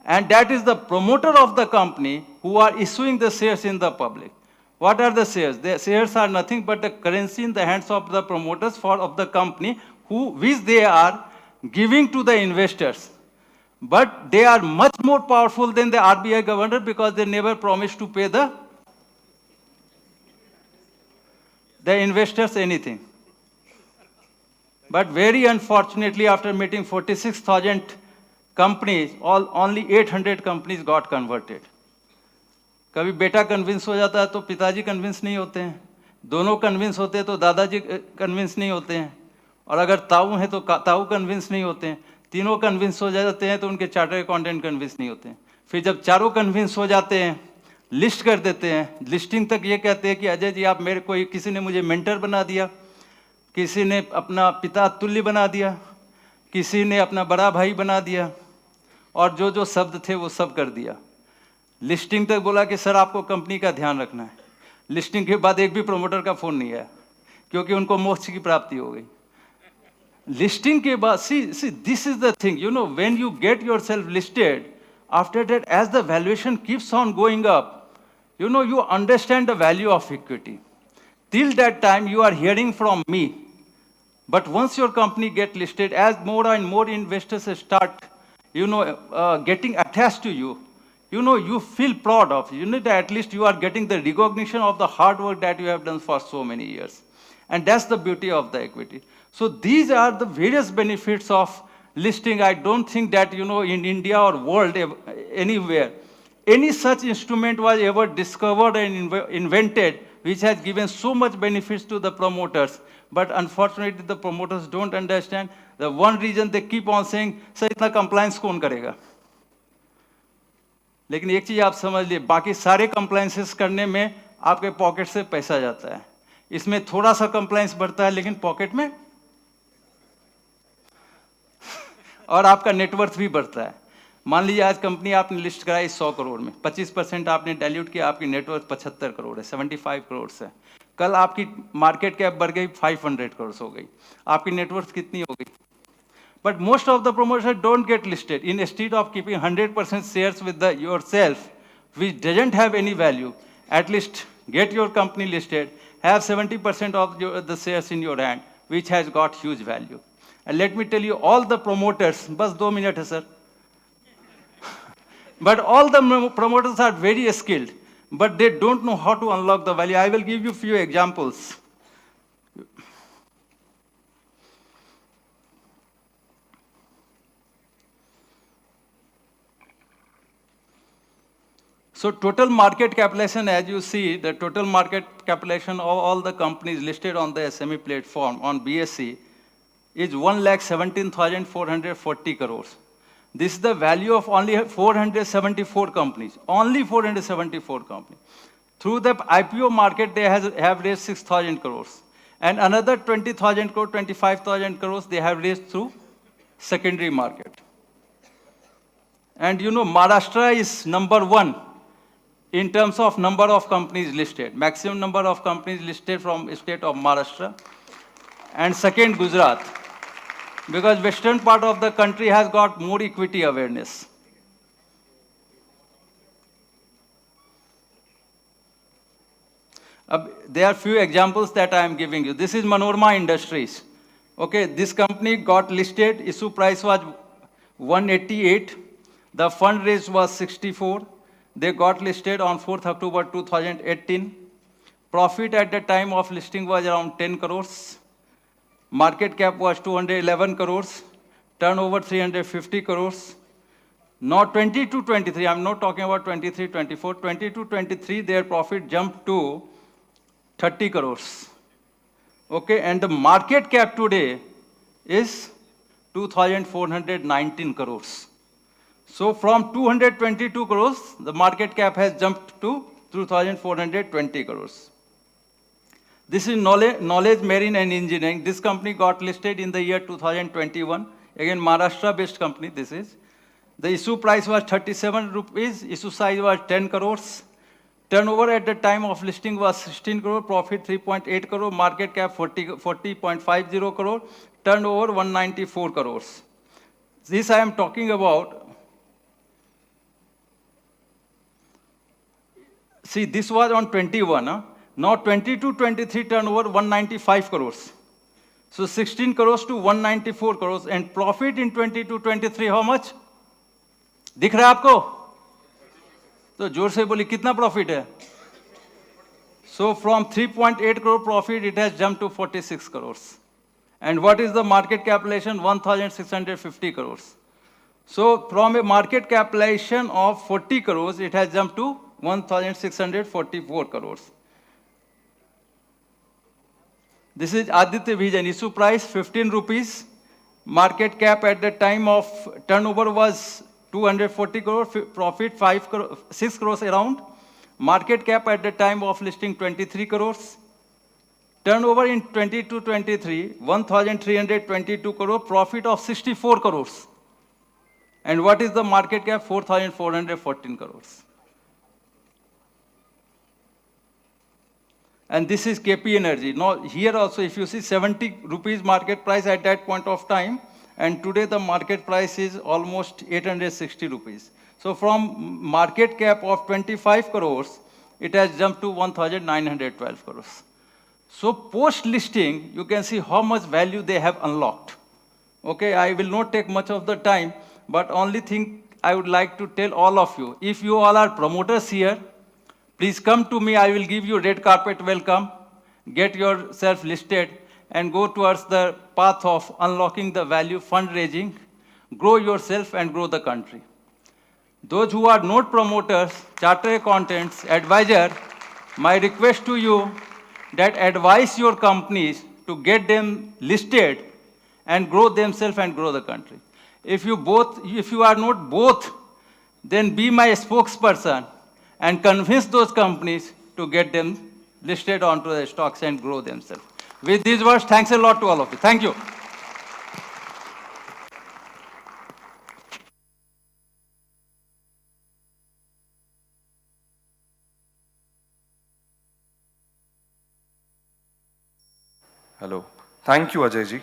And that is the promoter of the company who are issuing the shares in the public. What are the shares? The shares are nothing but the currency in the hands of the promoters of the company which they are giving to the investors. But they are much more powerful than the RBI governor because they never promised to pay the investors anything. But very unfortunately, after meeting 46,000 companies, only 800 companies got converted. कभी बेटा convince हो जाता है तो पिताजी convince नहीं होते हैं, दोनों कन्विंस होते हैं तो दादाजी कन्विंस नहीं होते हैं, और अगर ताऊ हैं तो ताऊ कन्विंस नहीं होते हैं, तीनों कन्विंस हो जाते हैं तो उनके चार्टर्ड अकाउंटेंट कन्विंस नहीं होते हैं. फिर जब चारों कन्विंस हो जाते हैं, लिस्ट कर देते हैं, लिस्टिंग तक ये कहते हैं कि अजय जी आप मेरे कोई किसी ने मुझे मेंटर बना दिया, किसी ने अपना पिता तुल्य बना दिया, किसी ने अपना बड़ा भाई बना दिया, और जो जो शब्द थे वो सब कर दिया. लिस्टिंग तक बोला कि सर आपको कंपनी का ध्यान रखना है. लिस्टिंग के बाद एक भी प्रमोटर का फ़ोन नहीं आया क्योंकि उनको मोक्ष की प्राप्ति हो गई. लिस्टिंग के बाद see this is the thing, you know, when you get yourself listed, after that as the valuation keeps on going up, you know, you understand the value of equity. Till that time, you are hearing from me. But once your company get listed, as more and more investors start, you know, getting attached to you, you know, you feel proud of, you know, that at least you are getting the recognition of the hard work that you have done for so many years. And that's the beauty of the equity. So these are the various benefits of listing. I don't think that, you know, in India or world, anywhere, any such instrument was ever discovered and invented which has given so much benefits to the promoters. But unfortunately, the promoters don't understand. The one reason they keep on saying, sir, itna compliance कौन करेगा? लेकिन एक चीज आप समझ लिए, बाकी सारे compliances करने में आपके पॉकेट से पैसा जाता है. इसमें थोड़ा सा compliance बढ़ता है लेकिन पॉकेट में, और आपका नेटवर्थ भी बढ़ता है. मान लीजिए आज कंपनी आपने लिस्ट कराई 100 करोड़ में, 25% आपने डाइल्यूट किया, आपकी नेटवर्थ 75 करोड़ है, 75 करोड़ से. कल आपकी मार्केट कैप बढ़ गई 500 करोड़ हो गई, आपकी नेटवर्थ कितनी हो गई? But most of the promoters don't get listed. Instead of keeping 100% shares with yourself, which doesn't have any value, at least get your company listed, have 70% of the shares in your hand, which has got huge value. And let me tell you, all the promoters, bas 2 minutes hai sir. But all the promoters are very skilled, but they don't know how to unlock the value. I will give you a few examples. So total market capitalization, as you see, the total market capitalization of all the companies listed on the SME platform on BSE is 1,17,440 crores. This is the value of only 474 companies, only 474 companies. Through the IPO market, they have raised 6,000 crores. And another 20,000 crores, 25,000 crores, they have raised through secondary market. And you know, Maharashtra is #1 in terms of number of companies listed. Maximum number of companies listed from state of Maharashtra. And second, Gujarat. Because western part of the country has got more equity awareness. There are few examples that I am giving you. This is Manorama Industries. Okay, this company got listed, issue price was 188, the fund raised was 64. They got listed on 4th October 2018. Profit at the time of listing was around 10 crores. Market cap was 211 crores. Turnover 350 crores. Now 22-23, I'm not talking about 23-24, 22-23, their profit jumped to 30 crores. Okay, and the market cap today is 2,419 crores. So from 222 crores, the market cap has jumped to 2,420 crores. This is Knowledge Marine and Engineering. This company got listed in the year 2021. Again, Maharashtra-based company this is. The issue price was 37 rupees. Issue size was 10 crores. Turnover at the time of listing was 16 crore, profit 3.8 crore, market cap 40.50 crore, turnover 194 crores. This I am talking about. See, this was on 21. Now 22-23 turnover 195 crores. So 16 crores to 194 crores, and profit in 22-23 how much? दिख रहा है आपको? तो जोर से बोली कितना profit है? So from 3.8 crore profit, it has jumped to 46 crores. And what is the market capitalization? 1,650 crores. So from a market capitalization of 40 crores, it has jumped to 1,644 crores. This is Aditya Vision. Issue price 15 rupees. Market cap at the time of turnover was 240 crores. Profit 6 crores around. Market cap at the time of listing 23 crores. Turnover in 22-23, 1,322 crore. Profit of 64 crores. And what is the market cap? 4,414 crores. And this is KP Energy. Now, here also, if you see 70 rupees market price at that point of time, and today the market price is almost 860 rupees. So from market cap of 25 crores, it has jumped to 1,912 crores. So post-listing, you can see how much value they have unlocked. Okay, I will not take much of the time, but only thing I would like to tell all of you, if you all are promoters here, please come to me, I will give you red carpet welcome, get yourself listed, and go towards the path of unlocking the value, fundraising, grow yourself and grow the country. Those who are not promoters, chartered accountants, advisor, my request to you that advise your companies to get them listed and grow themselves and grow the country. If you are not both, then be my spokesperson and convince those companies to get them listed onto the stocks and grow themselves. With these words, thanks a lot to all of you. Thank you.
Hello. Thank you, Ajay ji.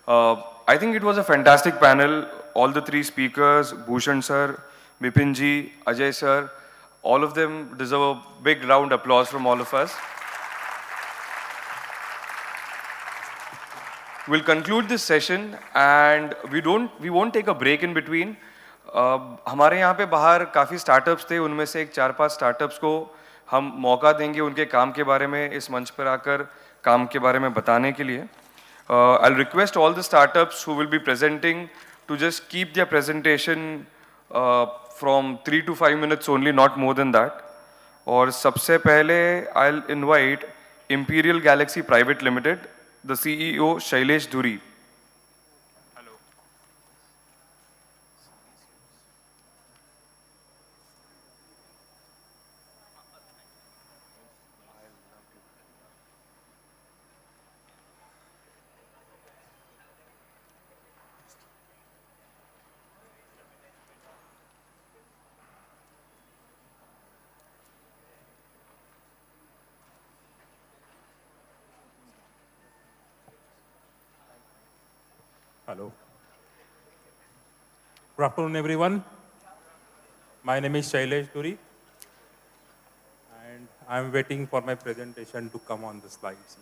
I think it was a fantastic panel. All the three speakers, Bhushan sir, Bipin ji, Ajay sir, all of them deserve a big round of applause from all of us. We'll conclude this session and we won't take a break in between. हमारे यहाँ पे बाहर काफ़ी startups थे, उनमें से एक 4-5 startups को हम मौका देंगे उनके काम के बारे में इस मंच पर आकर काम के बारे में बताने के लिए. I'll request all the startups who will be presenting to just keep their presentation from 3 to 5 minutes only, not more than that. और सबसे पहले I'll invite Imperial Galaxy Private Limited, the CEO Shailesh Dhuri.
Hello. Good afternoon, everyone. My name is Shailesh Dhuri, and I'm waiting for my presentation to come on the slides.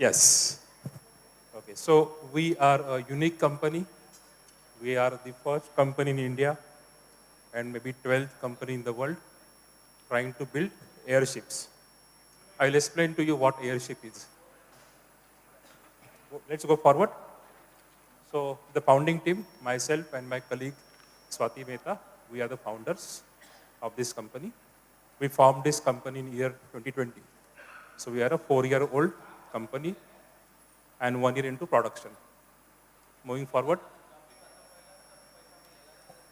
Yes. Okay, so we are a unique company. We are the first company in India and maybe 12th company in the world trying to build airships. I'll explain to you what airship is. Let's go forward. So the founding team, myself and my colleague Swati Mehta, we are the founders of this company. We formed this company in year 2020. So we are a 4-year-old company and 1 year into production. Moving forward.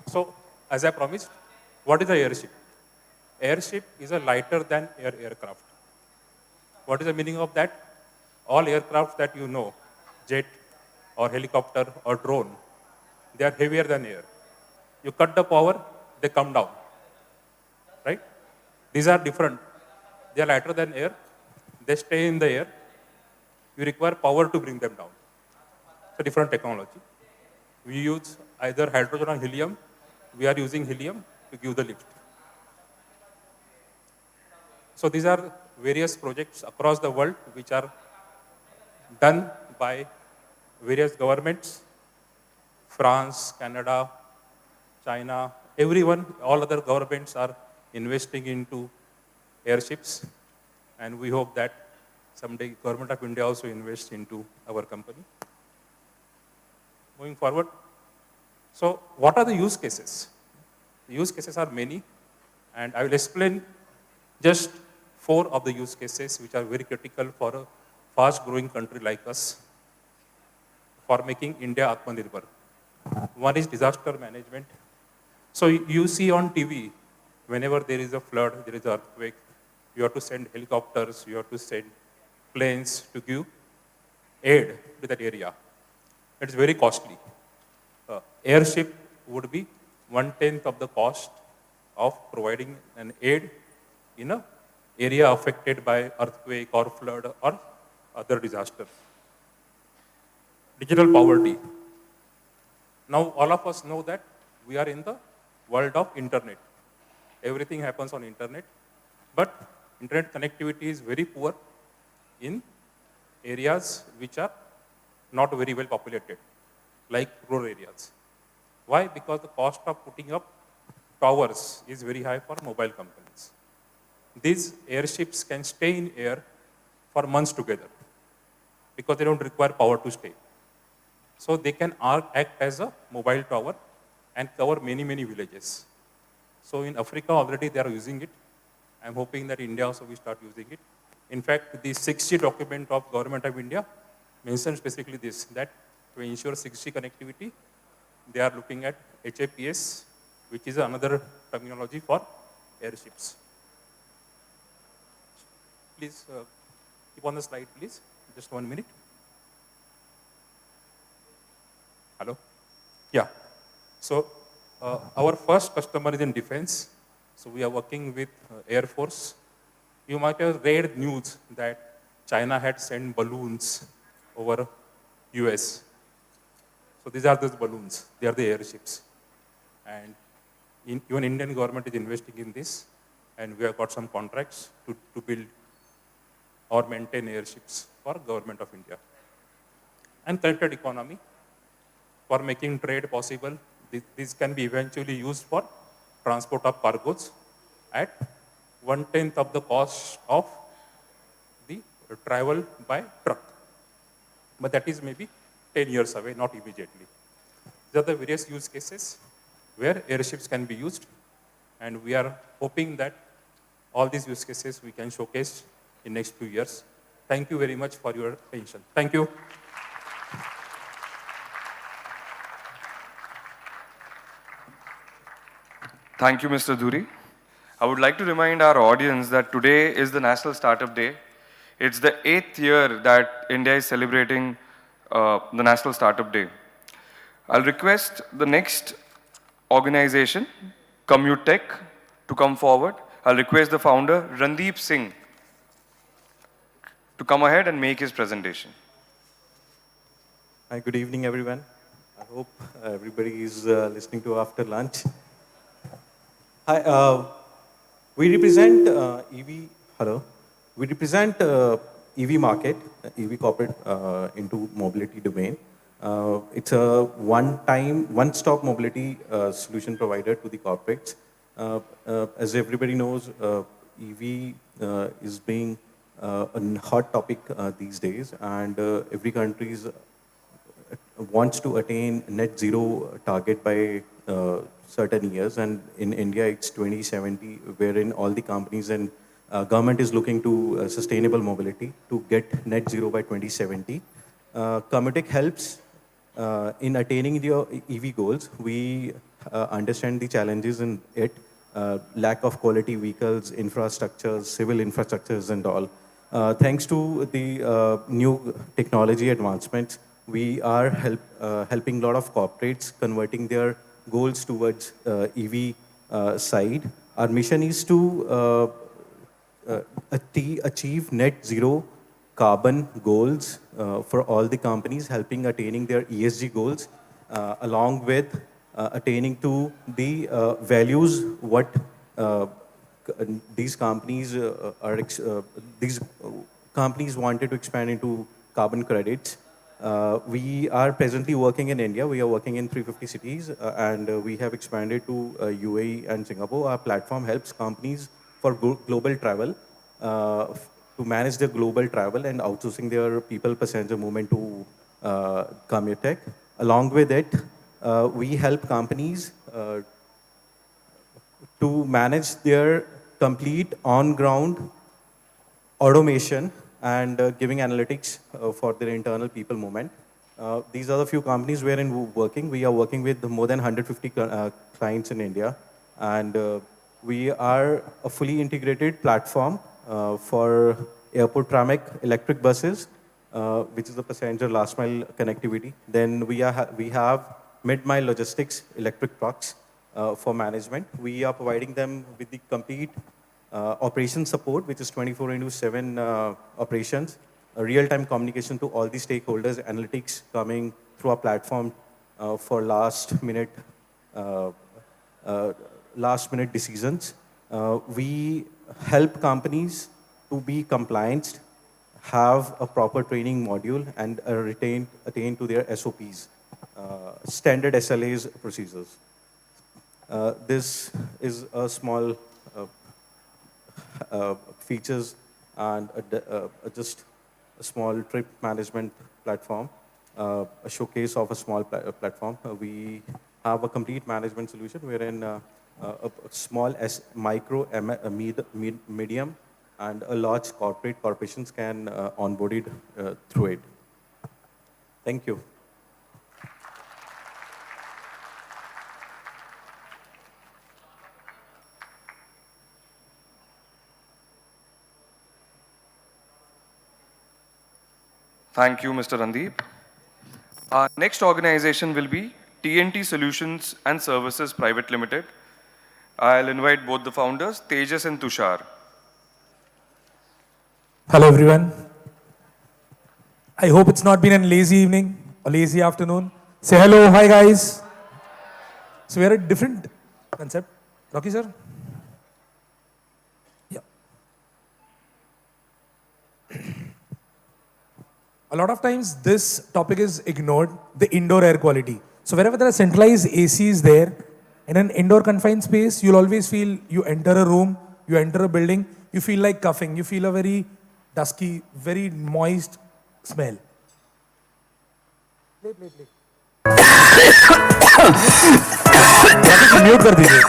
So as I promised, what is the airship? Airship is a lighter than air aircraft. What is the meaning of that? All aircraft that you know, jet, or helicopter or drone, they are heavier than air. You cut the power, they come down, right? These are different. They are lighter than air. They stay in the air. You require power to bring them down. It's a different technology. We use either hydrogen or helium. We are using helium to give the lift. So these are various projects across the world which are done by various governments, France, Canada, China, everyone, all other governments are investing into airships, and we hope that someday Government of India also invests into our company. Moving forward, so what are the use cases? The use cases are many, and I will explain just 4 of the use cases which are very critical for a fast-growing country like us for making India Atmanirbhar. One is disaster management. So you see on TV, whenever there is a flood, there is an earthquake, you have to send helicopters, you have to send planes to give aid to that area. It's very costly. Airship would be 1/10 of the cost of providing an aid in an area affected by earthquake or flood or other disaster. Digital poverty. Now all of us know that we are in the world of internet. Everything happens on internet, but internet connectivity is very poor in areas which are not very well populated, like rural areas. Why? Because the cost of putting up towers is very high for mobile companies. These airships can stay in air for months together because they don't require power to stay. So they can act as a mobile tower and cover many, many villages. So in Africa already they are using it. I'm hoping that India also will start using it. In fact, the 6G document of Government of India mentions specifically this, that to ensure 6G connectivity, they are looking at HAPS, which is another terminology for airships. Please keep on the slide, please. Just 1 minute. Hello? Yeah. So our first customer is in defense. So we are working with Air Force. You might have read news that China had sent balloons over US. So these are those balloons. They are the airships. And even Indian government is investing in this. And we have got some contracts to build or maintain airships for Government of India. And connected economy. For making trade possible, this can be eventually used for transport of cargoes at 1/10 of the cost of the travel by truck. But that is maybe 10 years away, not immediately. These are the various use cases where airships can be used, and we are hoping that all these use cases we can showcase in next few years. Thank you very much for your attention. Thank you.
Thank you, Mr. Dhuri. I would like to remind our audience that today is the National Startup Day. It's the 8th year that India is celebrating the National Startup Day. I'll request the next organization, Commute Tech, to come forward. I'll request the founder, Randeep Singh, to come ahead and make his presentation.
Hi, good evening, everyone. I hope everybody is listening to after lunch. Hi, we represent EV. Hello, we represent EV market, EV corporate into mobility domain. It's a one-stop mobility solution provider to the corporates. As everybody knows, EV is being a hot topic these days, and every country wants to attain net zero target by certain years, and in India it's 2070, wherein all the companies and government is looking to sustainable mobility to get net zero by 2070. Commutech helps in attaining your EV goals. We understand the challenges in it, lack of quality vehicles, infrastructures, civil infrastructures and all. Thanks to the new technology advancements, we are helping a lot of corporates converting their goals towards EV side. Our mission is to achieve net zero carbon goals for all the companies, helping attaining their ESG goals, along with attaining to the values what these companies these companies wanted to expand into carbon credits. We are presently working in India. We are working in 350 cities, and we have expanded to UAE and Singapore. Our platform helps companies for global travel, to manage their global travel and outsourcing their people passenger movement to Comutech. Along with it, we help companies to manage their complete on-ground automation and giving analytics for their internal people movement. These are the few companies wherein we're working. We are working with more than 150 clients in India, and we are a fully integrated platform for airport tramic electric buses, which is the passenger last mile connectivity. Then we have mid-mile logistics electric trucks for management. We are providing them with the complete operation support, which is 24/7 operations, real-time communication to all the stakeholders, analytics coming through our platform for last-minute decisions. We help companies to be compliant, have a proper training module, and attain to their SOPs, standard SLAs procedures. This is a small features and just a small trip management platform, a showcase of a small platform. We have a complete management solution wherein a small micro, medium, and a large corporations can onboard it through it. Thank you.
Thank you, Mr. Randeep. Our next organization will be TNT Solutions and Services Private Limited. I'll invite both the founders, Tejas and Tushar.
Hello, everyone. I hope it's not been a lazy evening or lazy afternoon. Say hello, hi, guys. So we are a different concept. Rocky, sir? Yeah. A lot of times this topic is ignored, the indoor air quality. So wherever there are centralized ACs there, in an indoor confined space, you'll always feel you enter a room, you enter a building, you feel like coughing, you feel a very dusky, very moist smell. Mute कर दीजिए,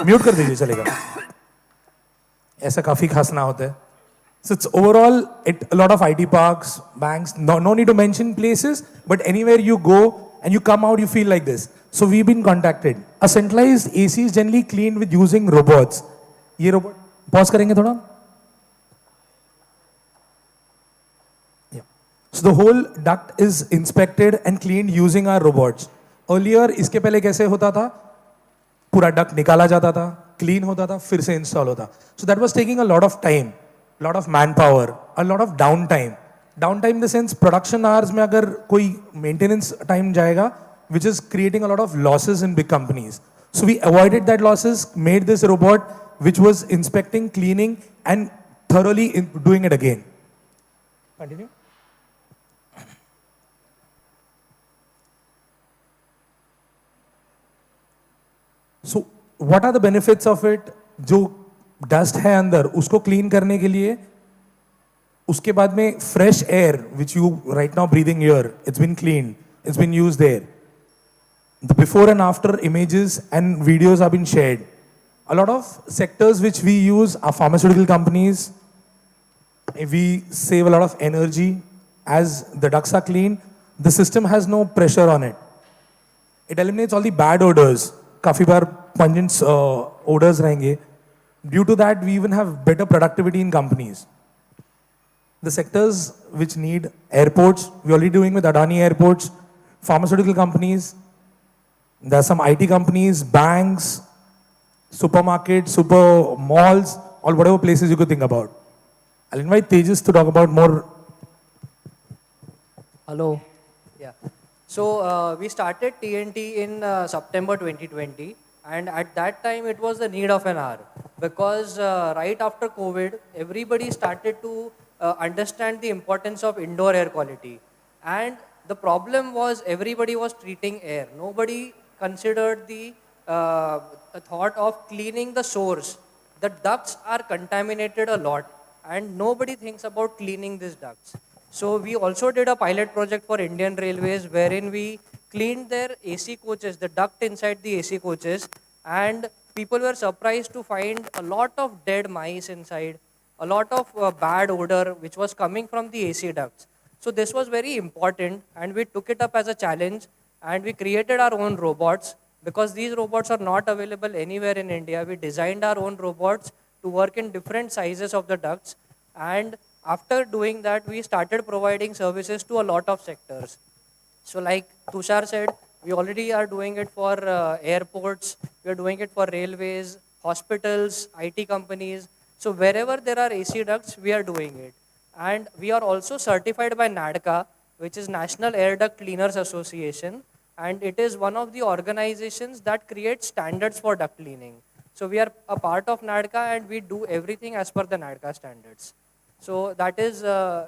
mute कर दीजिए, चलेगा. ऐसा काफी खांसना होता है. So it's overall a lot of IT parks, banks, no need to mention places, but anywhere you go and you come out, you feel like this. So we've been contacted. A centralized AC is generally cleaned with using robots. ये robot, pause करेंगे थोड़ा? Yeah. So the whole duct is inspected and cleaned using our robots. Earlier, इसके पहले कैसे होता था? पूरा duct निकाला जाता था, clean होता था, फिर से install होता. So that was taking a lot of time. Lot of manpower, a lot of downtime. Downtime in the sense production hours में अगर कोई maintenance time जाएगा, which is creating a lot of losses in big companies. So we avoided that losses, made this robot which was inspecting, cleaning, and thoroughly doing it again. Continue. So what are the benefits of it? जो dust है अंदर उसको clean करने के लिए उसके बाद में fresh air which you right now breathing air it's been clean it's been used there the before and after images and videos are been shared a lot of sectors which we use are pharmaceutical companies. We save a lot of energy as the ducts are clean. The system has no pressure on it. It eliminates all the bad odors. काफी बार pungent odors रहेंगे. Due to that, we even have better productivity in companies. The sectors which need airports, we're already doing with Adani airports, pharmaceutical companies, there are some IT companies, banks, supermarkets, super malls, or whatever places you could think about. I'll invite Tejas to talk about more.
Hello. Yeah. So we started TNT in September 2020, and at that time it was the need of an hour because right after COVID, everybody started to understand the importance of indoor air quality, and the problem was everybody was treating air. Nobody considered the thought of cleaning the source. The ducts are contaminated a lot, and nobody thinks about cleaning these ducts. So we also did a pilot project for Indian Railways wherein we cleaned their AC coaches, the duct inside the AC coaches, and people were surprised to find a lot of dead mice inside, a lot of bad odor which was coming from the AC ducts. So this was very important, and we took it up as a challenge, and we created our own robots because these robots are not available anywhere in India. We designed our own robots to work in different sizes of the ducts, and after doing that, we started providing services to a lot of sectors. So like Tushar said, we already are doing it for airports, we are doing it for railways, hospitals, IT companies. So wherever there are AC ducts, we are doing it. And we are also certified by NADCA, which is National Air Duct Cleaners Association. And it is one of the organizations that creates standards for duct cleaning. So we are a part of NADCA and we do everything as per the NADCA standards. So that is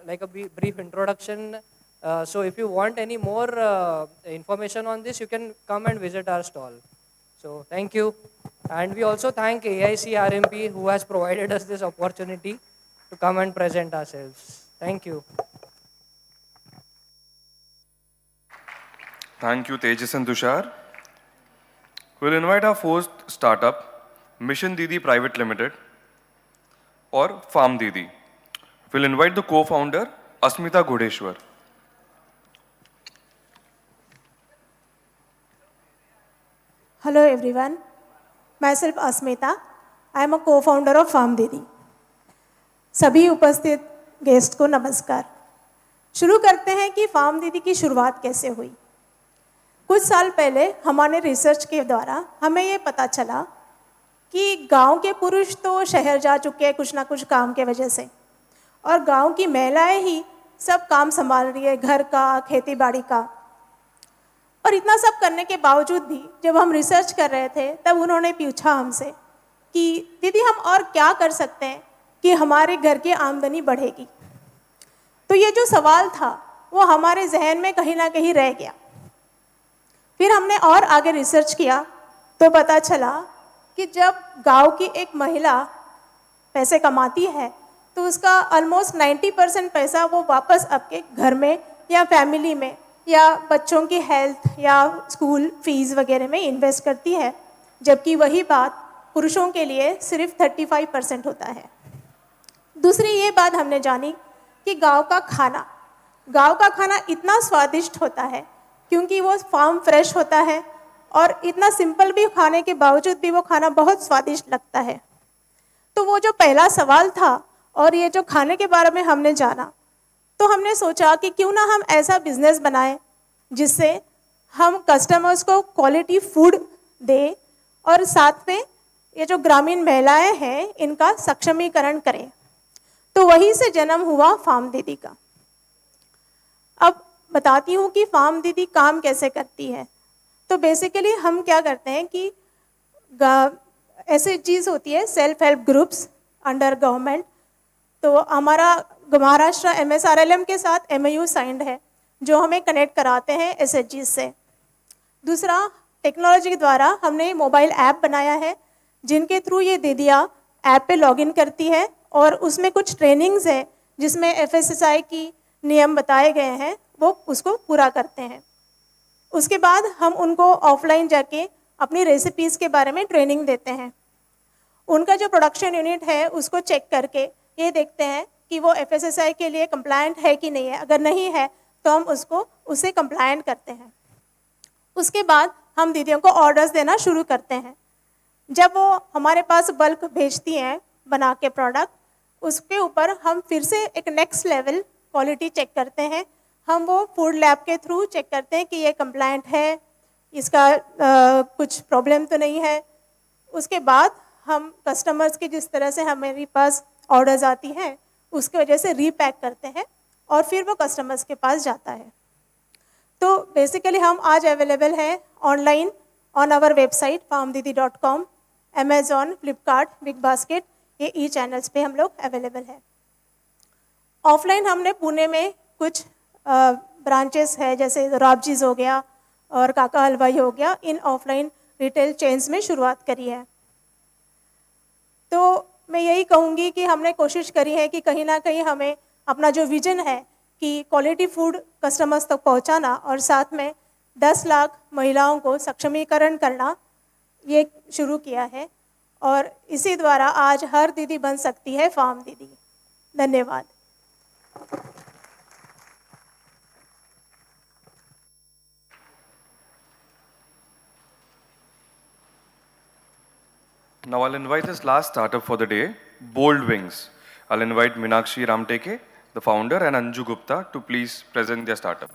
like a brief introduction. So if you want any more information on this, you can come and visit our stall. So thank you. And we also thank AIC-RMP who has provided us this opportunity to come and present ourselves. Thank you.
Thank you, Tejas and Tushar. We'll invite our first startup, Mission Didi Private Limited, or Farm Didi. We'll invite the co-founder, Asmita Godeshwar.
Hello everyone, myself Asmita. I am a co-founder of Farm Didi. सभी उपस्थित guest को नमस्कार। शुरू करते हैं कि farm दीदी की शुरुआत कैसे हुई। कुछ साल पहले हमारे रिसर्च के द्वारा हमें ये पता चला कि गांव के पुरुष तो शहर जा चुके हैं कुछ ना कुछ काम के वजह से, और गांव की महिलाएं ही सब काम संभाल रही है, घर का, खेती बाड़ी का। और इतना सब करने के बावजूद भी जब हम रिसर्च कर रहे थे तब उन्होंने पूछा हमसे कि दीदी हम और क्या कर सकते हैं कि हमारे घर की आमदनी बढ़ेगी। तो ये जो सवाल था वो हमारे जहन में कहीं ना कहीं रह गया। फिर हमने और आगे रिसर्च किया तो पता चला कि जब गांव की एक महिला पैसे कमाती है तो उसका ऑलमोस्ट 90% पैसा वो वापस आपके घर में या फैमिली में या बच्चों की हेल्थ या स्कूल फीस वगैरह में इन्वेस्ट करती है, जबकि वही बात पुरुषों के लिए सिर्फ 35% होता है। दूसरी ये बात हमने जानी कि गांव का खाना इतना स्वादिष्ट होता है क्योंकि वो फार्म फ्रेश होता है और इतना सिंपल भी खाने के बावजूद भी वो खाना बहुत स्वादिष्ट लगता है। तो वो जो पहला सवाल था और ये जो खाने के बारे में हमने जाना, तो हमने सोचा कि क्यों ना हम ऐसा बिजनेस बनाएं जिससे हम कस्टमर्स को क्वालिटी फूड दें और साथ में ये जो ग्रामीण महिलाएं हैं इनका सक्षमीकरण करें। तो वहीं से जन्म हुआ फार्म दीदी का। अब बताती हूँ कि फार्म दीदी काम कैसे करती है। तो बेसिकली हम क्या करते हैं कि ऐसी चीज़ होती है self help groups under government. तो हमारा महाराष्ट्र MSRLM के साथ MOU साइंड है जो हमें कनेक्ट कराते हैं SHG से। दूसरा, टेक्नोलॉजी के द्वारा हमने मोबाइल ऐप बनाया है जिनके थ्रू ये दीदियाँ ऐप पे लॉगिन करती है और उसमें कुछ ट्रेनिंग्स है जिसमें FSSAI की नियम बताए गए हैं, वो उसको पूरा करते हैं। उसके बाद हम उनको ऑफलाइन जाके अपनी रेसिपीज़ के बारे में ट्रेनिंग देते हैं। उनका जो प्रोडक्शन यूनिट है उसको चेक करके ये देखते हैं कि वो FSSAI के लिए कंप्लायंट है कि नहीं है। अगर नहीं है तो हम उसे कंप्लायंट करते हैं। उसके बाद हम दीदियों को ऑर्डर्स देना शुरू करते हैं। जब वो हमारे पास बल्क भेजती हैं बना के प्रोडक्ट, उसके ऊपर हम फिर से एक नेक्स्ट लेवल क्वालिटी चेक करते हैं। हम वो फूड लैब के थ्रू चेक करते हैं कि ये कंप्लायंट है, इसका कुछ प्रॉब्लम तो नहीं है। उसके बाद हम कस्टमर्स की जिस तरह से हमारे पास ऑर्डर्स आती हैं उसकी वजह से रीपैक करते हैं और फिर वो कस्टमर्स के पास जाता है। तो बेसिकली हम आज अवेलेबल हैं online on our website farmdidi.com, Amazon, Flipkart, Big Basket, ये ई चैनल्स पे हम लोग अवेलेबल हैं। ऑफलाइन हमने पुणे में कुछ ब्रांचेस है, जैसे राबजीज हो गया और काका हलवाई हो गया, इन ऑफलाइन रिटेल चेन्स में शुरुआत करी है। तो मैं यही कहूँगी कि हमने कोशिश करी है कि कहीं ना कहीं हमें अपना जो विजन है कि क्वालिटी फूड कस्टमर्स तक पहुँचाना और साथ में 10 लाख महिलाओं को सक्षमीकरण करना, ये शुरू किया है और इसी द्वारा आज हर दीदी बन सकती है फार्म दीदी। धन्यवाद।
Now I'll invite this last startup for the day, Bold Wings. I'll invite AIC-RMP, the founder, and Anju Gupta to please present their startup.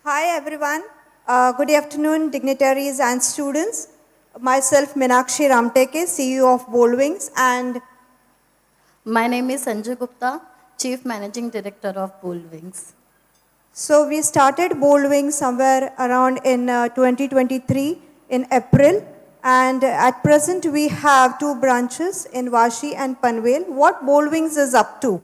Hi everyone. Good afternoon, dignitaries and students. Myself AIC-RMP, CEO of Bold Wings, and
my name is Anju Gupta, Chief Managing Director of Bold Wings.
So we started Bold Wings somewhere around in 2023 in April, and at present we have 2 branches in Vashi and Panvel. What Bold Wings is up to?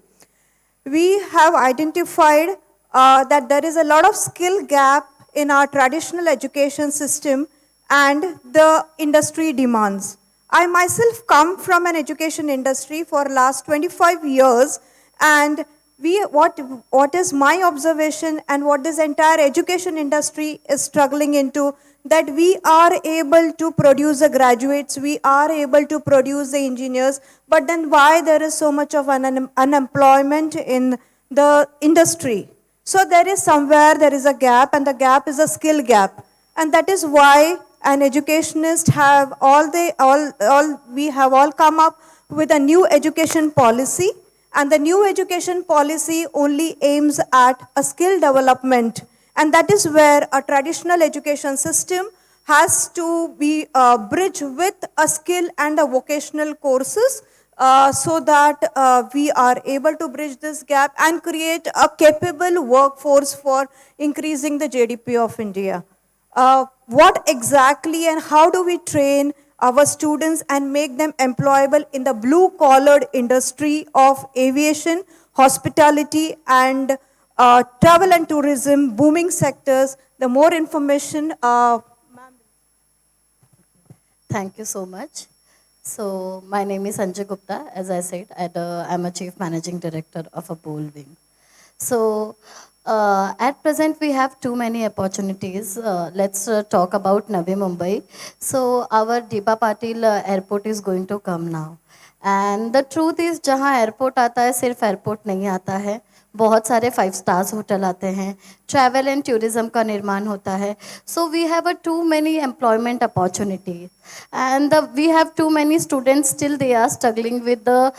We have identified that there is a lot of skill gap in our traditional education system and the industry demands. I myself come from an education industry for last 25 years, and what is my observation and what this entire education industry is struggling into, that we are able to produce the graduates, we are able to produce the engineers, but then why there is so much of unemployment in the industry? So there is a gap, and the gap is a skill gap, and that is why an educationist we have all come up with a new education policy. And the new education policy only aims at a skill development. And that is where a traditional education system has to be bridged with a skill and a vocational courses so that we are able to bridge this gap and create a capable workforce for increasing the GDP of India. What exactly and how do we train our students and make them employable in the blue-collared industry of aviation, hospitality, and travel and tourism, booming sectors? The more information.
Thank you so much. So my name is Anju Gupta. As I said, I'm a Chief Managing Director of a Bold Wing. So at present, we have too many opportunities. Let's talk about Navi Mumbai. So our Diba Patil airport is going to come now. And the truth is, जहाँ airport आता है, सिर्फ airport नहीं आता है. बहुत सारे 5 stars hotel आते हैं, ट्रैवल एंड टूरिज्म का निर्माण होता है. So we have a too many employment opportunity and we have too many students still they are struggling with the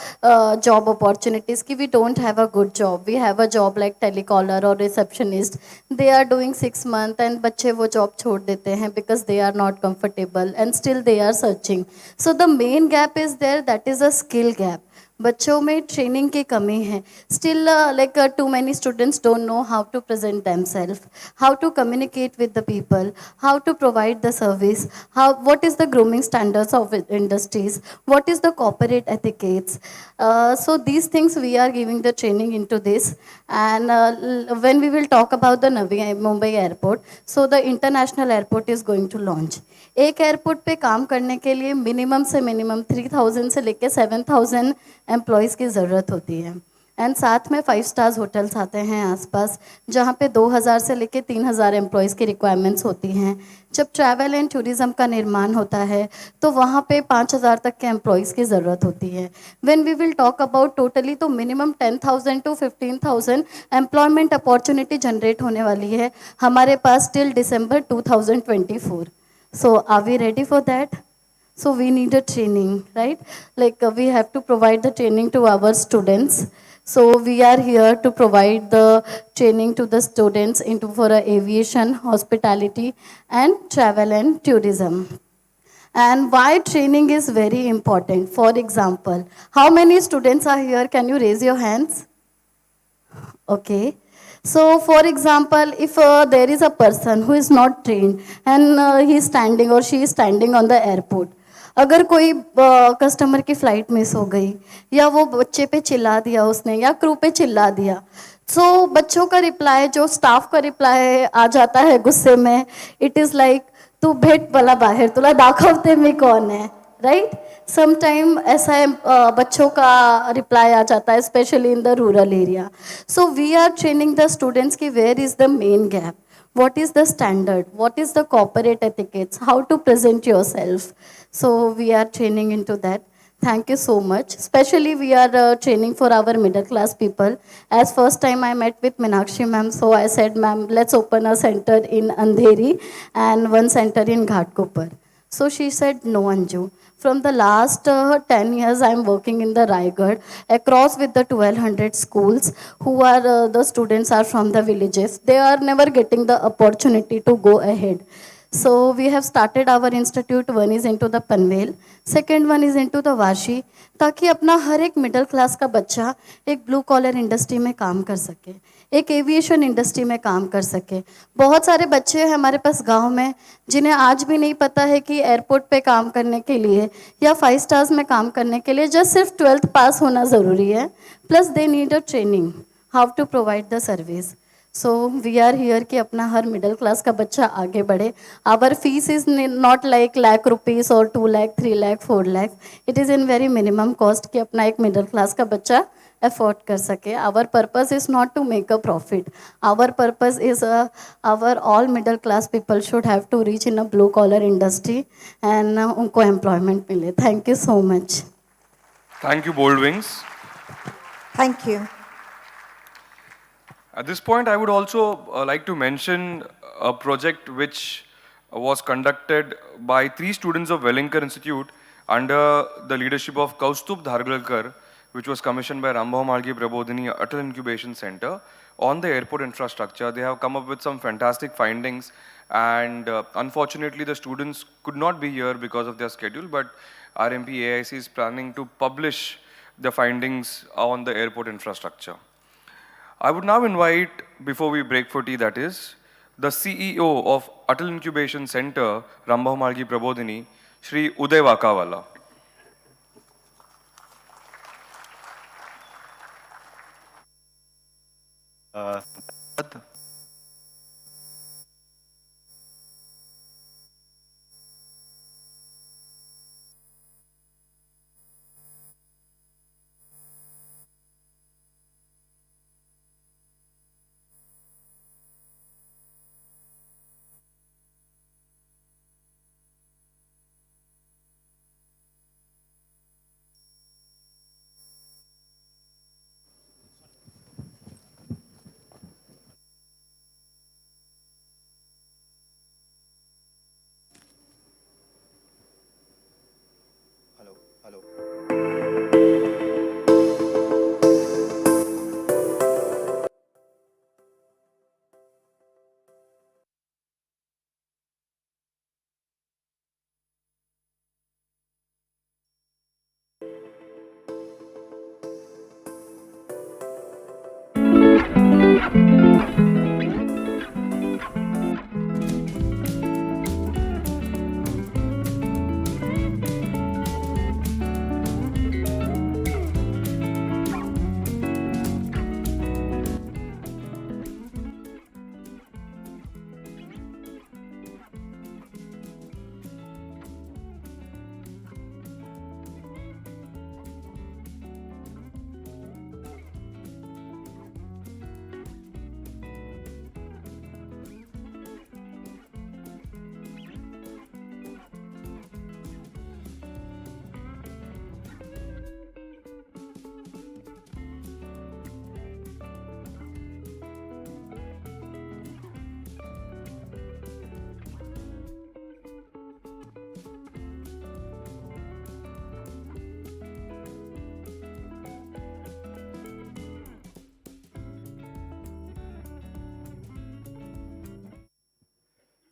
job opportunities कि we don't have a good job. We have a job like telecaller और receptionist. They are doing 6 months and बच्चे वो job छोड़ देते हैं because they are not comfortable and still they are searching. So the main gap is there, that is a skill gap. बच्चों में training की कमी है. Still like too many students don't know how to present themselves, how to communicate with the people, how to provide the service, how what is the grooming standards of industries, what is the corporate etiquettes. So these things we are giving the training into this. And when we will talk about the Navi Mumbai airport, so the international airport is going to launch. एक airport पे काम करने के लिए minimum से minimum 3000 से लेकर 7000 employees की ज़रूरत होती है. एंड साथ में 5 स्टार्स होटल्स आते हैं आसपास, जहाँ पे 2000 से लेकर 3000 एम्प्लॉयज़ की रिक्वायरमेंट्स होती हैं. जब ट्रैवल एंड टूरिज़्म का निर्माण होता है तो वहाँ पे 5000 तक के एम्प्लॉयज़ की ज़रूरत होती है. When we will talk about totally, तो minimum 10,000 to 15,000 employment opportunity generate होने वाली है हमारे पास till December 2024. So are we ready for that? So we need a training, right? Like we have to provide the training to our students. So we are here to provide the training to the students into for aviation, hospitality, and travel and tourism. And why training is very important. For example, how many students are here? Can you raise your hands? Okay. So, for example, if there is a person who is not trained and he is standing or she is standing on the airport, अगर कोई customer की flight miss हो गई या वो बच्चे पे चिल्ला दिया उसने या क्रू पे चिल्ला दिया, सो बच्चों का रिप्लाई जो स्टाफ का रिप्लाई आ जाता है गुस्से में, इट इज़ लाइक तू भेट भला बाहेर तुला दाखवते मी कौन है, राइट? समटाइम ऐसा बच्चों का रिप्लाई आ जाता है specially in the rural area. So we are training the students की where is the main gap, what is the standard, what is the corporate etiquettes, how to present yourself. So we are training into that. Thank you so much. Especially we are training for our middle class people. As first time I met with Meenakshi ma'am, so I said, ma'am, let's open a center in Andheri and one center in Ghatkopar. So she said, no, Anju. From the last 10 years, I am working in the Raigad, across with the 1200 schools, who are, the students are from the villages. They are never getting the opportunity to go ahead. So we have started our institute. One is into the Panvel, second one is into the Vashi, ताकि अपना हर एक middle class का बच्चा एक blue collar industry में काम कर सके, एक एविएशन इंडस्ट्री में काम कर सके. बहुत सारे बच्चे हैं हमारे पास गांव में जिन्हें आज भी नहीं पता है कि एयरपोर्ट पे काम करने के लिए या 5 स्टार्स में काम करने के लिए जस्ट सिर्फ 12th पास होना ज़रूरी है, plus they need a training how to provide the service. So we are here कि अपना हर मिडिल क्लास का बच्चा आगे बढ़े. Our fees is not like lakh rupees और 2 lakh 3 lakh 4 lakh, it is in very minimum cost कि अपना एक मिडिल क्लास का बच्चा अफोर्ड कर सके. Our purpose is not to make a profit, our purpose is our all middle class people should have to reach in a blue collar industry and उनको employment मिले. Thank you so much.
Thank you, Bold Wings.
Thank you.
At this point, I would also like to mention a project which was conducted by 3 students of Wellinger Institute under the leadership of Kaustubh Dhargalkar, which was commissioned by Rambhao Malgi Prabodhini Atal Incubation Center on the airport infrastructure. They have come up with some fantastic findings, and unfortunately the students could not be here because of their schedule, but RMP AIC is planning to publish the findings on the airport infrastructure. I would now invite, before we break for tea that is, the CEO of Atal Incubation Center, Rambhao Malgi Prabodhini, Shri Uday Vakawala.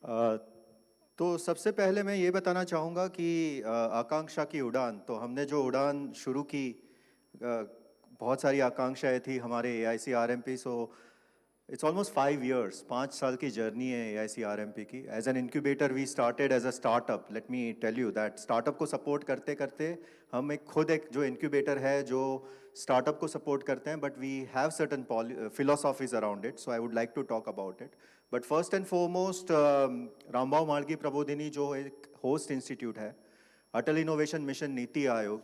तो सबसे पहले मैं ये बताना चाहूँगा कि आकांक्षा की उड़ान, तो हमने जो उड़ान शुरू की, बहुत सारी आकांक्षाएं थी हमारे AIC-RMP, so it's almost 5 years, 5 साल की जर्नी है AIC-RMP की. As an incubator we started as a startup. Let me tell you that startup को सपोर्ट करते करते हम खुद एक जो इंक्यूबेटर है जो स्टार्टअप को सपोर्ट करते हैं, but we have certain philosophies around it, so I would like to talk about it. But first and foremost Rambhau Mhalgi Prabodhini जो एक होस्ट इंस्टीट्यूट है, अटल इनोवेशन मिशन नीति आयोग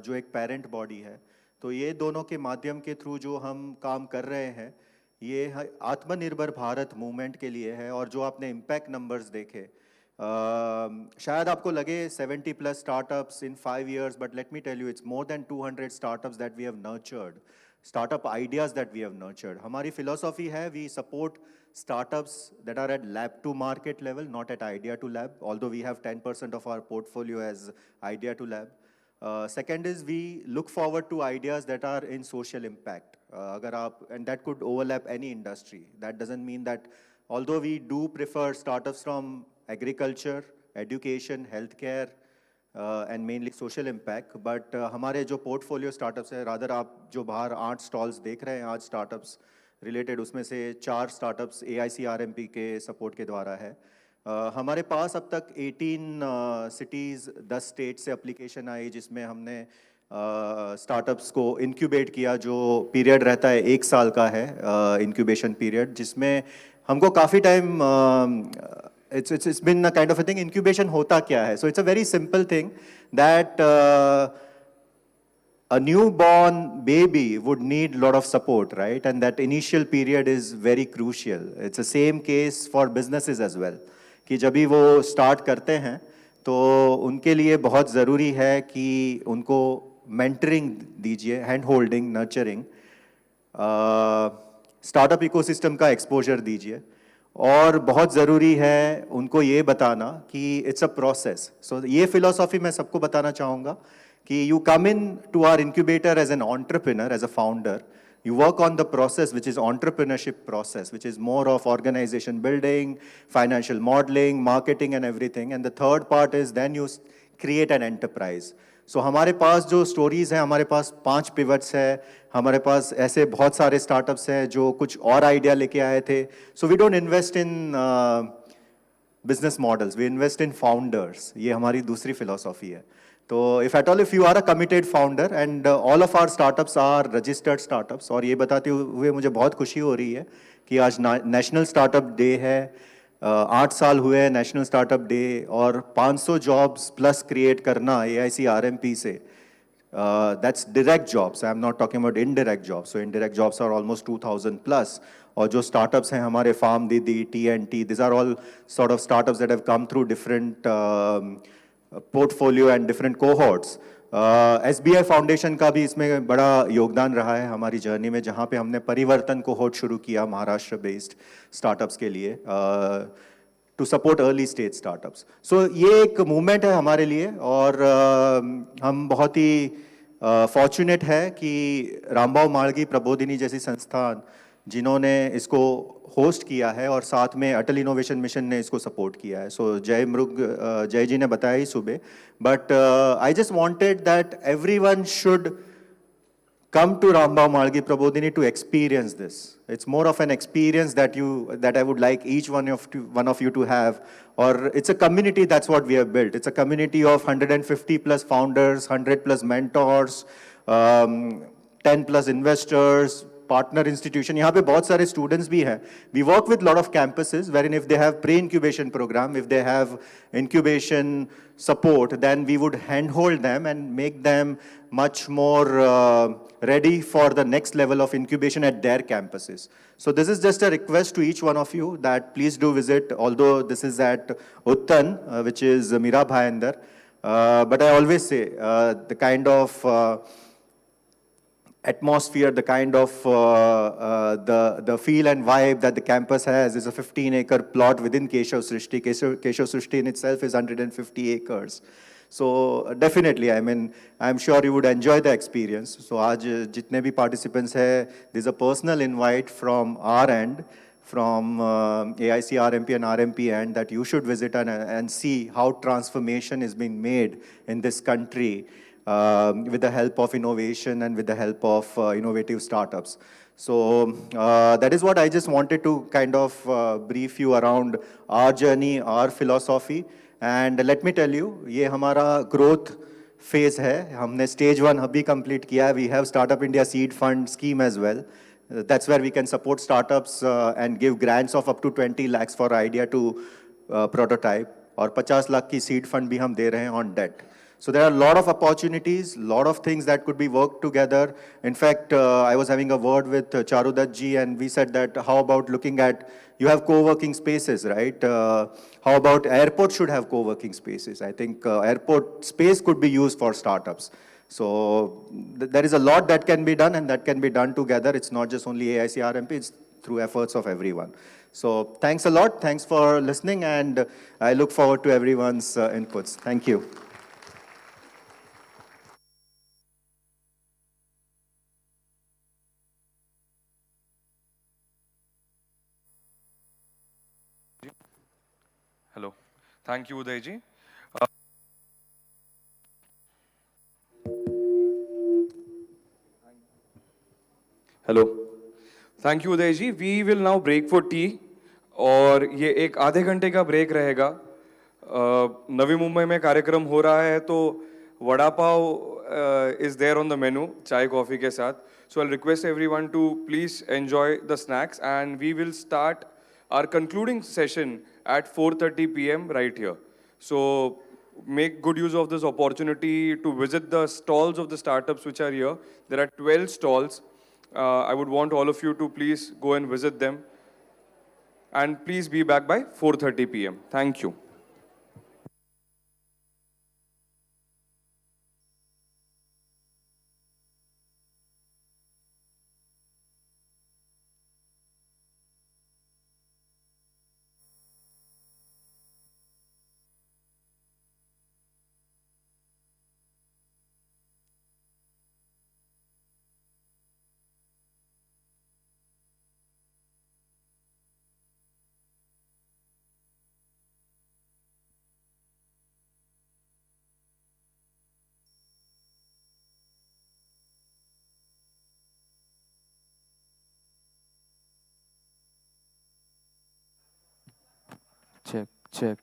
जो एक पेरेंट बॉडी है, तो ये दोनों के माध्यम के थ्रू जो हम काम कर रहे हैं ये आत्मनिर्भर भारत मूवमेंट के लिए है. और जो आपने इम्पैक्ट नंबर्स देखे, शायद आपको लगे 70+ startups in 5 years, but let me tell you it's more than 200 startups that we have nurtured, startup ideas that we have nurtured. हमारी फिलोसॉफी है we support startups that are at lab to market level, not at idea to lab, although we have 10% of our portfolio as idea to lab. Second is we look forward to ideas that are in social impact. And that could overlap any industry. That doesn't mean that, although we do prefer startups from agriculture, education, healthcare, and mainly social impact, but हमारे जो portfolio startups है, rather आप जो बाहर 8 stalls देख रहे हैं आज startups रिलेटेड, उसमें से 4 स्टार्टअप्स AIC-RMP के सपोर्ट के द्वारा है. हमारे पास अब तक 18 सिटीज़ 10 स्टेट से एप्लीकेशन आई जिसमें हमने स्टार्टअप्स को इंक्यूबेट किया, जो पीरियड रहता है 1 साल का है इंक्यूबेशन पीरियड, जिसमें हमको काफ़ी time it's been a kind of a thing. Incubation होता क्या है? So it's a very simple thing that a newborn baby would need a lot of support, right? And that initial period is very crucial. It's the same case for businesses as well. कि जब भी वो start करते हैं तो उनके लिए बहुत ज़रूरी है कि उनको mentoring दीजिए, hand holding, nurturing, startup ecosystem का exposure दीजिए, और बहुत ज़रूरी है उनको ये बताना कि it's a process. So ये philosophy मैं सबको बताना चाहूँगा कि you come in to our incubator as an entrepreneur, as a founder. You work on the process, which is entrepreneurship process, which is more of organization building, financial modeling, marketing and everything. And the third part is then you create an enterprise. So हमारे पास जो stories हैं, हमारे पास 5 pivots है, हमारे पास ऐसे बहुत सारे startups हैं जो कुछ और idea लेके आए थे. So we don't invest in business models, we invest in founders. ये हमारी दूसरी philosophy है. तो if at all if you are a committed founder, and all of our startups are registered startups, और ये बताते हुए मुझे बहुत खुशी हो रही है कि आज नेशनल स्टार्टअप डे है, 8 साल हुए नेशनल स्टार्टअप डे, और 500 जॉब्स प्लस क्रिएट करना AIC-RMP से, that's direct jobs. I'm not talking about indirect jobs. So indirect jobs are almost 2000+. और जो startups हैं हमारे फार्म दीदी, TNT, these are all sort of startups that have come through different portfolio and different cohorts. SBI foundation का भी इसमें बड़ा योगदान रहा है हमारी जर्नी में, जहाँ पे हमने परिवर्तन कोहोर्ट शुरू किया महाराष्ट्र बेस्ड स्टार्टअप्स के लिए to support early stage startups. So ये एक मूवमेंट है हमारे लिए, और हम बहुत ही फॉर्चुनेट है कि रामबाव माळगी प्रबोधिनी जैसी संस्थान जिन्होंने इसको होस्ट किया है, और साथ में अटल इनोवेशन मिशन ने इसको सपोर्ट किया है. सो जय जी ने बताया ही सुबह, but I just wanted that everyone should come to Rambav Malgi Prabodhini to experience this. It's more of an experience that I would like each one of you to have. Or it's a community, that's what we have built. It's a community of 150+ founders, 100+ mentors, 10+ investors, partner institution. यहाँ पे बहुत सारे students भी हैं. We work with lot of campuses wherein if they have pre-incubation program, if they have incubation support, then we would handhold them and make them much more ready for the next level of incubation at their campuses. So this is just a request to each one of you that please do visit, although this is at Uttan, which is Mira Bhayandar. But I always say the kind of atmosphere, the kind of the feel and vibe that the campus has is a 15-acre plot within Keshav Srishti. Keshav Srishti in itself is 150 acres. So definitely, I mean, I'm sure you would enjoy the experience. So आज जितने भी participants हैं, there's a personal invite from our end from AIC-RMP and RMP, and that you should visit and see how transformation is being made in this country with the help of innovation and with the help of innovative startups. So that is what I just wanted to kind of brief you around our journey, our philosophy. And let me tell you, ये हमारा growth phase है. हमने stage 1 अभी complete किया है. We have Startup India Seed Fund scheme as well. That's where we can support startups and give grants of up to 20 lakhs for idea to prototype. और 50 lakh की seed fund भी हम दे रहे हैं on debt. So there are a lot of opportunities, a lot of things that could be worked together. In fact, I was having a word with Charudat ji, and we said that how about looking at, you have co-working spaces, right? How about airport should have co-working spaces? I think airport space could be used for startups. So there is a lot that can be done, and that can be done together. It's not just only AIC-RMP, it's through efforts of everyone. So thanks a lot. Thanks for listening, and I look forward to everyone's inputs. Thank you.
Hello. Thank you, Uday ji. Hello. Thank you, Uday ji. We will now break for tea. और ये एक आधे घंटे का break रहेगा. नवी मुंबई में कार्यक्रम हो रहा है तो vada pav is there on the menu, चाय कॉफी के साथ. So I'll request everyone to please enjoy the snacks, and we will start our concluding session at 4:30 p.m. right here. So make good use of this opportunity to visit the stalls of the startups which are here. There are 12 stalls. I would want all of you to please go and visit them. And please be back by 4:30 p.m. Thank you.
Check.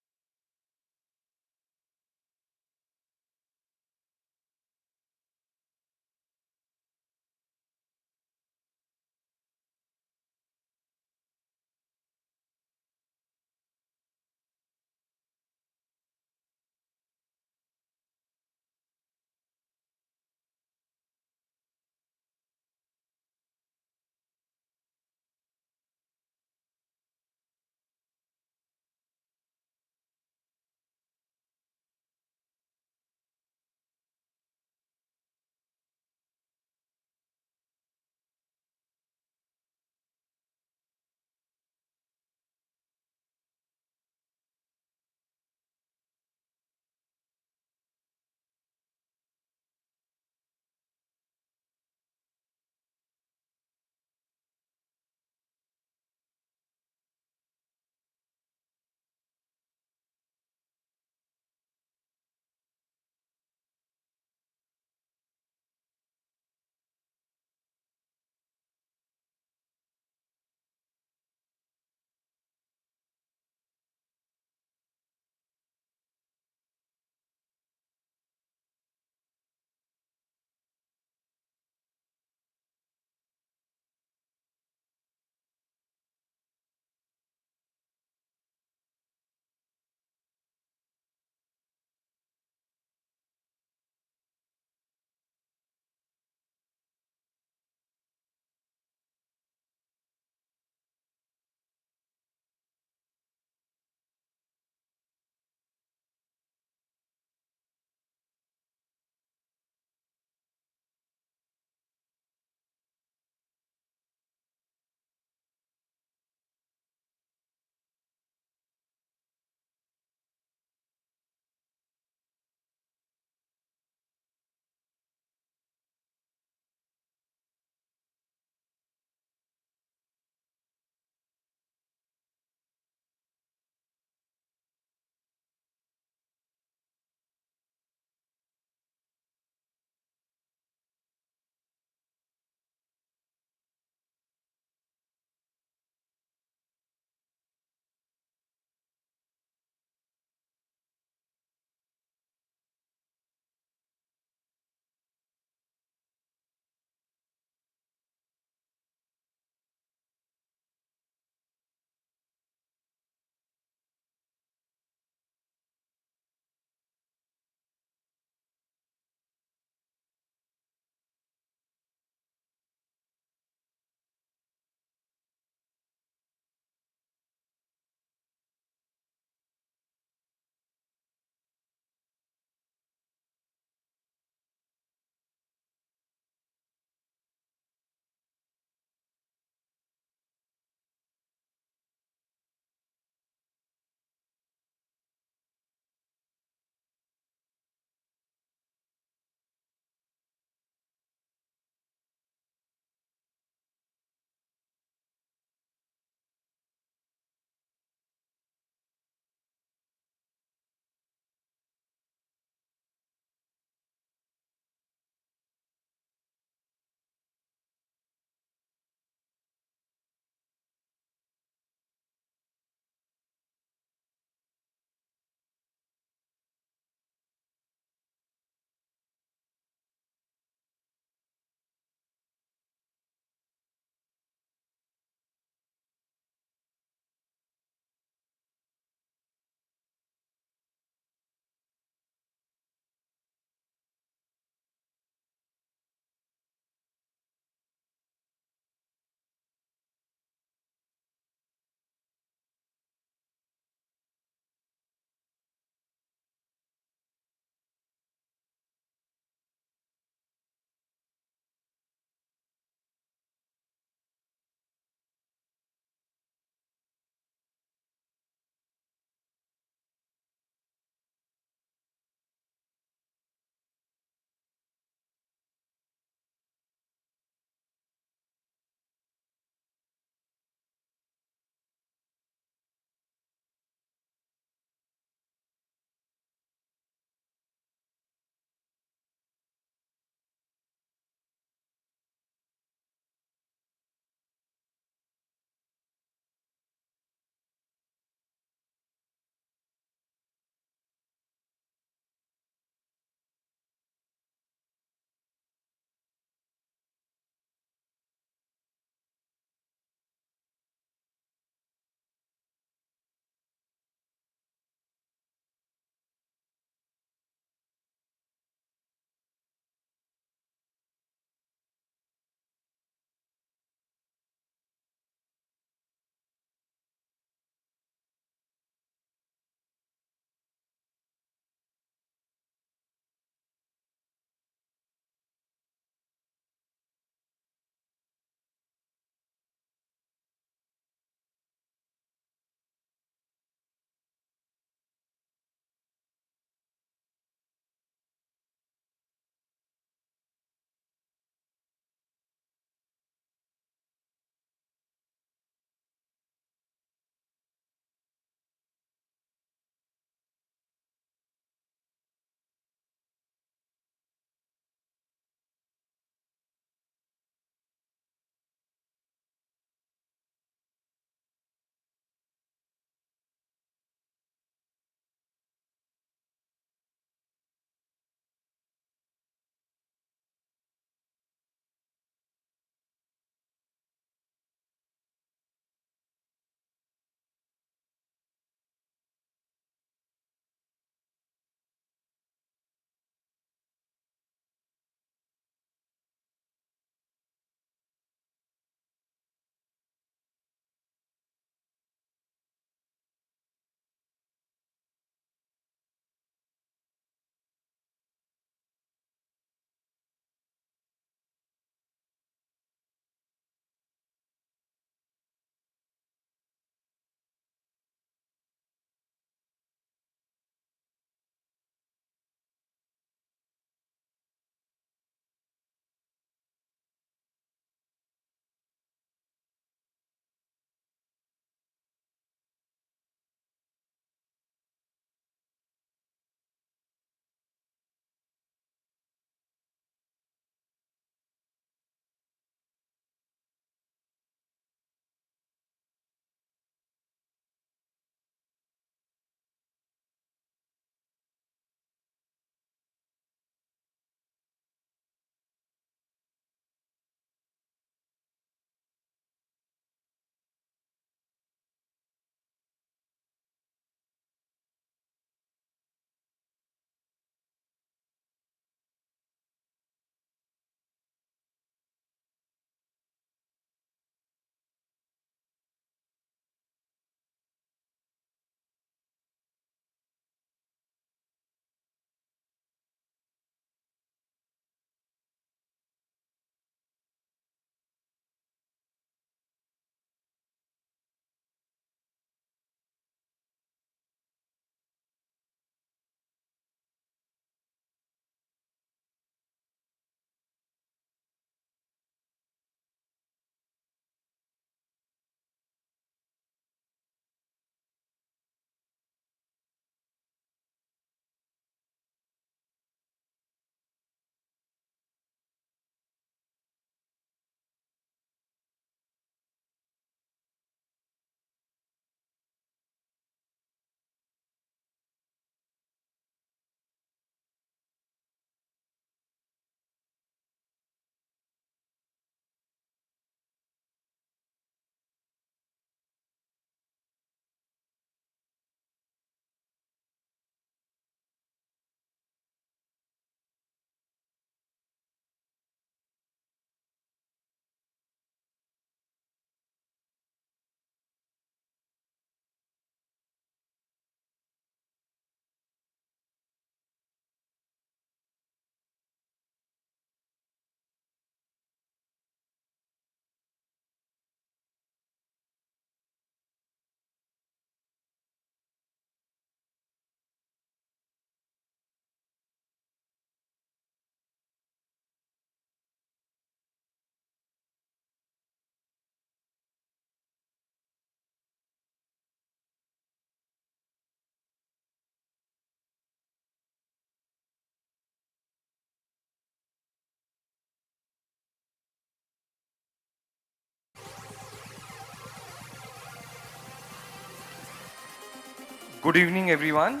Good evening, everyone.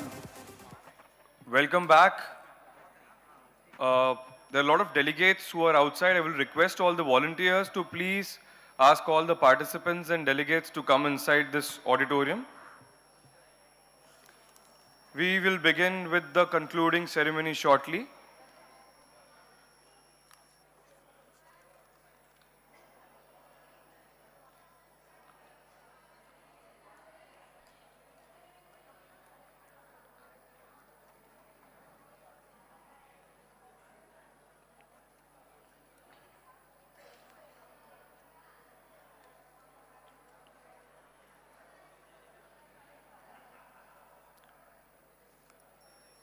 Welcome back. There are a lot of delegates who are outside. I will request all the volunteers to please ask all the participants and delegates to come inside this auditorium. We will begin with the concluding ceremony shortly.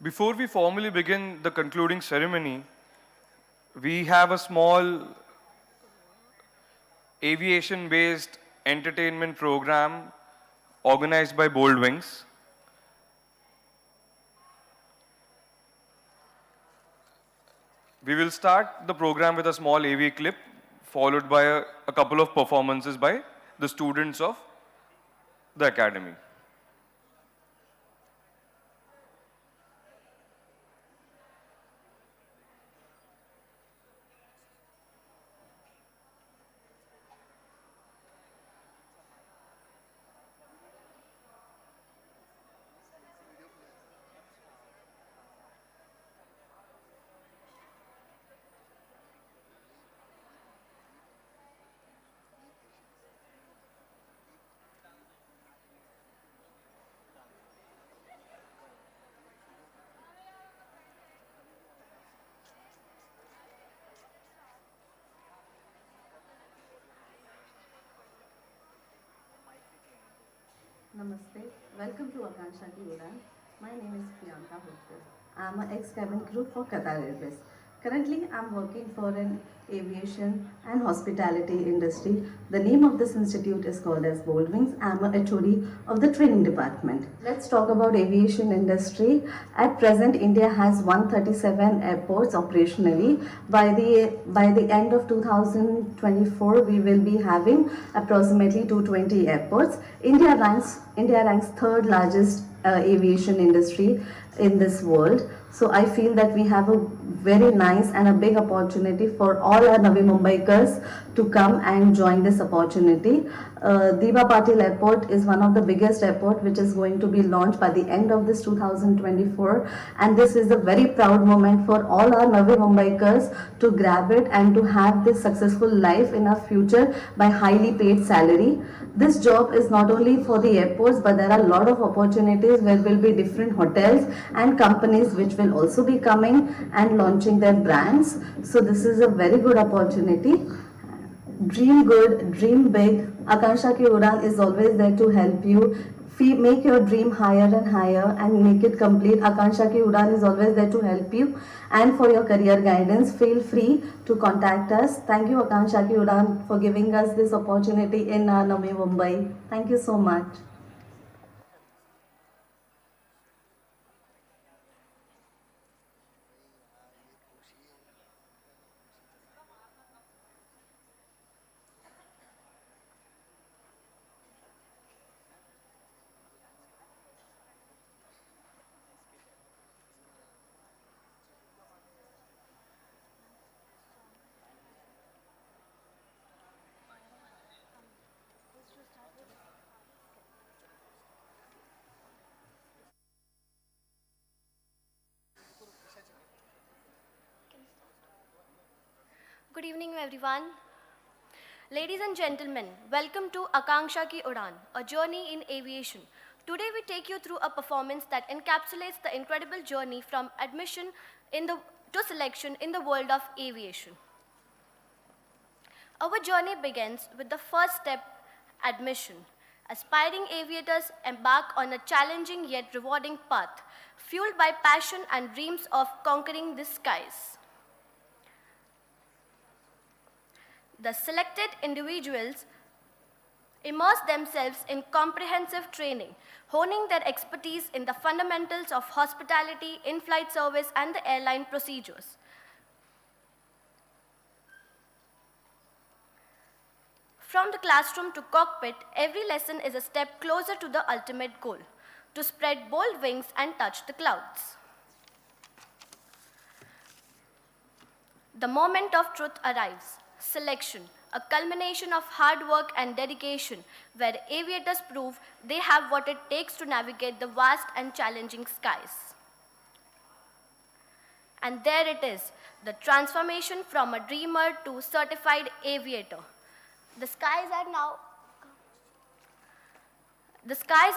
Before we formally begin the concluding ceremony, we have a small aviation-based entertainment program organized by Bold Wings. We will start the program with a small AV clip, followed by a couple of performances by the students of the academy.
Namaste. Welcome to Akanksha Ki Udan. My name is Priyanka Hooker. I am an ex-cabin crew for Qatar Airways. Currently, I am working for an aviation and hospitality industry. The name of this institute is called as Bold Wings. I am a HOD of the training department. Let's talk about aviation industry. At present, India has 137 airports operationally. By the end of 2024, we will be having approximately 220 airports. India ranks third largest aviation industry in this world. So I feel that we have a very nice and a big opportunity for all our Navi Mumbaikars to come and join this opportunity. Diva Patil Airport is one of the biggest airport which is going to be launched by the end of this 2024, and this is a very proud moment for all our Navi Mumbaikars to grab it and to have this successful life in our future by highly paid salary. This job is not only for the airports, but there are a lot of opportunities where will be different hotels and companies which will also be coming and launching their brands. So this is a very good opportunity. Dream good, dream big. Akanksha Ki Udan is always there to help you. Make your dream higher and higher and make it complete. Akanksha Ki Udan is always there to help you. And for your career guidance, feel free to contact us. Thank you, Akanksha Ki Udan, for giving us this opportunity in Navi Mumbai. Thank you so much.
Good evening, everyone. Ladies and gentlemen, welcome to Akanksha Ki Udan, a journey in aviation. Today we take you through a performance that encapsulates the incredible journey from admission to selection in the world of aviation. Our journey begins with the first step, admission. Aspiring aviators embark on a challenging yet rewarding path, fueled by passion and dreams of conquering the skies. The selected individuals immerse themselves in comprehensive training, honing their expertise in the fundamentals of hospitality, in-flight service, and the airline procedures. From the classroom to cockpit, every lesson is a step closer to the ultimate goal. to spread bold wings and touch the clouds. The moment of truth arrives, selection, a culmination of hard work and dedication, where aviators prove they have what it takes to navigate the vast and challenging skies. And there it is, the transformation from a dreamer to certified aviator. The skies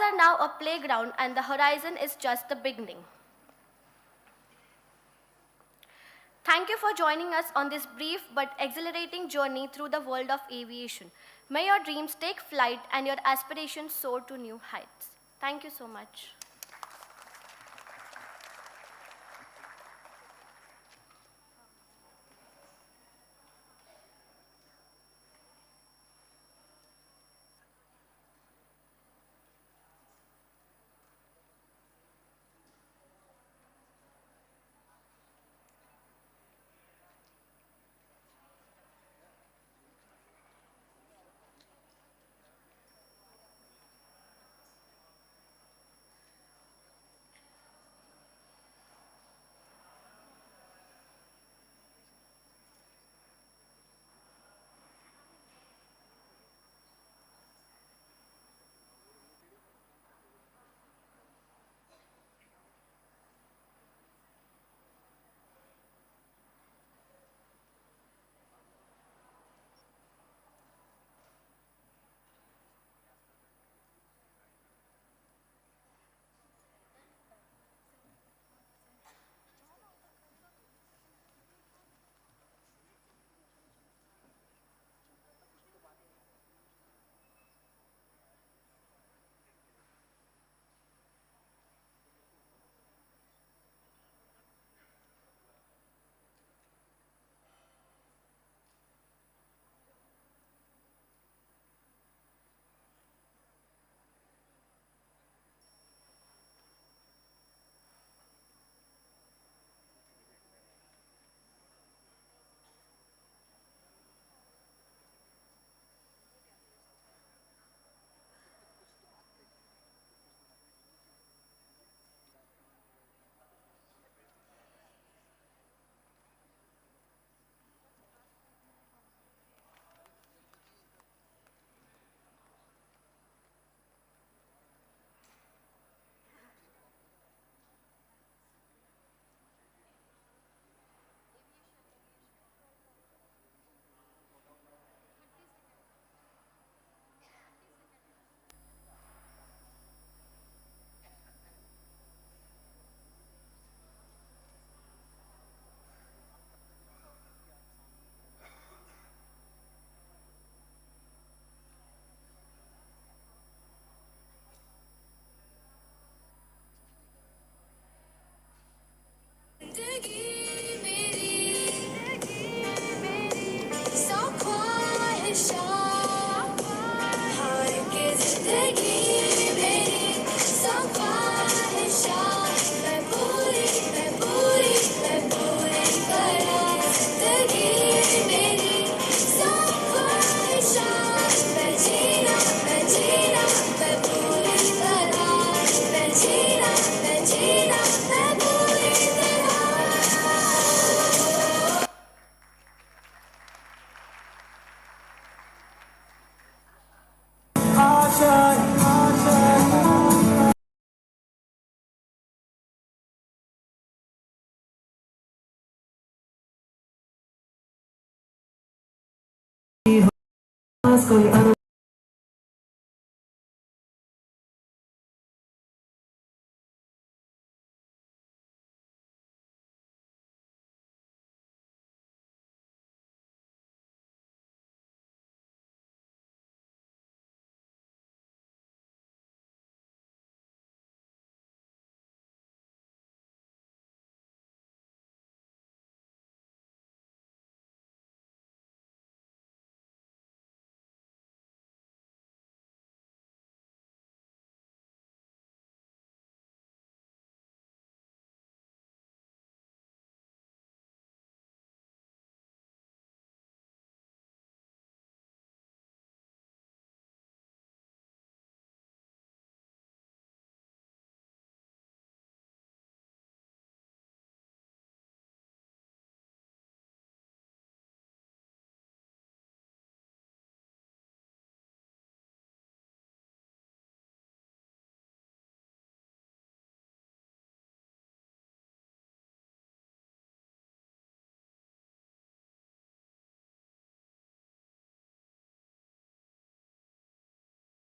are now a playground, and the horizon is just the beginning. Thank you for joining us on this brief but exhilarating journey through the world of aviation. May your dreams take flight and your aspirations soar to new heights. Thank you so much.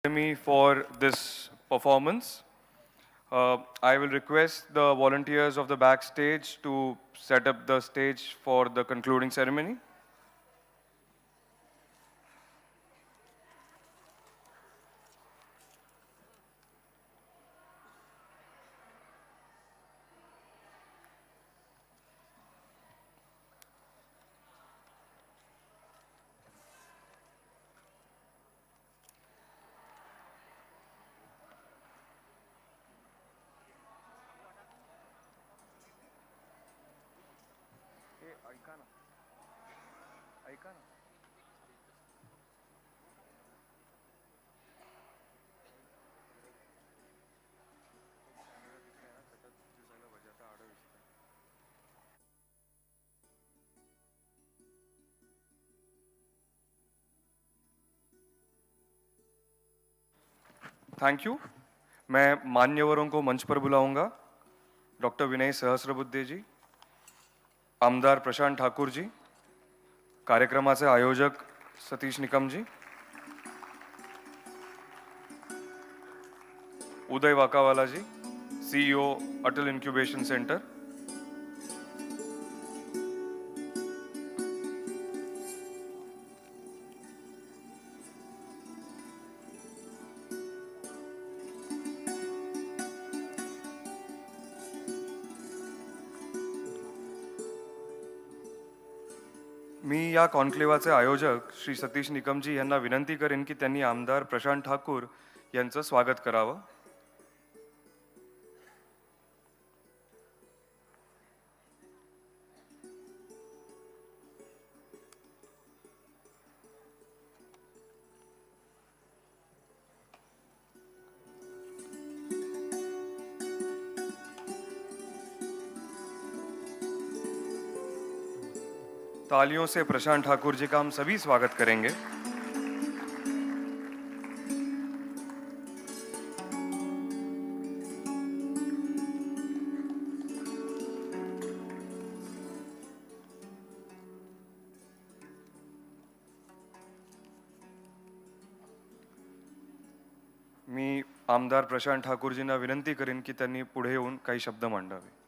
me for this performance. I will request the volunteers of the backstage to set up the stage for the concluding ceremony. Thank you. मैं मान्यवरों को मंच पर बुलाऊंगा. Doctor Vinay Sahasrabuddhe जी, आमदार प्रशांत ठाकूर जी, कार्यक्रमाचे आयोजक सतीश निकम जी, उदय वाकावाला जी, CEO अटल incubation centre, मी या कॉन्क्लेव्हाचे आयोजक श्री सतीश निकमजी यांना विनंती करेन की त्यांनी आमदार प्रशांत ठाकूर यांचं स्वागत करावं. तालियों से प्रशांत ठाकुर जी का हम सभी स्वागत करेंगे. मी आमदार प्रशांत ठाकूरजींना विनंती करेन की त्यांनी पुढे येऊन काही शब्द मांडावे.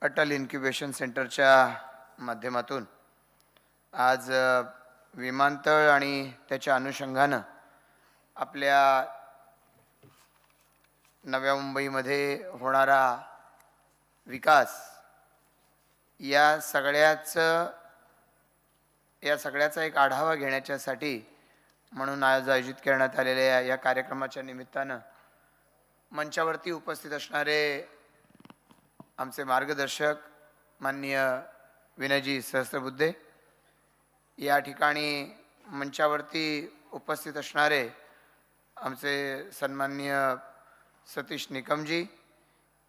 अटल इन्क्युबेशन सेंटरच्या माध्यमातून आज विमानतळ आणि त्याच्या अनुषंगानं आपल्या नव्या मुंबईमध्ये होणारा विकास या सगळ्याचा एक आढावा घेण्याच्यासाठी म्हणून आज आयोजित करण्यात आलेल्या या कार्यक्रमाच्या निमित्तानं मंचावरती उपस्थित असणारे आमचे मार्गदर्शक माननीय विनयजी सहस्रबुद्धे, या ठिकाणी मंचावरती उपस्थित असणारे आमचे सन्माननीय सतीश निकमजी,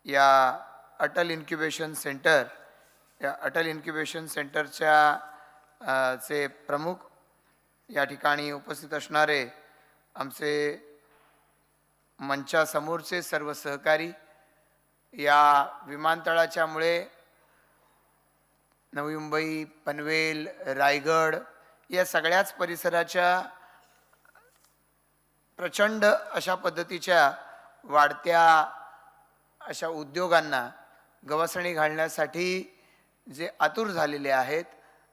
या अटल इन्क्युबेशन सेंटरच्या चे प्रमुख, या ठिकाणी उपस्थित असणारे आमचे मंचासमोरचे सर्व सहकारी, या विमानतळाच्यामुळे नवी मुंबई, पनवेल, रायगड या सगळ्याच परिसराच्या प्रचंड अशा पद्धतीच्या वाढत्या अशा उद्योगांना गवसणी घालण्यासाठी जे आतुर झालेले आहेत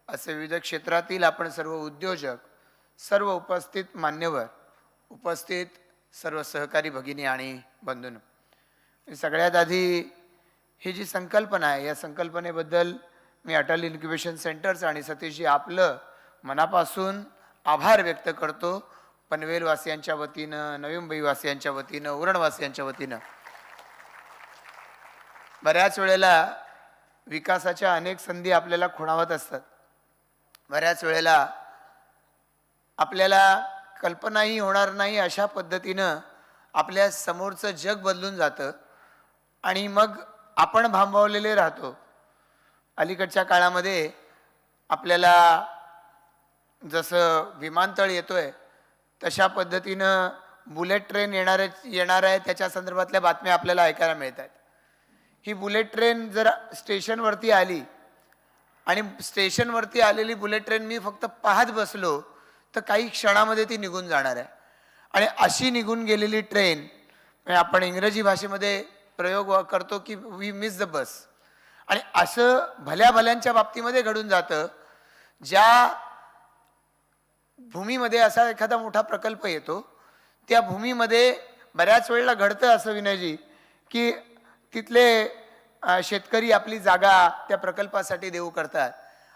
असे विविध क्षेत्रातील आपण सर्व उद्योजक, सर्व उपस्थित मान्यवर, उपस्थित सर्व सहकारी भगिनी आणि बंधूंनो, सगळ्यात आधी ही जी संकल्पना आहे या संकल्पनेबद्दल मी अटल इन्क्युबेशन सेंटर्स आणि सतीशजी आपलं मनापासून आभार व्यक्त करतो. पनवेलवासियांच्या वतीनं, नवी मुंबईवासियांच्या वतीनं, उरणवासियांच्या वतीनं. बऱ्याच वेळेला विकासाच्या अनेक संधी आपल्याला खुणावत असतात. बऱ्याच वेळेला आपल्याला कल्पनाही होणार नाही अशा पद्धतीनं आपल्या समोरचं जग बदलून जातं आणि मग आपण भांबावलेले राहतो. अलीकडच्या काळामध्ये आपल्याला जसं विमानतळ येतोय तशा पद्धतीनं बुलेट ट्रेन येणार आहे त्याच्या संदर्भातल्या बातम्या आपल्याला ऐकायला मिळत आहेत. ही बुलेट ट्रेन जर स्टेशनवरती आली आणि स्टेशनवरती आलेली बुलेट ट्रेन मी फक्त पाहत बसलो तर काही क्षणामध्ये ती निघून जाणार आहे. आणि अशी निघून गेलेली ट्रेन, आपण इंग्रजी भाषेमध्ये प्रयोग करतो की वी मिस द बस, आणि असं भल्या भल्यांच्या बाबतीमध्ये घडून जातं. ज्या भूमीमध्ये असा एखादा मोठा प्रकल्प येतो त्या भूमीमध्ये बऱ्याच वेळेला घडतं असं विनयजी की तिथले शेतकरी आपली जागा त्या प्रकल्पासाठी देऊ करतात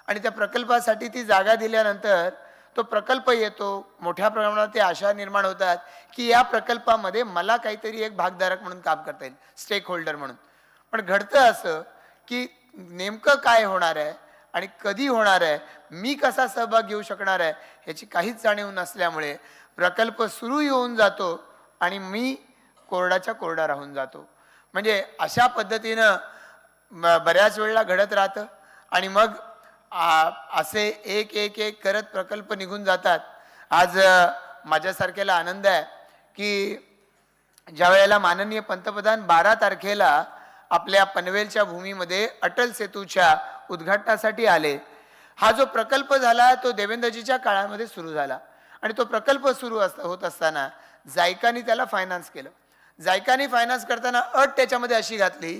आणि त्या प्रकल्पासाठी ती जागा दिल्यानंतर तो प्रकल्प येतो. मोठ्या प्रमाणात ते आशा निर्माण होतात की या प्रकल्पामध्ये मला काहीतरी एक भागधारक म्हणून काम करता येईल, स्टेक होल्डर म्हणून. पण घडतं असं की नेमकं काय होणार आहे आणि कधी होणार आहे, मी कसा सहभाग घेऊ शकणार आहे ह्याची काहीच जाणीव नसल्यामुळे प्रकल्प सुरू येऊन जातो आणि मी कोरडाच्या कोरडा राहून जातो. म्हणजे अशा पद्धतीनं बऱ्याच वेळेला घडत राहतं आणि मग असे एक एक एक करत प्रकल्प निघून जातात. आज माझ्यासारख्याला आनंद आहे की ज्या वेळेला माननीय पंतप्रधान 12 तारखेला आपल्या पनवेलच्या भूमीमध्ये अटल सेतूच्या उद्घाटनासाठी आले. हा जो प्रकल्प झाला तो देवेंद्रजीच्या काळामध्ये सुरू झाला आणि तो प्रकल्प सुरू होत असताना जायकाने त्याला फायनान्स केलं. जायकाने फायनान्स करताना अट त्याच्यामध्ये अशी घातली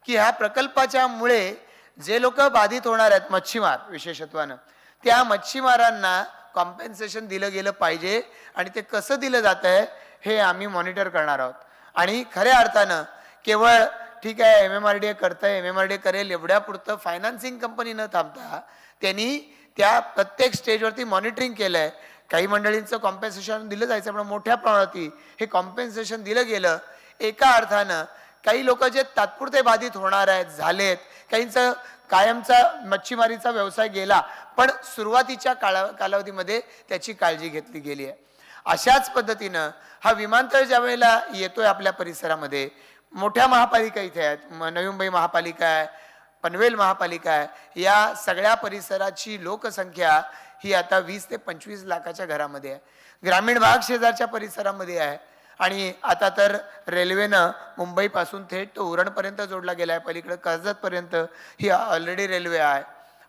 की ह्या प्रकल्पाच्या मुळे जे लोक बाधित होणार आहेत, मच्छीमार विशेषत्वानं, त्या मच्छीमारांना कॉम्पेन्सेशन दिलं गेलं पाहिजे आणि ते कसं दिलं जात आहे हे आम्ही मॉनिटर करणार आहोत. आणि खऱ्या अर्थानं केवळ ठीक आहे MMRDA करतंय, MMRDA करेल एवढ्यापुरतं फायनान्सिंग कंपनी न थांबता त्यांनी त्या प्रत्येक स्टेजवरती मॉनिटरिंग केलं आहे. काही मंडळींचं कॉम्पेन्सेशन दिलं जायचं पण मोठ्या प्रमाणात हे कॉम्पेन्सेशन दिलं गेलं. एका अर्थानं काही लोक जे तात्पुरते बाधित होणार आहेत, झालेत, काहींचं कायमचा मच्छीमारीचा व्यवसाय गेला, पण सुरुवातीच्या कालावधीमध्ये त्याची काळजी घेतली गेली आहे. अशाच पद्धतीनं हा विमानतळ ज्या वेळेला येतोय आपल्या परिसरामध्ये, मोठ्या महापालिका इथे आहेत, नवी मुंबई महापालिका आहे, पनवेल महापालिका आहे, या सगळ्या परिसराची लोकसंख्या ही आता 20 ते 25 लाखाच्या घरामध्ये आहे. ग्रामीण भाग शेजारच्या परिसरामध्ये आहे आणि आता तर रेल्वेनं मुंबईपासून थेट तो उरणपर्यंत जोडला गेला आहे. पलीकडे कर्जतपर्यंत ही ऑलरेडी रेल्वे आहे.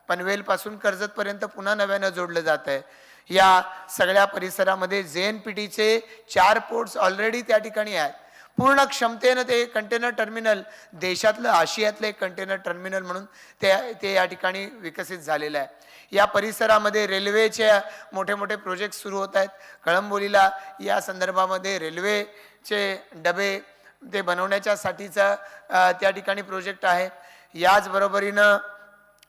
पनवेलपासून कर्जतपर्यंत पुन्हा नव्यानं जोडलं जात आहे. या सगळ्या परिसरामध्ये JNPTचे 4 पोर्ट्स ऑलरेडी त्या ठिकाणी आहेत. पूर्ण क्षमतेनं ते कंटेनर टर्मिनल, देशातलं आशियातलं एक कंटेनर टर्मिनल म्हणून ते या ठिकाणी विकसित झालेलं आहे. या परिसरामध्ये रेल्वेचे मोठे मोठे प्रोजेक्ट सुरू होत आहेत. कळंबोलीला या संदर्भामध्ये रेल्वेचे डबे ते बनवण्याच्यासाठीचा त्या ठिकाणी प्रोजेक्ट आहे. याचबरोबरीनं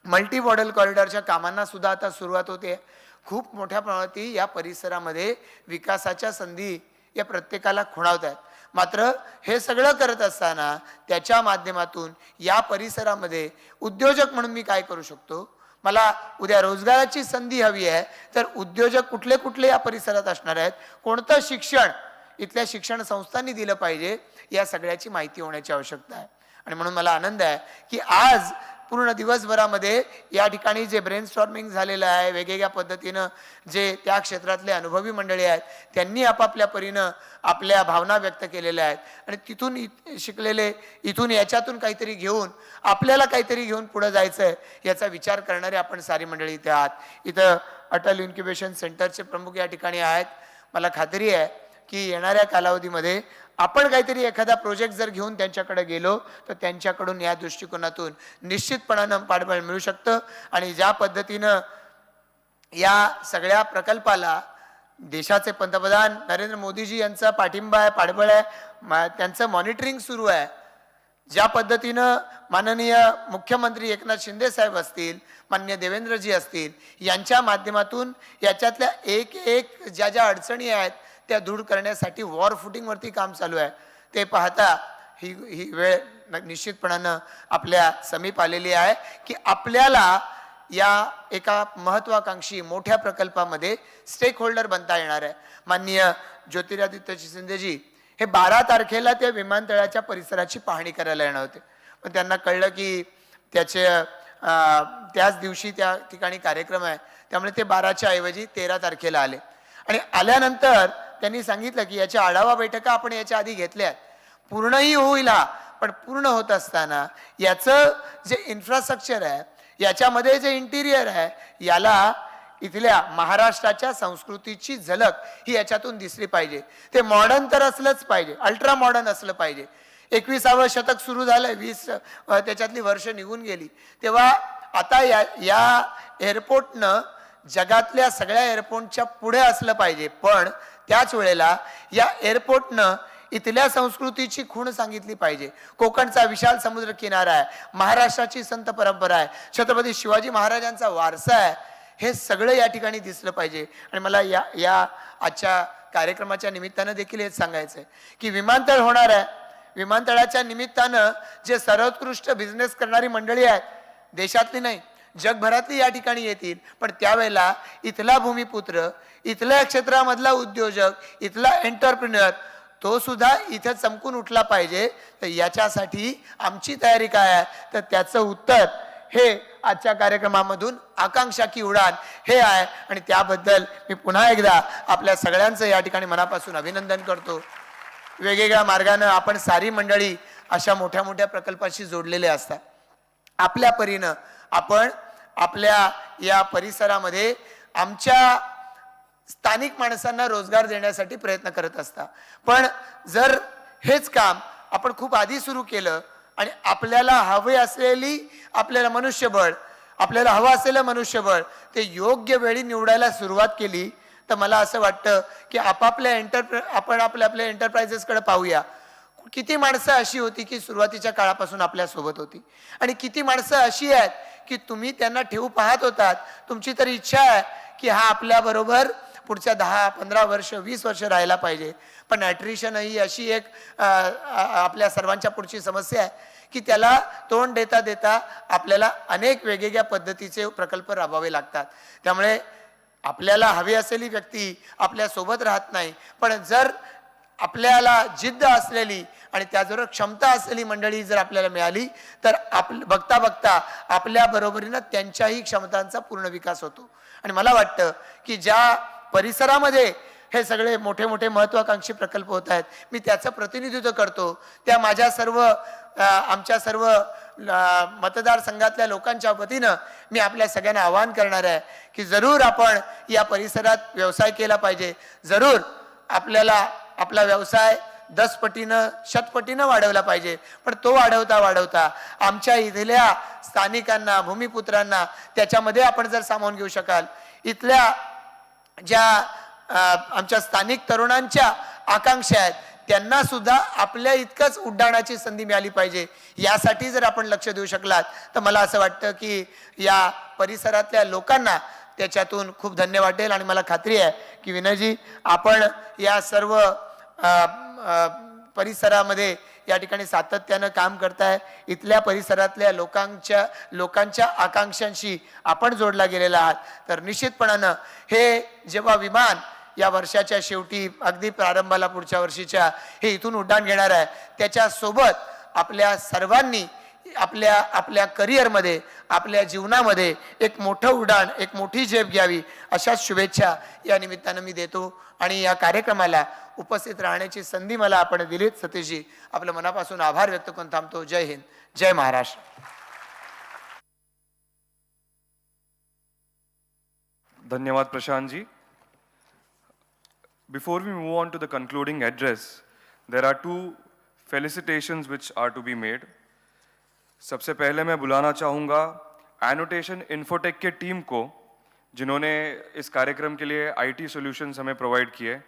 मल्टी मॉडेल कॉरिडॉरच्या कामांना सुद्धा आता सुरुवात होते. खूप मोठ्या प्रमाणात या परिसरामध्ये विकासाच्या संधी या प्रत्येकाला खुणावत आहेत. मात्र हे सगळं करत असताना त्याच्या माध्यमातून या परिसरामध्ये उद्योजक म्हणून मी काय करू शकतो, मला उद्या रोजगाराची संधी हवी आहे तर उद्योजक कुठले कुठले या परिसरात असणार आहेत, कोणतं शिक्षण इथल्या शिक्षण संस्थांनी दिलं पाहिजे, या सगळ्याची माहिती होण्याची आवश्यकता आहे. आणि म्हणून मला आनंद आहे की आज पूर्ण दिवसभरामध्ये या ठिकाणी जे ब्रेनस्टॉर्मिंग झालेलं आहे, वेगवेगळ्या पद्धतीनं जे त्या क्षेत्रातले अनुभवी मंडळी आहेत त्यांनी आपापल्या परीनं आपल्या भावना व्यक्त केलेल्या आहेत आणि तिथून शिकलेले इथून याच्यातून काहीतरी घेऊन आपल्याला काहीतरी घेऊन पुढे जायचं आहे याचा विचार करणारे आपण सारी मंडळी इथे आहात. इथं अटल इन्क्युबेशन सेंटरचे प्रमुख या ठिकाणी आहेत. मला खात्री आहे की येणाऱ्या कालावधीमध्ये आपण काहीतरी एखादा प्रोजेक्ट जर घेऊन त्यांच्याकडे गेलो तर त्यांच्याकडून या दृष्टिकोनातून निश्चितपणानं पाठबळ मिळू शकतं. आणि ज्या पद्धतीनं या सगळ्या प्रकल्पाला देशाचे पंतप्रधान नरेंद्र मोदीजी यांचा पाठिंबा आहे, पाठबळ आहे, त्यांचं मॉनिटरिंग सुरू आहे. ज्या पद्धतीनं माननीय मुख्यमंत्री एकनाथ शिंदे साहेब असतील, माननीय देवेंद्रजी असतील, यांच्या माध्यमातून याच्यातल्या एक एक ज्या ज्या अडचणी आहेत त्या दूर करण्यासाठी वॉर फुटिंगवरती काम चालू आहे. ते पाहता ही वेळ निश्चितपणानं आपल्या समीप आलेली आहे की आपल्याला या एका महत्वाकांक्षी मोठ्या प्रकल्पामध्ये स्टेक होल्डर बनता येणार आहे. माननीय ज्योतिरादित्य शिंदेजी हे 12 तारखेला त्या विमानतळाच्या परिसराची पाहणी करायला येणार होते, पण त्यांना कळलं की त्याच दिवशी त्या ठिकाणी कार्यक्रम आहे, त्यामुळे ते 12च्या ऐवजी 13 तारखेला आले. आणि आल्यानंतर त्यांनी सांगितलं की याच्या आढावा बैठका आपण याच्या आधी घेतल्यात, पूर्णही होईल हा, पण पूर्ण होत असताना याचं जे इन्फ्रास्ट्रक्चर आहे, याच्यामध्ये जे इंटिरियर आहे, याला इथल्या महाराष्ट्राच्या संस्कृतीची झलक ही याच्यातून दिसली पाहिजे. ते मॉडर्न तर असलंच पाहिजे, अल्ट्रा मॉडर्न असलं पाहिजे. 21वे शतक सुरू झालं, 20 त्याच्यातली वर्ष निघून गेली, तेव्हा आता या एअरपोर्टनं जगातल्या सगळ्या एअरपोर्टच्या पुढे असलं पाहिजे. पण त्याच वेळेला या एअरपोर्टनं इथल्या संस्कृतीची खूण सांगितली पाहिजे. कोकणचा विशाल समुद्र किनारा आहे, महाराष्ट्राची संत परंपरा आहे, छत्रपती शिवाजी महाराजांचा वारसा आहे, हे सगळं या ठिकाणी दिसलं पाहिजे. आणि मला या आजच्या कार्यक्रमाच्या निमित्तानं देखील हेच सांगायचं आहे की विमानतळ होणार आहे. विमानतळाच्या निमित्तानं जे सर्वोत्कृष्ट बिझनेस करणारी मंडळी आहेत, देशातली नाही जगभरातली या ठिकाणी येतील. पण त्यावेळेला इथला भूमिपुत्र, इथल्या क्षेत्रामधला उद्योजक, इथला एंटरप्रिन्युअर तो सुद्धा इथे चमकून उठला पाहिजे. तर याच्यासाठी आमची तयारी काय आहे, तर त्याचं उत्तर हे आजच्या कार्यक्रमामधून आकांक्षा की उडान हे आहे. आणि त्याबद्दल मी पुन्हा एकदा आपल्या सगळ्यांचं या ठिकाणी मनापासून अभिनंदन करतो. वेगवेगळ्या मार्गानं आपण सारी मंडळी अशा मोठ्या मोठ्या प्रकल्पाशी जोडलेले असतात. आपल्या परीनं आपण आपल्या या परिसरामध्ये आमच्या स्थानिक माणसांना रोजगार देण्यासाठी प्रयत्न करत असतात. पण जर हेच काम आपण खूप आधी सुरू केलं आणि आपल्याला हवे असलेली आपल्याला मनुष्यबळ, आपल्याला हवं असलेलं मनुष्यबळ ते योग्य वेळी निवडायला सुरुवात केली, तर मला असं वाटतं की आपण आपल्या एंटरप्राइजेसकडे पाहूया. किती माणसं अशी होती की सुरुवातीच्या काळापासून आपल्या सोबत होती, आणि किती माणसं अशी आहेत की तुम्ही त्यांना ठेवू पाहत होतात. तुमची तर इच्छा आहे की हा आपल्या बरोबर पुढच्या 10, 15 वर्ष, 20 वर्ष राहायला पाहिजे. पण ॲट्रिशन ही अशी एक आपल्या सर्वांच्या पुढची समस्या आहे की त्याला तोंड देता देता आपल्याला अनेक वेगवेगळ्या पद्धतीचे प्रकल्प राबवावे लागतात. त्यामुळे आपल्याला हवी असलेली व्यक्ती आपल्या सोबत राहत नाही, पण जर आपल्याला जिद्द असलेली आणि त्याचबरोबर क्षमता असलेली मंडळी जर आपल्याला मिळाली, तर बघता बघता आपल्या बरोबरीनं त्यांच्याही क्षमतांचा पूर्ण विकास होतो. आणि मला वाटतं की ज्या परिसरामध्ये हे सगळे मोठे मोठे महत्वाकांक्षी प्रकल्प होत आहेत, मी त्याचं प्रतिनिधित्व करतो. त्या माझ्या आमच्या सर्व मतदारसंघातल्या लोकांच्या वतीनं मी आपल्या सगळ्यांना आवाहन करणार आहे की जरूर आपण या परिसरात व्यवसाय केला पाहिजे. जरूर आपल्याला आपला व्यवसाय 10 पटीनं 100 पटीनं वाढवला पाहिजे. पण तो वाढवता वाढवता आमच्या इथल्या स्थानिकांना, भूमिपुत्रांना त्याच्यामध्ये आपण जर सामावून घेऊ शकाल, इथल्या ज्या आमच्या स्थानिक तरुणांच्या आकांक्षा आहेत त्यांना सुद्धा आपल्या इतकंच उड्डाणाची संधी मिळाली पाहिजे, यासाठी जर आपण लक्ष देऊ शकलात तर मला असं वाटतं की या परिसरातल्या लोकांना त्याच्यातून खूप धन्य वाटेल. आणि मला खात्री आहे की विनयजी आपण या सर्व परिसरामध्ये या ठिकाणी सातत्यानं काम करताय. इथल्या परिसरातल्या लोकांच्या आकांक्षांशी आपण जोडला गेलेला आहात. तर निश्चितपणानं हे जेव्हा विमान या वर्षाच्या शेवटी अगदी प्रारंभाला पुढच्या वर्षीच्या हे इथून उड्डाण घेणार आहे, त्याच्यासोबत आपल्या सर्वांनी आपल्या करिअरमध्ये, आपल्या जीवनामध्ये एक मोठं उड्डाण, एक मोठी झेप घ्यावी, अशाच शुभेच्छा या निमित्तानं मी देतो. आणि या कार्यक्रमाला उपस्थित राहण्याची संधी मला आपण दिलीत. सतीशजी, आपलं मनापासून आभार व्यक्त करून थांबतो. जय हिंद, जय महाराष्ट्र.
धन्यवाद Prashant ji. Before we move on to the concluding address, there are 2 felicitations which are to be made. सबसे पहले मैं बुलाना चाहूँगा एनोटेशन इन्फोटेक के टीम को, जिन्होंने इस कार्यक्रम के लिए IT सॉल्यूशंस हमें प्रोवाइड किए.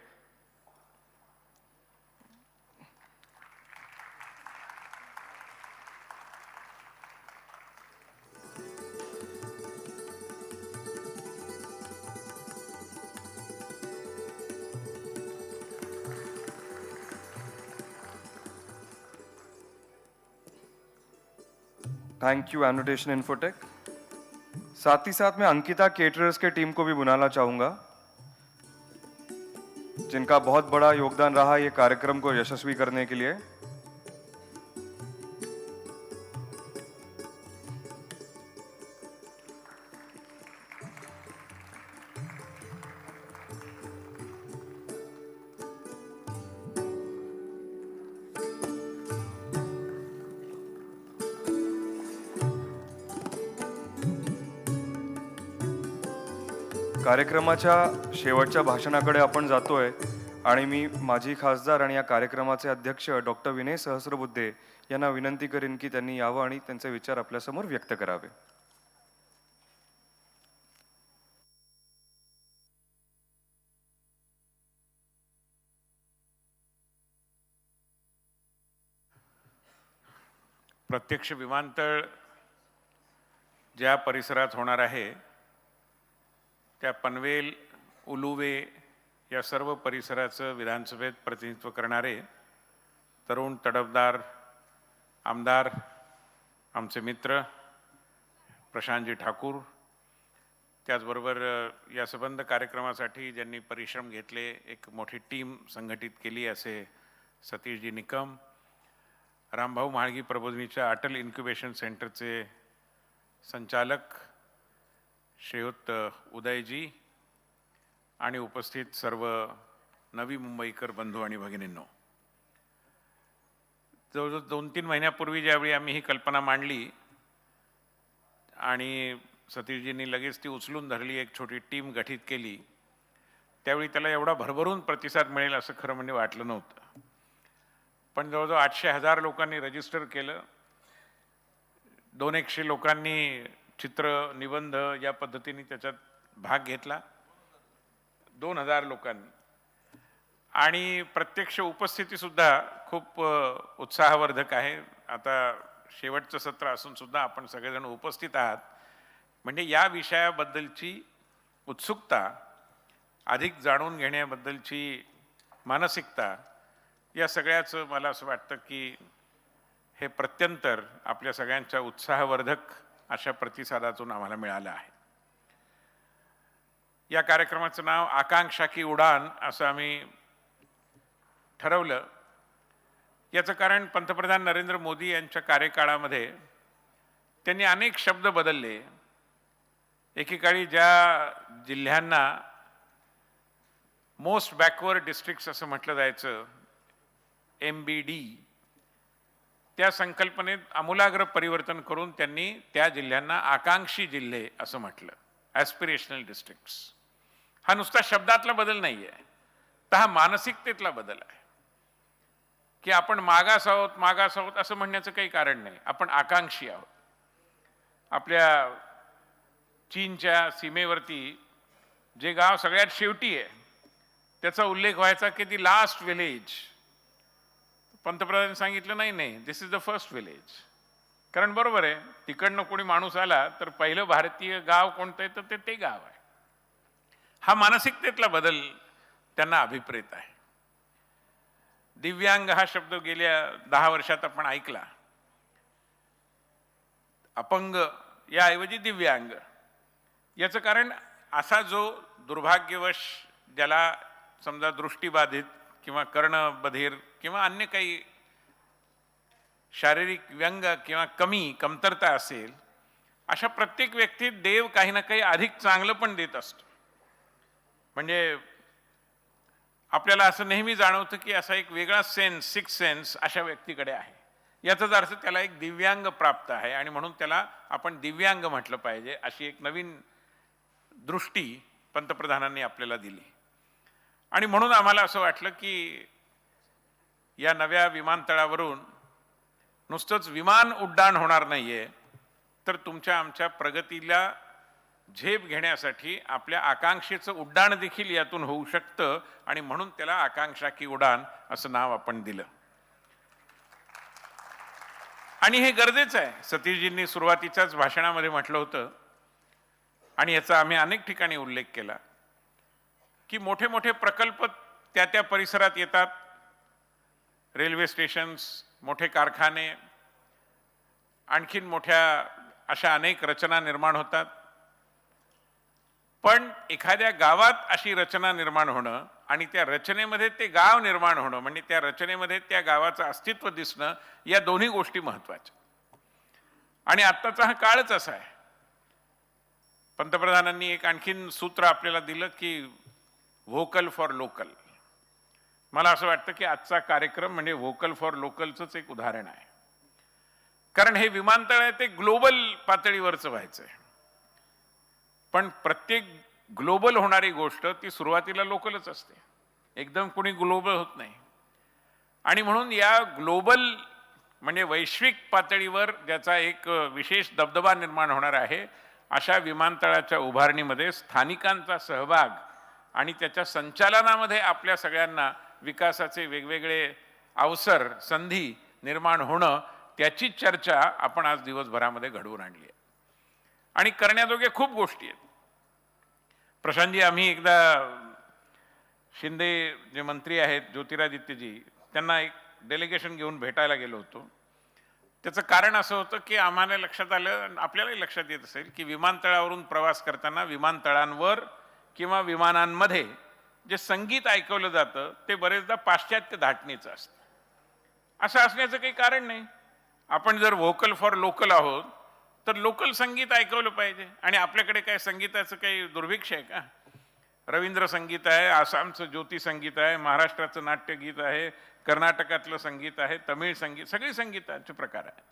Thank you annotation infotech. साथ ही साथ मैं अंकिता केटरर्स के टीम को भी बुलाना चाहूँगा, जिनका बहुत बड़ा योगदान रहा ये कार्यक्रम को यशस्वी करने के लिए. कार्यक्रमाच्या शेवटच्या भाषणाकडे आपण जातोय आणि मी माजी खासदार आणि या कार्यक्रमाचे अध्यक्ष डॉक्टर विनय सहस्रबुद्धे यांना विनंती करेन की त्यांनी यावं आणि त्यांचे विचार आपल्यासमोर व्यक्त करावे.
प्रत्यक्ष विमानतळ ज्या परिसरात होणार आहे त्या पनवेल उलुवे या सर्व परिसराचं विधानसभेत प्रतिनिधित्व करणारे तरुण तडफदार आमदार आमचे मित्र प्रशांतजी ठाकूर, त्याचबरोबर या संबंध कार्यक्रमासाठी ज्यांनी परिश्रम घेतले, एक मोठी टीम संघटित केली असे सतीशजी निकम, रामभाऊ म्हाळगी प्रबोधिनीच्या अटल इन्क्युबेशन सेंटरचे संचालक श्रीयुत उदयजी आणि उपस्थित सर्व नवी मुंबईकर बंधू आणि भगिनींनो, जवळजवळ 2-3 महिन्यापूर्वी ज्यावेळी आम्ही ही कल्पना मांडली आणि सतीशजींनी लगेच ती उचलून धरली, एक छोटी टीम गठीत केली, त्यावेळी त्याला एवढा भरभरून प्रतिसाद मिळेल असं खरं म्हणजे वाटलं नव्हतं. पण जवळजवळ 800,000 लोकांनी रजिस्टर केलं, 200-100 लोकांनी चित्र निबंध या पद्धतीने त्याच्यात भाग घेतला, 2000 लोकांनी, आणि प्रत्यक्ष उपस्थितीसुद्धा खूप उत्साहवर्धक आहे. आता शेवटचं सत्र असून सुद्धा आपण सगळेजण उपस्थित आहात म्हणजे या विषयाबद्दलची उत्सुकता, अधिक जाणून घेण्याबद्दलची मानसिकता, या सगळ्याचं मला असं वाटतं की हे प्रत्यंतर आपल्या सगळ्यांच्या उत्साहवर्धक अशा प्रतिसादातून आम्हाला मिळालं आहे. या कार्यक्रमाचं नाव आकांक्षा की उडान असं आम्ही ठरवलं. याचं कारण पंतप्रधान नरेंद्र मोदी यांच्या कार्यकाळामध्ये त्यांनी अनेक शब्द बदलले. एकेकाळी ज्या जिल्ह्यांना मोस्ट बॅकवर्ड डिस्ट्रिक्ट्स असं म्हटलं जायचं, MBD, त्या संकल्पनेत आमूलाग्र परिवर्तन करून त्यांनी त्या जिल्ह्यांना आकांक्षी जिल्हे असं म्हटलं, ॲस्पिरेशनल डिस्ट्रिक्ट्स. हा नुसता शब्दातला बदल नाही आहे, तर हा मानसिकतेतला बदल आहे की आपण मागास आहोत असं म्हणण्याचं काही कारण नाही. आपण आकांक्षी आहोत. आपल्या चीनच्या सीमेवरती जे गाव सगळ्यात शेवटी आहे त्याचा उल्लेख व्हायचा की दी लास्ट विलेज. पंतप्रधानांनी सांगितलं नाही, this is the first village. कारण बरोबर आहे, तिकडनं कोणी माणूस आला तर पहिलं भारतीय गाव कोणतं आहे तर ते गाव आहे. हा मानसिकतेतला बदल त्यांना अभिप्रेत आहे. दिव्यांग हा शब्द गेल्या 10 वर्षात आपण ऐकला. अपंग याऐवजी दिव्यांग. याचं कारण असा जो दुर्भाग्यवश ज्याला समजा दृष्टीबाधित किंवा कर्णबधिर किंवा अन्य काही शारीरिक व्यंग किंवा कमतरता असेल, अशा प्रत्येक व्यक्तीत देव काही ना काही अधिक चांगलं पण देत असतो. म्हणजे आपल्याला असं नेहमी जाणवतं की असा एक वेगळा सेन्स, सिक्स सेन्स अशा व्यक्तीकडे आहे. याचाच अर्थ त्याला एक दिव्यांग प्राप्त आहे आणि म्हणून त्याला आपण दिव्यांग म्हटलं पाहिजे, अशी एक नवीन दृष्टी पंतप्रधानांनी आपल्याला दिली. आणि म्हणून आम्हाला असं वाटलं की या नव्या विमानतळावरून नुसतंच विमान उड्डाण होणार नाहीये, तर तुमच्या आमच्या प्रगतीला झेप घेण्यासाठी आपल्या आकांक्षेचं उड्डाण देखील यातून होऊ शकतं आणि म्हणून त्याला आकांक्षा की उडान असं नाव आपण दिलं. आणि हे गरजेचं आहे. सतीशजींनी सुरुवातीच्याच भाषणामध्ये म्हटलं होतं आणि याचा आम्ही अनेक ठिकाणी उल्लेख केला की मोठे मोठे प्रकल्प त्या परिसरात येतात. रेल्वे स्टेशन्स, मोठे कारखाने, आणखीन मोठ्या अशा अनेक रचना निर्माण होतात. पण एखाद्या गावात अशी रचना निर्माण होणं आणि त्या रचनेमध्ये ते गाव निर्माण होणं, म्हणजे त्या रचनेमध्ये त्या गावाचं अस्तित्व दिसणं, या दोन्ही गोष्टी महत्त्वाच्या. आणि आत्ताचा हा काळच असा आहे. पंतप्रधानांनी एक आणखीन सूत्र आपल्याला दिलं की व्होकल फॉर लोकल. मला असं वाटतं की आजचा कार्यक्रम म्हणजे व्होकल फॉर लोकलचंच एक उदाहरण आहे. कारण हे विमानतळ आहे ते ग्लोबल पातळीवरचं व्हायचं आहे. पण प्रत्येक ग्लोबल होणारी गोष्ट ती सुरुवातीला लोकलच असते, एकदम कोणी ग्लोबल होत नाही. आणि म्हणून या ग्लोबल म्हणजे वैश्विक पातळीवर ज्याचा एक विशेष दबदबा निर्माण होणार आहे अशा विमानतळाच्या उभारणीमध्ये स्थानिकांचा सहभाग आणि त्याच्या संचालनामध्ये आपल्या सगळ्यांना विकासाचे वेगवेगळे अवसर संधी निर्माण होणं त्याची चर्चा आपण आज दिवसभरामध्ये घडवून आणली आहे. आणि करण्याजोग्या खूप गोष्टी आहेत. प्रशांतजी, आम्ही एकदा शिंदे जे मंत्री आहेत ज्योतिरादित्यजी त्यांना एक डेलिगेशन घेऊन भेटायला गेलो होतो. त्याचं कारण असं होतं की आम्हाला लक्षात आलं, आपल्यालाही लक्षात येत असेल की विमानतळावरून प्रवास करताना विमानतळांवर किंवा विमानांमध्ये जे संगीत ऐकवलं जातं ते बरेचदा पाश्चात्य धाटणीचं असतं. असं असण्याचं काही कारण नाही. आपण जर व्होकल फॉर लोकल आहोत तर लोकल संगीत ऐकवलं पाहिजे. आणि आपल्याकडे काय संगीताचं काही दुर्भिक्ष आहे का? रवींद्र संगीत आहे, आसामचं ज्योती संगीत आहे, महाराष्ट्राचं नाट्यगीत आहे, कर्नाटकातलं संगीत आहे, तमिळ संगीत, सगळी संगीताचे प्रकार आहेत.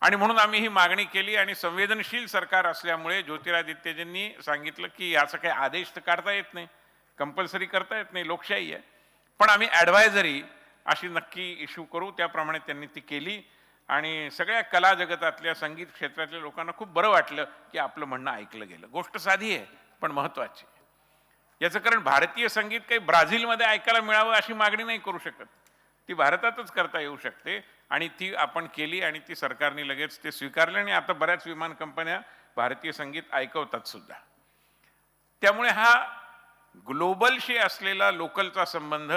आणि म्हणून आम्ही ही मागणी केली आणि संवेदनशील सरकार असल्यामुळे ज्योतिरादित्यजींनी सांगितलं की याचा काही आदेश तर काढता येत नाही, कंपल्सरी करता येत नाही, लोकशाही आहे, पण आम्ही ॲडवायझरी अशी नक्की इश्यू करू. त्याप्रमाणे त्यांनी ती केली आणि सगळ्या कला जगतातल्या संगीत क्षेत्रातल्या लोकांना खूप बरं वाटलं की आपलं म्हणणं ऐकलं गेलं. गोष्ट साधी आहे पण महत्त्वाची. याचं कारण भारतीय संगीत काही ब्राझीलमध्ये ऐकायला मिळावं अशी मागणी नाही करू शकत, ती भारतातच करता येऊ शकते आणि ती आपण केली आणि ती सरकारने लगेच ते स्वीकारले आणि आता बऱ्याच विमान कंपन्या भारतीय संगीत ऐकवतात सुद्धा. त्यामुळे हा ग्लोबलशी असलेला लोकलचा संबंध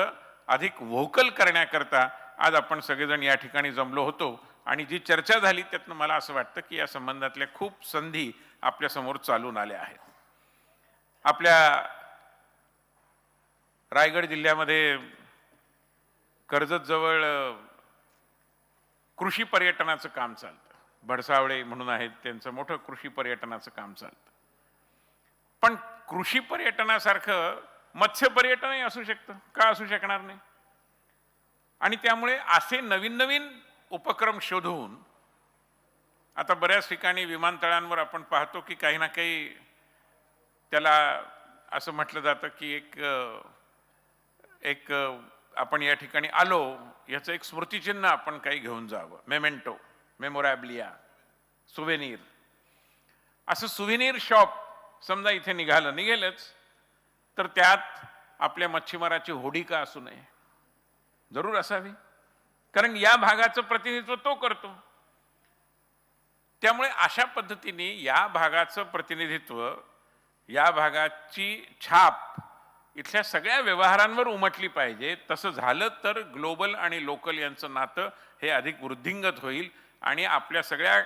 अधिक व्होकल करण्याकरता आज आपण सगळेजण या ठिकाणी जमलो होतो आणि जी चर्चा झाली त्यातनं मला असं वाटतं की या संबंधातल्या खूप संधी आपल्यासमोर चालून आल्या आहेत. आपल्या रायगड जिल्ह्यामध्ये कर्जतजवळ कृषी पर्यटनाचं काम चालतं. भडसावळे म्हणून आहेत, त्यांचं मोठं कृषी पर्यटनाचं काम चालतं. पण कृषी पर्यटनासारखं मत्स्य पर्यटनही असू शकतं, का असू शकणार नाही? आणि त्यामुळे असे नवीन नवीन उपक्रम शोधून आता बऱ्याच ठिकाणी विमानतळांवर आपण पाहतो की काही ना काही त्याला असं म्हटलं जातं की एक आपण या ठिकाणी आलो याचं एक स्मृतिचिन्ह आपण काही घेऊन जावं, मेमेंटो, मेमोरॅबलिया, सुवेनीर. असं सुवेनीर शॉप समजा इथे निघेलच तर त्यात आपल्या मच्छीमाराची होडी का असू नये? जरूर असावी, कारण या भागाचं प्रतिनिधित्व तो करतो. त्यामुळे अशा पद्धतीने या भागाचं प्रतिनिधित्व, या भागाची छाप इथल्या सगळ्या व्यवहारांवर उमटली पाहिजे. तसं झालं तर ग्लोबल आणि लोकल यांचं नातं हे अधिक वृद्धिंगत होईल आणि आपल्या सगळ्या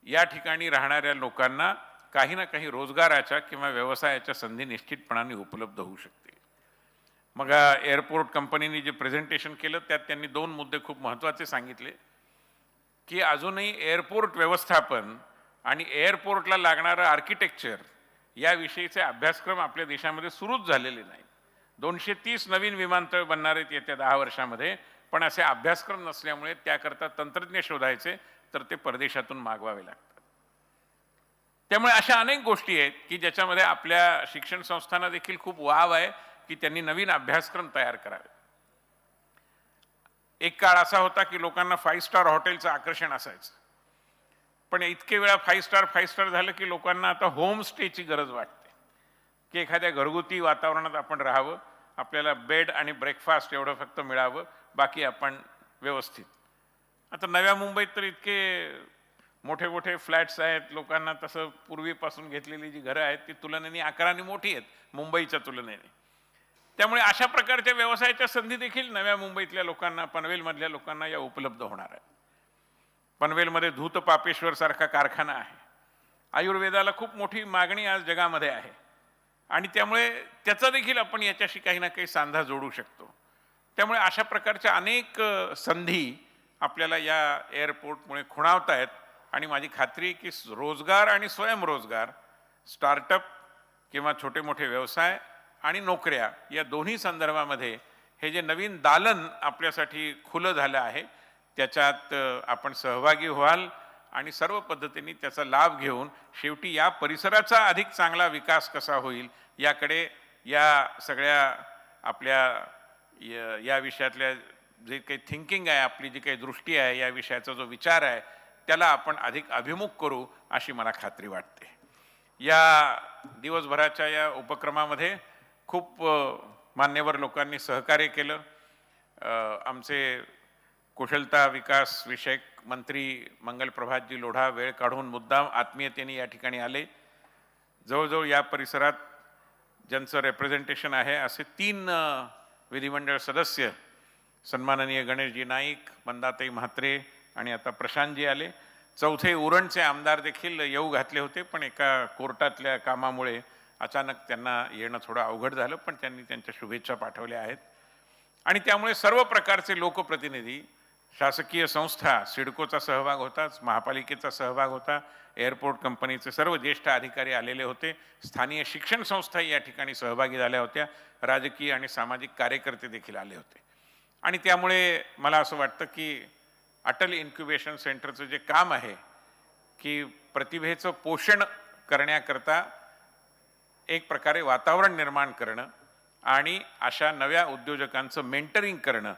या ठिकाणी राहणाऱ्या लोकांना काही ना काही रोजगाराच्या किंवा व्यवसायाच्या संधी निश्चितपणाने उपलब्ध होऊ शकतील. मग एअरपोर्ट कंपनीने जे प्रेझेंटेशन केलं त्यात त्यांनी 2 मुद्दे खूप महत्त्वाचे सांगितले की अजूनही एअरपोर्ट व्यवस्थापन आणि एअरपोर्टला लागणारं आर्किटेक्चर याविषयीचे अभ्यासक्रम आपल्या देशामध्ये सुरूच झालेले नाही. 230 नवीन विमानतळ बनणार आहेत येत्या 10 वर्षामध्ये, पण असे अभ्यासक्रम नसल्यामुळे त्याकरता तंत्रज्ञ शोधायचे तर ते परदेशातून मागवावे लागतात. त्यामुळे अशा अनेक गोष्टी आहेत की ज्याच्यामध्ये आपल्या शिक्षण संस्थांना देखील खूप वाव आहे की त्यांनी नवीन अभ्यासक्रम तयार करावे. एक काळ असा होता की लोकांना 5 स्टार हॉटेलचं आकर्षण असायचं, पण इतके वेळा 5 स्टार झालं की लोकांना आता होम स्टेची गरज वाटते की एखाद्या घरगुती वातावरणात आपण राहावं, आपल्याला बेड आणि ब्रेकफास्ट एवढं फक्त मिळावं, बाकी आपण व्यवस्थित. आता नव्या मुंबईत तर इतके मोठे मोठे फ्लॅट्स आहेत, लोकांना तसं पूर्वीपासून घेतलेली जी घरं आहेत ती तुलनेने आकाराने मोठी आहेत मुंबईच्या तुलनेने. त्यामुळे अशा प्रकारच्या व्यवसायाच्या संधी देखील नव्या मुंबईतल्या लोकांना, पनवेलमधल्या लोकांना या उपलब्ध होणार आहेत. पनवेलमध्ये धूत पापेश्वर सारखा कारखाना आहे. आयुर्वेदाला खूप मोठी मागणी आज जगामध्ये आहे आणि त्यामुळे त्याचा देखील आपण याच्याशी काही ना काही सांधा जोडू शकतो. त्यामुळे अशा प्रकारच्या अनेक संधी आपल्याला या एअरपोर्टमुळे खुणावत आहेत आणि माझी खात्री आहे की रोजगार आणि स्वयंरोजगार, स्टार्टअप किंवा छोटे मोठे व्यवसाय आणि नोकऱ्या या दोन्ही संदर्भामध्ये हे जे नवीन दालन आपल्यासाठी खुलं झालं आहे त्याच्यात आपण सहभागी व्हाल आणि सर्व पद्धतीने त्याचा लाभ घेऊन शेवटी या परिसराचा अधिक चांगला विकास कसा होईल याकडे या सगळ्या आपल्या या विषयातल्या जे काही थिंकिंग आहे, आपली जी काही दृष्टी आहे, या विषयाचा जो विचार आहे त्याला आपण अधिक अभिमुख करू अशी मला खात्री वाटते. या दिवसभराच्या या उपक्रमामध्ये खूप मान्यवर लोकांनी सहकार्य केलं. आमचे कुशलता विकास विषयक मंत्री मंगलप्रभातजी लोढा वेळ काढून मुद्दाम आत्मीयतेने या ठिकाणी आले. जवळजवळ या परिसरात ज्यांचं रेप्रेझेंटेशन आहे असे 3 विधिमंडळ सदस्य, सन्माननीय गणेशजी नाईक, मंदाताई म्हात्रे आणि आता प्रशांतजी आले. चौथे उरणचे आमदार देखील येऊ घातले होते, पण एका कोर्टातल्या कामामुळे अचानक त्यांना येणं थोडं अवघड झालं, पण त्यांनी त्यांच्या शुभेच्छा पाठवल्या आहेत. आणि त्यामुळे सर्व प्रकारचे लोकप्रतिनिधी, शासकीय संस्था, सिडकोचा सहभाग होताच, महापालिकेचा सहभाग होता, एअरपोर्ट कंपनीचे सर्व ज्येष्ठ अधिकारी आलेले होते, स्थानिक शिक्षण संस्थाही या ठिकाणी सहभागी झाल्या होत्या, राजकीय आणि सामाजिक कार्यकर्ते देखील आले होते. आणि त्यामुळे मला असं वाटतं की अटल इन्क्युबेशन सेंटरचं जे काम आहे की प्रतिभेचं पोषण करण्याकरता एक प्रकारे वातावरण निर्माण करणं आणि अशा नव्या उद्योजकांचं मेंटरिंग करणं,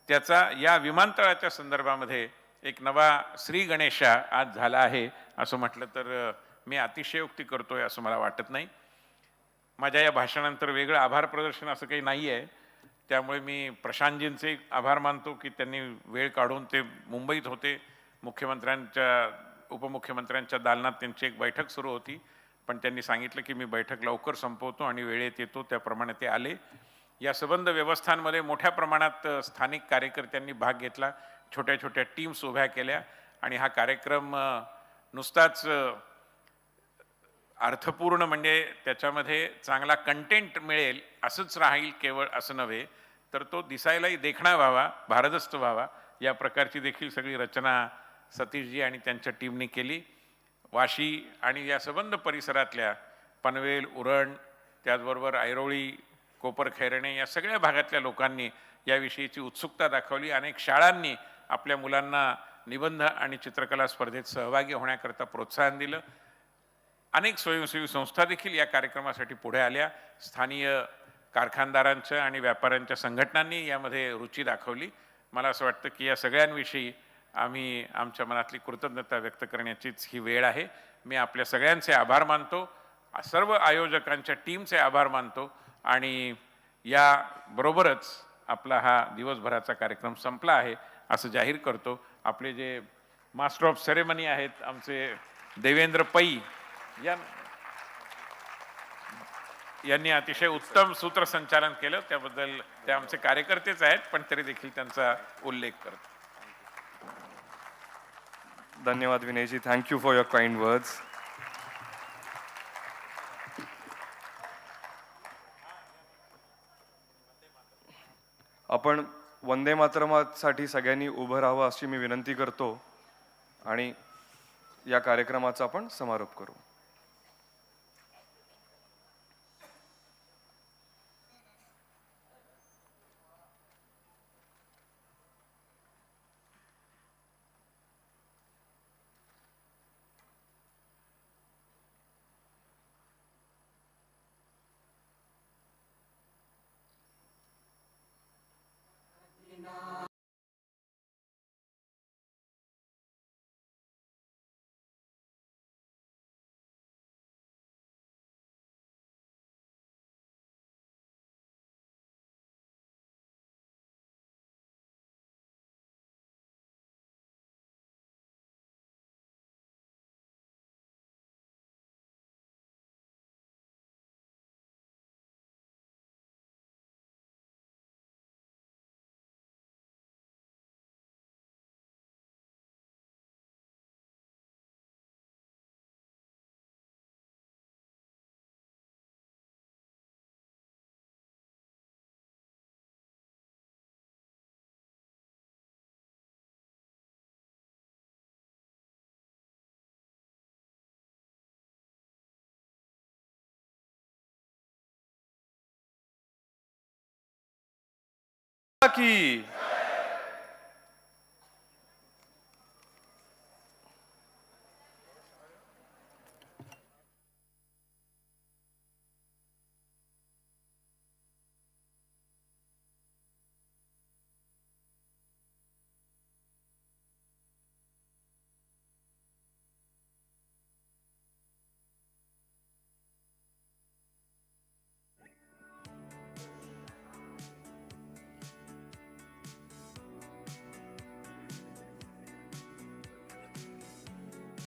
त्याचा या विमानतळाच्या संदर्भामध्ये एक नवा श्री गणेशा आज झाला आहे असं म्हटलं तर मी अतिशयोक्ती करतोय असं मला वाटत नाही. माझ्या या भाषणानंतर वेगळं आभार प्रदर्शन असं काही नाही आहे, त्यामुळे मी प्रशांतजींचे आभार मानतो की त्यांनी वेळ काढून, ते मुंबईत होते, उपमुख्यमंत्र्यांच्या दालनात त्यांची एक बैठक सुरू होती, पण त्यांनी सांगितलं की मी बैठक लवकर संपवतो आणि वेळेत येतो, त्याप्रमाणे ते आले. या संबंध व्यवस्थांमध्ये मोठ्या प्रमाणात स्थानिक कार्यकर्त्यांनी भाग घेतला, छोट्या छोट्या टीम्स उभ्या केल्या आणि हा कार्यक्रम नुसताच अर्थपूर्ण म्हणजे त्याच्यामध्ये चांगला कंटेंट मिळेल असंच राहील केवळ असं नव्हे, तर तो दिसायलाही देखणा व्हावा, भारदस्त व्हावा, या प्रकारची देखील सगळी रचना सतीशजी आणि त्यांच्या टीमने केली. वाशी आणि या संबंध परिसरातल्या पनवेल, उरण, त्याचबरोबर ऐरोळी, कोपरखैरणे या सगळ्या भागातल्या लोकांनी याविषयीची उत्सुकता दाखवली. अनेक शाळांनी आपल्या मुलांना निबंध आणि चित्रकला स्पर्धेत सहभागी होण्याकरता प्रोत्साहन दिलं. अनेक स्वयंसेवी संस्था देखील या कार्यक्रमासाठी पुढे आल्या. स्थानिक कारखानदारांच्या आणि व्यापाऱ्यांच्या संघटनांनी यामध्ये रुची दाखवली. मला असं वाटतं की या सगळ्यांविषयी आम्ही आमच्या मनातली कृतज्ञता व्यक्त करण्याचीच ही वेळ आहे. मी आपल्या सगळ्यांचे आभार मानतो, सर्व आयोजकांच्या टीमचे आभार मानतो आणि याबरोबरच आपला हा दिवसभराचा कार्यक्रम संपला आहे असं जाहीर करतो. आपले जे मास्टर ऑफ सेरेमनी आहेत आमचे देवेंद्र पै यांनी अतिशय उत्तम सूत्रसंचालन केलं, त्याबद्दल ते आमचे कार्यकर्तेच आहेत पण तरी देखील त्यांचा उल्लेख करतो.
धन्यवाद विनयजी, thank you for your kind words. आपण वंदे मातरमसाठी सगळ्यांनी उभं राहावं अशी मी विनंती करतो आणि या कार्यक्रमाचा आपण समारोप करू. की